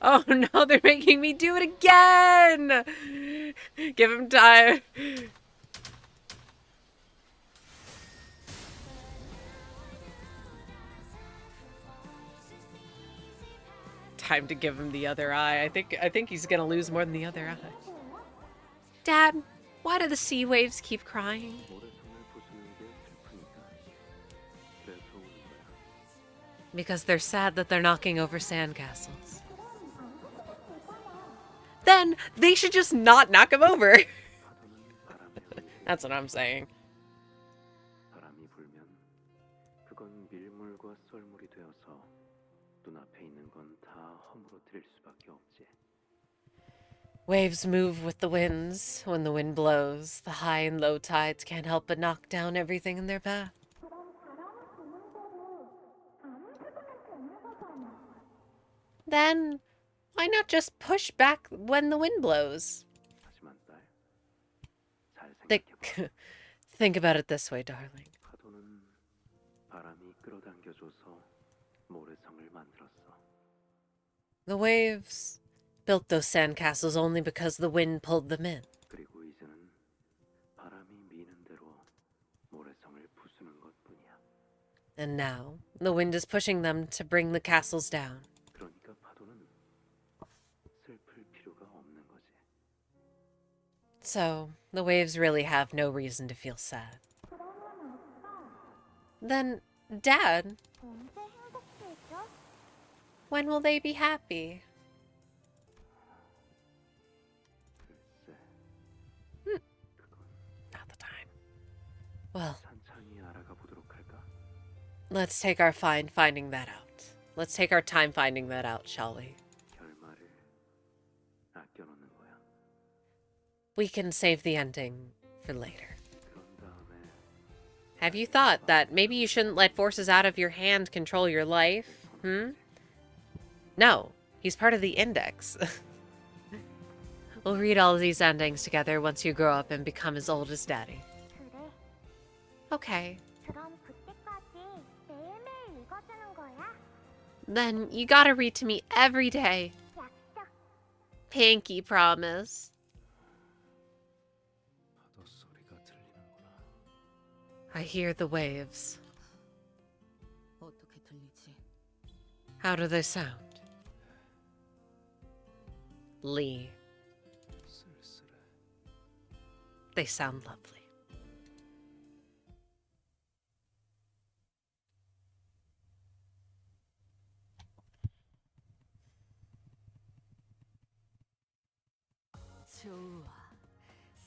Oh no, they're making me do it again! Give him time. Time to give him the other eye. I think he's gonna lose more than the other eye. Dad, why do the sea waves keep crying? Because they're sad that they're knocking over sandcastles. Then they should just not knock him over. That's what I'm saying. 바람이 불면 그건 밀물과 썰물이 되어서 눈앞에 있는 건 다 허물어뜨릴 수밖에 없지. Waves move with the winds. When the wind blows, the high and low tides can't help but knock down everything in their path. Then, why not just push back when the wind blows? 하지만 딸, 잘 Think, 생각해봐. think about it this way, darling. 파도는 바람이 끌어당겨줘서 모래성을 만들었어. The waves built those sandcastles only because the wind pulled them in. 그리고 이제는 바람이 미는 대로 모래성을 부수는 것뿐이야. And now, the wind is pushing them to bring the castles down. 그러니까 파도는 슬플 필요가 없는 거지. So, the waves really have no reason to feel sad. Then, Dad, 언제 행복해져? when will they be happy? 글쎄, Not the time. Well, 천천히 알아가 보도록 할까? let's take our finding that out. Let's take our time finding that out, shall we? 결말을 아껴놓는 거야. We can save the ending for later. 그런 다음에 Have you thought that maybe you shouldn't let forces out of your hand control your life? No, he's part of the Index. We'll read all of these endings together once you grow up and become as old as Daddy. 그래. Okay. 그럼 그때까지 매일매일 읽어주는 거야? Then you gotta read to me every day. 약속. Pinky promise. 파도 소리가 들리는구나. I hear the waves. 어떻게 들리지? How do they sound? Lee. 쓸쓸해. They sound lovely.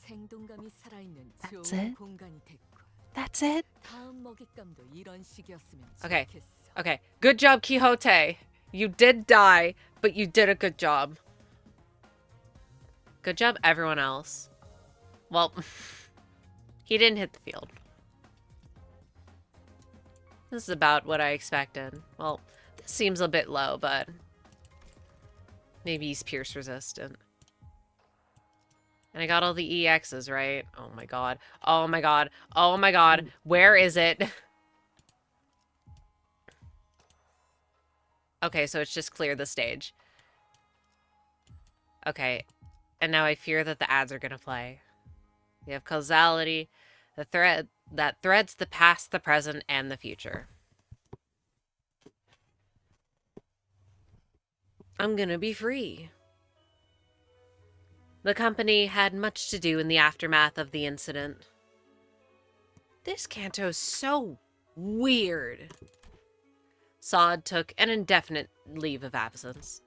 생동감이 살아있는 That's 좋은 it? 공간이 됐군. That's it? 다음 먹잇감도 이런 식이었으면 Okay. 좋겠어. Okay. Good job, Quixote. You did die, but you did a good job. Good job, everyone else. Well, he didn't hit the field. This is about what I expected. Well, this seems a bit low, but maybe he's pierce resistant. And I got all the EXs, right? Oh my god. Oh my god. Oh my god. Where is it? Okay, so it's just clear the stage. Okay. And now I fear that the ads are gonna play. We have causality, the thread that threads the past, the present, and the future. I'm gonna be free. The company had much to do in the aftermath of the incident. This Canto's so weird. Sod took an indefinite leave of absence.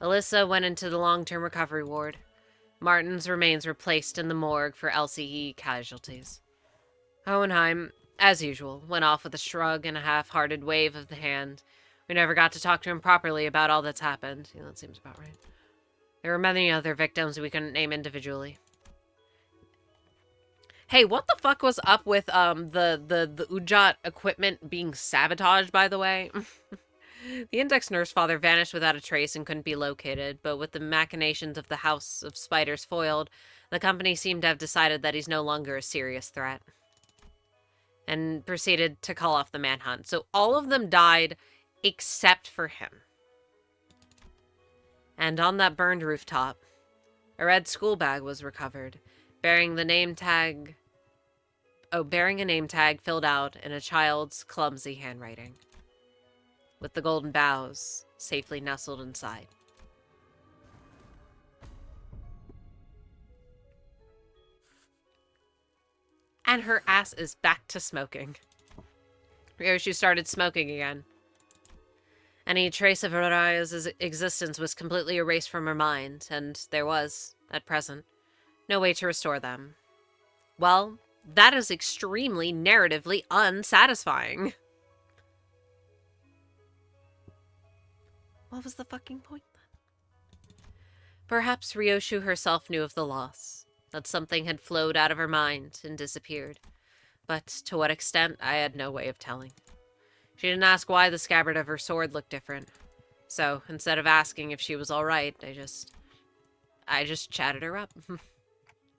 Alyssa went into the long-term recovery ward. Martin's remains were placed in the morgue for LCE casualties. Hohenheim, as usual, went off with a shrug and a half-hearted wave of the hand. We never got to talk to him properly about all that's happened. Yeah, that seems about right. There were many other victims we couldn't name individually. Hey, what the fuck was up with the Ujat equipment being sabotaged, by the way? The index nurse father vanished without a trace and couldn't be located, but with the machinations of the House of Spiders foiled, the company seemed to have decided that he's no longer a serious threat. And proceeded to call off the manhunt. So all of them died except for him. And on that burned rooftop, a red school bag was recovered, bearing the name tag... Oh, bearing a name tag filled out in a child's clumsy handwriting, with the golden boughs safely nestled inside. And her ass is back to smoking. Ryoshu started smoking again. Any trace of Araya's existence was completely erased from her mind, and there was, at present, no way to restore them. Well, that is extremely narratively unsatisfying. What was the fucking point then? Perhaps Ryoshu herself knew of the loss, that something had flowed out of her mind and disappeared. But to what extent, I had no way of telling. She didn't ask why the scabbard of her sword looked different. So, instead of asking if she was alright, I just chatted her up.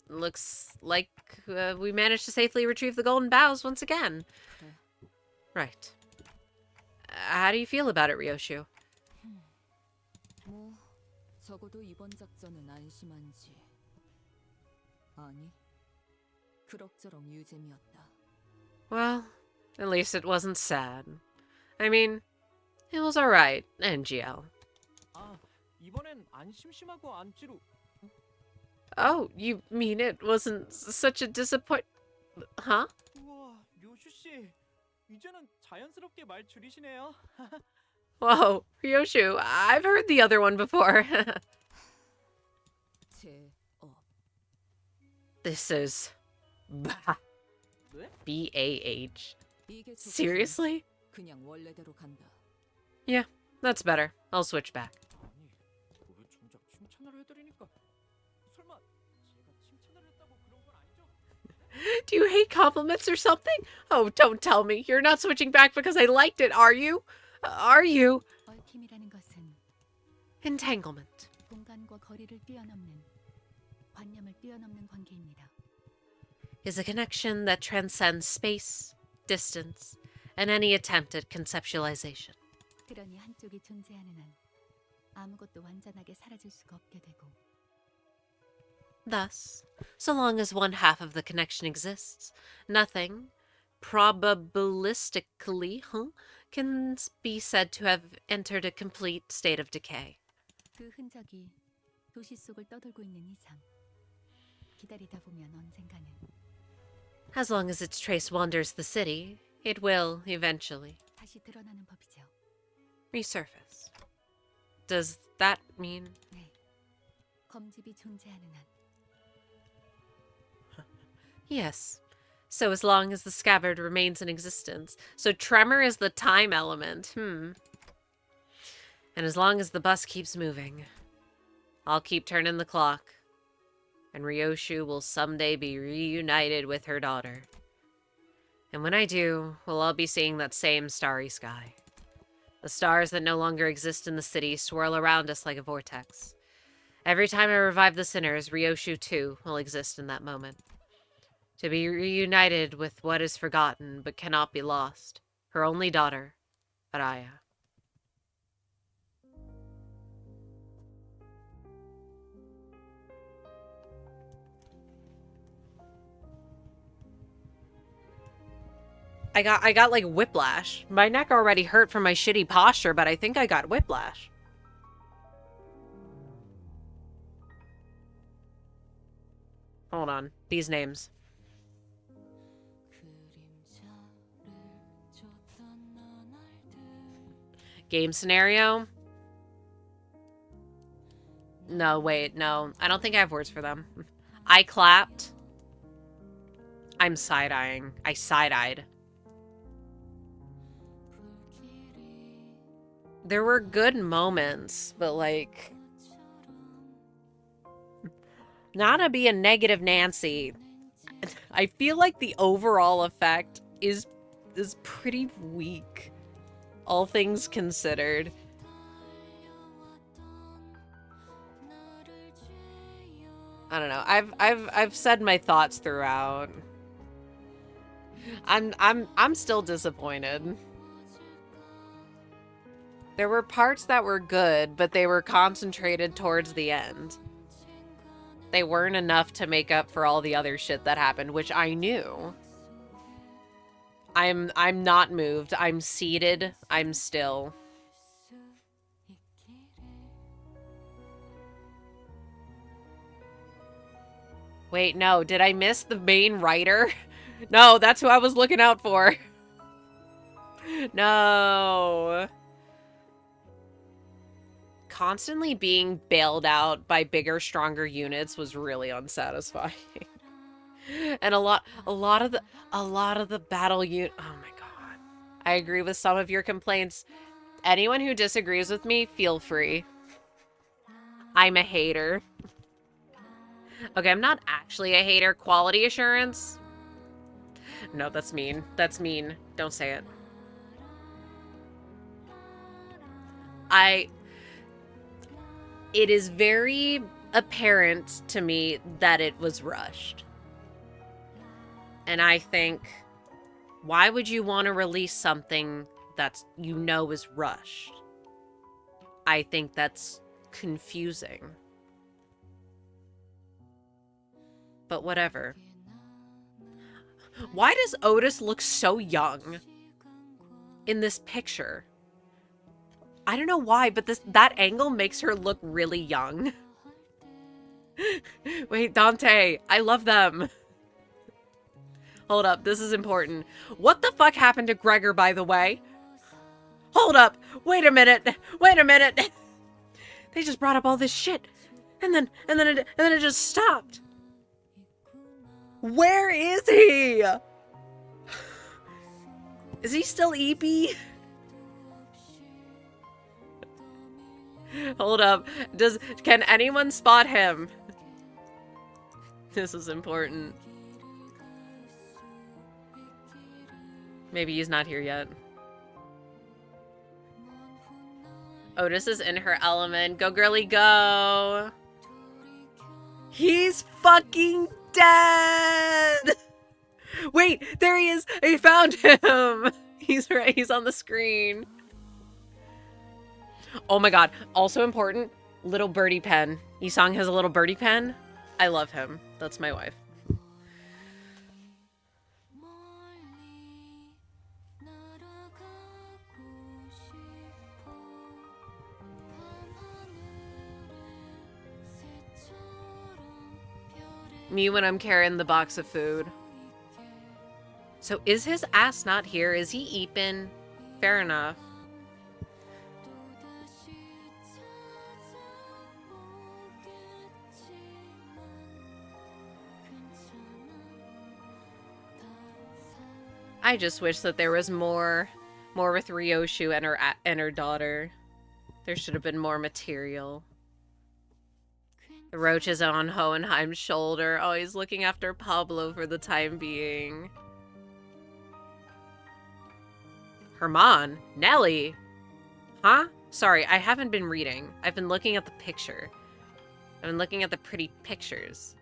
Looks like we managed to safely retrieve the golden boughs once again. Right. How do you feel about it, Ryoshu? 뭐 적어도 이번 작전은 안심한지. 아니, 그럭저럭 유잼이었다. Well, at least it wasn't sad. I mean, it was alright, NGL. 아, 이번엔 안 심심하고 안 찌루. Oh, you mean it wasn't such a disappoint... Huh? 우와, 료슈 씨. 이제는 자연스럽게 말 줄이시네요. Whoa, Ryoshu, I've heard the other one before. This is... Bah. B-A-H. Seriously? 그냥 원래대로 간다. Yeah, that's better. I'll switch back. 아니, 왜 정작 칭찬을 해드리니까 설마 제가 칭찬을 했다고 그런 건 아니죠? Do you hate compliments or something? Oh, don't tell me. You're not switching back because I liked it, are you? Are you? 얽힘이라는 것은 Entanglement 공간과 거리를 뛰어넘는 관념을 뛰어넘는 관계입니다. is a connection that transcends space, distance, and any attempt at conceptualization. 그러니 한쪽이 존재하는 한 아무것도 완전하게 사라질 수가 없게 되고 Thus, so long as one half of the connection exists, nothing, probabilistically, can be said to have entered a complete state of decay. 그 흔적이 도시 속을 떠돌고 있는 이상 기다리다 보면 언젠가는 As long as its trace wanders the city, it will, eventually, 다시 드러나는 법이죠. resurface. Does that mean... 네, 검집이 존재하는 한 Yes. So as long as the scabbard remains in existence. So tremor is the time element. And as long as the bus keeps moving, I'll keep turning the clock. And Ryoshu will someday be reunited with her daughter. And when I do, we'll all be seeing that same starry sky. The stars that no longer exist in the city swirl around us like a vortex. Every time I revive the sinners, Ryoshu too will exist in that moment. To be reunited with what is forgotten but cannot be lost. Her only daughter, Araya. I got like whiplash. My neck already hurt from my shitty posture, but I think I got whiplash. Hold on. These names. Game scenario? No, wait, no. I don't think I have words for them. I clapped. I'm side-eyeing. I side-eyed. There were good moments, but like... Not to be a negative Nancy, I feel like the overall effect is pretty weak, all things considered. I don't know. I've said my thoughts throughout. I'm still disappointed. There were parts that were good, but they were concentrated towards the end. They weren't enough to make up for all the other shit that happened, which I knew. I'm not moved. I'm seated. I'm still. Wait, no. Did I miss the main writer? No, that's who I was looking out for. No. Constantly being bailed out by bigger, stronger units was really unsatisfying. And a lot of the battle unit. Oh my god. I agree with some of your complaints. Anyone who disagrees with me, feel free. I'm a hater. Okay, I'm not actually a hater. Quality assurance? No, that's mean. That's mean. Don't say it. It is very apparent to me that it was rushed. And I think, why would you want to release something that's, you know, is rushed? I think that's confusing. But whatever. Why does Otis look so young in this picture? I don't know why, but that angle makes her look really young. Wait, Dante, I love them. Hold up, this is important. What the fuck happened to Gregor, by the way? Hold up, wait a minute. They just brought up all this shit, and then it just stopped. Where is he? Is he still Eepy? Hold up. Can anyone spot him? This is important. Maybe he's not here yet. Otis is in her element. Go, girly, go. He's fucking dead. Wait, there he is. I found him. He's right. He's on the screen. Oh my god. Also important, little birdie pen. Isang has a little birdie pen. I love him. That's my wife. Me when I'm carrying the box of food. So is his ass not here? Is he Eepin? Fair enough. I just wish that there was more with Ryoshu and her daughter. There should have been more material. The roach is on Hohenheim's shoulder. Oh, he's looking after Pablo for the time being. Herman? Nelly? Huh? Sorry, I haven't been reading. I've been looking at the picture. I've been looking at the pretty pictures.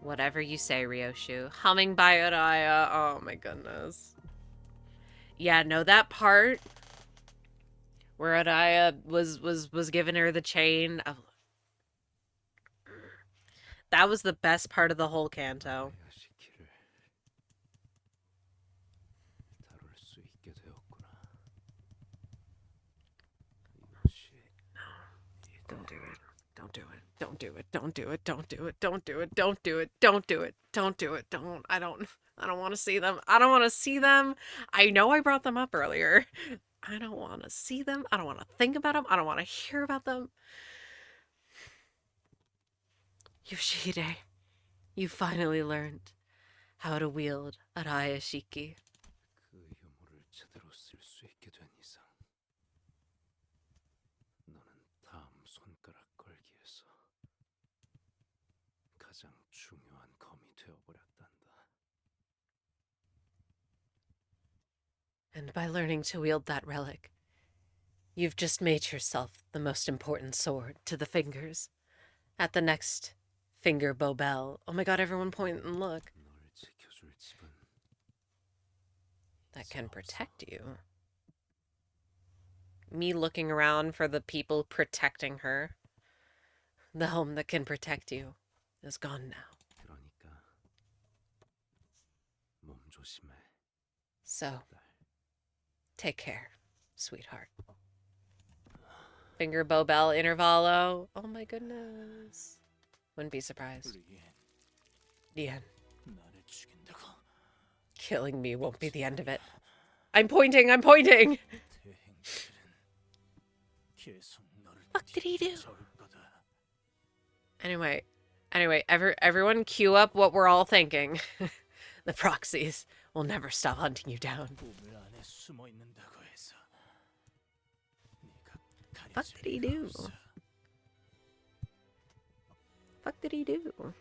Whatever you say, Ryoshu. Humming by Araya. Oh my goodness. Yeah, no, that part where Araya was giving her the chain. Oh, that was the best part of the whole canto. Don't do it. Don't do it. Don't do it. Don't do it. Don't do it. Don't do it. Don't do it. Don't do it. Don't do it. Don't. I don't want to see them. I don't want to see them. I know I brought them up earlier. I don't want to see them. I don't want to think about them. I don't want to hear about them. Yoshide, you finally learned how to wield Araya Shiki. And by learning to wield that relic, you've just made yourself the most important sword to the fingers. At the next finger bobel. Oh my god, everyone point and look. That can protect you. Me looking around for the people protecting her. The home that can protect you is gone now. So, take care, sweetheart. Finger bobel intervallo. Oh my goodness. Wouldn't be surprised. Rien. Killing me won't be the end of it. I'm pointing, I'm pointing! What did he do? Anyway, everyone cue up what we're all thinking. The proxies will never stop hunting you down. Fuck did he do? Fuck did he do?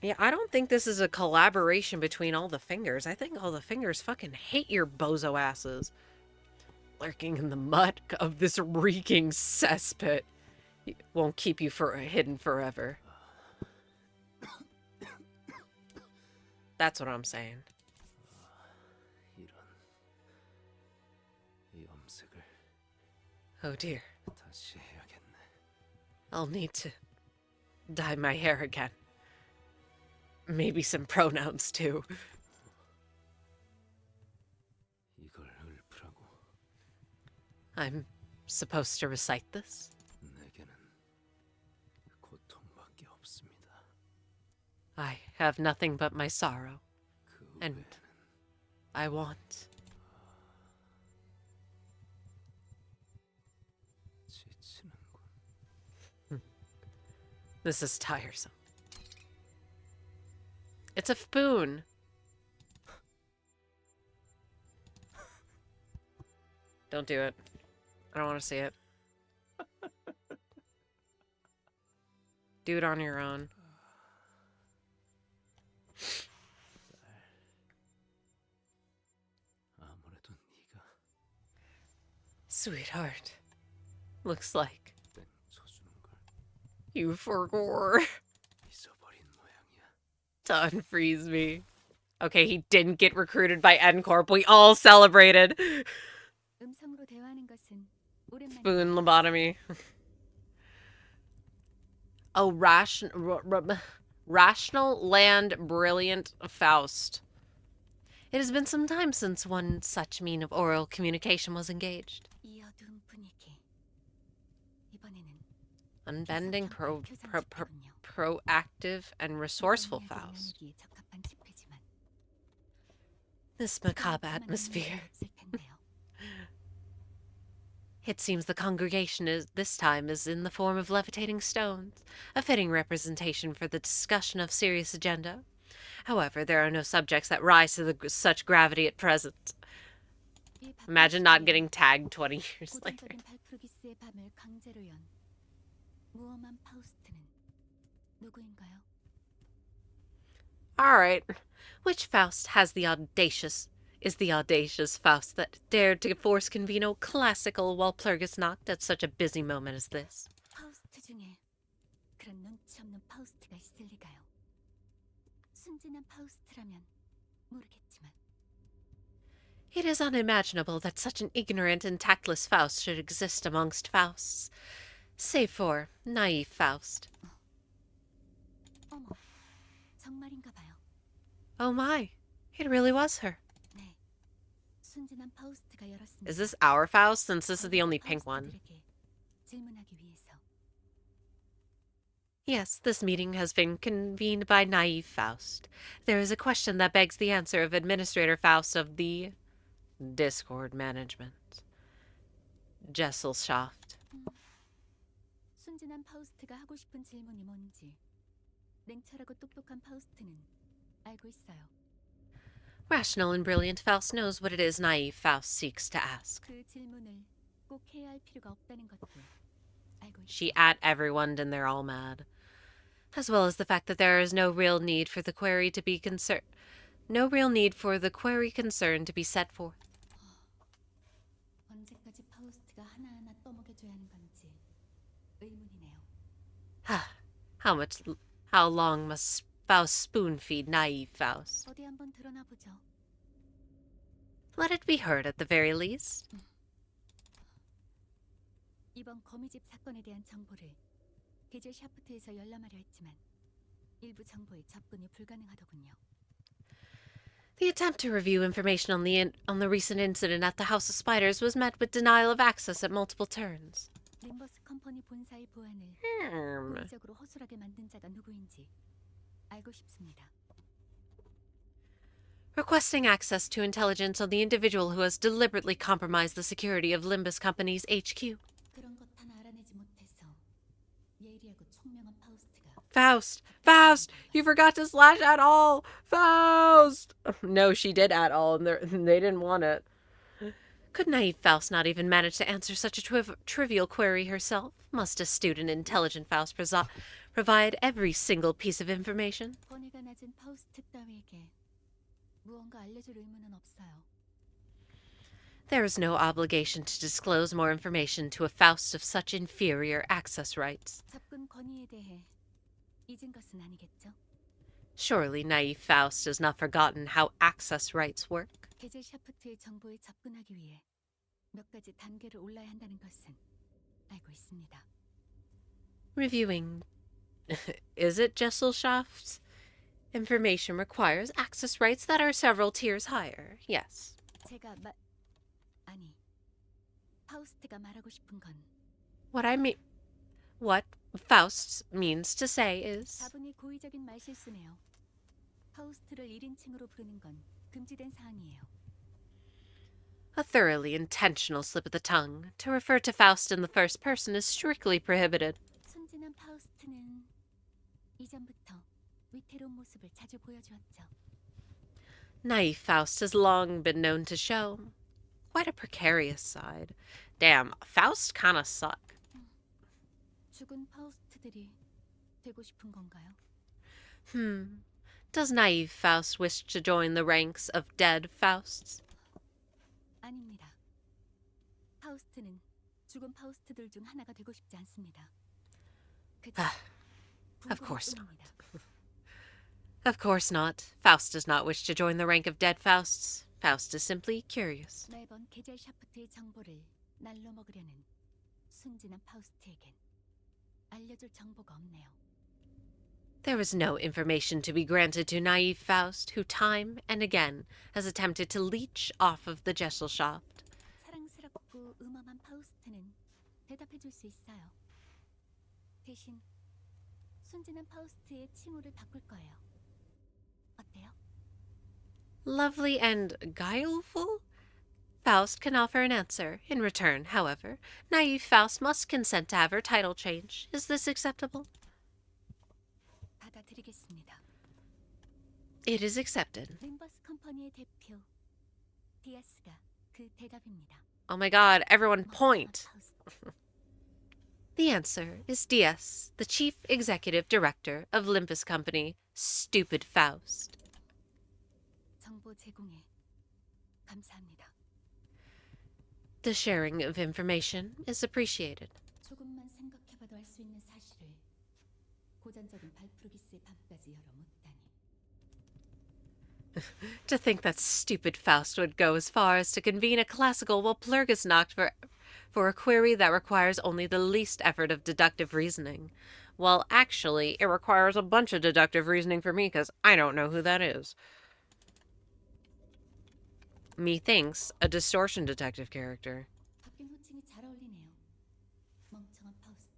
Yeah, I don't think this is a collaboration between all the fingers. I think all the fingers fucking hate your bozo asses. Lurking in the mud of this reeking cesspit. Won't keep you hidden forever. That's what I'm saying. Oh dear. I'll need to dye my hair again. Maybe some pronouns too. I'm supposed to recite this? I have nothing but my sorrow, and I want... This is tiresome. It's a spoon. Don't do it. I don't want to see it. Do it on your own. Sweetheart. Looks like you forgot to unfreeze me. Okay, he didn't get recruited by N-Corp. We all celebrated. Spoon lobotomy. Oh, rational land brilliant Faust. It has been some time since one such mean of oral communication was engaged. Unbending, proactive, and resourceful Faust. This macabre atmosphere. It seems the congregation this time is in the form of levitating stones, a fitting representation for the discussion of serious agenda. However, there are no subjects that rise to such gravity at present. 이 바쁜 Imagine not 시기에 getting tagged 20 years later. 고전적인 발프루기스의 밤을 강제로 연 무엄한 파우스트는 누구인가요? Alright. Which Faust is the audacious Faust that dared to force Convino classical while Plurgus knocked at such a busy moment as this? 파우스트 중에 그런 눈치 없는 파우스트가 있을 리가요. 순진한 파우스트라면 모르겠지만 It is unimaginable that such an ignorant and tactless Faust should exist amongst Fausts, save for naive Faust. 어머, 정말인가 봐요. Oh my, it really was her. 네, 순진한 파우스트가 열었습니다. Is this our Faust, since this is the only pink one? 파우스트들에게 질문하기 위해서. Yes, this meeting has been convened by naive Faust. There is a question that begs the answer of Administrator Faust of the Discord Management. Gesellschaft. 순진한 파우스트가 하고 싶은 질문이 뭔지 냉철하고 똑똑한 파우스트는 알고 있어요. Rational and brilliant Faust knows what it is naive Faust seeks to ask. 그 질문을 꼭 해야 할 필요가 없다는 것도 알고 있어요. She at everyone and they're all mad. As well as the fact that there is no real need for the query to be concerned to be set forth. 언제까지 파우스트가 하나하나 떠먹여줘야 하는 건지 의문이네요. How long must Faust spoon feed naive Faust? 어디 한번 드러나 보죠. Let it be heard at the very least. 이번 거미집 사건에 대한 정보를 게젤 샤프트에서 열람하려 했지만 일부 정보에 접근이 불가능하더군요. The attempt to review information on the recent incident at the House of Spiders was met with denial of access at multiple turns. 림버스 컴퍼니 본사의 보안을 고의적으로 허술하게 만든 자가 누구인지 알고 싶습니다. Requesting access to intelligence on the individual who has deliberately compromised the security of Limbus Company's HQ. 그런 것 하나 알아내지 못해서 예리하고 총명한 파우스트가 Faust! You forgot to slash at all! Faust! No, she did at all, and they didn't want it. Could naive Faust not even manage to answer such a trivial query herself? Must astute and intelligent Faust provide every single piece of information? 권위가 낮은 파우스트 따위에게 무언가 알려줄 의무는 없어요. There is no obligation to disclose more information to a Faust of such inferior access rights. 접근 권위에 대해 잊은 것은 아니겠죠? Surely naive Faust has not forgotten how access rights work. 게젤 샤프트의 정보에 접근하기 위해 몇 가지 단계를 올라야 한다는 것은 알고 있습니다. Reviewing. Is it Gesellschaft? Information requires access rights that are several tiers higher. Yes. 제가 아니, 파우스트가 말하고 싶은 건 What Faust means to say is 다분히 고의적인 말실수네요. 파우스트를 1인칭으로 부르는 건 금지된 사항이에요. a thoroughly intentional slip of the tongue. To refer to Faust in the first person is strictly prohibited. 순진한 파우스트는 이전부터 위태로운 모습을 자주 보여주었죠. Naive Faust has long been known to show quite a precarious side. Damn, Faust kinda suck. 죽은 파우스트들이 되고 싶은 건가요? Does naive Faust wish to join the ranks of dead Fausts? 아닙니다. 파우스트는 죽은 파우스트들 중 하나가 되고 싶지 않습니다. 그저 Of course not. 궁금할 뿐입니다. Of course not. Faust does not wish to join the rank of dead Fausts. Faust is simply curious. 매번 게젤 샤프트의 정보를 날로 먹으려는 순진한 파우스트에겐 알려줄 정보가 없네요. There is no information to be granted to naive Faust, who time and again has attempted to leech off of the Gesellschaft. 사랑스럽고 음험한 파우스트는 대답해줄 수 있어요. 대신 순진한 파우스트의 칭호를 바꿀 거예요. 어때요? Lovely and guileful? Faust can offer an answer. In return, however, naive Faust must consent to have her title change. Is this acceptable? 받아들이겠습니다. It is accepted. 림버스 컴퍼니의 대표 디아스가 그 대답입니다. Oh my god, everyone point! 파우스트. The answer is DS, the chief executive director of Limbus Company. Stupid Faust. 정보 제공에 감사합니다. The sharing of information is appreciated. 조금만 생각해봐도 알 수 있는 사실을 고전적인 발프루기스의 밤까지 열어못다니. To think that stupid Faust would go as far as to convene a classical Walpurgisnacht for a query that requires only the least effort of deductive reasoning. Well, actually, it requires a bunch of deductive reasoning for me because I don't know who that is. Methinks a distortion detective character. 바뀐 호칭이 잘 어울리네요. 멍청한 파우스트.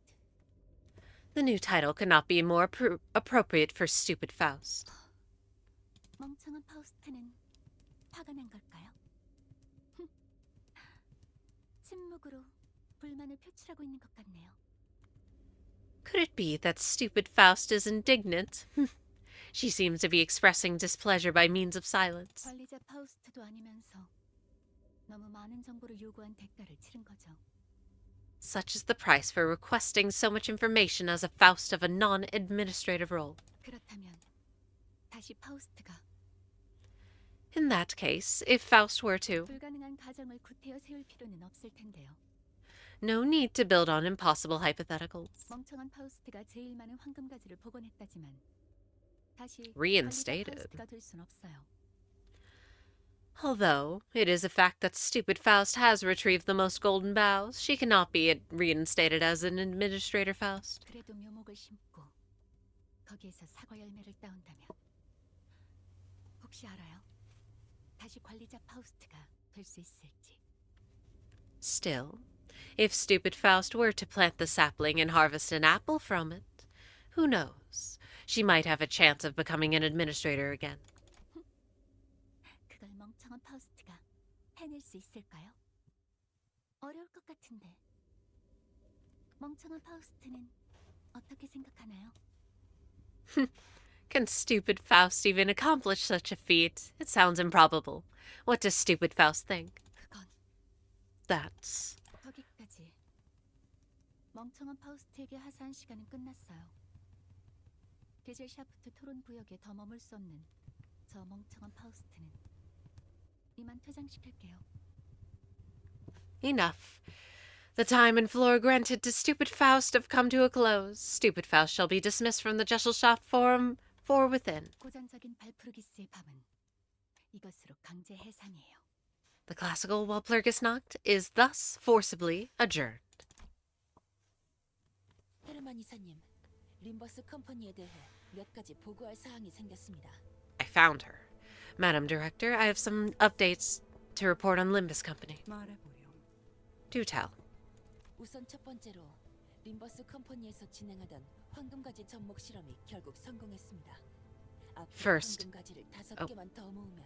The new title could not be more appropriate for stupid Faust. 멍청한 파우스트는 화가 난 걸까요? 침묵으로 불만을 표출하고 있는 것 같네요. Could it be that stupid Faust is indignant? She seems to be expressing displeasure by means of silence. 관리자 파우스트도 아니면서 너무 많은 정보를 요구한 대가를 치른 거죠. Such is the price for requesting so much information as a Faust of a non-administrative role. 그렇다면 다시 파우스트가 In that case, if Faust were to, 불가능한 가정을 구태여 세울 필요는 없을 텐데요. no need to build on impossible hypotheticals. 멍청한 파우스트가 제일 많은 황금가지를 복원했다지만 다시 Reinstated. 관리자 파우스트가 될 순 없어요. Although it is a fact that stupid Faust has retrieved the most golden boughs, she cannot be reinstated as an administrator Faust. 그래도 묘목을 심고 거기에서 사과 열매를 따온다면 혹시 알아요? 다시 관리자 파우스트가 될 수 있을지. Still, if stupid Faust were to plant the sapling and harvest an apple from it, who knows? She might have a chance of becoming an administrator again. 그걸 멍청한 파우스트가 해낼 수 있을까요? 어려울 것 같은데. 멍청한 파우스트는 어떻게 생각하나요? Can stupid Faust even accomplish such a feat? It sounds improbable. What does stupid Faust think? 그건 That's... 거기까지. 멍청한 파우스트에게 하사한 시간은 끝났어요. 게젤 샤프트 토론 구역에 더 머물 수 없는 저 멍청한 파우스트는 이만 퇴장시킬게요. enough. The time and floor granted to stupid Faust have come to a close. Stupid Faust shall be dismissed from the Gesellschaft Forum for within. 고전적인 발프루기스의 밤은 이것으로 강제 해산이에요. The classical Walpurgisnacht is thus forcibly adjourned. 헤르만 이사님, 림버스 컴퍼니에 대해 몇 가지 보고할 사항이 생겼습니다. I found her. Madam Director, I have some updates to report on Limbus Company. 말해보렴. Do tell. 우선 첫 번째로 림버스 컴퍼니에서 진행하던 황금가지 접목 실험이 결국 성공했습니다. 앞으로 First. 황금가지를 5개만 더 모으면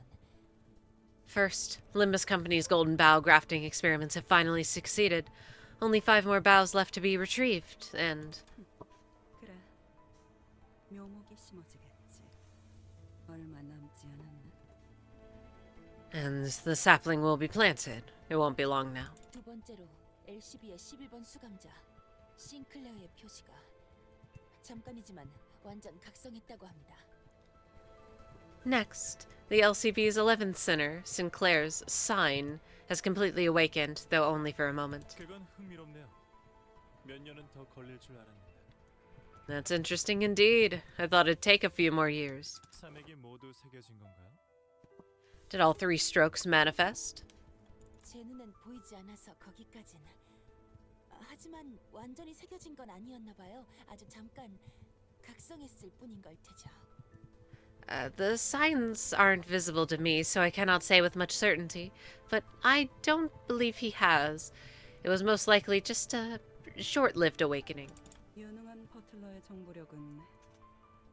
First, Limbus Company's golden bough grafting experiments have finally succeeded. Only 5 more boughs left to be retrieved, and... 그래. 묘목이 심어지겠지. 얼마 남지 않았네. And the sapling will be planted. It won't be long now. 두 번째로 LCB의 11번 수감자 싱클레어의 표시가 잠깐이지만 완전 각성했다고 합니다. Next, the LCB's 11th sinner, Sinclair's sign, has completely awakened, though only for a moment. 그건 흥미롭네요. 몇 년은 더 걸릴 줄 알았는데. That's interesting indeed. I thought it'd take a few more years. 사맥이 모두 새겨진 건가요? Did all 3 strokes manifest? 제 눈엔 보이지 않아서 거기까진. 하지만 완전히 새겨진 건 아니었나 봐요. 아주 잠깐 각성했을 뿐인 걸 테죠. The signs aren't visible to me, so I cannot say with much certainty. But I don't believe he has. It was most likely just a short-lived awakening. 유능한 버틀러의 정보력은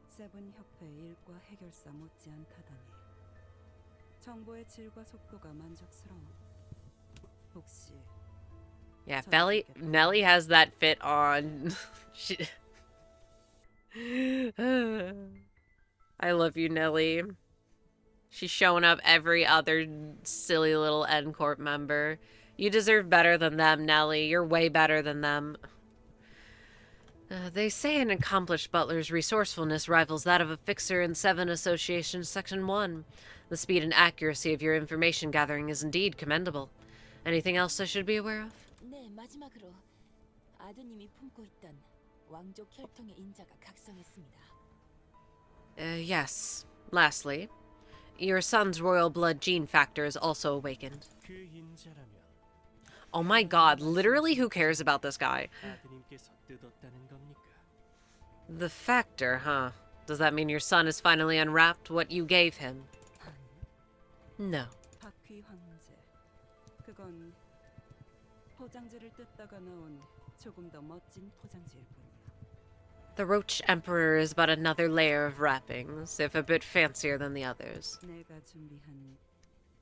세븐 협회의 일과 해결사 못지않다더니 정보의 질과 속도가 만족스러워. Yeah, Nelly has that fit on. She... I love you, Nelly. She's showing up every other silly little N Corp member. You deserve better than them, Nelly. You're way better than them. They say an accomplished butler's resourcefulness rivals that of a fixer in 7 Association Section 1. The speed and accuracy of your information gathering is indeed commendable. Anything else I should be aware of? 네, 마지막으로 아드님이 품고 있던 왕족 혈통의 인자가 각성했습니다. Yes. Lastly, your son's royal blood gene factor is also awakened. Oh my god, literally who cares about this guy? The factor, huh? Does that mean your son has finally unwrapped what you gave him? No. 바퀴 황제. 그건 포장지를 뜯다가 나온 조금 더 멋진 포장지일 뿐이야. The Roach Emperor is but another layer of wrappings, if a bit fancier than the others. 내가 준비한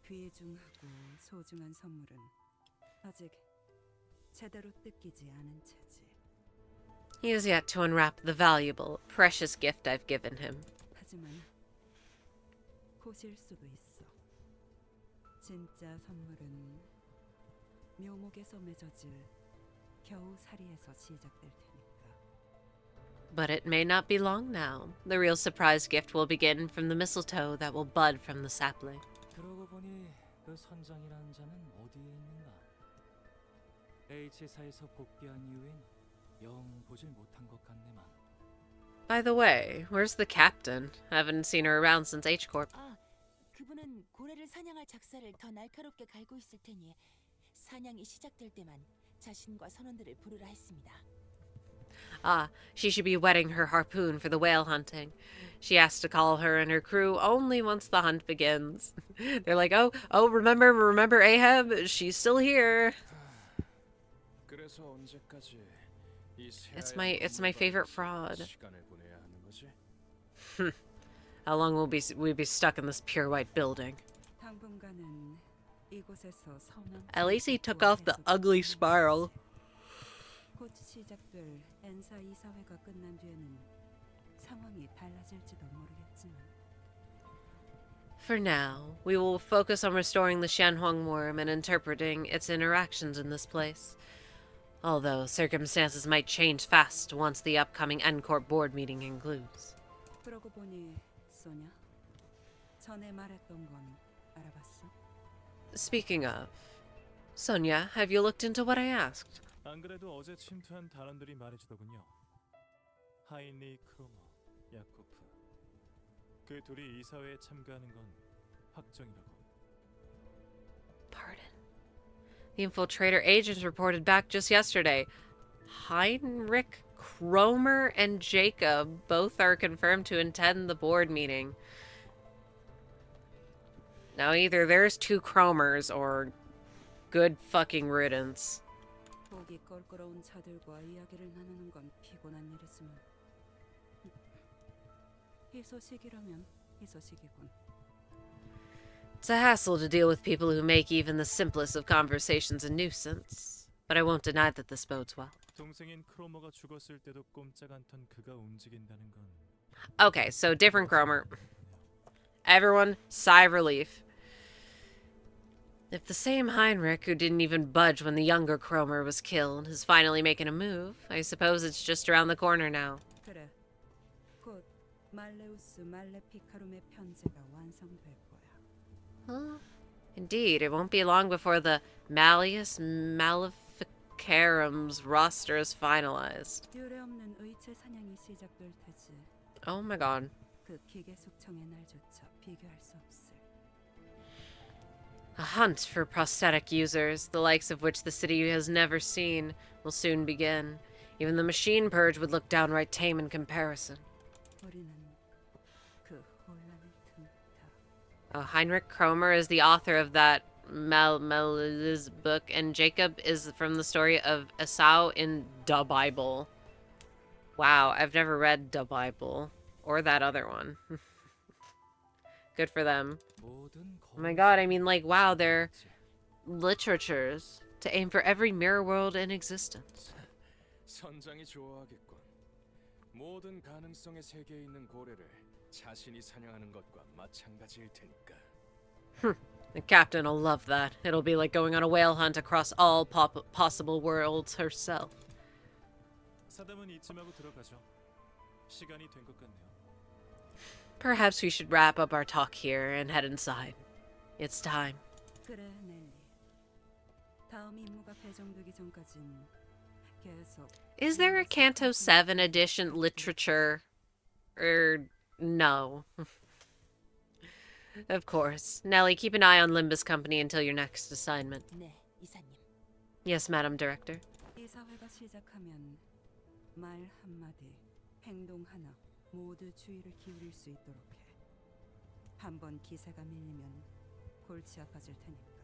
귀중하고 소중한 선물은 아직 제대로 뜯기지 않은 채지. He has yet to unwrap the valuable, precious gift I've given him. 하지만 고실 수도 있어. 진짜 선물은 묘목에서 맺어질 겨우살이에서 시작될 테니까. But it may not be long now. The real surprise gift will begin from the mistletoe that will bud from the sapling. 그러고 보니 그 선장이라는 자는 어디에 있는가? H사에서 복귀한 이후엔 영 보질 못한 것 같네만. By the way, where's the captain? Haven't seen her around since H-Corp. 아, 그분은 고래를 사냥할 작사를 더 날카롭게 갈고 있을 테니 사냥이 시작될 때만 자신과 선원들을 부르라 했습니다. Ah, she should be wetting her harpoon for the whale hunting. She has to call her and her crew only once the hunt begins. They're like, oh, remember Ahab? She's still here. It's my favorite fraud. How long will we be stuck in this pure white building? 당분간은 이곳에서 서명. At least he took off the ugly spiral. 곧 시작될 엔사 이사회가 끝난 뒤에는 상황이 달라질지도 모르겠지만. For now, we will focus on restoring the Shanhuang worm and interpreting its interactions in this place. Although circumstances might change fast once the upcoming N-Corp board meeting concludes. 그러고 보니 소냐, 전에 말했던 건 알아봤어? Speaking of, Sonia, have you looked into what I asked? 안 그래도 어제 침투한 단원들이 말해주더군요. 하인리 크로머, 야코프. 그 둘이 이사회에 참가하는 건 확정이라고. Pardon. The infiltrator agents reported back just yesterday. Heinrich, Kromer, and Jacob both are confirmed to attend the board meeting. Now either there's 2 Kromers or good fucking riddance. 보기 껄끄러운 자들과 이야기를 나누는 건 피곤한 일이지만 희소식이라면 희소식이군. It's a hassle to deal with people who make even the simplest of conversations a nuisance, but I won't deny that this bodes well. 동생인 크로머가 죽었을 때도 꼼짝 않던 그가 움직인다는 건. Okay, so different Kromer. Everyone, sigh of relief. If the same Heinrich who didn't even budge when the younger Kromer was killed is finally making a move, I suppose it's just around the corner now. 그래, 곧 말레우스 말레피카룸의 편제가 완성될 거야. Huh? Indeed, it won't be long before the Malleus Maleficarum's roster is finalized. 유례없는 의체 사냥이 시작될 테지. Oh my god. 그 기계 숙청의 날조차 비교할 수 없을. A hunt for prosthetic users, the likes of which the city has never seen, will soon begin. Even the machine purge would look downright tame in comparison. 우리는 그 혼란을 틈타. Oh, Heinrich Kromer is the author of that Mal's book, and Jacob is from the story of Esau in the Bible. Wow, I've never read the Bible. Or that other one. Good for them. Oh my god, I mean, like, wow, they're literatures to aim for every mirror world in existence. 선장이 좋아하겠군. 모든 가능성의 세계에 있는 고래를 자신이 사냥하는 것과 마찬가지일 테니까. The captain will love that. It'll be like going on a whale hunt across all possible worlds herself. 사담은 이쯤하고 들어가죠. 시간이 된 것 같네요. Perhaps we should wrap up our talk here and head inside. It's time. 그래, 넬리. 다음 임무가 배정되기 전까진 계속. Is there a Canto 7 edition literature? No. Of course. Nellie, keep an eye on Limbus Company until your next assignment. 네, 이사님. Yes, Madam Director. 이사회가 시작하면 말 한마디, 행동 하나 모두 주의를 기울일 수 있도록 해. 한번 기세가 밀리면 골치 아파질 테니까.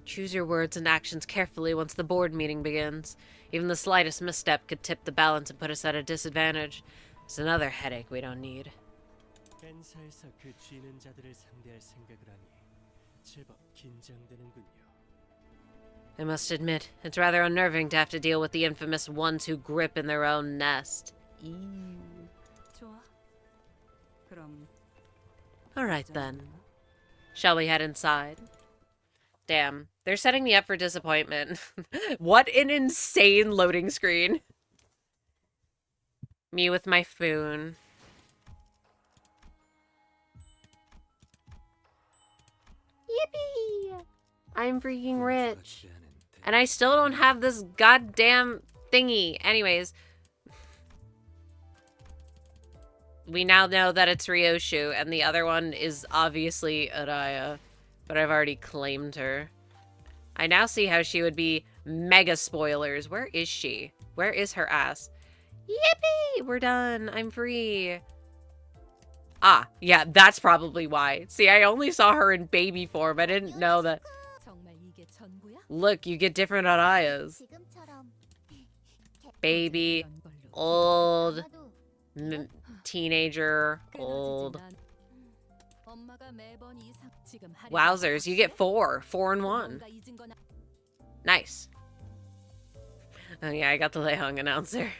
Choose your words and actions carefully once the board meeting begins. Even the slightest misstep could tip the balance and put us at a disadvantage. It's another headache we don't need. 펜사에서 그 쥐는 자들을 상대할 생각을 하니 제법 긴장되는군요. I must admit, it's rather unnerving to have to deal with the infamous ones who grip in their own nest. Ew. 좋아. 그럼 Alright then. Shall we head inside? Damn, they're setting me up for disappointment. What an insane loading screen. Me with my spoon. Yippee! I'm freaking rich. And I still don't have this goddamn thingy. Anyways. We now know that it's Ryoshu, and the other one is obviously Araya. But I've already claimed her. I now see how she would be mega spoilers. Where is she? Where is her ass? Yippee! We're done. I'm free. Ah, yeah, that's probably why. See, I only saw her in baby form. I didn't know that. Look, you get different Arayas. Baby, old, teenager, old. Wowzers, you get 4. 4 in 1. Nice. Oh yeah, I got the Lehung announcer.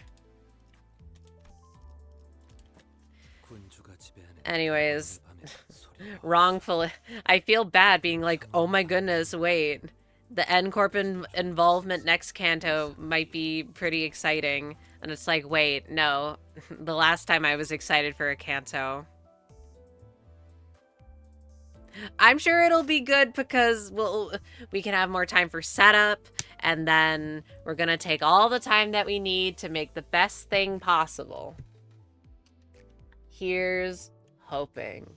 Anyways, wrongfully, I feel bad being like, oh my goodness, wait. The N-Corp involvement next Canto might be pretty exciting. And it's like, wait, no. The last time I was excited for a Canto. I'm sure it'll be good because we can have more time for setup. And then we're going to take all the time that we need to make the best thing possible. Here's hoping.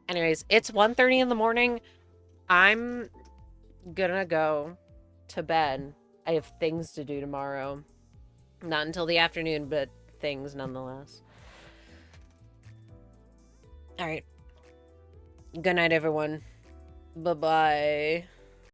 Anyways, it's 1:30 in the morning. I'm gonna go to bed. I have things to do tomorrow. Not until the afternoon, but things nonetheless. Alright. Good night, everyone. Bye-bye.